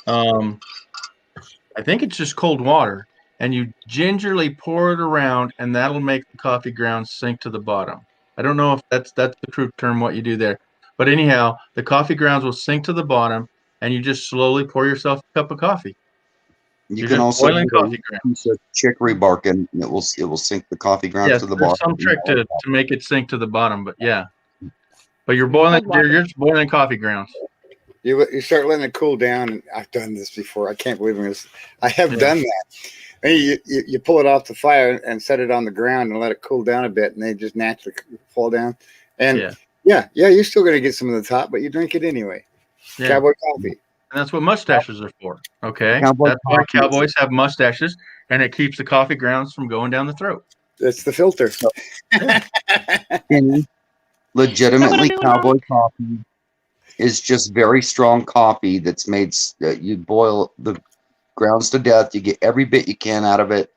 I think it's just cold water, and you gingerly pour it around, and that'll make the coffee grounds sink to the bottom. I don't know if that's the true term, what you do there. But anyhow, the coffee grounds will sink to the bottom, and you just slowly pour yourself a cup of coffee. You You're can just also boiling put a coffee grounds. piece of chicory bark in, and it will sink the coffee grounds Yes, to the there's bottom. some trick to make it sink to the bottom, but yeah. But you're just boiling coffee grounds. You start letting it cool down, and I've done this before. I can't believe it. I have Yeah. done that. And you pull it off the fire and set it on the ground and let it cool down a bit, and they just naturally fall down. And yeah, you're still going to get some of the top, but you drink it anyway. Yeah. Cowboy coffee. And that's what mustaches are for. Okay. Cowboy That's why coffee. cowboys have mustaches, and it keeps the coffee grounds from going down the throat. That's the filter. And legitimately, cowboy coffee is just very strong coffee that's made. You boil the grounds to death. You get every bit you can out of it,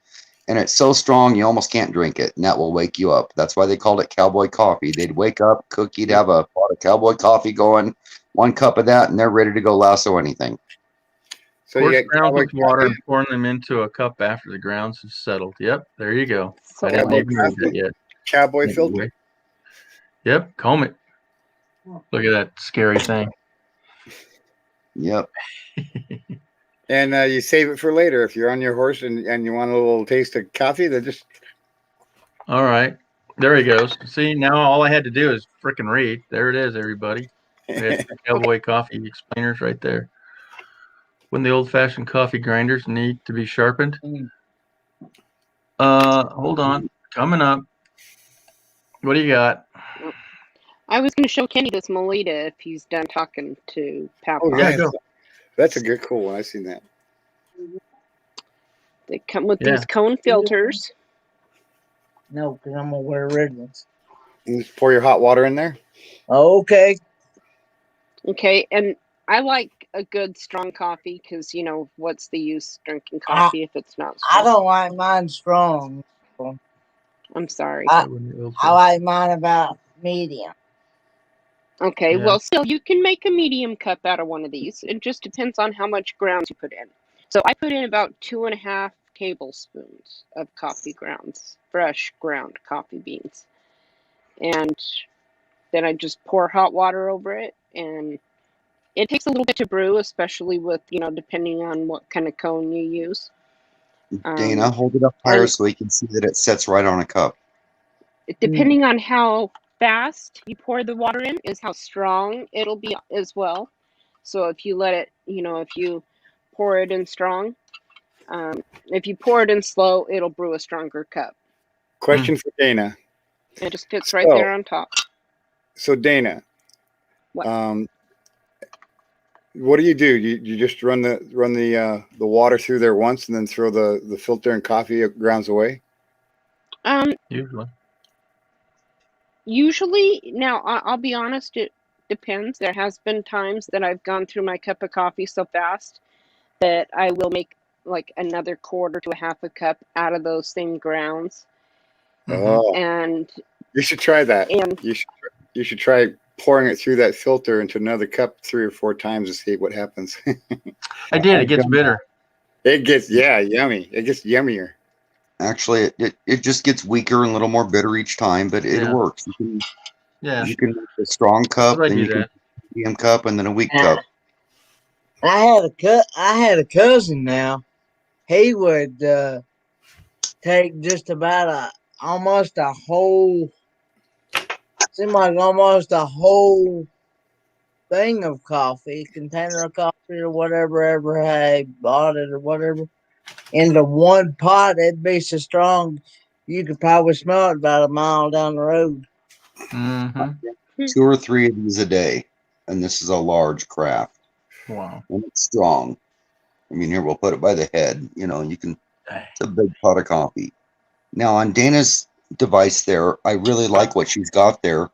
and it's so strong you almost can't drink it, and that will wake you up. That's why they called it cowboy coffee. They'd wake up, cook, you'd have a pot of cowboy coffee going, 1 cup of that, and they're ready to go lasso anything. So Pour you got grounds cowboy with water coffee. and pouring them into a cup after the grounds have settled. Yep, there you go. So I didn't Cowboy even read that coffee. yet. Cowboy filter. Yep, comb it. Look at that scary thing. Yep. And you save it for later. If you're on your horse and you want a little taste of coffee, then just All right. There he goes. See, now all I had to do is frickin' read. There it is, everybody. We had Cowboy Coffee explainers right there. When the old-fashioned coffee grinders need to be sharpened. Hold on. Coming up. What do you got? I was going to show Kenny this Melita if he's done talking to Papa. Oh, yeah, go. That's a good, cool one. I've seen that. They come with these cone filters. No, because I'm going to wear red ones. You just pour your hot water in there? Okay. Okay, and I like a good strong coffee because, you know, what's the use drinking coffee if it's not strong? I don't like mine strong. I'm sorry. I like mine about medium. Okay, well, still, you can make a medium cup out of one of these. It just depends on how much grounds you put in. So I put in about 2.5 tablespoons of coffee grounds, fresh ground coffee beans. And then I just pour hot water over it. And it takes a little bit to brew, especially with, you know, depending on what kind of cone you use. Dana, hold it up higher so we can see that it sets right on a cup. Depending on how fast you pour the water in is how strong it'll be as well. So if you let it, you know, if you pour it in strong, if you pour it in slow, it'll brew a stronger cup. Question for Dana. It just fits right there on top. So Dana, what do? You just run the water through there once and then throw the filter and coffee grounds away? Usually, now I'll be honest, it depends. There has been times that I've gone through my cup of coffee so fast that I will make like another quarter to a half a cup out of those same grounds. Oh, and you should try that. And you should try pouring it through that filter into another cup 3 or 4 times to see what happens. I did. It gets bitter. It gets yummy. It gets yummier. Actually, it just gets weaker and a little more bitter each time, but it works. You can make a strong cup, then you can make a medium cup, and then a weak cup. I had a cousin now. He would take just about almost a whole thing of coffee, container of coffee or whatever, ever had bought it or whatever, into one pot. It'd be so strong you could probably smell it about a mile down the road. 2 or 3 of these a day, and this is a large craft. Wow. And it's strong. I mean, here, we'll put it by the head, you know, and you can, it's a big pot of coffee. Now, on Dana's device there, I really like what she's got there,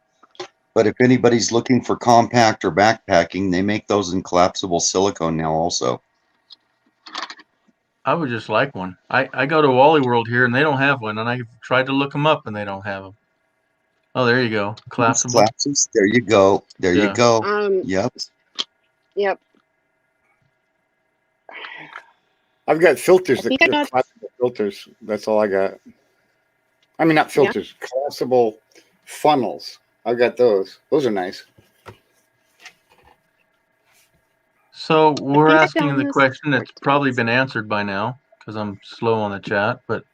but if anybody's looking for compact or backpacking, they make those in collapsible silicone now also. I would just like one. I go to Wally World here, and they don't have one, and I tried to look them up, and they don't have them. Oh, there you go. Collapsible. There you go. There you go. Yep. I've got filters collapsible filters. That's all I got. I mean, not filters, collapsible funnels. I've got those. Those are nice. So we're asking the question that's probably been answered by now because I'm slow on the chat, but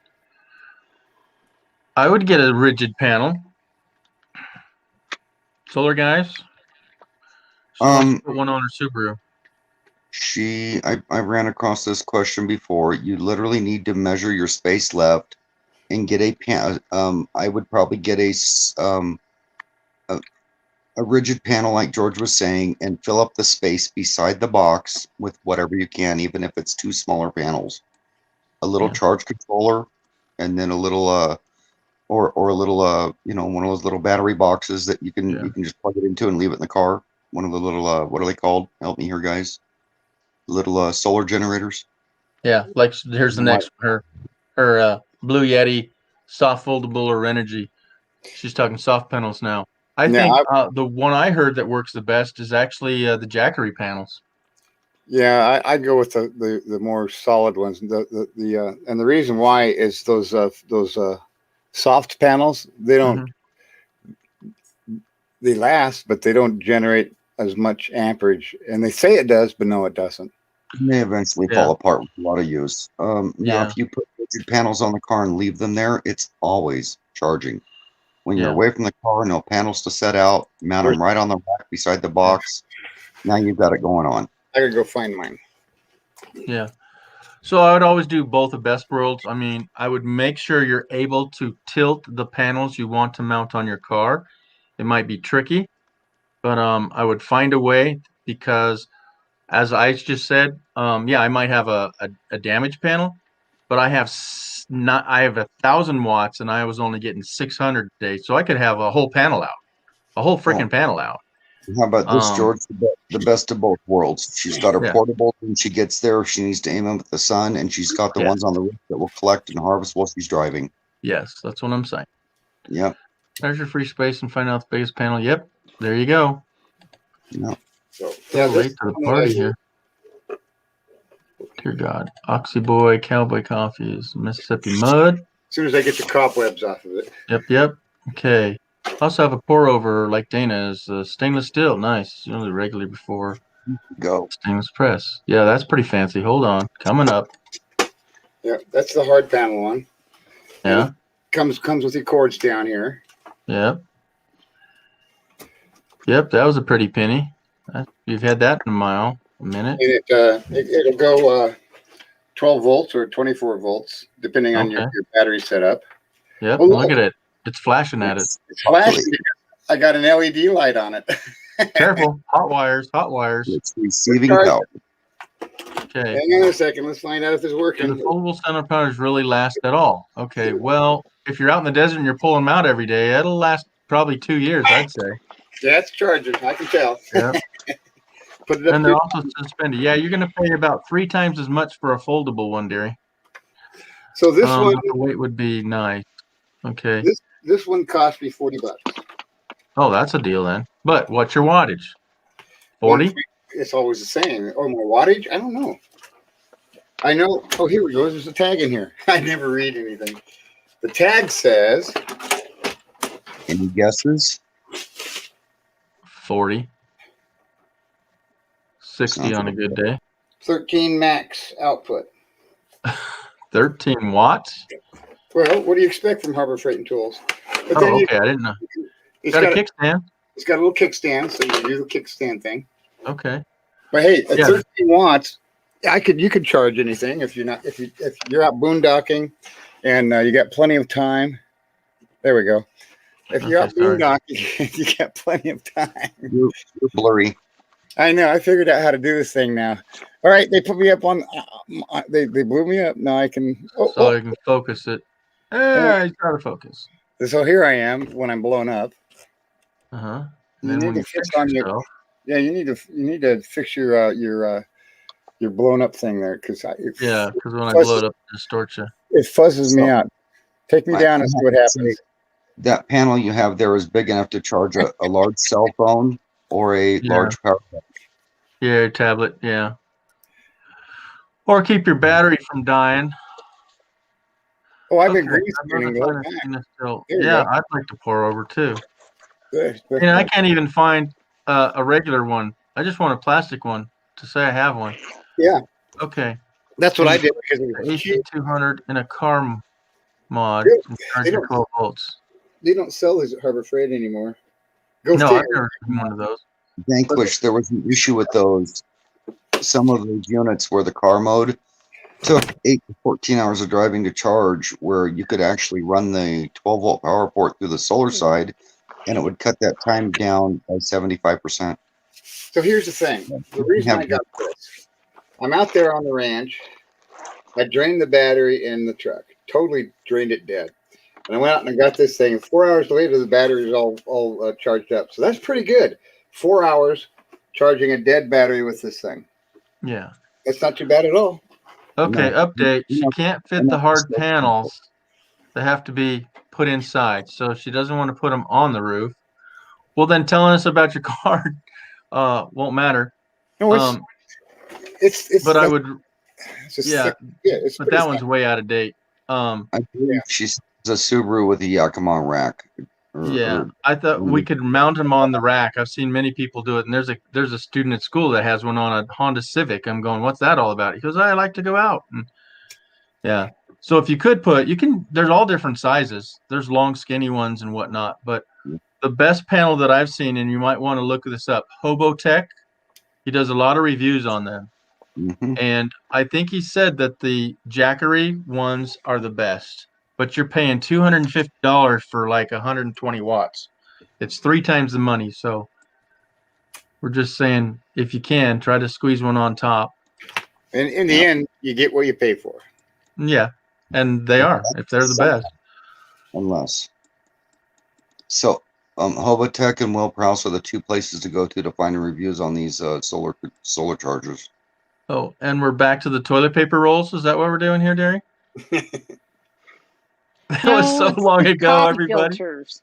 I would get a rigid panel. Solar guys? Put one on her Subaru. I ran across this question before. You literally need to measure your space left and get a I would probably get a rigid panel like George was saying and fill up the space beside the box with whatever you can, even if it's 2 smaller panels. A little charge controller, and then a little or a little you know, one of those little battery boxes that you can just plug it into and leave it in the car. One of the little what are they called? Help me here, guys. Little solar generators. Yeah, like here's the next her Blue Yeti soft foldable or energy. She's talking soft panels now. I think the one I heard that works the best is actually the Jackery panels. Yeah, I go with the more solid ones. And the reason why is those soft panels, they don't they last, but they don't generate as much amperage. And they say it does, but no, it doesn't. They eventually fall apart with a lot of use. Now, if you put rigid panels on the car and leave them there, it's always charging. When you're Yeah. away from the car, no panels to set out, mount them right on the rack beside the box. Now you've got it going on. I gotta go find mine. Yeah. So I would always do both of best worlds. I mean, I would make sure you're able to tilt the panels you want to mount on your car. It might be tricky, but I would find a way because, as I just said, yeah, I might have a damaged panel, but I have I have 1,000 watts and I was only getting 600 today, so I could have a whole panel out, a whole freaking panel out. How about this, George? The best of both worlds. She's got her portable when she gets there. She needs to aim them at the sun, and she's got the ones on the roof that will collect and harvest while she's driving. Yes, that's what I'm saying. Yep. There's your free space and find out the biggest panel. Yep, there you go. Yep. So, Yeah, late to the party here. Dear God. Oxy Boy, Cowboy Coffees, Mississippi Mud. As soon as I get the cobwebs off of it. Yep. Okay. Also have a pour over like Dana's stainless steel. Nice. It's only regular before go stainless press. Yeah, that's pretty fancy. Hold on. Coming up. Yeah, that's the hard panel one. Yeah. Comes with the cords down here. Yep. Yep, that was a pretty penny. You've had that in a minute. And it'll go 12 volts or 24 volts, depending on your battery setup. Yep, Oh, look at it. It's flashing at it. It's flashing. I got an LED light on it. Careful. Hot wires. It's receiving power. Okay. Hang on a second. Let's find out if it's working. Do the foldable center powders really last at all? Okay, well, if you're out in the desert and you're pulling them out every day, it'll last probably 2 years, I'd say. Yeah, it's charging. I can tell. Yeah. Put it up And they're also suspended. Yeah, you're going to pay about 3 times as much for a foldable one, dearie. So this one, the weight would be nice. Okay. This one cost me $40. Oh, that's a deal then. But what's your wattage? 40? It's always the same. Oh, my wattage? I don't know. I know. Oh, here we go. There's a tag in here. I never read anything. The tag says. Any guesses? 40. 60 on a good day. 13 max output. 13 watts? Well, what do you expect from Harbor Freight and Tools? But Oh, okay. I didn't know. It's got a kickstand. It's got a little kickstand, so you can do the kickstand thing. Okay. But hey, at 13 watts, you could charge anything if you're out boondocking and you got plenty of time. There we go. If you're out boondocking, you got plenty of time. You're blurry. I know. I figured out how to do this thing now. All right, they put me up on. They blew me up. Now I can. So I can focus it. He's trying to focus. So here I am when I'm blown up. Uh-huh. You need to fix on your. Yeah, you need to fix your blown up thing there because because when I blow it up, it distorts you. It fuzzes me out. Take me down and see what happens. That panel you have there is big enough to charge a large cell phone or a large power bank. Yeah, tablet. Yeah. Or keep your battery from dying. Oh, I've been green screening. Yeah, I'd like to pour over too. And I can't even find a regular one. I just want a plastic one to say I have one. Yeah. Okay. That's what I did because it was AC200 in a car mod. They don't, 12 volts. They don't sell these at Harbor Freight anymore. No, I've never seen one of those. Vanquish, there was an issue with those. Some of those units where the car mode took 8 to 14 hours of driving to charge, where you could actually run the 12-volt power port through the solar side, and it would cut that time down by 75%. So here's the thing. The reason I got this, I'm out there on the ranch. I drained the battery in the truck. Totally drained it dead. And I went out and I got this thing. 4 hours later, the battery is all charged up. So that's pretty good. 4 hours charging a dead battery with this thing. Yeah. That's not too bad at all. Okay, update. She can't fit the hard panels. They have to be put inside. So she doesn't want to put them on the roof. Well, then telling us about your card won't matter. No, it's but I would, it's but that one's way out of date. I believe she's a Subaru with a Yakima rack. I thought we could mount them on the rack. I've seen many people do it, and there's a student at school that has one on a Honda Civic. I'm going, what's that all about? He goes, I like to go out. And, yeah. So if you could put, there's all different sizes. There's long, skinny ones and whatnot. But the best panel that I've seen, and you might want to look this up, Hobotech. He does a lot of reviews on them. Mm-hmm. And I think he said that the Jackery ones are the best. But you're paying $250 for like 120 watts. It's 3 times the money. So we're just saying, if you can, try to squeeze one on top. And in the end, you get what you pay for. Yeah. And they are, if they're the best. Unless. So, Hobotech and Will Prowse are the 2 places to go to find reviews on these solar chargers. Oh, and we're back to the toilet paper rolls. Is that what we're doing here, Derry? That was so long ago, coffee everybody. Filters.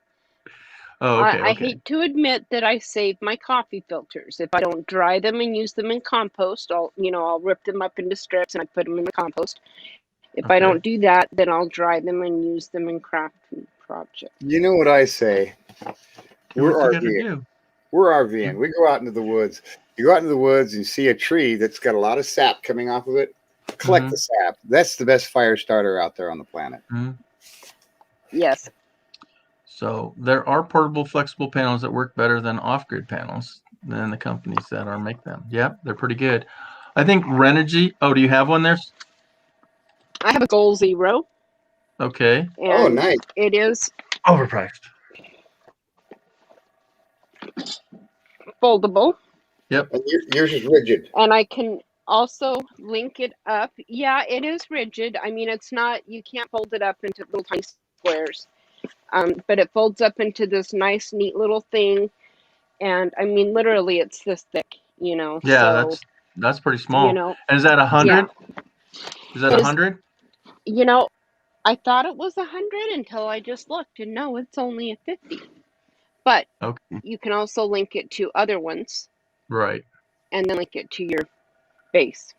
Oh, okay. I hate to admit that I save my coffee filters. If I don't dry them and use them in compost, I'll rip them up into strips and I put them in the compost. If I don't do that, then I'll dry them and use them in craft projects. You know what I say? We're RVing. We're RVing. We go out into the woods. You go out into the woods and you see a tree that's got a lot of sap coming off of it. Collect the sap. That's the best fire starter out there on the planet. Yes. So there are portable flexible panels that work better than off-grid panels than the companies that make them. Yep, they're pretty good. I think Renogy. Oh, do you have one there? I have a Goal Zero. Okay. Oh, nice. It is overpriced. Foldable. Yep. And yours is rigid. And I can also link it up. Yeah, it is rigid. I mean, it's not, you can't fold it up into little tiny squares. But it folds up into this nice, neat little thing. And I mean, literally, it's this thick, Yeah, so, that's pretty small. And is that 100? Yeah. Is that 100? I thought it was 100 until I just looked, and no, it's only a 50. But you can also link it to other ones. Right. And then link it to your base.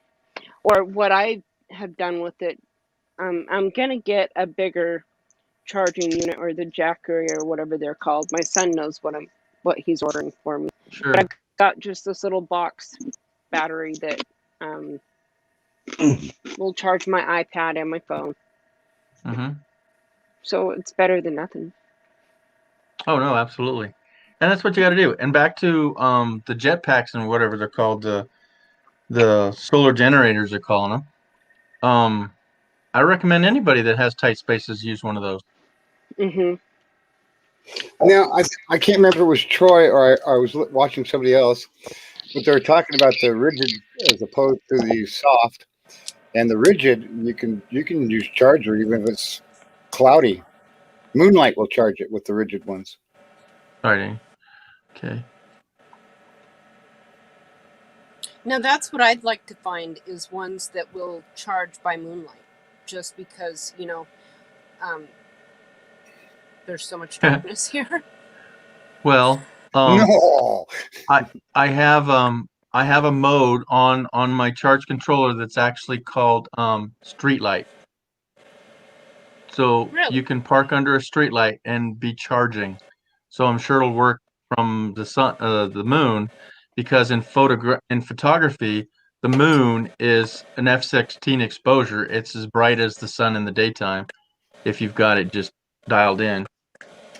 Or what I have done with it, I'm going to get a bigger charging unit, or the Jackery, or whatever they're called. My son knows what he's ordering for me. Sure. But I've got just this little box battery that will charge my iPad and my phone. So it's better than nothing. Oh, no, absolutely. And that's what you got to do. And back to the jetpacks and whatever they're called, the solar generators they're calling them. I recommend anybody that has tight spaces use one of those. Now, I can't remember if it was Troy or I was watching somebody else, but they were talking about the rigid as opposed to the soft. And the rigid, you can use charger even if it's cloudy. Moonlight will charge it with the rigid ones. All right. Okay. Now that's what I'd like to find is ones that will charge by moonlight, just because there's so much darkness here. Well, no. I have a mode on my charge controller that's actually called street light. So really? You can park under a street light and be charging. So I'm sure it'll work from the sun, the moon, because in photography, the moon is an f/16 exposure. It's as bright as the sun in the daytime, if you've got it just dialed in.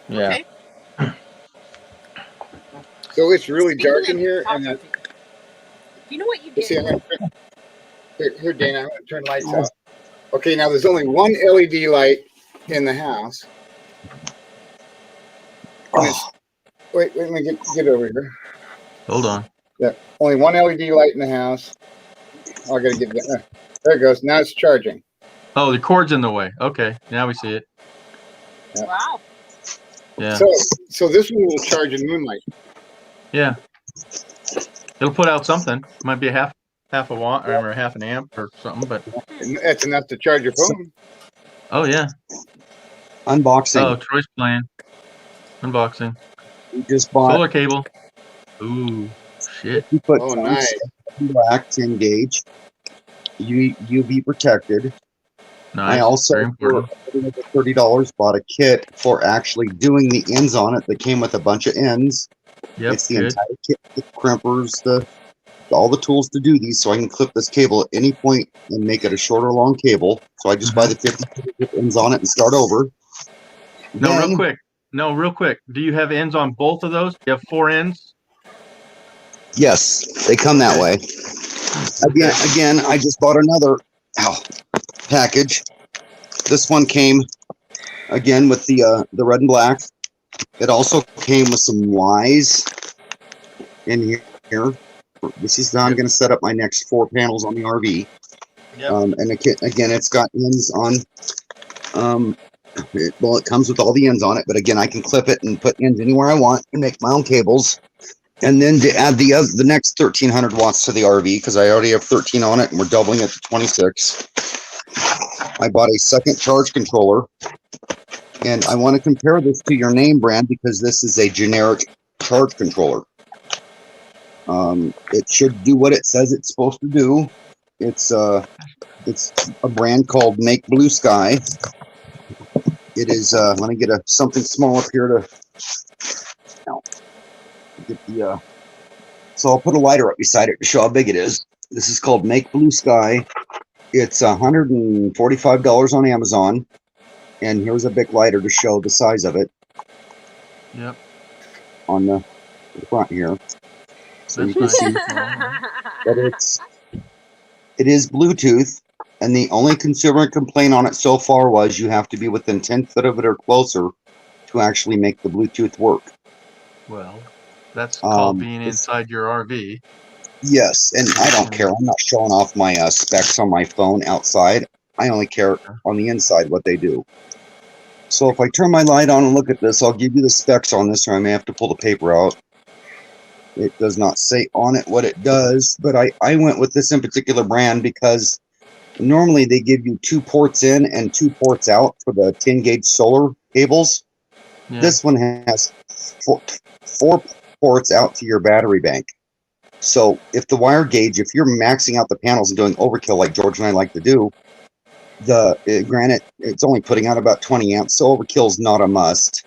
Yeah. Okay. So it's really dark in here, and you know what you did? See, here, Dana, I'm going to turn lights out. Okay, now there's only one LED light in the house. Wait, let me get over here. Hold on. Yeah, only one LED light in the house. Oh, I got to get that. There it goes. Now it's charging. Oh, the cord's in the way. Okay, now we see it. Yeah. Wow. Yeah. So this one will charge in moonlight. Yeah. It'll put out something. Might be a half a watt or half an amp or something, but that's enough to charge your phone. Oh yeah. Unboxing. Oh, Troy's playing. Unboxing. We just bought solar cable. Ooh, shit. You put nice. Black 10 gauge. UV protected. Nice. I also for $30 bought a kit for actually doing the ends on it that came with a bunch of ends. Yep, it's the entire kit, the crimpers, the all the tools to do these, so I can clip this cable at any point and make it a short or long cable. So I just buy the 50 ends on it and start over. No, real quick. No, real quick. Do you have ends on both of those? Do you have 4 ends? Yes, they come that way. Again, I just bought another package. This one came again with the red and black. It also came with some Ys in here. This is how I'm going to set up my next 4 panels on the RV. Yep. And again, it's got ends on. It comes with all the ends on it, but again, I can clip it and put ends anywhere I want and make my own cables. And then to add the next 1300 watts to the RV, because I already have 13 on it and we're doubling it to 26. I bought a second charge controller, and I want to compare this to your name brand because this is a generic charge controller. It should do what it says it's supposed to do. It's a brand called Make Blue Sky. It is, let me get something small up here to get the, so I'll put a lighter up beside it to show how big it is. This is called Make Blue Sky. It's $145 on Amazon. And here's a big lighter to show the size of it. Yep. On the front here. So you can see that it is Bluetooth. And the only consumer complaint on it so far was you have to be within 10 feet of it or closer to actually make the Bluetooth work. Well, that's called being inside your RV. Yes, and I don't care. I'm not showing off my specs on my phone outside. I only care on the inside what they do. So if I turn my light on and look at this, I'll give you the specs on this, or I may have to pull the paper out. It does not say on it what it does, but I went with this in particular brand because normally they give you 2 ports in and 2 ports out for the 10-gauge solar cables. Yeah. This one has 4 ports out to your battery bank. So if the wire gauge, if you're maxing out the panels and doing overkill like George and I like to do, granted, it's only putting out about 20 amps, so overkill is not a must.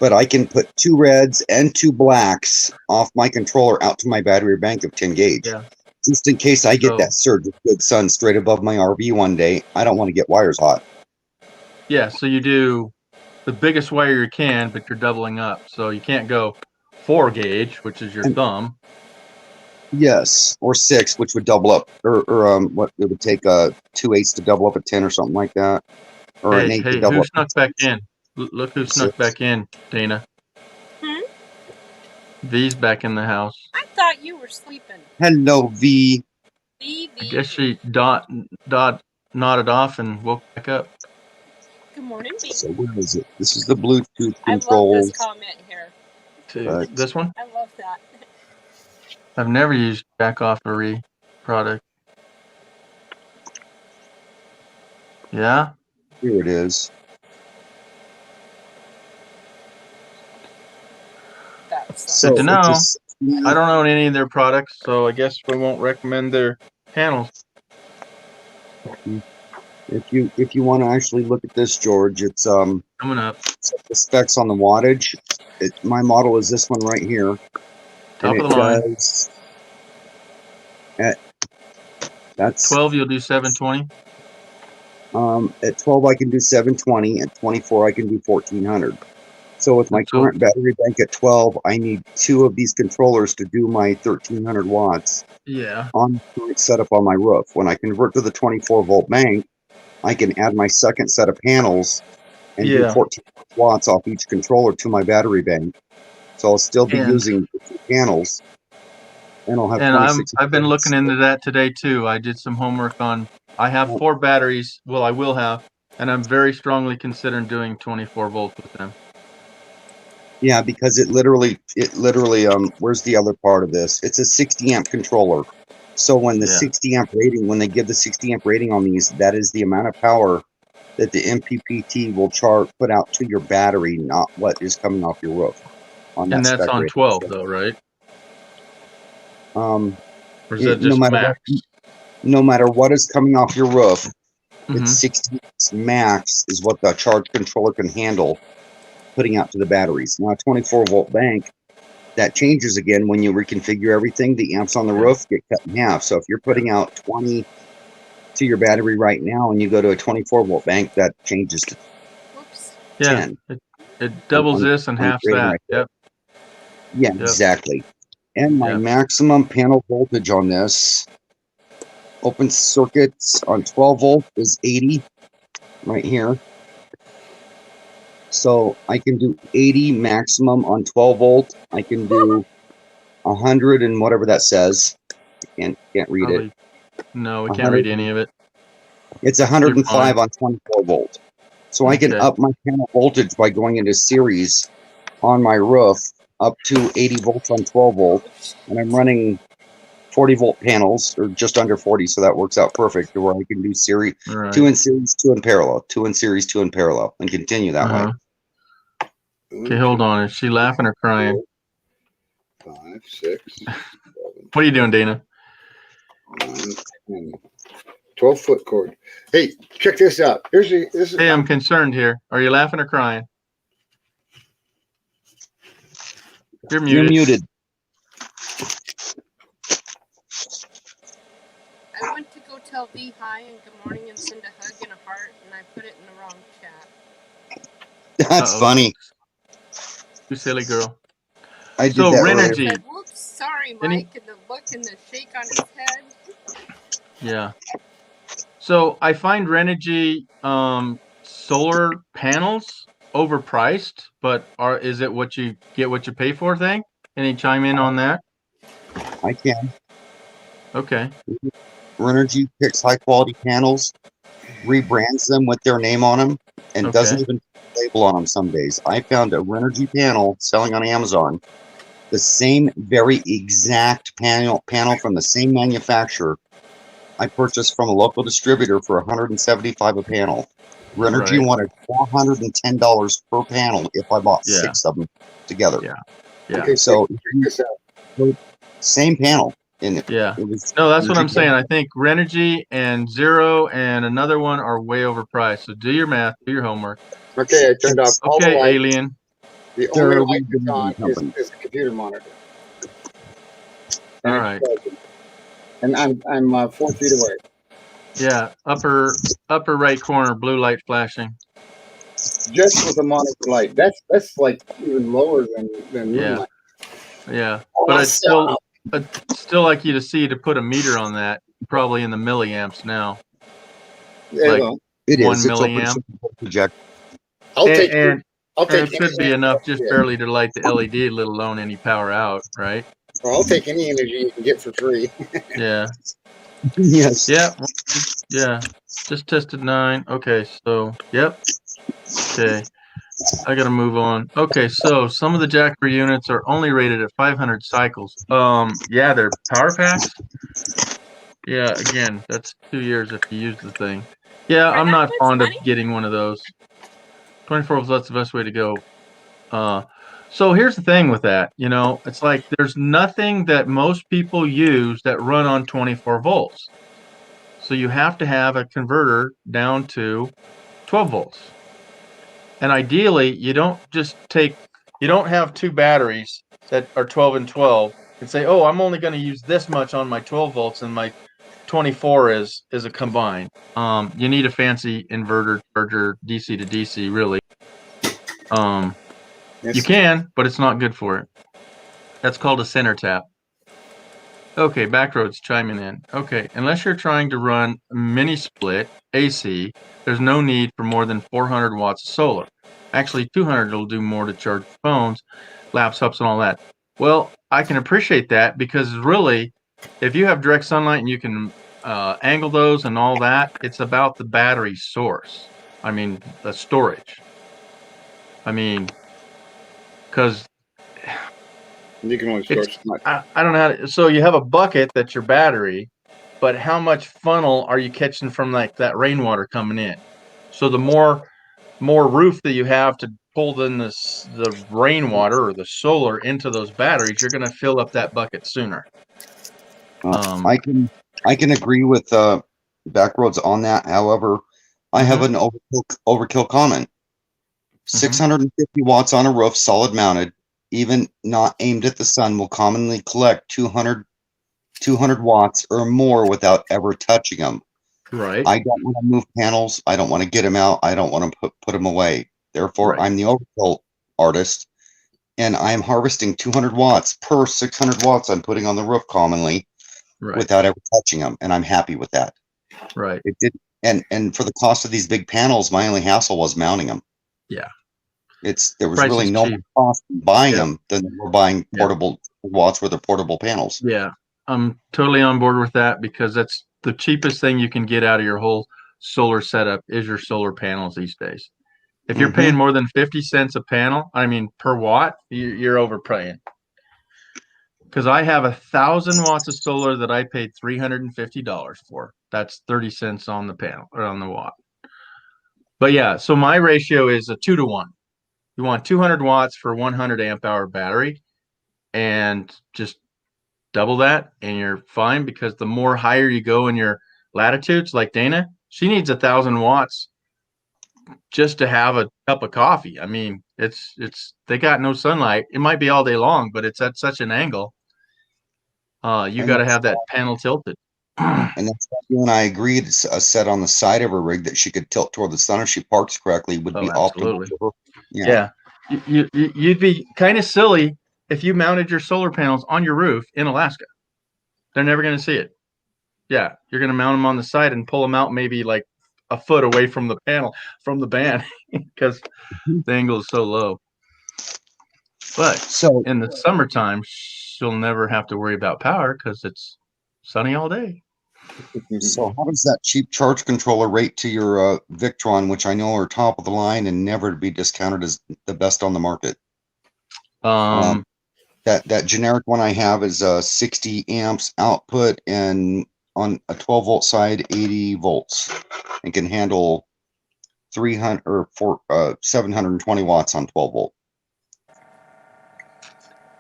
But I can put 2 reds and 2 blacks off my controller out to my battery bank of 10 gauge. Yeah. Just in case I get that surge of good sun straight above my RV one day, I don't want to get wires hot. Yeah, so you do the biggest wire you can, but you're doubling up. So you can't go 4 gauge, which is your thumb. Yes, or 6, which would double up, or what it would take 2/8 to double up a 10 or something like that, or an 8 to double up. Who snuck back in? Look who snuck back in, Dana. V's back in the house. I thought you were sleeping. Hello, V. V. I guess she nodded off and woke back up. Good morning, V. So where is it? This is the Bluetooth control. I love this comment here. This one? I love that. I've never used Jackoffery product. Yeah? Here it is. Good to know. I don't own any of their products, so I guess we won't recommend their panels. If you want to actually look at this, George, it's coming up. The specs on the wattage. My model is this one right here. Top of the line. That's 12. You'll do 720. At 12 I can do 720. At 24 I can do 1400. So with my current battery bank at 12, I need 2 of these controllers to do my 1300 watts. Yeah. On setup on my roof. When I convert to the 24 volt bank, I can add my second set of panels and do 14 watts off each controller to my battery bank. So I'll still be using the 2 panels, and I'll have. And I've been looking into that today too. I did some homework on. I have 4 batteries. Well, I will have, and I'm very strongly considering doing 24 volts with them. Yeah, because it literally, where's the other part of this? It's a 60 amp controller. So when the 60 amp rating, when they give the 60 amp rating on these, that is the amount of power that the MPPT will put out to your battery, not what is coming off your roof. And that's on 12 though, right? Or is that just max? No matter what is coming off your roof, it's 60 max is what the charge controller can handle putting out to the batteries. Now a 24 volt bank that changes again when you reconfigure everything. The amps on the roof get cut in half. So if you're putting out 20 to your battery right now and you go to a 24 volt bank, that changes to Whoops. 10. It doubles this and halves that. Right. Yep. Yeah, exactly. And my maximum panel voltage on this open circuits on 12 volt is 80 right here. So I can do 80 maximum on 12 volt. I can do 100 and whatever that says. Can't read it. No, we can't read any of it. It's 105 on 24 volt. So I can up my panel voltage by going into series on my roof up to 80 volts on 12 volt. And I'm running 40 volt panels, or just under 40, so that works out perfect to where I can do series, 2 in series, 2 in parallel, 2 in series, 2 in parallel, and continue that way. Okay, hold on. Is she laughing or crying? 5, 6, 7, What are you doing, Dana? 9, 10, 12-foot cord. Hey, check this out. Hey, I'm concerned here. Are you laughing or crying? You're muted. You're muted. I went to go tell V hi and good morning and send a hug and a heart, and I put it in the wrong chat. That's funny. You silly girl. I did that Renergy. Said, whoops, sorry, Mike, and the look and the shake on his head. Yeah. So I find Renergy solar panels overpriced, but is it what you get what you pay for thing? Any chime in on that? I can. Okay. Renergy picks high quality panels, rebrands them with their name on them, and doesn't even put a label on them some days. I found a Renergy panel selling on Amazon, the same very exact panel from the same manufacturer. I purchased from a local distributor for $175 a panel. Renergy wanted $410 per panel if I bought 6 of them together. Yeah. Okay, So same panel. Yeah. No, that's what I'm saying. I think Renergy and Zero and another one are way overpriced. So do your math, do your homework. Okay, I turned off all the lights. Alien. The only light that's on is the computer monitor. All right. And I'm 4 feet away. Yeah, upper right corner, blue light flashing. Just with the monitor light. That's like even lower than moonlight. Yeah. But I'd still like you to see to put a meter on that, probably in the milliamps now. Yeah, like it is 1 it's milliamp. I'll take it should be enough just barely to light the LED, let alone any power out, right? Well, I'll take any energy you can get for free. Yeah. Yes. Yeah. Yeah. Just tested 9. Okay, so yep. Okay. I gotta move on. Okay, so some of the Jackery units are only rated at 500 cycles. Yeah, they're power packs. Yeah, again, that's 2 years if you use the thing. Yeah, I'm not fond of getting one of those. 24 volts, that's the best way to go. So here's the thing with that, it's like there's nothing that most people use that run on 24 volts. So you have to have a converter down to 12 volts. And ideally, you don't have 2 batteries that are 12 and 12 and say, oh, I'm only going to use this much on my 12 volts and my 24 is a combined. You need a fancy inverter charger, DC to DC, really. Yes. You can, but it's not good for it. That's called a center tap. Okay, Backroads chiming in. Okay, unless you're trying to run mini split AC, there's no need for more than 400 watts of solar. Actually, 200 will do more to charge phones, laptops, and all that. Well, I can appreciate that because really, if you have direct sunlight and you can angle those and all that, it's about the battery source. I mean, the storage. Because you can only store so much. I don't know. So you have a bucket that's your battery, but how much funnel are you catching from like that rainwater coming in? So the more roof that you have to pull in the rainwater or the solar into those batteries, you're going to fill up that bucket sooner. I can agree with Backroads on that. However, I have an overkill comment. 650 watts on a roof, solid mounted, even not aimed at the sun, will commonly collect 200 watts or more without ever touching them. Right. I don't want to move panels. I don't want to get them out. I don't want to put them away. Therefore, Right. I'm the overkill artist, and I'm harvesting 200 watts per 600 watts I'm putting on the roof commonly Right. without ever touching them, and I'm happy with that. Right. It did, and for the cost of these big panels, my only hassle was mounting them. Yeah. There was Price really is no cheap. more cost in buying Yeah. them than we're buying Yeah. portable watts worth of portable panels. Yeah. I'm totally on board with that because that's the cheapest thing you can get out of your whole solar setup is your solar panels these days. If you're paying more than 50 cents a panel, I mean per watt, you're overpaying. Because I have 1,000 watts of solar that I paid $350 for. That's 30 cents on the panel or on the watt. But yeah, so my ratio is a 2-to-1. You want 200 watts for 100 amp hour battery, and just double that, and you're fine. Because the more higher you go in your latitudes, like Dana, she needs 1,000 watts just to have a cup of coffee. I mean, they got no sunlight. It might be all day long, but it's at such an angle. You got to have that panel tilted. And that's why you and I agreed. A set on the side of her rig that she could tilt toward the sun if she parks correctly would be optimal for her. Yeah. You'd be kind of silly if you mounted your solar panels on your roof in Alaska. They're never going to see it. Yeah, you're going to mount them on the side and pull them out maybe like a foot away from the panel, from the band, because the angle is so low. But so in the summertime, she'll never have to worry about power because it's sunny all day. So how does that cheap charge controller rate to your Victron, which I know are top of the line and never to be discounted as the best on the market? That generic one I have is 60 amps output, and on a 12 volt side, 80 volts, and can handle 720 watts on 12 volt.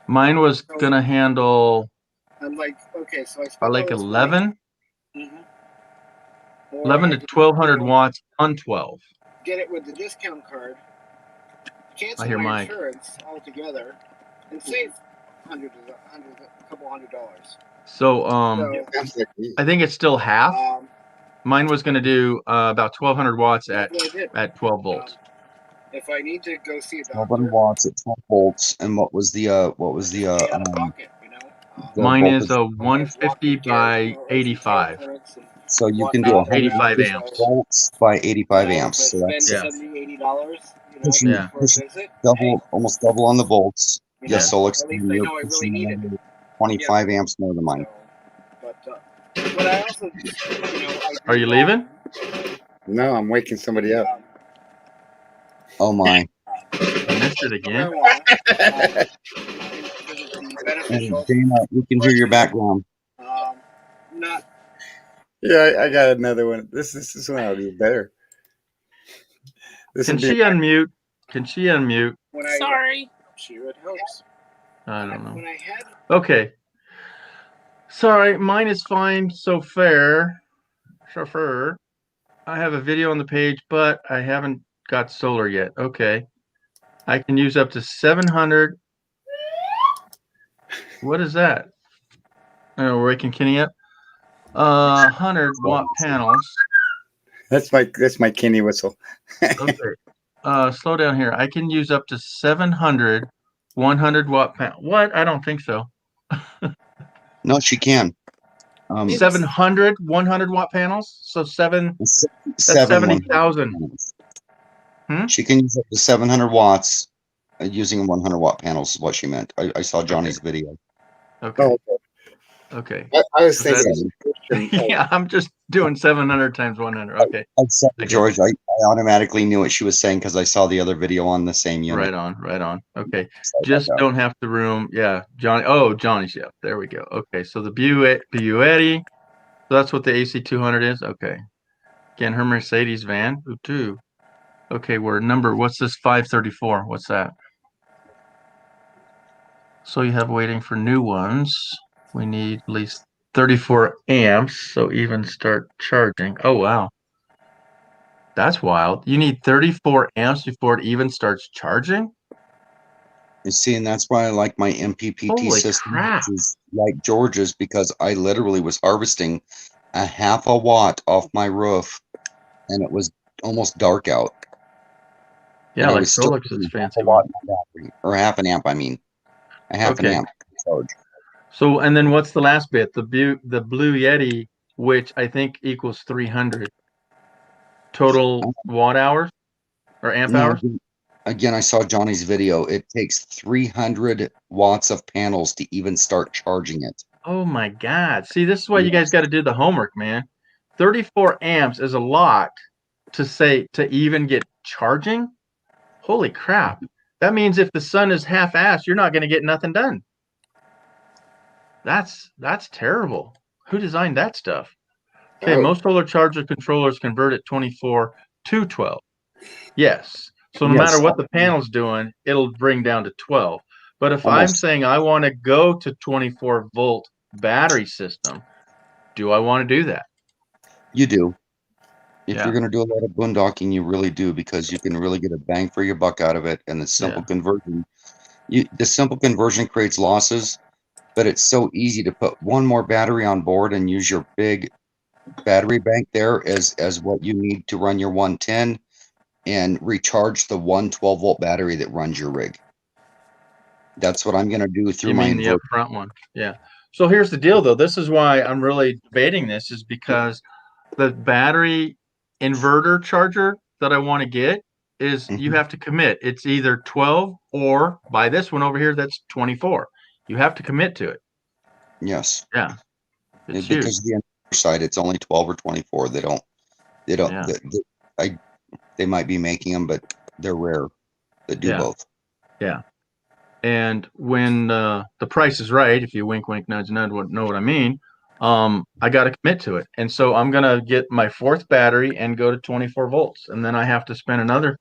Mine was gonna handle I'm like, okay, so I like 11 to 1,200 watts on 12. Get it with the discount card. Cancel I hear my Mike. insurance altogether and save a couple $100. So I think it's still half. Mine was going to do about 1,200 watts at 12 volts. If I need to go see a doctor, 1200 watts at 12 volts. And what was the mine is a 150 by 85. So you can do 85 amps. volts by 85 amps. So that's $70, $80. Yeah. almost double on the volts. Yes, At Solix, least I you're know I really need it. pushing 25 amps more than mine. But I also, Are you leaving? No, I'm waking somebody up. Oh my. I missed it again. And Dana, we can hear your background. Not. Yeah, I got another one. This one will be better. Can she unmute? Can she unmute? Sorry. It helps. I don't know. When I had Okay. Sorry, mine is fine so fair. Chauffeur. I have a video on the page, but I haven't got solar yet. Okay. I can use up to 700. What is that? Oh, we're waking Kenny up. 100 watt panels. That's my Kenny whistle. Okay. Slow down here. I can use up to 700 100 watt panel. What? I don't think so. No, she can. 700 100 watt panels. So that's 70,000. She can use up to 700 watts using 100 watt panels is what she meant. I saw Johnny's video. Okay. Okay. I was thinking. Yeah, I'm just doing 700 times 100. Okay. George, I automatically knew what she was saying because I saw the other video on the same unit. Right on, right on. Okay. Just don't have the room. Yeah, Johnny. Oh, Johnny's. Yeah, there we go. Okay, so the Buetti. So that's what the AC200 is. Okay. Again, her Mercedes van. Ooh, too. Okay, what's this 534? What's that? So you have waiting for new ones. We need at least 34 amps, so even start charging. Oh, wow. That's wild. You need 34 amps before it even starts charging? You see, and that's why I like my MPPT Holy system, crap. which is like George's, because I literally was harvesting a half a watt off my roof, and it was almost dark out. Yeah, And I like was still Solix's putting half fancy a watt one. in my battery, or half an amp. I mean, a half an Okay. amp charge. So, and then what's the last bit? The Blue Yeti, which I think equals 300 total watt hours or amp No, hours. again, I saw Johnny's video. It takes 300 watts of panels to even start charging it. Oh my God. See, this is why you guys got to do the homework, man. 34 amps is a lot to even get charging. Holy crap. That means if the sun is half-assed, you're not going to get nothing done. That's terrible. Who designed that stuff? Okay, most solar charger controllers convert at 24 to 12. Yes. So no matter what the panel's doing, it'll bring down to 12. But if I'm saying I want to go to 24 volt battery system, do I want to do that? You do. If Yeah. you're going to do a lot of boondocking, you really do, because you can really get a bang for your buck out of it. And the simple conversion, the simple conversion creates losses, but it's so easy to put one more battery on board and use your big battery bank there as what you need to run your 110 and recharge the 112 volt battery that runs your rig. That's what I'm going to do through my the upfront one. Yeah. So here's the deal, though. This is why I'm really debating this, is because the battery inverter charger that I want to get is you have to commit. It's either 12 or buy this one over here that's 24. You have to commit to it. Yes. Yeah. It's because huge. the other side, it's only 12 or 24. They don't, they might be making them, but they're rare that do both. Yeah. And when the price is right, if you wink, wink, nudge, nudge, know what I mean, I got to commit to it. And so I'm going to get my fourth battery and go to 24 volts. And then I have to spend another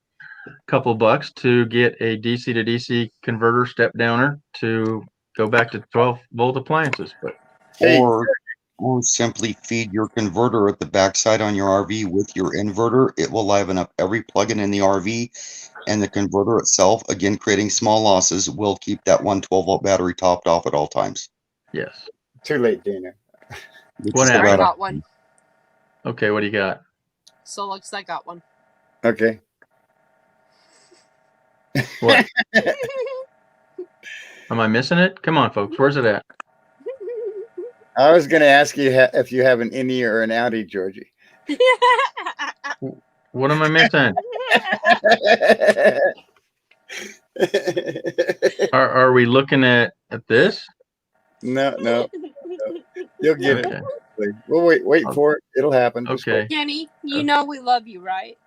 couple bucks to get a DC to DC converter step downer to go back to 12 volt appliances. But or simply feed your converter at the backside on your RV with your inverter. It will liven up every plug-in in the RV, and the converter itself, again creating small losses, will keep that 112 volt battery topped off at all times. Yes. Too late, Dana. What happened? I got one. Okay, what do you got? Solix, I got one. Okay. What? Am I missing it? Come on, folks. Where's it at? I was going to ask you if you have an innie or an outie, Georgie. What am I missing? Are we looking at this? No. You'll get it. We'll wait for it. It'll happen. Okay. Kenny, you know we love you, right?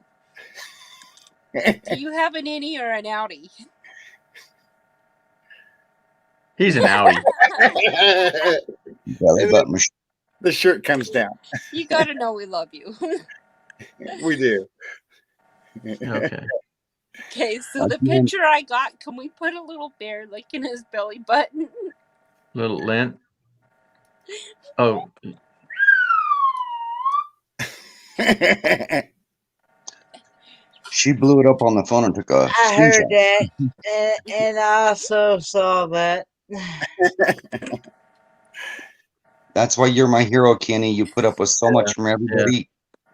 Do you have an innie or an outie? He's an outie. The shirt comes down. You got to know we love you. We do. Okay. Okay, so the picture I got, can we put a little bear licking his belly button? Little lint. Oh. She blew it up on the phone and took a I heard that, and I also saw that. That's why you're my hero, Kenny. You put up with so much from everybody.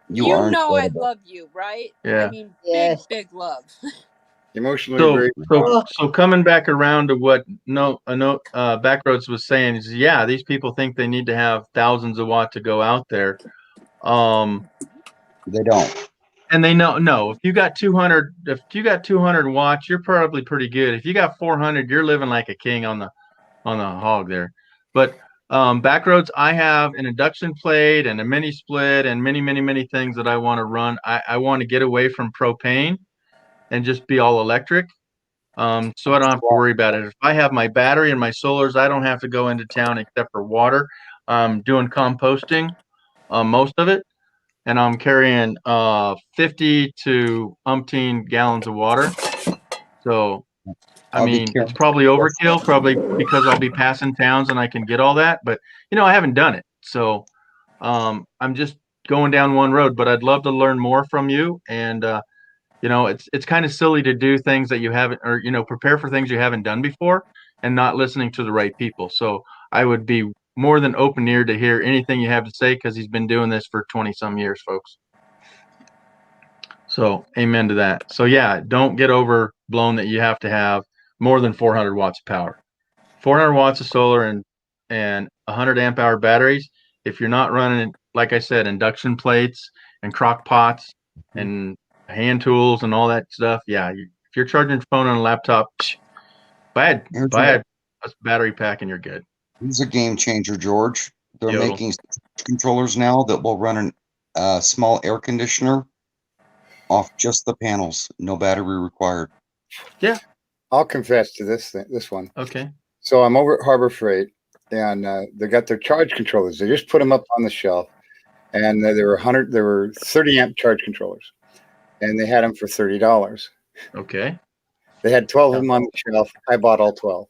You know I love you, right? Yeah. I mean, big love. Emotionally so coming back around to what Backroads was saying is, yeah, these people think they need to have thousands of watts to go out there. They don't. And they know if you got 200 watts, you're probably pretty good. If you got 400, you're living like a king on the hog there. But Backroads, I have an induction plate and a mini split and many things that I want to run. I want to get away from propane and just be all electric. So I don't have to worry about it. If I have my battery and my solars, I don't have to go into town except for water. I'm doing composting, most of it. And I'm carrying 50 to umpteen gallons of water. So, I mean, it's probably overkill, probably because I'll be passing towns and I can get all that. But, I haven't done it. So I'm just going down one road. But I'd love to learn more from you. And You know, it's kind of silly to do things that you haven't, or prepare for things you haven't done before, and not listening to the right people. So I would be more than open ear to hear anything you have to say, because he's been doing this for 20 some years, folks. So amen to that. So yeah, don't get overblown that you have to have more than 400 watts of power. 400 watts of solar and 100 amp hour batteries. If you're not running, like I said, induction plates and crock pots and hand tools and all that stuff, yeah, if you're charging your phone on a laptop, buy a battery pack and you're good. Here's a game changer, George. They're Yodel. making controllers now that will run a small air conditioner off just the panels, no battery required. Yeah, I'll confess to this one. okay. So I'm over at Harbor Freight, and they got their charge controllers. They just put them up on the shelf, and there were 30 amp charge controllers, and they had them for $30. Okay. They had 12 of them on the shelf. I bought all 12.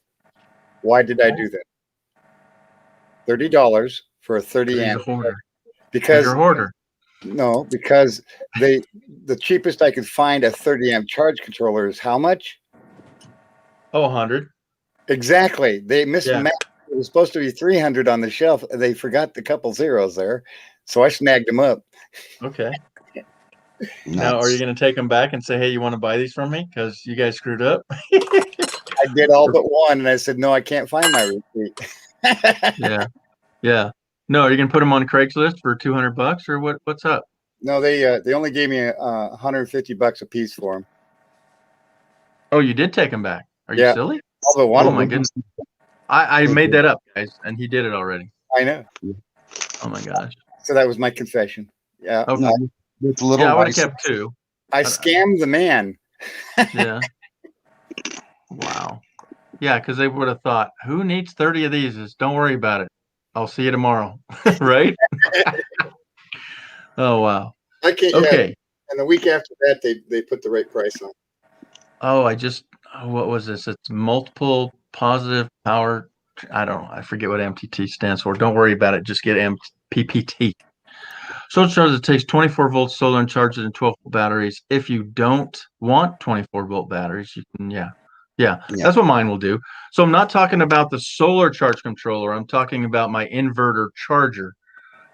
Why did I do that? $30 for a 30 amp. Because you're a hoarder. No, because the cheapest I could find a 30 amp charge controller is how much? Oh, 100. Exactly. They mismatched. It was supposed to be 300 on the shelf. They forgot the couple zeros there, so I snagged them up. Okay. Now, are you going to take them back and say, hey, you want to buy these from me because you guys screwed up? I did all but one, and I said, no, I can't find my receipt. Yeah. No, are you going to put them on Craigslist for $200 or what's up? No, they only gave me $150 a piece for them. Oh, you did take them back. Are you silly? All but one. Oh my goodness. I made that up, guys, and he did it already. I know. Oh my gosh. So that was my confession. Yeah. Okay. No, I would have kept 2. I scammed the man. Yeah. Wow. Yeah, because they would have thought, who needs 30 of these? Don't worry about it. I'll see you tomorrow. Right? Oh, wow. Okay. And the week after that, they put the right price on. Oh, what was this? It's multiple positive power. I don't know. I forget what MPPT stands for. Don't worry about it. Just get MPPT. Solar charger takes 24 volt solar and charges in 12 volt batteries. If you don't want 24 volt batteries, you can, yeah, that's what mine will do. So I'm not talking about the solar charge controller. I'm talking about my inverter charger.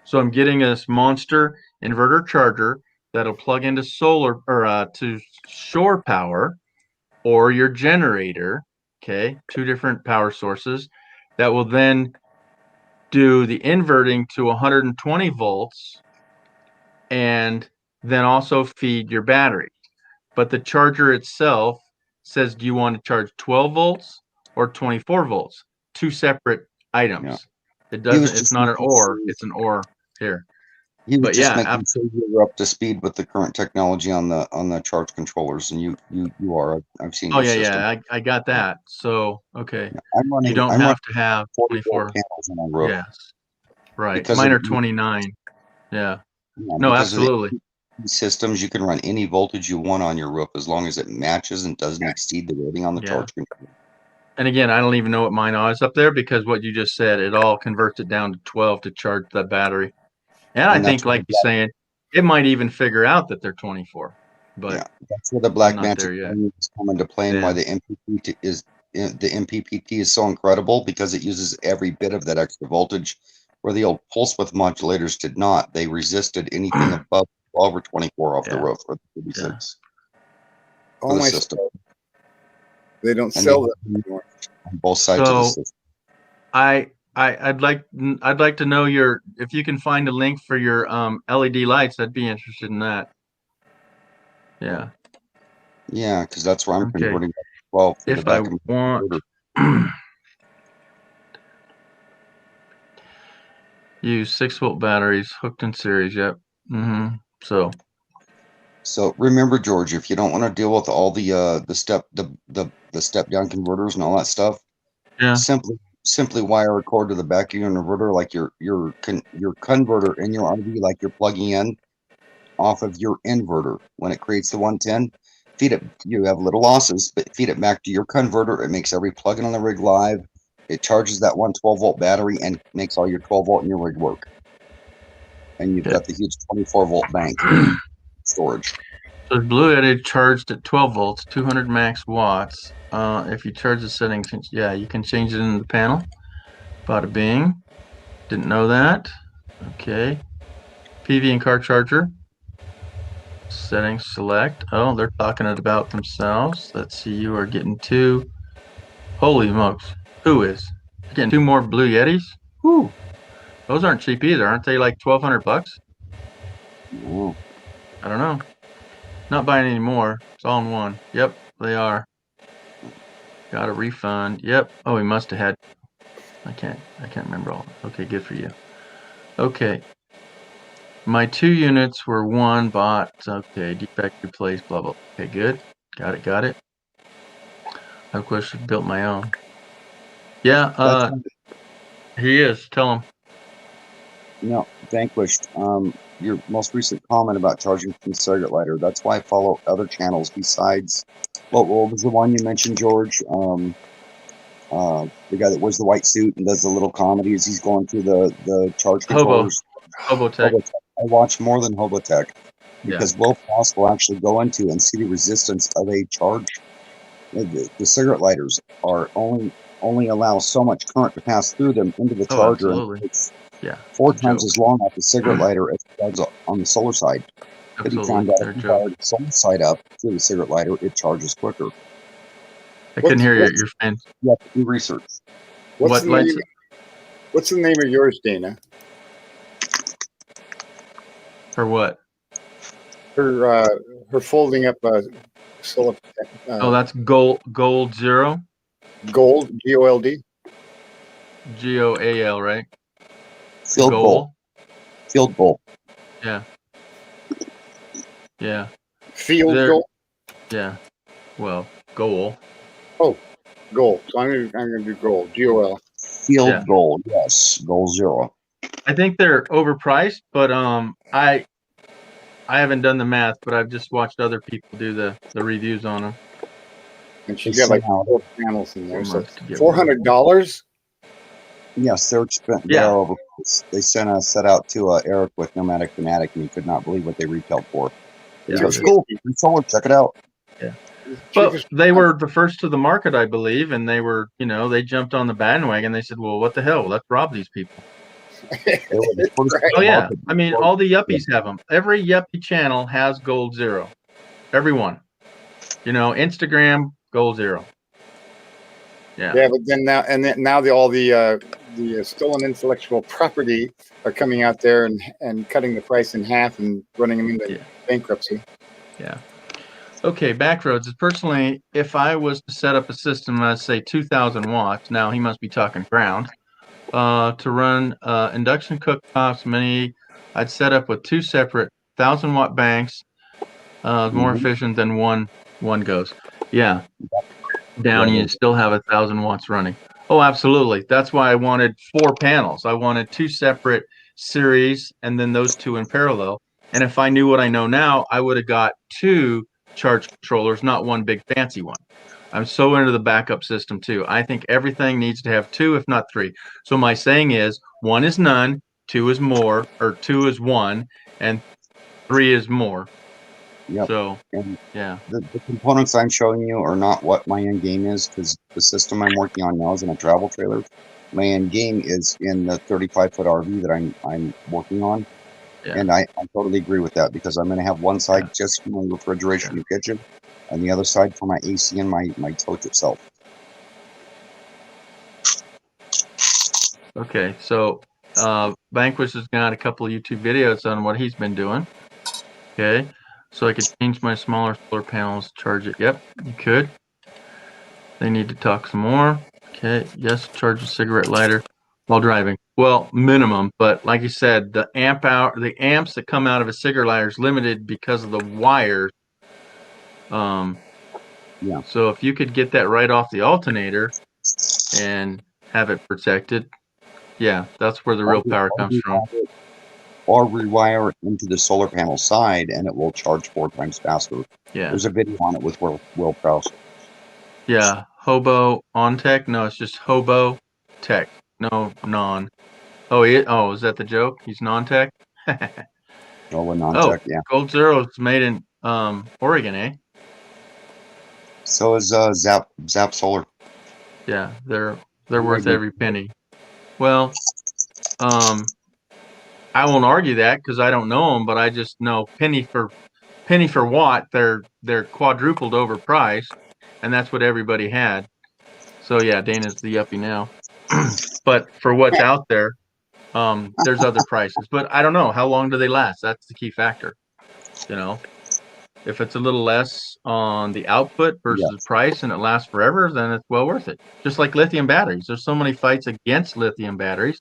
So I'm getting this monster inverter charger that'll plug into solar or to shore power or your generator. Okay, 2 different power sources that will then do the inverting to 120 volts and then also feed your battery. But the charger itself says, do you want to charge 12 volts or 24 volts? 2 separate items. Yeah. It doesn't, it's not an or, it's an or here. But just making sure you're up to speed with the current technology on the charge controllers, and you are. I've seen. Oh yeah, I got that. So okay, you don't have to have 24 panels on my roof. Yes, right. Because mine are 29. Yeah. No, absolutely. Systems, you can run any voltage you want on your roof as long as it matches and doesn't exceed the rating on the charge controller. And again, I don't even know what mine is up there because what you just said, it all converts it down to 12 to charge that battery. And I think, like you're saying, it might even figure out that they're 24. But that's where the Black Magic is coming to play, and why the MPPT is so incredible, because it uses every bit of that extra voltage, where the old pulse width modulators did not. They resisted anything above 12 or 24 off the roof, or 36. Oh my system. They don't sell that anymore on both sides of the system. I'd like to know if you can find a link for your LED lights. I'd be interested in that. Yeah. Yeah, because that's where I'm converting. Well, if I want, use 6 volt batteries hooked in series. Yep. Mm-hmm. So remember, George, if you don't want to deal with all the step down converters and all that stuff, simply wire a cord to the back of your inverter, like your converter in your RV, like you're plugging in off of your inverter. When it creates the 110, feed it. You have little losses, but feed it back to your converter. It makes every plug-in on the rig live. It charges that 112 volt battery and makes all your 12 volt in your rig work. And you've got the huge 24 volt bank storage. So Blue Yeti charged at 12 volts, 200 max watts. If you charge the settings, yeah, you can change it in the panel. Bada bing. Didn't know that. Okay. PV and car charger. Settings select. Oh, they're talking about themselves. Let's see, you are getting 2. Holy smokes. Who is? You're getting 2 more Blue Yetis? Whew. Those aren't cheap either. Aren't they like $1,200? Ooh. I don't know. Not buying any more. It's all in one. Yep, they are. Got a refund. Yep. Oh, he must have had. I can't remember all. Okay, good for you. Okay. My 2 units were 1 bought. Okay, defect replaced. Blah blah. Okay, good. Got it. I of course built my own. Yeah. He is. Tell him. No, Vanquished. Your most recent comment about charging from cigarette lighter. That's why I follow other channels besides. What was the one you mentioned, George? The guy that wears the white suit and does the little comedies. He's going through the charge controllers. Hobotech. I watch more than Hobotech because Will Frost will actually go into and see the resistance of a charge. The cigarette lighters are only allow so much current to pass through them into the charger. Absolutely. And it's 4 times as long off the cigarette lighter as it does on the solar side. But he found out if you fire the solar side up through the cigarette lighter, it charges quicker. I couldn't hear you. You're fan. You have to do research. What's the name of yours, Dana? For what? Her folding up solar. That's Gold Zero. Gold, GOLD. GOAL, right? Field goal. Field goal. Yeah. Field goal. Yeah. Well, goal. Oh, goal. So I'm gonna do gold. GOL. Field goal. Yes, Goal Zero. I think they're overpriced, but I haven't done the math, but I've just watched other people do the reviews on them. And she's got like 4 panels in there. So $400. Yes, they're expensive. Yeah. They sent a set out to Eric with Nomadic Fanatic, and he could not believe what they retailed for. Yeah, it's cool. Solar, check it out. Yeah. But they were the first to the market, I believe, and they were, they jumped on the bandwagon. They said, well, what the hell? Let's rob these people. Oh, yeah. I mean, all the yuppies have them. Every yuppie channel has Gold Zero. Everyone. Instagram, Gold Zero. Yeah. Yeah, but then now all the stolen intellectual property are coming out there and cutting the price in half and running them into bankruptcy. Yeah. Okay, Backroads. Personally, if I was to set up a system, let's say 2,000 watts, now he must be talking ground, to run induction cooktops, mini, I'd set up with 2 separate 1,000-watt banks, more efficient than one goes. Yeah. Down, you still have 1,000 watts running. Oh, absolutely. That's why I wanted 4 panels. I wanted 2 separate series and then those 2 in parallel. And if I knew what I know now, I would have got 2 charge controllers, not 1 big fancy one. I'm so into the backup system too. I think everything needs to have 2, if not 3. So my saying is 1 is none, 2 is more, or 2 is 1, and 3 is more. Yep. So, the components I'm showing you are not what my end game is, because the system I'm working on now is in a travel trailer. My end game is in the 35-foot RV that I'm working on. Yeah. And I totally agree with that, because I'm going to have one side just for my refrigeration and kitchen, and the other side for my AC and my tote itself. Okay, so Vanquish has got a couple of YouTube videos on what he's been doing. Okay, so I could change my smaller solar panels, charge it. Yep, you could. They need to talk some more. Okay, yes, charge a cigarette lighter while driving. Well, minimum, but like you said, the amps that come out of a cigarette lighter is limited because of the wires. So if you could get that right off the alternator and have it protected, that's where the real power comes from. Or rewire it into the solar panel side, and it will charge 4 times faster. Yeah. There's a video on it with Will Prowse. Yeah, Hobo on Tech. No, it's just Hobo Tech. No, non. Oh, is that the joke? He's non-tech. We're non-tech. Yeah. Gold Zero is made in Oregon, eh? So is Zap Solar. Yeah, they're worth every penny. Well, I won't argue that because I don't know them, but I just know penny for watt, they're quadrupled overpriced, and that's what everybody had. So yeah, Dana's the yuppie now. But for what's out there, there's other prices. But I don't know, how long do they last? That's the key factor. You know, if it's a little less on the output versus price and it lasts forever, then it's well worth it. Just like lithium batteries. There's so many fights against lithium batteries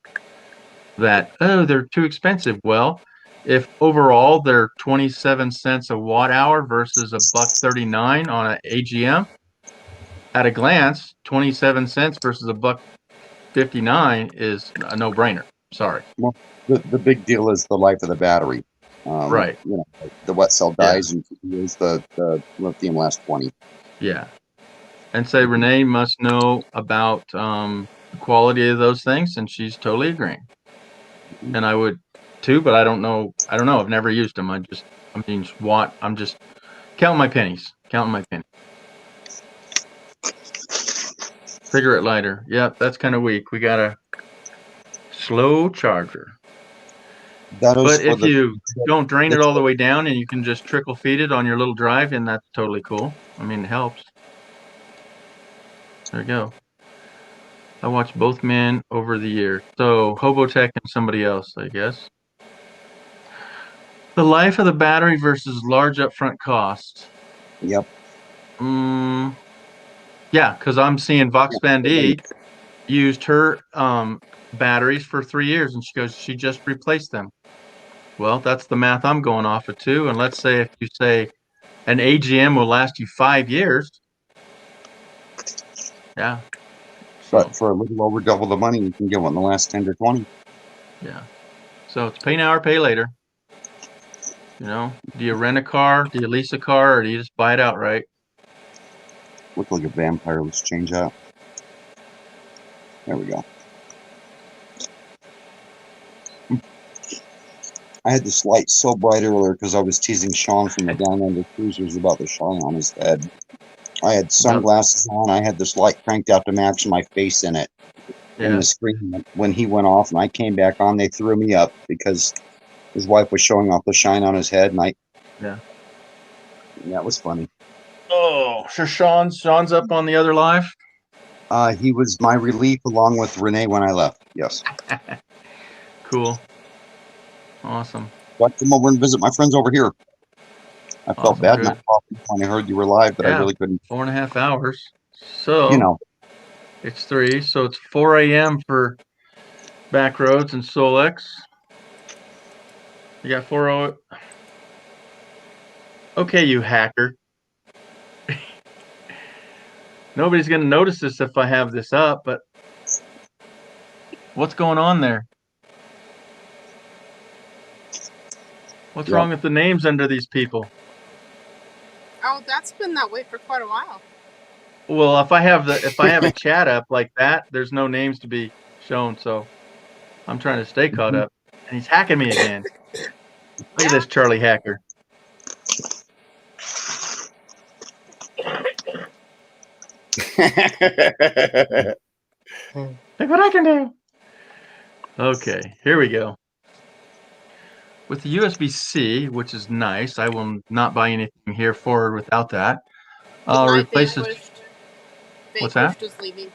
that, oh, they're too expensive. Well, if overall they're 27 cents a watt hour versus $1.39 on an AGM, at a glance, 27 cents versus $1.59 is a no-brainer. Sorry. Well, the big deal is the life of the battery. Right. You know, the wet cell dies in 2 years, the lithium lasts 20. Yeah. And say Renee must know about the quality of those things, and she's totally agreeing. And I would too, but I don't know. I've never used them. I'm just counting my pennies. Cigarette lighter. Yep, that's kind of weak. We got a slow charger. But if you don't drain it all the way down and you can just trickle feed it on your little drive, and that's totally cool. I mean, it helps. There we go. I watched both men over the year. So Hobotech and somebody else, I guess. The life of the battery versus large upfront cost. Yep. Yeah, because I'm seeing Vox Van D used her batteries for 3 years, and she just replaced them. Well, that's the math I'm going off of too. And let's say if you say an AGM will last you 5 years. Yeah. But for a little over double the money, you can get one in the last 10 to 20. Yeah. So it's pay now or pay later. You know, do you rent a car? Do you lease a car, or do you just buy it outright? Look like a vampire. Let's change that. There we go. I had this light so bright earlier because I was teasing Sean from the Down Under Cruisers about the shine on his head. I had sunglasses on. I had this light cranked out to max my face in it. Yeah. And the screen, when he went off and I came back on, they threw me up because his wife was showing off the shine on his head, and that was funny. Oh, sure. Sean's up on the other live. He was my relief along with Renee when I left. Yes. Cool. Awesome. Got to come over and visit my friends over here. I felt bad not talking when I heard you were live, but I really couldn't. 4.5 hours. So you know, it's 3, so it's 4 a.m. for Backroads and Solex. You got 4. Okay, you hacker. Nobody's going to notice this if I have this up, but what's going on there? What's wrong with the names under these people? Oh, that's been that way for quite a while. Well, if I have a chat up like that, there's no names to be shown, so I'm trying to stay caught up. And he's hacking me again. Look at this Charlie hacker. Look what I can do. Okay, here we go. With the USB-C, which is nice, I will not buy anything here forward without that. I'll replace it. What's that? Leaving.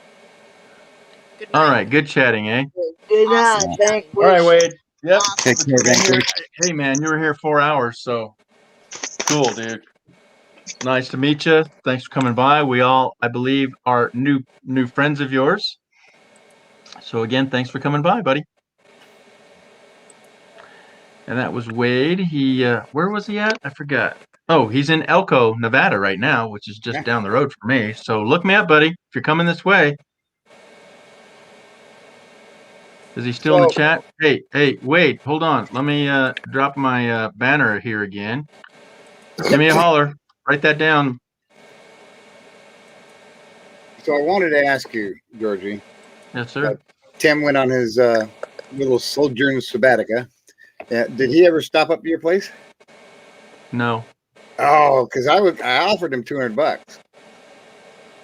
Good All right, good chatting, eh? Good night. Thank you. All right, Wade. Yep. Awesome. Hey, man, you were here 4 hours, so cool, dude. Nice to meet you. Thanks for coming by. We all, I believe, are new friends of yours. So again, thanks for coming by, buddy. And that was Wade. He, where was he at? I forgot. Oh, he's in Elko, Nevada right now, which is just down the road for me. So look me up, buddy, if you're coming this way. Is he still in the chat? Hey, Wade, hold on. Let me drop my banner here again. Give me a holler. Write that down. So I wanted to ask you, Georgie. Yes, sir. Tim went on his little sojourn sabbatica. Did he ever stop up to your place? No. Oh, because I offered him $200.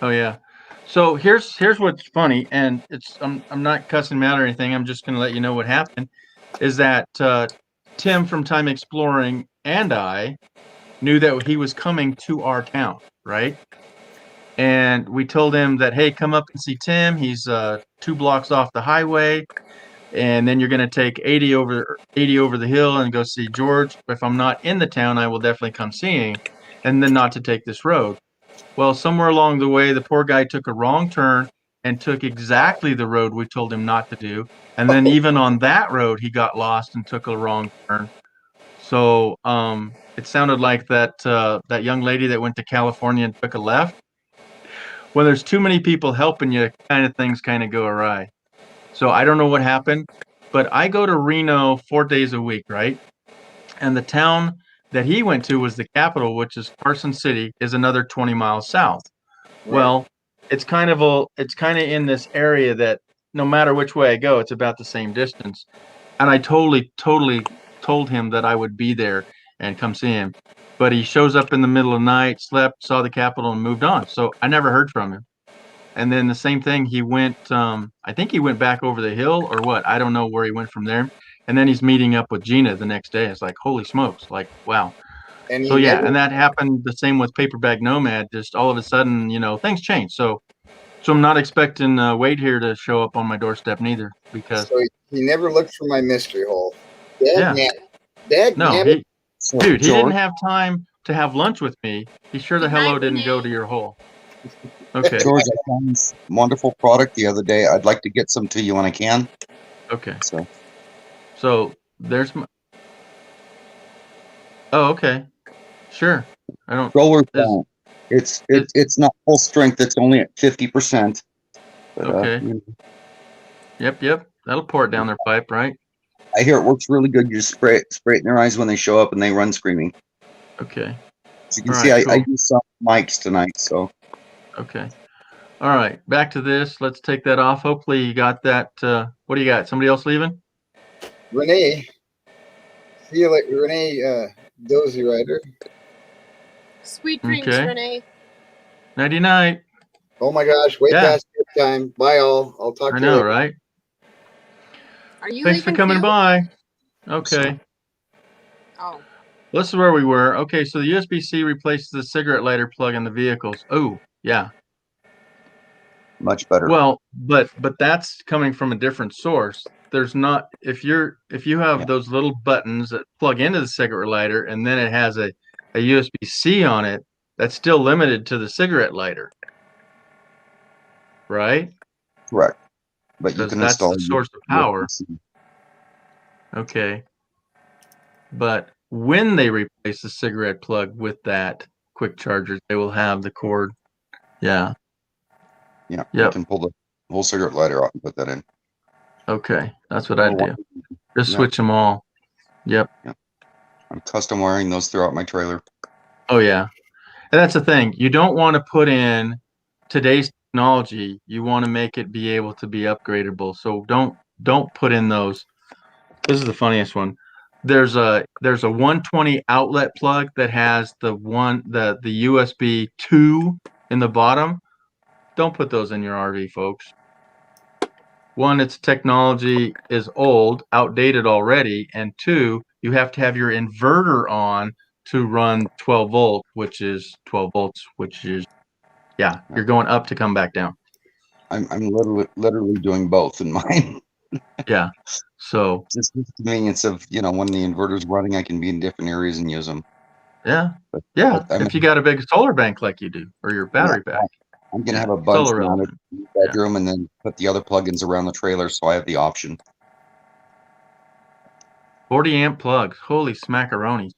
Oh yeah. So here's what's funny, and I'm not cussing him out or anything. I'm just gonna let you know what happened. Is that Tim from Time Exploring and I knew that he was coming to our town, right? And we told him that, hey, come up and see Tim. He's 2 blocks off the highway, and then you're going to take 80 over the hill and go see George. If I'm not in the town, I will definitely come seeing, and then not to take this road. Well, somewhere along the way, the poor guy took a wrong turn and took exactly the road we told him not to do. And then even on that road, he got lost and took a wrong turn. So it sounded like that young lady that went to California and took a left. When there's too many people helping you, things kind of go awry. So I don't know what happened, but I go to Reno 4 days a week, right? And the town that he went to was the capital, which is Carson City, is another 20 miles south. Right. Well, it's kind of in this area that no matter which way I go, it's about the same distance. And I totally told him that I would be there and come see him. But he shows up in the middle of the night, slept, saw the Capitol, and moved on. So I never heard from him. And then the same thing, he went, I think he went back over the hill or what? I don't know where he went from there. And then he's meeting up with Gina the next day. It's like, holy smokes, like, wow. And So yeah, and that happened the same with Paperback Nomad. Just all of a sudden, things change. So I'm not expecting Wade here to show up on my doorstep neither, because so he never looked for my mystery hole. Yeah. No, Dad, dude, he didn't have time to have lunch with me. He sure the hello didn't go to your hole. Okay. George, I found this wonderful product the other day. I'd like to get some to you when I can. Okay. So there's my. Oh, okay. Sure. I don't. roller phone. It's not full strength. It's only at 50%. Okay. Yep. That'll pour it down their pipe, right? I hear it works really good. You just spray it in their eyes when they show up and they run screaming. Okay. As you can see, I used some mics tonight, so. Okay. All right. Back to this. Let's take that off. Hopefully you got that. What do you got? Somebody else leaving? Renee. See you later, Renee, Dozy Rider. Sweet dreams, Okay. Renee. Nighty night. Oh my gosh, way past bedtime. Bye all. I'll talk to you later. Right? Are you Thanks for leaving coming too? by. Okay. Oh. This is where we were. Okay, so the USB-C replaces the cigarette lighter plug in the vehicles. Oh, yeah. Much better. Well, but that's coming from a different source. There's not, if you have those little buttons that plug into the cigarette lighter and then it has a USB-C on it, that's still limited to the cigarette lighter. Right? Correct. But you can install the source of power. Okay. But when they replace the cigarette plug with that quick charger, they will have the cord. Yeah. Yeah. You can pull the whole cigarette lighter out and put that in. Okay. That's what I do. Just switch them all. Yep. I'm custom wiring those throughout my trailer. Oh, yeah. And that's the thing. You don't want to put in today's technology. You want to make it be able to be upgradable. So don't put in those. This is the funniest one. There's a 120 outlet plug that has the USB 2 in the bottom. Don't put those in your RV, folks. One, its technology is old, outdated already, and two, you have to have your inverter on to run 12 volt, which is 12 volts, which is you're going up to come back down. I'm literally doing both in mine. Yeah. So just the convenience of, when the inverter's running, I can be in different areas and use them. Yeah. If you got a big solar bank like you do, or your battery bank. I'm going to have a bunch mounted in the bedroom and then put the other plugins around the trailer, so I have the option. 40 amp plugs. Holy smackaronis.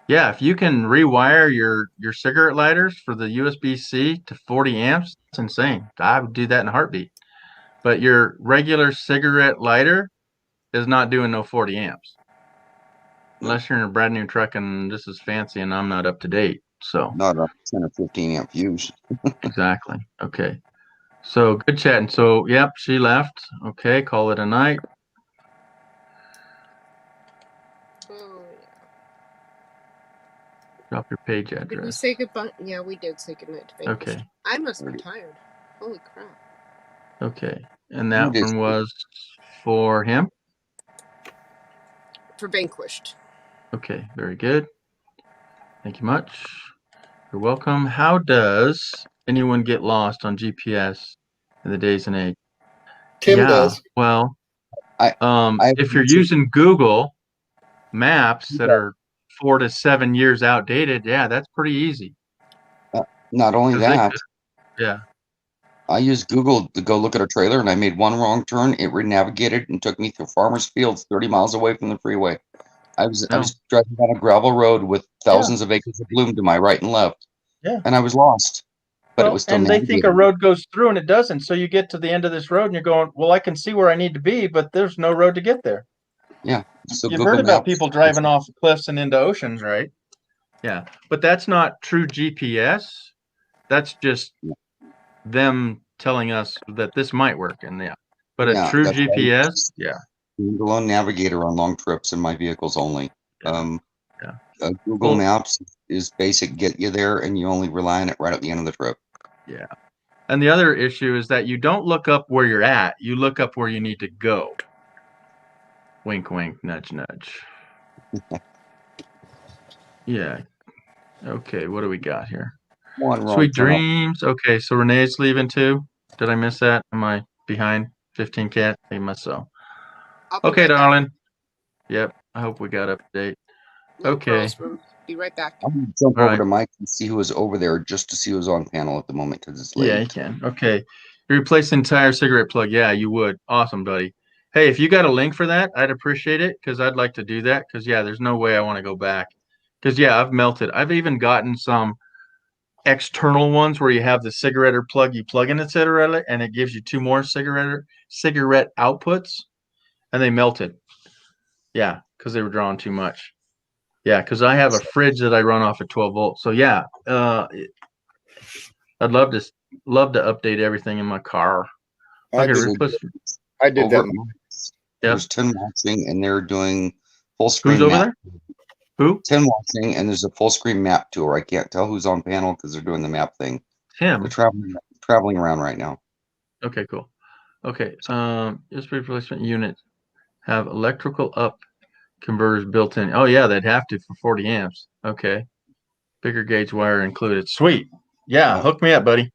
Yeah, if you can rewire your cigarette lighters for the USB-C to 40 amps, that's insane. I would do that in a heartbeat. But your regular cigarette lighter is not doing no 40 amps. Unless you're in a brand new truck and this is fancy and I'm not up to date. So not a 10 or 15 amp fuse. Exactly. Okay. So good chatting. So yep, she left. Okay, call it a night. Drop your page Did we address. say goodbye? Yeah, we did say goodnight to Vanquish. Okay. I must be tired. Holy crap. Okay. And that You one did. was for him? For Vanquished. Okay, very good. Thank you much. You're welcome. How does anyone get lost on GPS in the days and age? Tim does. Well, I if you're using Google Maps that are 4 to 7 years outdated, yeah, that's pretty easy. Not only 'Cause they that, could- yeah. I used Google to go look at a trailer, and I made one wrong turn. It re-navigated and took me through farmers' fields, 30 miles away from the freeway. I was driving down a gravel road with thousands of acres of bloom to my right and left. Yeah. And I was lost. But it was still and they think a navigating. road goes through and it doesn't. So you get to the end of this road and you're going, well, I can see where I need to be, but there's no road to get there. Yeah. So You've Google heard about Maps- people driving off cliffs and into oceans, right? Yeah. But that's not true GPS. That's just them telling us that this might work. And yeah. But Yeah, a true that's right. GPS, yeah. Standalone navigator on long trips in my vehicles only. Yeah. Google Well- Maps is basic, get you there, and you only rely on it right at the end of the trip. Yeah. And the other issue is that you don't look up where you're at. You look up where you need to go. Wink, wink, nudge, nudge. Yeah. Okay, what do we got here? One wrong Sweet turn off. dreams. Okay, so Renee's leaving too. Did I miss that? Am I behind 15 cat? I must so. I'll be Okay, right back. darling. Yep. I hope we got up to date. No Okay. pearls room. Be right back. I'm gonna jump All over right. to Mike and see who is over there just to see who's on panel at the moment because it's late. Yeah, you can. Okay. You replace the entire cigarette plug. Yeah, you would. Awesome, buddy. Hey, if you got a link for that, I'd appreciate it because I'd like to do that because, yeah, there's no way I want to go back. Because, yeah, I've melted. I've even gotten some external ones where you have the cigarette or plug, you plug in the cigarette and it gives you 2 more cigarette outputs and they melted. Yeah, because they were drawing too much. Yeah, because I have a fridge that I run off at 12 volts. So yeah, I'd love to update everything in my car. I did Over that. at Mike's, There's 10 watching, and they're doing full screen. Who's over map. there? Who? 10 watching, and there's a full screen map tour. I can't tell who's on panel because they're doing the map thing. Him. They're traveling around right now. Okay, cool. Okay, USB replacement unit have electrical up converters built in. Oh yeah, they'd have to for 40 amps. Okay, bigger gauge wire included. Sweet. Yeah, hook me up, buddy.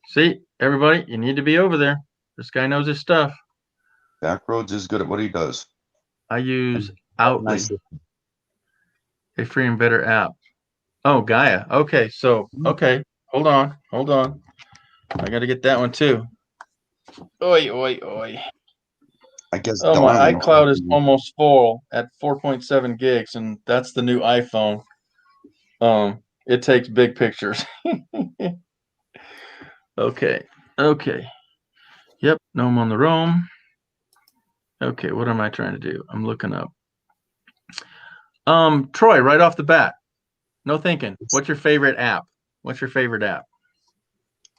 See, everybody, you need to be over there. This guy knows his stuff. Backroads is good at what he does. I use Outly, Nice. a free and better app. Oh, Gaia. Okay, so hold on. I got to get that one too. Oi, oi, oi. I guess. Oh, my Dawn- iCloud is almost full at 4.7 gigs, and that's the new iPhone. It takes big pictures. Okay. Yep, Gnome on the roam. Okay, what am I trying to do? I'm looking up. Troy, right off the bat. No thinking. What's your favorite app?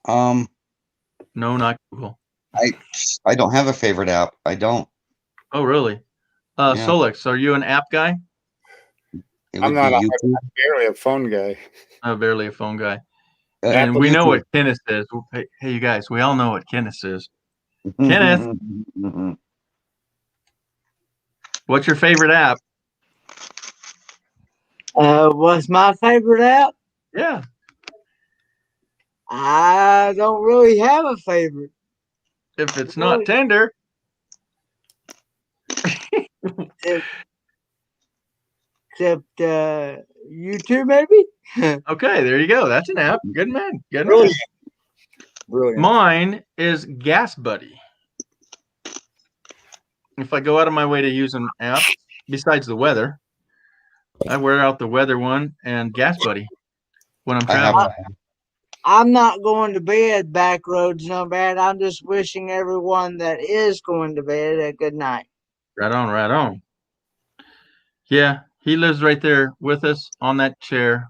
Um, No, not Google. I don't have a favorite app. I don't. Oh, really? Yeah. Solix, are you an app guy? It I'm would not. be I'm YouTube. barely a phone guy. I'm barely a phone guy. Uh, And Apple we know YouTube. what Kenneth is. Hey, you guys, we all know what Kenneth is. Kenneth. What's your favorite app? What's my favorite app? Yeah. I don't really have a favorite. If it's not Tinder. Except YouTube, maybe? Okay, there you go. That's an app. Good man. Good man. Brilliant. Brilliant. Mine is Gas Buddy. If I go out of my way to use an app, besides the weather, I wear out the weather one and Gas Buddy when I'm I have traveling. I'm not going to bed back roads no bad. I'm just wishing everyone that is going to bed a good night. Right on, right on. Yeah, he lives right there with us on that chair.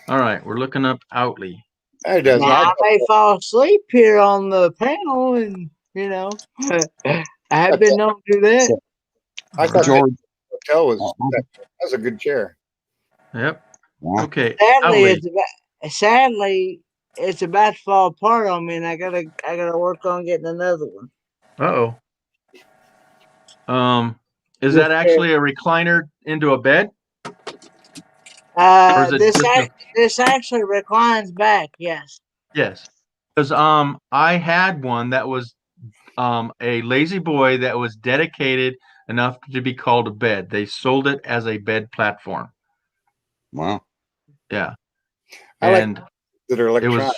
All right, we're looking up Outly. It does. Now, I may fall asleep here on the panel, and I have been known to do that. I thought George, the hotel was that was a good chair. Yep. Yeah. Okay. Sadly, it's about to fall apart on me, and I gotta work on getting another one. Uh-oh. Is that actually a recliner into a bed? This actually reclines back. Yes. Yes. Because I had one that was a lazy boy that was dedicated enough to be called a bed. They sold it as a bed platform. Wow. Yeah. I and like that are electronic.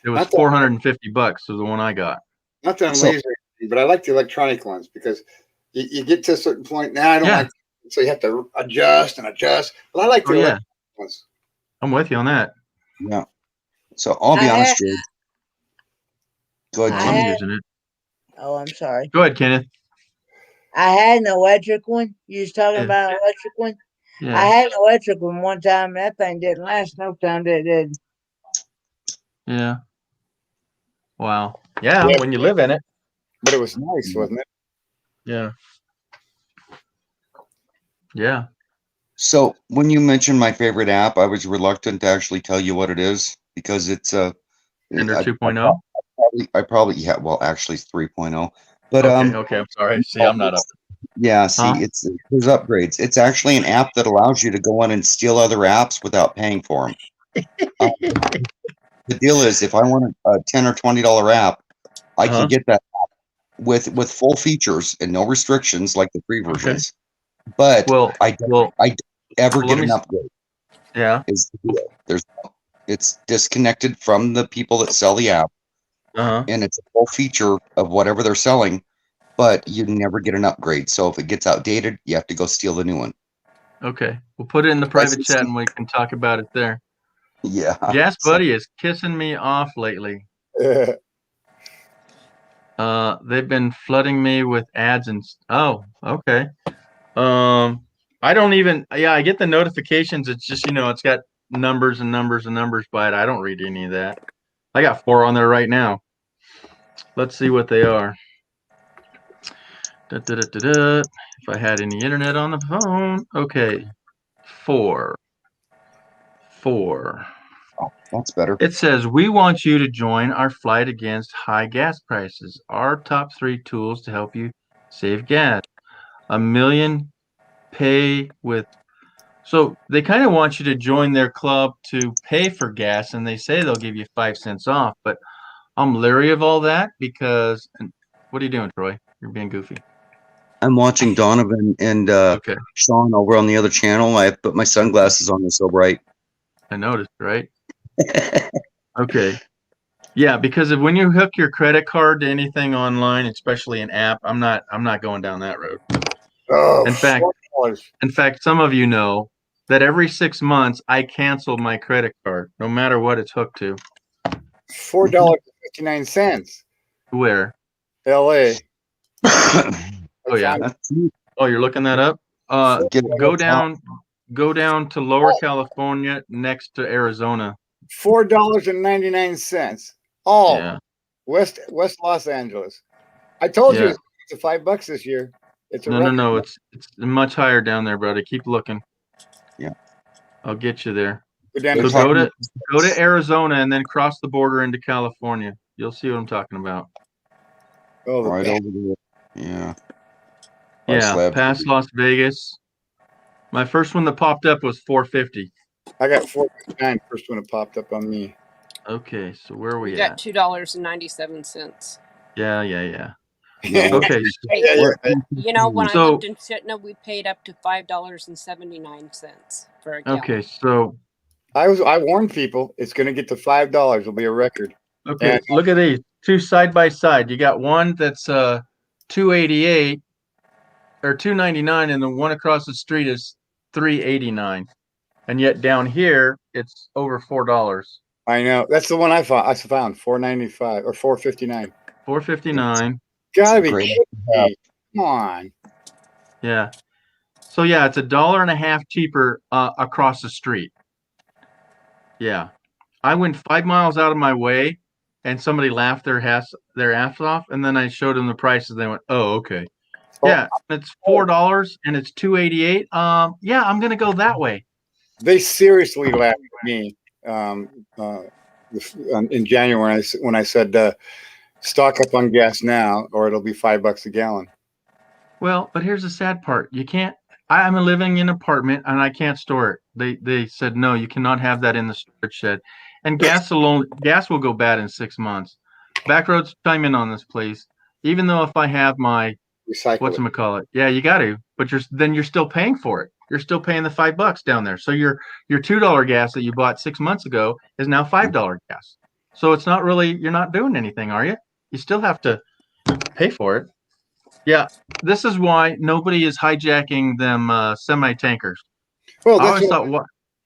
it was $450 was the one I got. Not that I'm lazy, but I like the electronic ones because you get to a certain point. Now I don't like, so you have to adjust and adjust. But I like the electronic ones. I'm with you on that. Yeah. So I'll be honest, George. Go ahead, I'm using it. Oh, I'm sorry. Go ahead, Kenneth. I had an electric one. You was talking about an electric one? Yeah. I had an electric one time, and that thing didn't last no time. It did. Yeah. Wow. Yeah, when you live in it. But it was nice, wasn't it? Yeah. Yeah. So when you mentioned my favorite app, I was reluctant to actually tell you what it is because it's Ender 2.0. I probably well actually it's 3.0. But okay, I'm sorry. See, I'm not up. Yeah, see, there's upgrades. It's actually an app that allows you to go in and steal other apps without paying for them. The deal is, if I want a $10 or $20 app, I can get that app with full features and no restrictions like the free versions. But I don't ever get an upgrade. Yeah, is the deal. It's disconnected from the people that sell the app, and it's a full feature of whatever they're selling. But you never get an upgrade. So if it gets outdated, you have to go steal the new one. Okay, we'll put it in the private chat and we can talk about it there. Yeah. Gas Buddy is kissing me off lately. They've been flooding me with ads and okay. I don't even I get the notifications. It's just it's got numbers and numbers and numbers by it. I don't read any of that. I got 4 on there right now. Let's see what they are. If I had any internet on the phone. Okay. 4. Oh, that's better. It says, we want you to join our fight against high gas prices. Our top 3 tools to help you save gas. $1 million pay with. So they kind of want you to join their club to pay for gas, and they say they'll give you 5 cents off. But I'm leery of all that because. What are you doing, Troy? You're being goofy. I'm watching Donovan and Sean over on the other channel. I put my sunglasses on. They're so bright. I noticed, right? Okay. Yeah, because when you hook your credit card to anything online, especially an app, I'm not going down that road. Oh, in fact, some of you know that every 6 months I cancel my credit card, no matter what it's hooked to. $4.59. Where? LA. Oh yeah. Oh, you're looking that up? Go down to Lower California next to Arizona. $4.99. West Los Angeles. I told you it's $5 this year. It's no. It's much higher down there, brother. Keep looking. Yeah. I'll get you there. So go to Arizona and then cross the border into California. You'll see what I'm talking about. Oh, right over there. Yeah. Yeah, past Las Vegas. My first one that popped up was $4.50. I got $4.59. First one that popped up on me. Okay, so where are we got at? $2.97. Yeah. Okay. When I lived in Chitina, we paid up to $5.79 for a gallon. Okay, so I warned people it's going to get to $5. It'll be a record. Okay, look at these 2 side by side. You got one that's $2.88 or $2.99, and the one across the street is $3.89, and yet down here it's over $4. I know, that's the one I found. $4.95 or $4.59. $4.59. Gotta be great. Come on. Yeah. So yeah, it's $1.50 cheaper across the street. Yeah, I went 5 miles out of my way, and somebody laughed their ass off, and then I showed them the prices. They went, "Oh, okay." Yeah, it's $4 and it's $2.88. Yeah, I'm gonna go that way. They seriously laughed at me in January when I said stock up on gas now, or it'll be $5 a gallon. Well, but here's the sad part. You can't. I'm living in an apartment and I can't store it. They said no, you cannot have that in the storage shed. And gas will go bad in 6 months. Backroads, chime in on this, please. Even though if I have my whatchamacallit, yeah, you got to, but you're still paying for it. You're still paying the $5 down there. So your $2 gas that you bought 6 months ago is now $5 gas. So it's not really, you're not doing anything, are you? You still have to pay for it. Yeah, this is why nobody is hijacking them semi-tankers. Well, I always thought,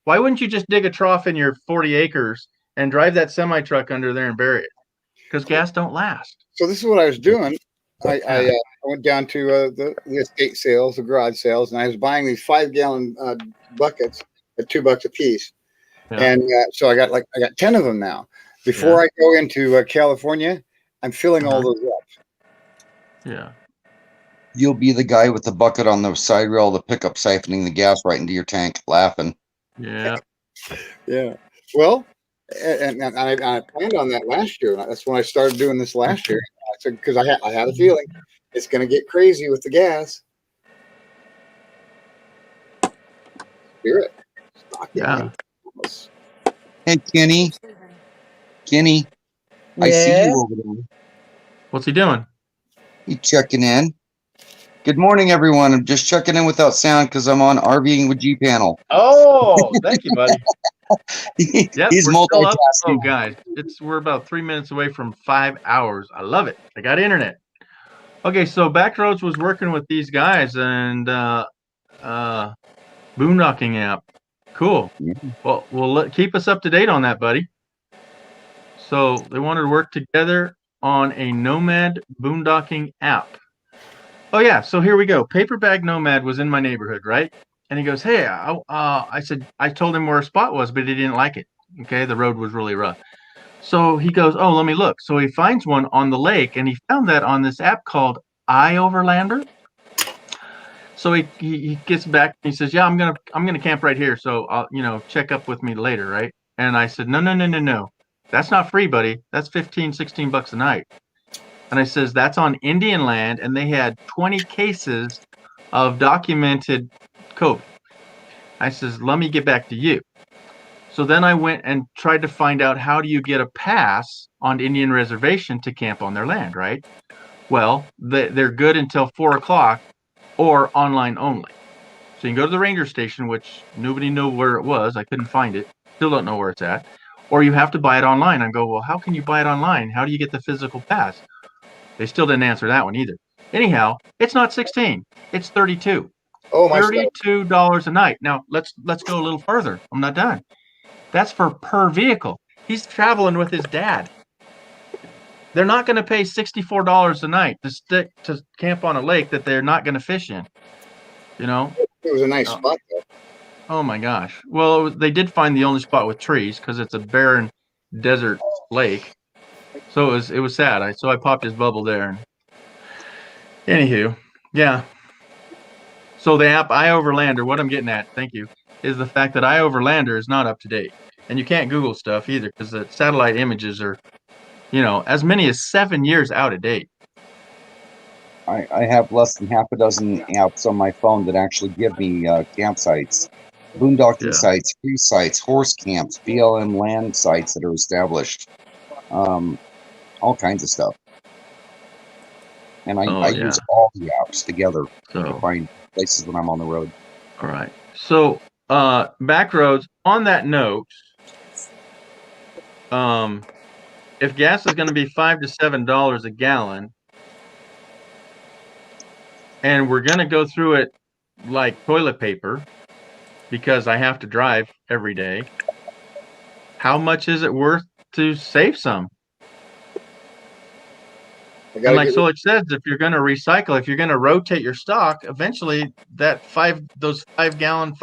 why wouldn't you just dig a trough in your 40 acres and drive that semi-truck under there and bury it? Because gas don't last. So this is what I was doing. I went down to the estate sales, the garage sales, and I was buying these 5-gallon buckets at $2 a piece. Yeah. And so I got 10 of them now. Before I go into California, I'm filling all those up. Yeah. You'll be the guy with the bucket on the side rail of the pickup siphoning the gas right into your tank, laughing. Yeah. Yeah. Well, and I planned on that last year. That's when I started doing this last year. Because I had a feeling it's going to get crazy with the gas. Spirit. Yeah. Hey, Kenny. Kenny, I see you over there. What's he doing? He's checking in. Good morning, everyone. I'm just checking in without sound because I'm on RVing with G Panel. Oh, thank you, buddy. Yep, he's multitasking. Oh, guys, we're about 3 minutes away from 5 hours. I love it. I got internet. Okay, so Backroads was working with these guys and boondocking app. Cool. Yeah. Well, keep us up to date on that, buddy. So they wanted to work together on a Nomad boondocking app. Oh yeah, so here we go. Paperbag Nomad was in my neighborhood, right? And he goes, hey, I told him where a spot was, but he didn't like it. Okay, the road was really rough. So he goes, oh, let me look. So he finds one on the lake, and he found that on this app called iOverlander. So he gets back and he says, yeah, I'm gonna camp right here. So I'll check up with me later, right? And I said, no. That's not free, buddy. That's $15-16 a night. And I says, that's on Indian land, and they had 20 cases of documented COVID. I says, let me get back to you. So then I went and tried to find out how do you get a pass on Indian reservation to camp on their land, right? Well, they're good until 4 o'clock or online only. So you can go to the ranger station, which nobody knew where it was. I couldn't find it. Still don't know where it's at. Or you have to buy it online. I go, well, how can you buy it online? How do you get the physical pass? They still didn't answer that one either. Anyhow, it's not 16. It's 32. Oh, my $32 a night. Now let's go a little further. I'm not done. That's per vehicle. He's traveling with his dad. They're not going to pay $64 a night to camp on a lake that they're not going to fish in. It was a nice spot though. Oh my gosh. Well, they did find the only spot with trees because it's a barren desert lake. So it was sad. So I popped his bubble there. Anywho, yeah. So the app iOverlander, what I'm getting at, thank you, is the fact that iOverlander is not up to date. And you can't Google stuff either because the satellite images are, as many as 7 years out of date. I have less than half a dozen apps on my phone that actually give me campsites, boondocking sites, free sites, horse camps, BLM land sites that are established. All kinds of stuff. And I use all the apps together to find places when I'm on the road. All right. So, Backroads, on that note, if gas is going to be $5 to $7 a gallon, and we're going to go through it like toilet paper because I have to drive every day, how much is it worth to save some? And like Solich says, if you're going to recycle, if you're going to rotate your stock, eventually those 5 gallons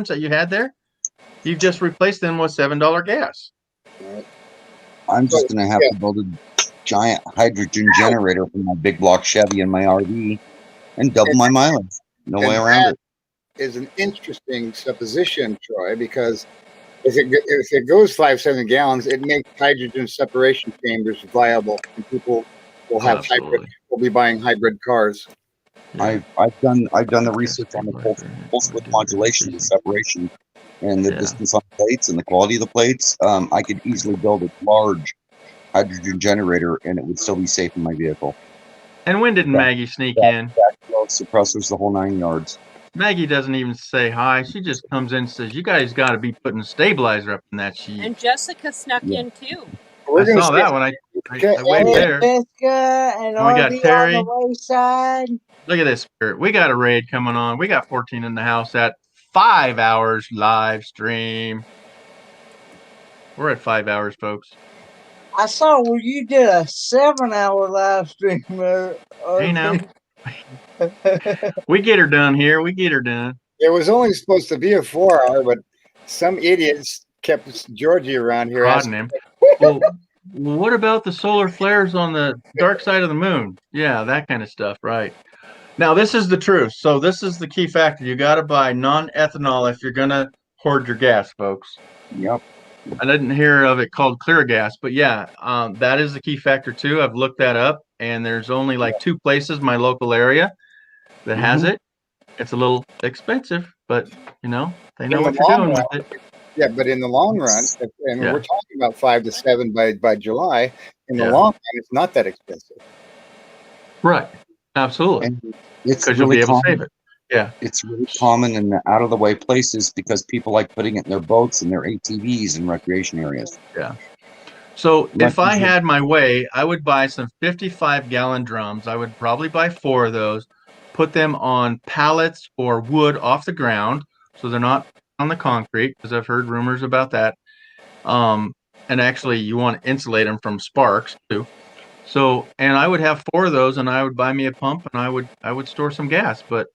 that you had there, you've just replaced them with $7 gas. I'm just going to have to build a giant hydrogen generator for my big block Chevy and my RV and double my mileage. No way around it. is an interesting supposition, Troy, because if it goes 5-7 gallons, it makes hydrogen separation chambers viable, and people will have hybrid. Will be buying hybrid cars. Yeah. I've done the research on the pulse width modulation and separation, and the distance on plates and the quality of the plates. I could easily build a large hydrogen generator, and it would still be safe in my vehicle. And when did Maggie sneak in? Suppressors, the whole 9 yards. Maggie doesn't even say hi. She just comes in and says, "You guys got to be putting a stabilizer up in that sheet." And Jessica snuck in too. I saw that when I waved there. Jessica and we got Terry on the wayside. Look at this spirit. We got a raid coming on. We got 14 in the house at 5 hours live stream. We're at 5 hours, folks. I saw where you did a 7-hour live stream. Hey now. We get her done here. We get her done. It was only supposed to be a 4-hour, but some idiots kept Georgie around here asking him. Well, what about the solar flares on the dark side of the moon? Yeah, that kind of stuff, right? Now, this is the truth. So this is the key factor. You got to buy non-ethanol if you're going to hoard your gas, folks. Yep. I didn't hear of it called clear gas, but yeah, that is the key factor too. I've looked that up, and there's only like 2 places in my local area that has it. It's a little expensive, but you know, they know what you're doing with it. Yeah, but in the long run, and we're talking about 5 to 7 by July, in the long run, it's not that expensive. Right. Absolutely. And it's because you'll be able to save it. Yeah. It's really common in the out of the way places because people like putting it in their boats and their ATVs and recreation areas. Yeah. So if I had my way, I would buy some 55-gallon drums. I would probably buy 4 of those, put them on pallets or wood off the ground so they're not on the concrete, because I've heard rumors about that. And actually, you want to insulate them from sparks too. So, and I would have 4 of those, and I would buy me a pump, and I would store some gas, but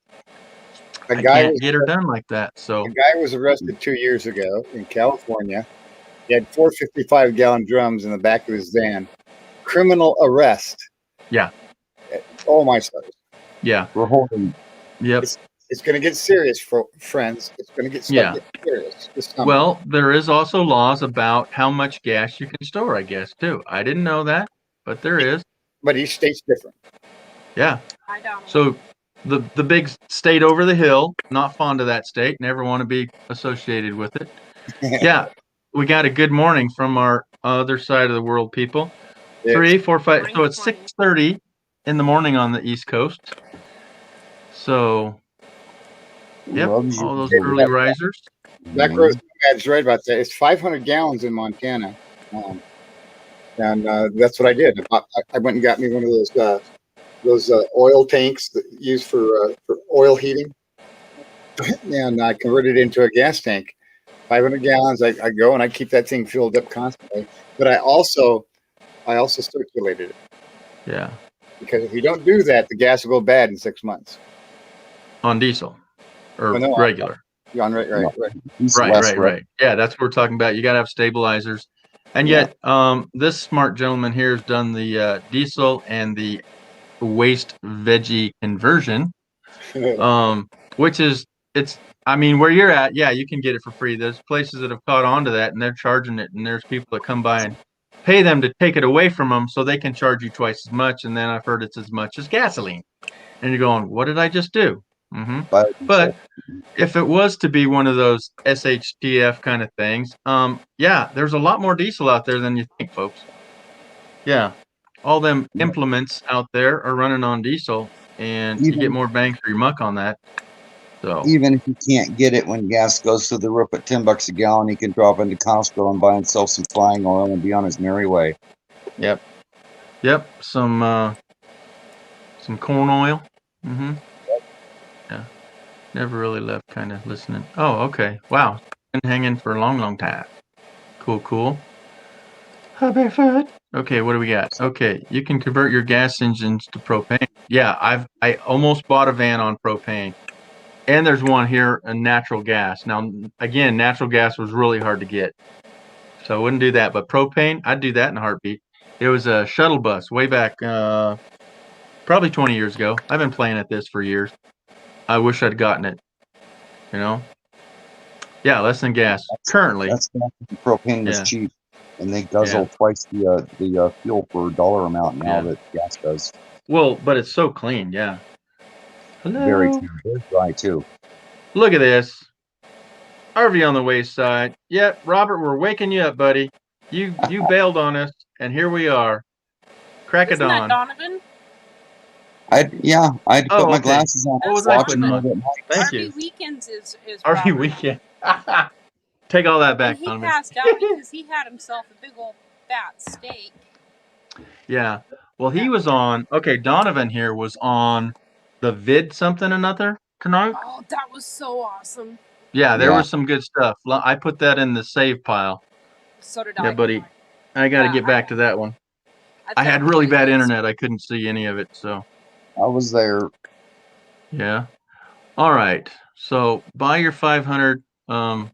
I can't get her done like that. So a guy was arrested 2 years ago in California. He had 4 55-gallon drums in the back of his van. Criminal arrest. Yeah. Oh my stars. Yeah. We're holding. Yep. It's going to get serious, for friends. It's going to get serious. Well, there is also laws about how much gas you can store, I guess, too. I didn't know that, but there is. But each state's different. Yeah. I don't. So the big state over the hill, not fond of that state, never want to be associated with it. Yeah. We got a good morning from our other side of the world, people. 3, 4, 5. So it's 6:30 in the morning on the East Coast. So, yep, all those early risers. Black Rose Nomad's right about that. It's 500 gallons in Montana, and that's what I did. I went and got me one of those oil tanks that used for oil heating, and I converted it into a gas tank. 500 gallons. I go and I keep that thing filled up constantly. But I also circulated it. Yeah. Because if you don't do that, the gas will go bad in 6 months. On diesel or regular. Right. Yeah, that's what we're talking about. You got to have stabilizers. And yet, this smart gentleman here has done the diesel and the waste veggie conversion, which is, I mean, where you're at, yeah, you can get it for free. There's places that have caught on to that, and they're charging it, and there's people that come by and pay them to take it away from them so they can charge you twice as much, and then I've heard it's as much as gasoline. And you're going, what did I just do? But if it was to be one of those SHTF kind of things, yeah, there's a lot more diesel out there than you think, folks. Yeah, all them implements out there are running on diesel, and you get more bang for your muck on that. So even if you can't get it when gas goes through the roof at $10 a gallon, he can drop into Costco and buy himself some flying oil and be on his merry way. Yep. Some corn oil. Yeah. Never really left kind of listening. Oh, okay. Wow. Been hanging for a long time. Cool. Okay, what do we got? Okay, you can convert your gas engines to propane. Yeah, I almost bought a van on propane. And there's one here, a natural gas. Now, again, natural gas was really hard to get. So I wouldn't do that. But propane, I'd do that in a heartbeat. It was a shuttle bus way back, probably 20 years ago. I've been playing at this for years. I wish I'd gotten it. You know? Yeah, less than gas currently. That's propane was cheap, and they guzzle twice the fuel per dollar amount now that gas does. Well, but it's so clean, yeah. Hello. Very clean, very dry too. Look at this. RV on the wayside. Yep, Robert, we're waking you up, buddy. You bailed on us, and here we are. Crack of dawn. Isn't that Donovan? I had to put my glasses on. What was I putting on? Thank you. RV Weekends is RV Robert. Weekend. Take all that back, And he Donovan. passed out because he had himself a big old fat steak. Yeah. Well, he was on. Okay, Donovan here was on the vid something another tonight. Oh, that was so awesome. Yeah, there was some good stuff. I put that in the save pile. So did I. Yeah, buddy. I got to get back to that one. I had really bad internet. I couldn't see any of it, so. I was there. Yeah. All right. So buy your 500 Gal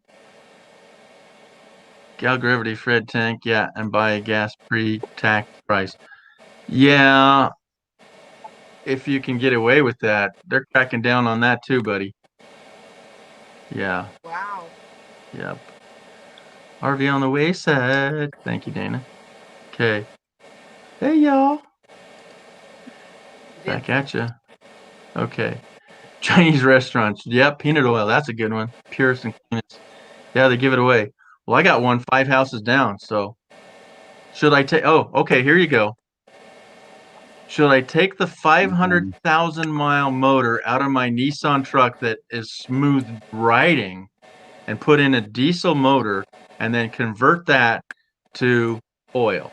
Gravity Fred tank, yeah, and buy a gas pre-tax price. Yeah. If you can get away with that, they're cracking down on that too, buddy. Yeah. Wow. Yep. RV on the wayside. Thank you, Dana. Okay. Hey, y'all. Back at you. Okay. Chinese restaurants. Yep. Peanut oil. That's a good one. Purest and cleanest. Yeah, they give it away. Well, I got one 5 houses down. So should I take? Oh, okay. Here you go. Should I take the 500,000 mile motor out of my Nissan truck that is smooth riding and put in a diesel motor and then convert that to oil?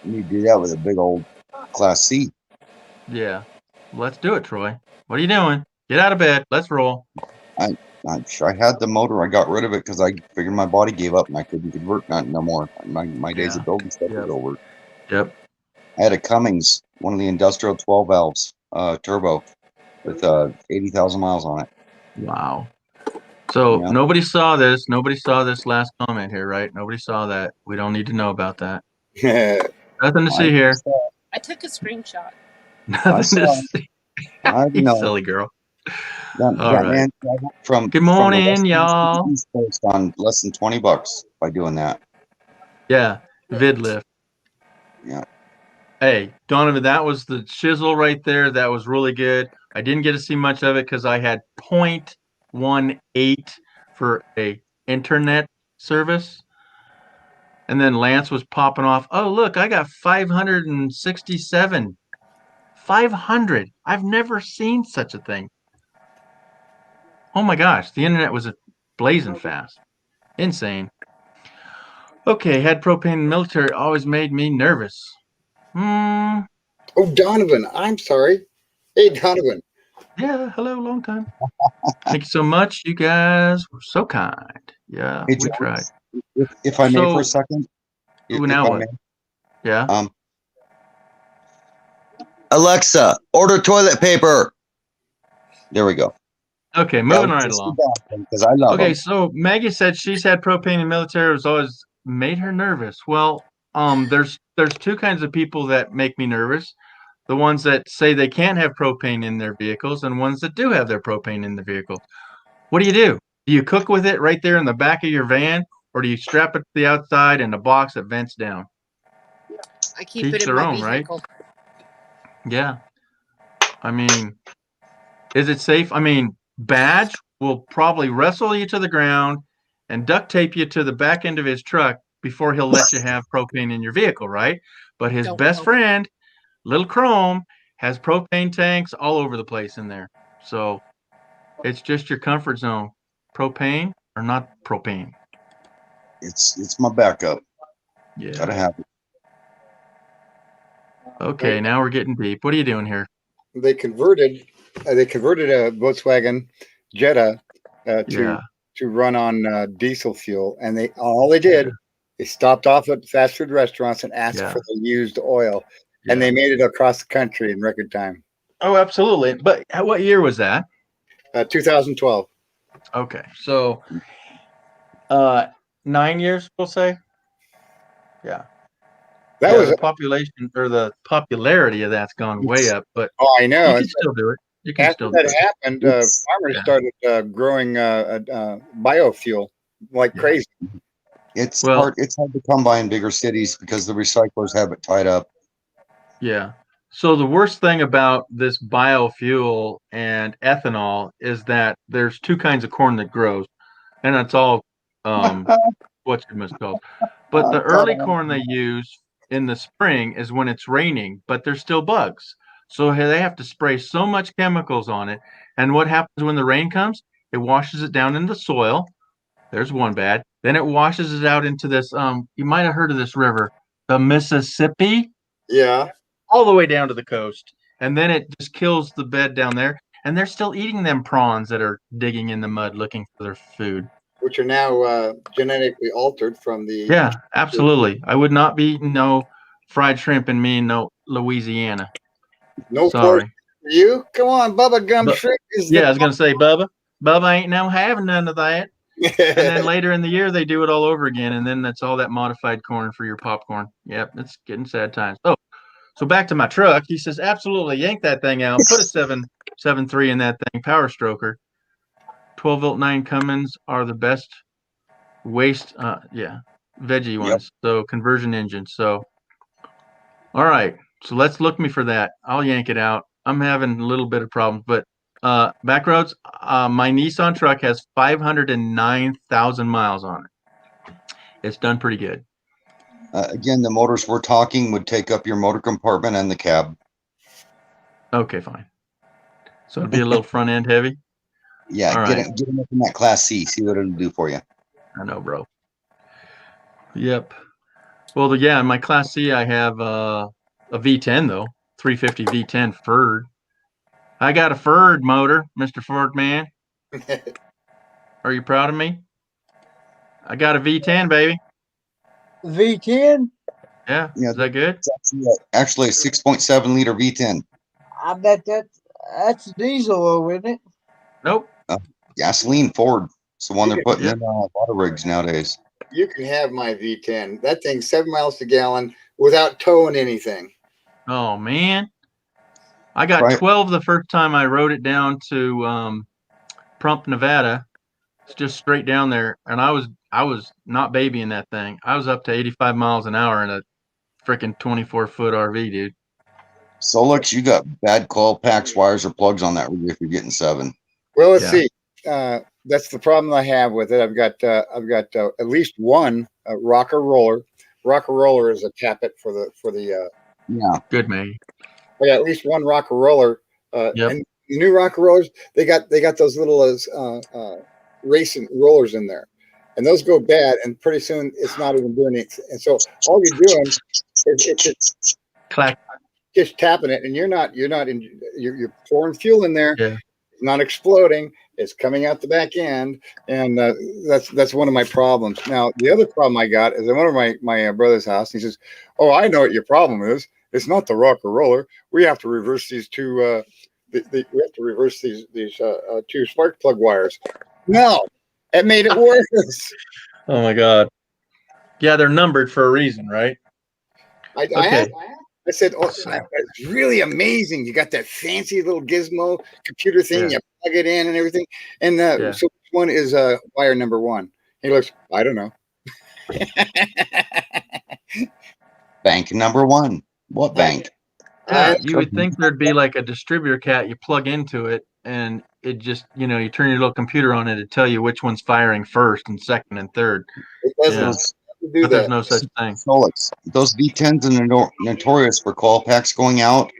You do that with a big old Class C. Yeah. Let's do it, Troy. What are you doing? Get out of bed. Let's roll. I had the motor. I got rid of it because I figured my body gave up and I couldn't convert no more. My days of building stuff was over. Yep. I had a Cummins, one of the industrial 12 valves, turbo, with 80,000 miles on it. Wow. So nobody saw this. Nobody saw this last comment here, right? Nobody saw that. We don't need to know about that. Nothing to see here. I took a screenshot. Nothing to see. You silly girl. All right. From good morning, y'all. On less than $20 by doing that. Yeah, VidLift. Yeah. Hey, Donovan, that was the chisel right there. That was really good. I didn't get to see much of it because I had 0.18 for a internet service. And then Lance was popping off. Oh, look, I got 567. 500. I've never seen such a thing. Oh my gosh, the internet was blazing fast. Insane. Okay, had propane in the military always made me nervous. Oh, Donovan, I'm sorry. Hey, Donovan. Yeah, hello, long time. Thank you so much. You guys were so kind. Yeah, hey, we tried. If I may for a second. Now what? Yeah. Alexa, order toilet paper. There we go. Okay, moving right along. Because I love them. So Maggie said she's had propane in the military. It was always made her nervous. Well, there's two kinds of people that make me nervous. The ones that say they can't have propane in their vehicles and ones that do have their propane in the vehicle. What do? Do you cook with it right there in the back of your van, or do you strap it to the outside in a box that vents down? I keep it in my vehicle. Right? Yeah. I mean, is it safe? I mean, Badge will probably wrestle you to the ground and duct tape you to the back end of his truck before he'll let you have propane in your vehicle, right? But his best friend, Little Chrome, has propane tanks all over the place in there. So it's just your comfort zone. Propane or not propane? It's my backup. Yeah. Gotta have it. Okay, now we're getting deep. What are you doing here? They converted a Volkswagen Jetta to run on diesel fuel, and they stopped off at fast food restaurants and asked for the used oil, and they made it across the country in record time. Oh, absolutely. But what year was that? 2012. Okay, so 9 years, we'll say. Yeah. That was the population or the popularity of that's gone way up, but I know. You can still do it. You can After still. that happened, It's- farmers yeah. started growing biofuel like Yeah. crazy. It's Well- hard. It's hard to come by in bigger cities because the recyclers have it tied up. Yeah. So the worst thing about this biofuel and ethanol is that there's two kinds of corn that grows, and it's all what you must call. But the early corn they use in the spring is when it's raining, but there's still bugs. So they have to spray so much chemicals on it. And what happens when the rain comes? It washes it down in the soil. There's one bad. Then it washes it out into this you might have heard of this river, the Mississippi, Yeah, all the way down to the coast. And then it just kills the bed down there. And they're still eating them prawns that are digging in the mud looking for their food. which are now genetically altered from the. Yeah, absolutely. I would not be eating no fried shrimp in me, no Louisiana. No pork Sorry. for you. Come on, Bubba Gum But- Shrimp is Yeah, I was gonna say, Bubba ain't no having none of that. And then later in the year they do it all over again, and then that's all that modified corn for your popcorn. Yep, it's getting sad times. Oh, so back to my truck. He says, absolutely yank that thing out, put a 7.3 in that thing, power stroker. 12-volt 9 Cummins are the best waste veggie ones. So conversion engines. So all right. So let's look me for that. I'll yank it out. I'm having a little bit of problems, but Backroads, my Nissan truck has 509,000 miles on it. It's done pretty good. Again, the motors we're talking would take up your motor compartment and the cab. Okay, fine. So it'd be a little front end heavy. Yeah, All get right. it up in that Class C. See what it'll do for you. I know, bro. Yep. Well, yeah, in my Class C, I have a V10 though, 350 V10 Ford. I got a Ford motor, Mr. Ford man. Are you proud of me? I got a V10, baby. V10. Yeah. Yeah. Is that good? It's actually a 6.7 liter V10. I bet that's diesel, though, isn't it? Nope. Gasoline Ford. It's the one they're putting Yeah. in a lot of rigs nowadays. You can have my V10. That thing's 7 miles a gallon without towing anything. Oh man. I got Right. 12 the first time I rode it down to Prump, Nevada. It's just straight down there, and I was not babying that thing. I was up to 85 miles an hour in a freaking 24-foot RV, dude. Solix, you got bad coil packs, wires, or plugs on that rig if you're getting 7. Well, let's Yeah. see. That's the problem I have with it. I've got at least one rocker roller. Rocker roller is a tappet for the. Yeah. Good man. I got at least one rocker roller. Yep. And new rocker rollers, they got those little racing rollers in there, and those go bad, and pretty soon it's not even doing anything. And so all you're doing is it's Clack. just tapping it, and you're pouring fuel in there. Yeah. It's not exploding. It's coming out the back end, and that's one of my problems. Now the other problem I got is I went over my brother's house, and he says, "Oh, I know what your problem is. It's not the rocker roller. We have to reverse these two. We have to reverse these two spark plug wires." No, it made it worse. Oh my God. Yeah, they're numbered for a reason, right? I said, "Oh, it's really amazing. You got that fancy little gizmo computer thing. Yeah. You plug it in and everything." And so which one is wire number 1? He looks, I don't know. Bank number 1. What bank? Yeah, you would think there'd be like a distributor cat you plug into it, and it just, you turn your little computer on it to tell you which one's firing first and second and third. It doesn't do But that. there's no such thing. Solix. Those V10s are notorious for coil packs going out,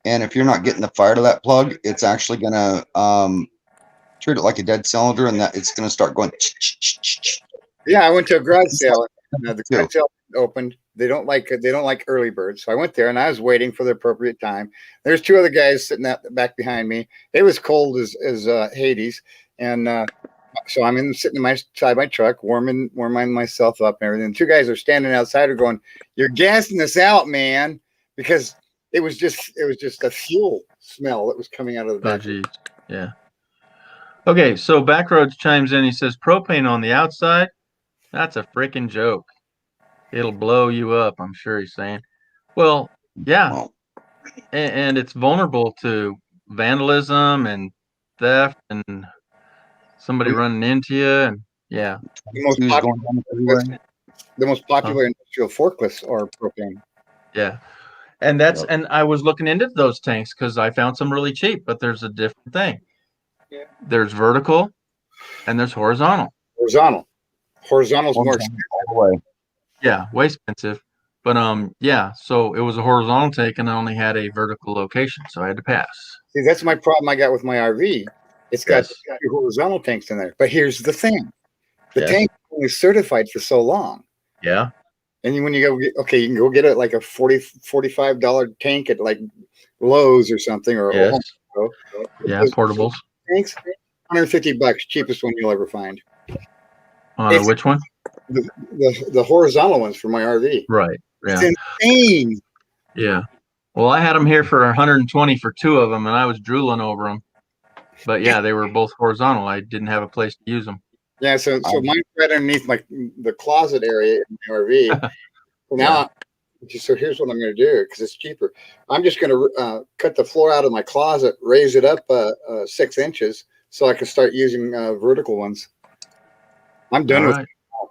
and if you're not getting the fire to that plug, it's actually gonna treat it like a dead cylinder, and that it's gonna start going. Yeah, I went to a garage sale. And, the garage sale opened. They don't like early birds, so I went there and I was waiting for the appropriate time. There's 2 other guys sitting out the back behind me. It was cold as Hades, and so I'm sitting in my side of my truck, warming myself up and everything. 2 guys are standing outside, are going, "You're gassing us out, man," because it was just a fuel smell that was coming out of the back. Oh, geez. Yeah. Okay, so Backroads chimes in. He says, propane on the outside? That's a freaking joke. It'll blow you up, I'm sure he's saying. Well, yeah. And it's vulnerable to vandalism and theft and somebody running into you, and yeah. The most Who's popular, going down everywhere? the most popular industrial forklifts are propane. Yeah. And that's Yep. and I was looking into those tanks because I found some really cheap, but there's a different thing. Yeah. There's vertical and there's horizontal. Horizontal's more All the way. Yeah, way expensive. But yeah, so it was a horizontal tank and I only had a vertical location, so I had to pass. See, that's my problem I got with my RV. It's got Yes. two horizontal tanks in there. But here's the thing. The Yes. tank is only certified for so long. Yeah. And when you go get, okay, you can go get it like a $45 tank at like Lowe's or something, or Yes. Home Depot. Yeah, Those portables. tanks, $150, cheapest one you'll ever find. Which one? The horizontal ones for my RV. Right. Yeah. It's insane. Yeah. Well, I had them here for 120 for two of them, and I was drooling over them. But yeah, they were both horizontal. I didn't have a place to use them. Yeah, so mine's right underneath the closet area in my RV. So now, so here's what I'm going to do because it's cheaper. I'm just going to cut the floor out of my closet, raise it up 6 inches, so I can start using vertical ones. I'm done with.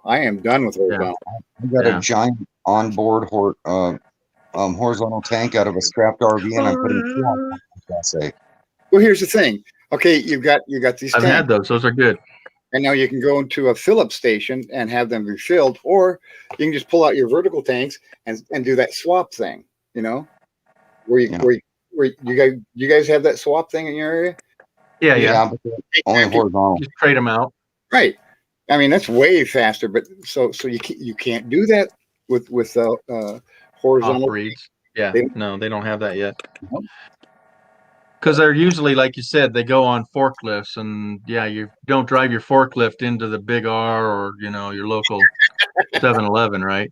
I am done with horizontal. I got a giant onboard horizontal tank out of a scrapped RV, and I'm putting 2 on Class A. Well, here's the thing. Okay, you got these. I've had those. Those are good. And now you can go into a fill-up station and have them refilled, or you can just pull out your vertical tanks and do that swap thing. You know, where you guys have that swap thing in your area. Yeah. But only horizontal. Just trade them out. Right. I mean, that's way faster, but so you can't do that with horizontal breeds. Yeah, no, they don't have that yet. Nope. Because they're usually, like you said, they go on forklifts, and yeah, you don't drive your forklift into the Big R or your local 7-Eleven, right?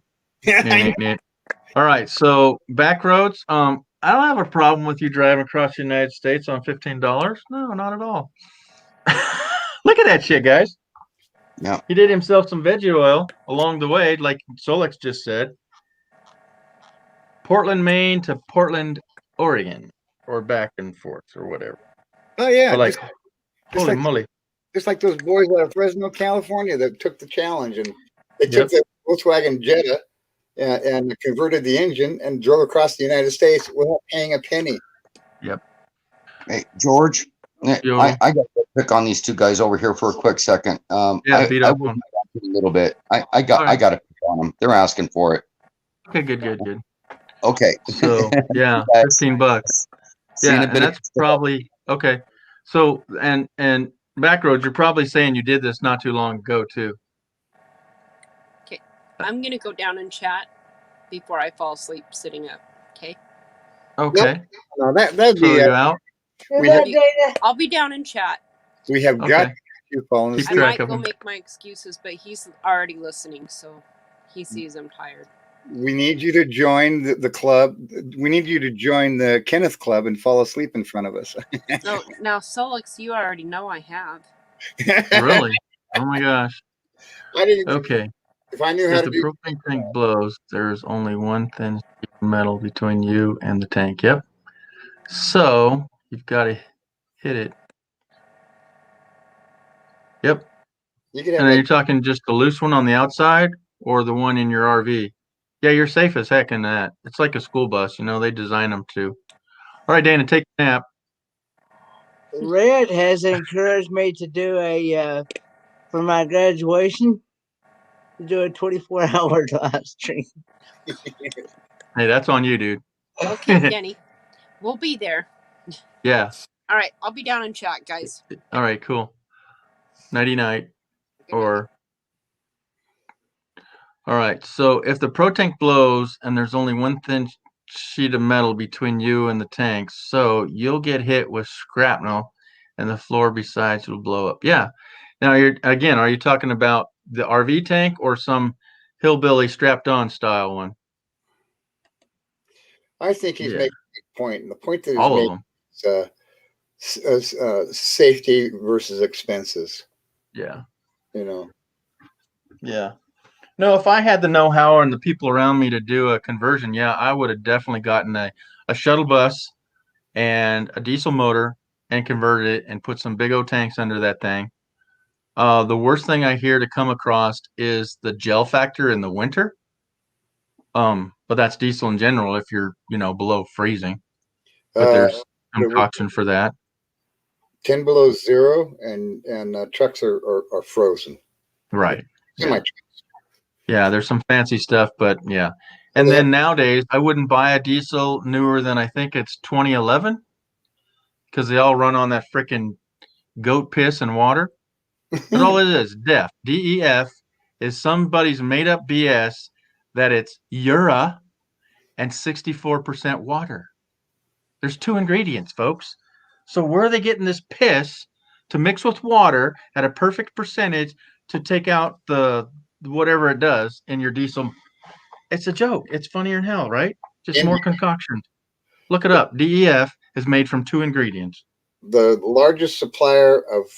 All right, so back roads. I don't have a problem with you driving across the United States on $15. No, not at all. Look at that shit, guys. Yeah. He did himself some veggie oil along the way, like Solex just said. Portland, Maine to Portland, Oregon, or back and forth, or whatever. Oh yeah, but like, holy moly! Just like those boys out of Fresno, California, that took the challenge and they took the Volkswagen Jetta and converted the engine and drove across the United States without paying a penny. Yep. Hey, George, I got to pick on these two guys over here for a quick second. Beat up a little bit. I got to pick on them. They're asking for it. Okay, good. Okay. So yeah, $15. Yeah, and that's probably okay. So and Backroads, you're probably saying you did this not too long ago too. Okay, I'm gonna go down and chat before I fall asleep sitting up. Okay. Okay. No, that'd be out. I'll be down in chat. We have got two phones. I might go make my excuses, but he's already listening, so he sees I'm tired. We need you to join the club. We need you to join the Kenneth Club and fall asleep in front of us. So now, Solex, you already know I have. Really? Oh my gosh. I didn't. Okay. If I knew how to do. If the propane tank blows, there's only one thin sheet of metal between you and the tank. Yep. So you've got to hit it. Yep. And are you talking just the loose one on the outside or the one in your RV? Yeah, you're safe as heck in that. It's like a school bus, they design them to. All right, Dana, take a nap. Red has encouraged me to do for my graduation, to do a 24-hour live stream. Hey, that's on you, dude. Okay, Denny. We'll be there. Yeah. All right, I'll be down in chat, guys. All right, cool. Nighty-night. Or... All right, so if the pro tank blows and there's only one thin sheet of metal between you and the tank, so you'll get hit with shrapnel and the floor besides will blow up. Yeah. Now, are you talking about the RV tank or some hillbilly strapped on style one? I think he's making a point. And the point that he's making is safety versus expenses. Yeah. Yeah. No, if I had the know-how and the people around me to do a conversion, I would have definitely gotten a shuttle bus and a diesel motor and converted it and put some big old tanks under that thing. The worst thing I hear to come across is the gel factor in the winter. But that's diesel in general if you're, below freezing. But there's concoction for that. 10 below zero, and trucks are frozen. Right. Yeah. Yeah, there's some fancy stuff, but yeah. And then nowadays, I wouldn't buy a diesel newer than I think it's 2011 because they all run on that freaking goat piss and water. But all it is, DEF, DEF, is somebody's made up BS that it's Ura and 64% water. There's 2 ingredients, folks. So where are they getting this piss to mix with water at a perfect percentage to take out the whatever it does in your diesel? It's a joke. It's funnier than hell, right? Just more concoctions. Look it up. DEF is made from 2 ingredients. The largest supplier of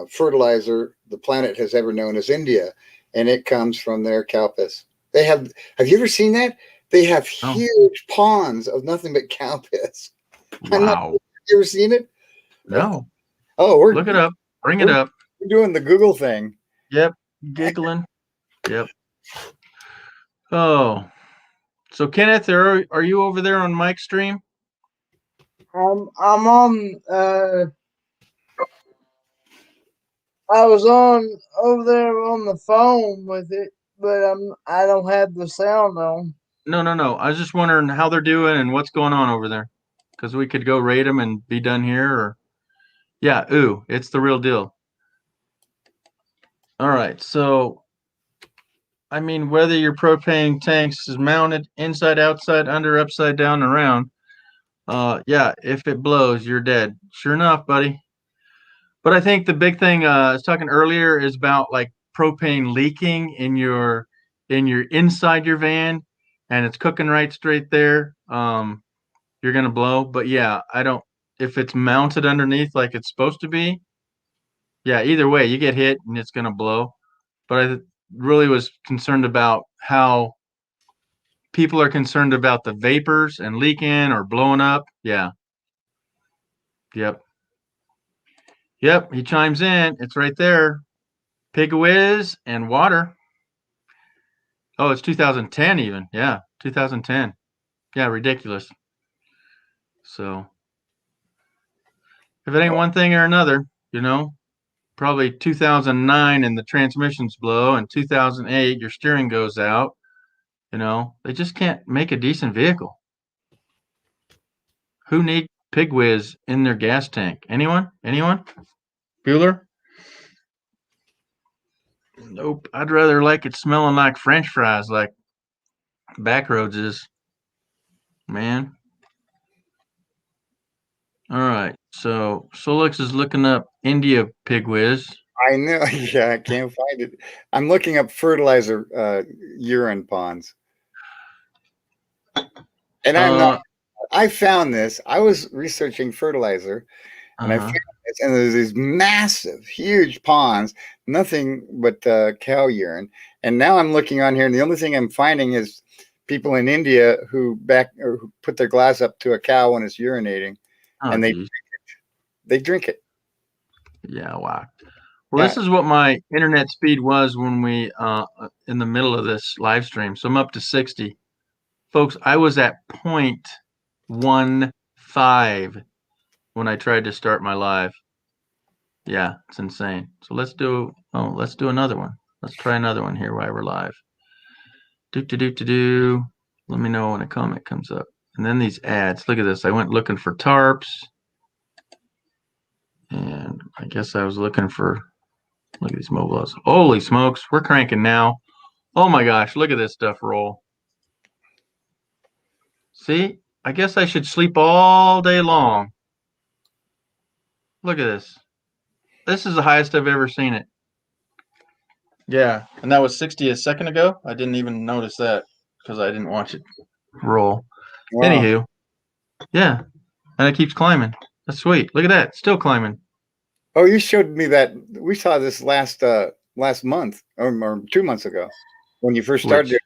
fertilizer the planet has ever known is India, and it comes from their cow piss. Have you ever seen that? They have huge ponds of nothing but cow piss. Wow. You ever seen it? No. Oh, look it up. Bring it up. We're doing the Google thing. Yep. Giggling. Yep. Oh. So Kenneth, are you over there on Mike's stream? I'm on I was on over there on the phone with it, but I don't have the sound on. No. I was just wondering how they're doing and what's going on over there. Because we could go raid them and be done here, or yeah, it's the real deal. All right, so I mean, whether your propane tanks is mounted inside, outside, under, upside down, around, yeah, if it blows, you're dead. Sure enough, buddy. But I think the big thing I was talking earlier is about like propane leaking in your inside your van, and it's cooking right straight there. You're gonna blow. But yeah, if it's mounted underneath like it's supposed to be, yeah, either way you get hit and it's gonna blow. But I really was concerned about how people are concerned about the vapors and leaking or blowing up. Yeah. Yep, he chimes in. It's right there. Pig whiz and water. Oh, it's 2010 even. Yeah, 2010. Yeah, ridiculous. So if it ain't one thing or another, probably 2009 and the transmissions blow, and 2008 your steering goes out. They just can't make a decent vehicle. Who need pig whiz in their gas tank? Anyone? Bueller? Nope. I'd rather like it smelling like French fries, like Backroads is. Man. All right. So Solix is looking up India pig whiz. I know. Yeah, I can't find it. I'm looking up urine ponds. And I found this. I was researching fertilizer, and I found this, and there's these massive, huge ponds, nothing but cow urine. And now I'm looking on here, and the only thing I'm finding is people in India who put their glass up to a cow when it's urinating, and they drink it. Yeah, wow. Well, This is what my internet speed was when we in the middle of this live stream. So I'm up to 60. Folks, I was at 0.15 when I tried to start my live. Yeah, it's insane. So let's do another one. Let's try another one here while we're live. Let me know when a comment comes up. And then these ads. Look at this. I went looking for tarps. And I guess I was looking for, look at these mobiles. Holy smokes, we're cranking now. Oh my gosh, look at this stuff roll. See, I guess I should sleep all day long. Look at this. This is the highest I've ever seen it. Yeah, and that was 60 a second ago. I didn't even notice that because I didn't watch it roll. Wow. Anywho, yeah, and it keeps climbing. That's sweet. Look at that, still climbing. Oh, you showed me that. We saw this last month or 2 months ago when you first started.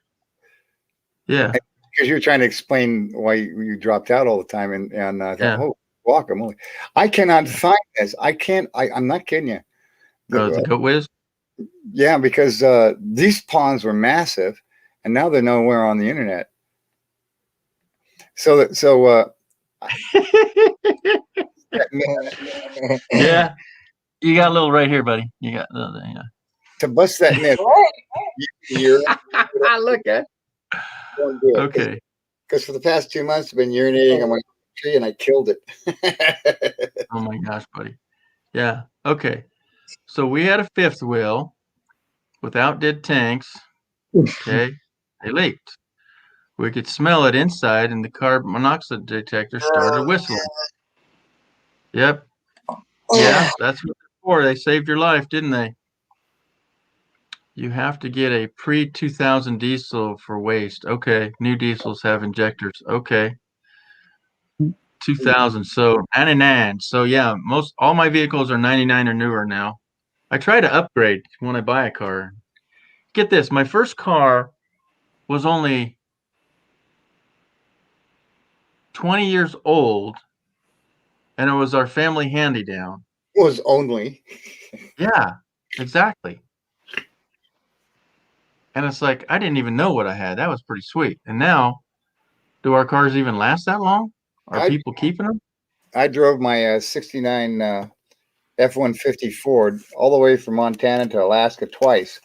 Yeah. because you're trying to explain why you dropped out all the time, and I thought, Yeah. oh, guacamole. I cannot find this. I can't. I'm not kidding you. The Goat Whiz. Yeah, because these ponds were massive, and now they're nowhere on the internet. So Yeah, you got a little right here, buddy. You got yeah. To bust that myth, I look at. don't do it. Okay. Because for the past 2 months, I've been urinating on my tree, and I killed it. Oh my gosh, buddy. Yeah. Okay. So we had a fifth wheel without dead tanks. Okay. They leaked. We could smell it inside, and the carbon monoxide detector started whistling. Yep. Yeah, that's what they're for. They saved your life, didn't they? You have to get a pre-2000 diesel for waste. Okay. New diesels have injectors. Okay. 2000. So 99. So yeah, all my vehicles are 99 or newer now. I try to upgrade when I buy a car. Get this, my first car was only 20 years old, and it was our family hand-me-down. Was only. Yeah, exactly. And it's like, I didn't even know what I had. That was pretty sweet. And now, do our cars even last that long? Are people keeping them? I drove my 69 F-150 Ford all the way from Montana to Alaska twice.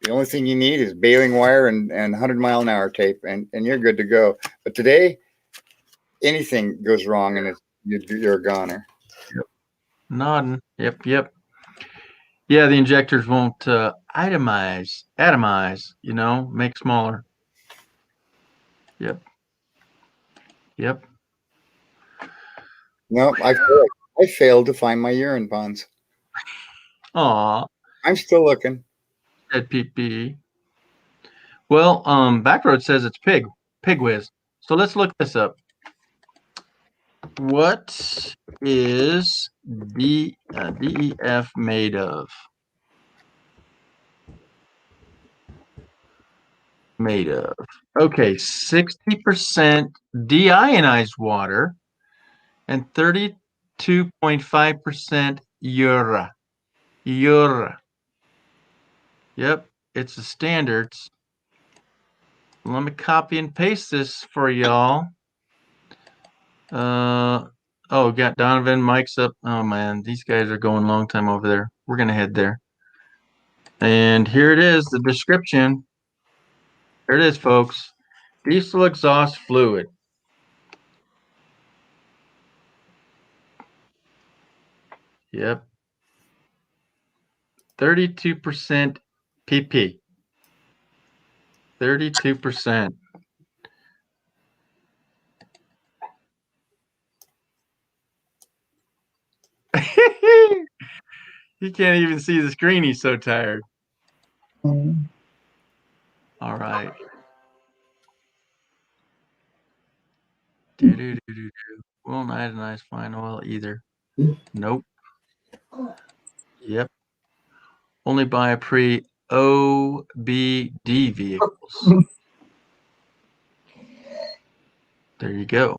The only thing you need is baling wire and 100-mile-an-hour tape, and you're good to go. But today, anything goes wrong, and you're a goner. Yep. Nodding. Yep. Yeah, the injectors won't atomize, make smaller. Yep. No, I failed to find my urine ponds. Aw. I'm still looking. Said PP. Well, Backroad says it's Pig Whiz. So let's look this up. What is DEF made of? Okay, 60% deionized water and 32.5% urea. Yep, it's the standards. Let me copy and paste this for y'all. Got Donovan, Mike's up. Oh man, these guys are going a long time over there. We're gonna head there. And here it is, the description. There it is, folks. Diesel exhaust fluid. Yep. 32% PP. 32%. He can't even see the screen. He's so tired. All right. Won't ionize fine oil either. Nope. Yep. Only buy pre-OBD vehicles. There you go.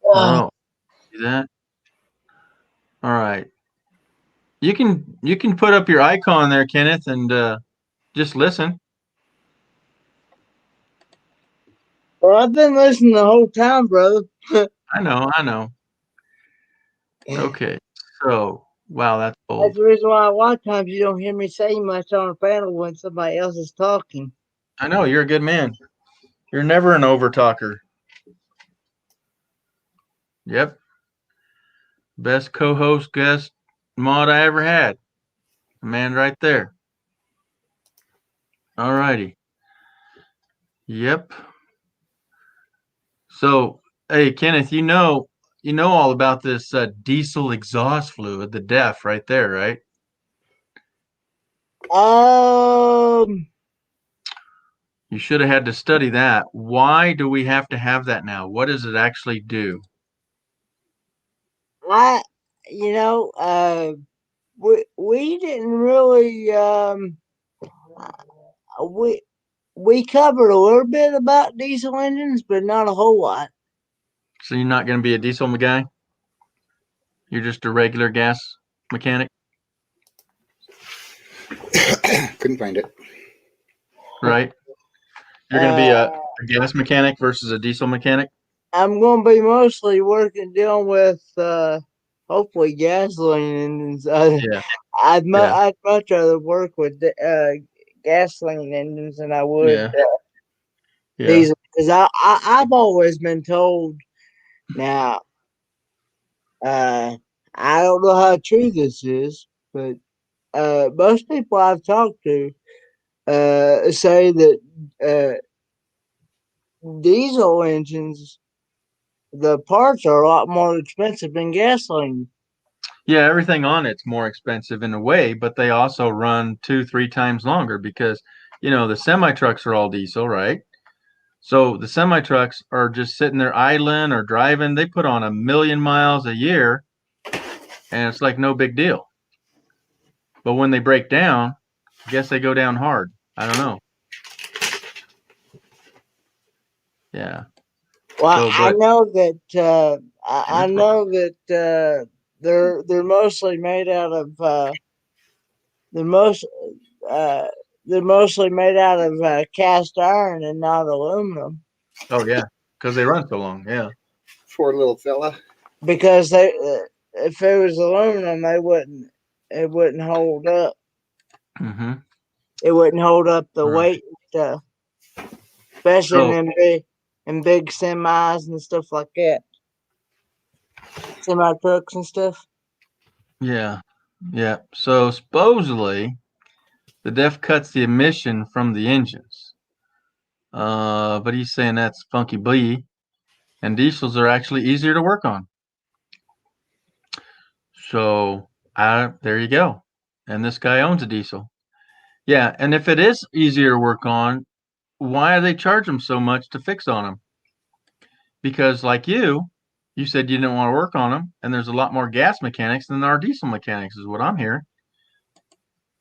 Oh, see that? All right. You can put up your icon there, Kenneth, and just listen. Well, I've been listening the whole time, brother. I know. Okay, so wow, that's old. That's the reason why a lot of times you don't hear me say much on a panel when somebody else is talking. I know, you're a good man. You're never an over talker. Yep. Best co-host guest mod I ever had. The man right there. All righty. Yep. So, hey, Kenneth, you know all about this diesel exhaust fluid, the DEF right there, right? You should have had to study that. Why do we have to have that now? What does it actually do? We didn't really we covered a little bit about diesel engines, but not a whole lot. So you're not going to be a diesel guy? You're just a regular gas mechanic? Couldn't find it. Right? You're going to be a gas mechanic versus a diesel mechanic? I'm going to be mostly dealing with hopefully gasoline engines. Yeah. I'd much rather work with gasoline engines than I would diesel, because I've always been told. Now, I don't know how true this is, but most people I've talked to say that diesel engines, the parts are a lot more expensive than gasoline. Yeah, everything on it's more expensive in a way, but they also run 2-3 times longer because, the semi trucks are all diesel, right? So the semi trucks are just sitting there idling or driving. They put on 1 million miles a year, and it's like no big deal. But when they break down, I guess they go down hard. I don't know. Yeah. Well, I know that I know that they're mostly made out of they're mostly made out of cast iron and not aluminum. Oh yeah, because they run so long. Yeah. Poor little fella. Because they, if it was aluminum, it wouldn't hold up. Mm-hmm. It wouldn't hold up the weight, especially in big semis and stuff like that. Semi trucks and stuff. Yeah. Yeah. So supposedly the DEF cuts the emission from the engines. But he's saying that's funky blee, and diesels are actually easier to work on. So there you go. And this guy owns a diesel. Yeah, and if it is easier to work on, why do they charge them so much to fix on them? Because like you said you didn't want to work on them, and there's a lot more gas mechanics than there are diesel mechanics, is what I'm hearing.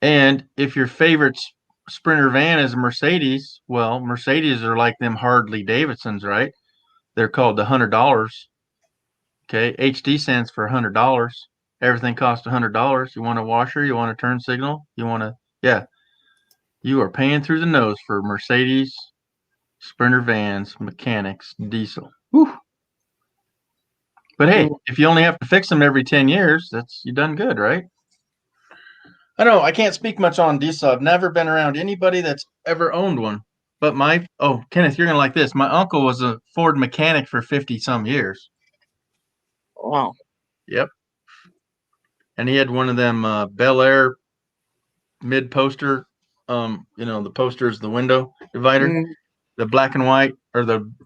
And if your favorite Sprinter van is a Mercedes, well, Mercedes are like them Harley Davidsons, right? They're called the $100. Okay, HD stands for $100. Everything costs $100. You want a washer? You want a turn signal? You are paying through the nose for Mercedes Sprinter vans, mechanics, diesel. Whew. But hey, if you only have to fix them every 10 years, you done good, right? I don't know. I can't speak much on diesel. I've never been around anybody that's ever owned one. But Kenneth, you're going to like this. My uncle was a Ford mechanic for 50 some years. Wow. Yep. And he had one of them Bel Air mid poster, the poster's the window divider, the black and white, or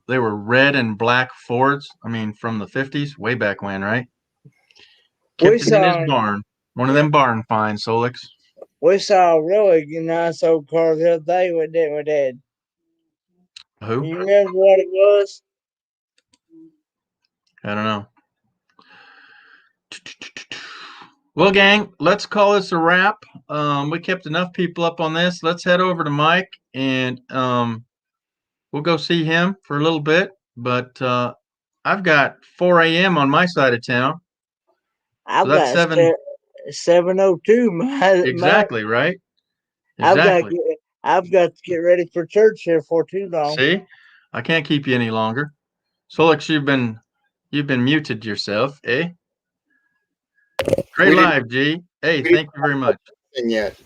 they were red and black Fords. I mean, from the 50s, way back when, right? Kept it in his barn. One of them barn finds, Solix. We saw a really nice old car the other day with Dad. Who? You remember what it was? I don't know. Well, gang, let's call this a wrap. We kept enough people up on this. Let's head over to Mike, and we'll go see him for a little bit. But I've got 4 a.m. on my side of town. I've got 7:02. Exactly, right? Exactly. I've got to get ready for church here for too long. See, I can't keep you any longer. Solix, you've been muted yourself, eh? Great live, G. Hey, thank you very much. Yet.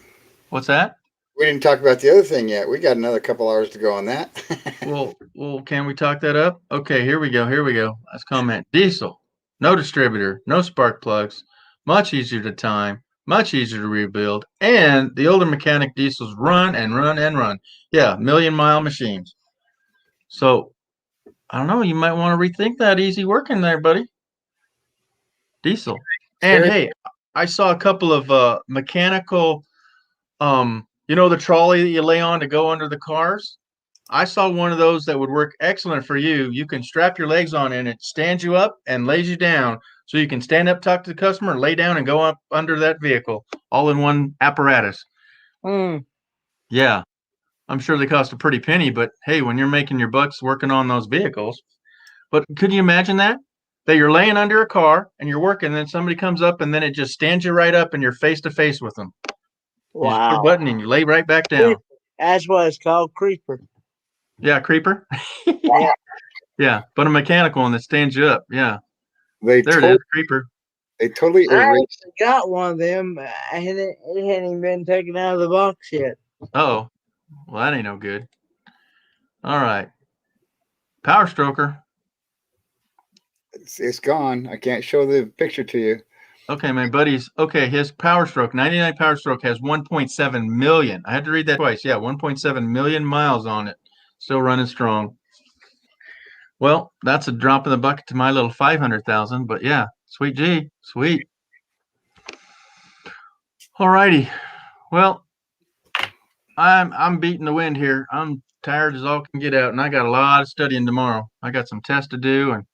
What's that? We didn't talk about the other thing yet. We got another couple hours to go on that. well, can we talk that up? Okay, here we go. Let's comment. Diesel, no distributor, no spark plugs, much easier to time, much easier to rebuild, and the older mechanic diesels run and run and run. Yeah, 1,000,000-mile machines. So, I don't know. You might want to rethink that easy working there, buddy. Diesel. And hey, I saw a couple of mechanical, the trolley that you lay on to go under the cars. I saw one of those that would work excellent for you. You can strap your legs on and it stands you up and lays you down. So you can stand up, talk to the customer, and lay down and go up under that vehicle, all in one apparatus. Yeah. I'm sure they cost a pretty penny, but hey, when you're making your bucks working on those vehicles. But could you imagine that? That you're laying under a car and you're working, and then somebody comes up and then it just stands you right up and you're face to face with them. You just push a button and you lay right back down. That's what it's called, creeper. Yeah, creeper. Yeah. Yeah, but a mechanical one that stands you up. Yeah. They There it is, creeper. They totally I erased. actually got one of them, and it hadn't even been taken out of the box yet. Oh, well, that ain't no good. All right. Power Stroker. It's gone. I can't show the picture to you. Okay, my buddy's okay. His Power Stroke, 99 Power Stroke, has 1.7 million. I had to read that twice. Yeah, 1.7 million miles on it. Still running strong. Well, that's a drop in the bucket to my little 500,000. But yeah, sweet G, sweet. All righty. Well, I'm beating the wind here. I'm tired as all can get out, and I got a lot of studying tomorrow. I got some tests to do and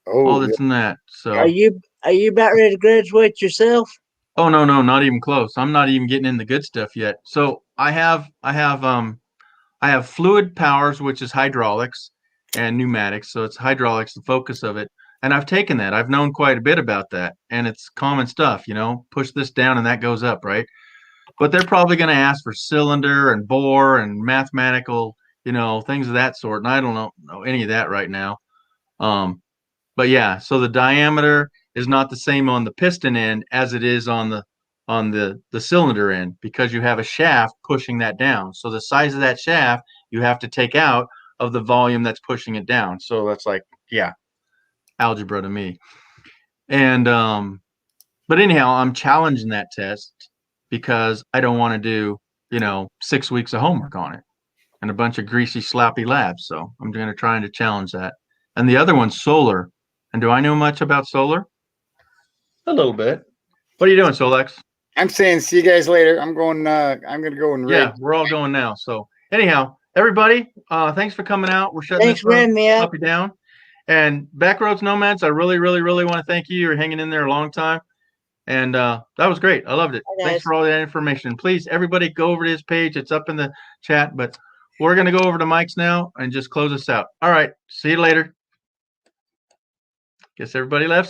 all this and that. So Are you about ready to graduate yourself? oh no, not even close. I'm not even getting in the good stuff yet. So I have fluid powers, which is hydraulics and pneumatics. So it's hydraulics, the focus of it. And I've taken that. I've known quite a bit about that. And it's common stuff, push this down and that goes up, right? But they're probably going to ask for cylinder and bore and mathematical, things of that sort. And I don't know any of that right now. But yeah, so the diameter is not the same on the piston end as it is on the cylinder end, because you have a shaft pushing that down. So the size of that shaft you have to take out of the volume that's pushing it down. So that's like, yeah, algebra to me. And but anyhow, I'm challenging that test because I don't want to do 6 weeks of homework on it and a bunch of greasy, sloppy labs. So I'm going to try to challenge that. And the other one's solar. And do I know much about solar? A little bit. What are you doing, Solex? I'm saying see you guys later. I'm going to go and rig. Yeah, we're all going now. So anyhow, everybody, thanks for coming out. We're shutting Thanks this for having me up. puppy down. And Backroads Nomads, I really, really, really want to thank you. You're hanging in there a long time. And that was great. I loved it. Thanks for all that information. Please, everybody, go over to his page. It's up in the chat. But we're going to go over to Mike's now and just close us out. All right. See you later. Guess everybody left.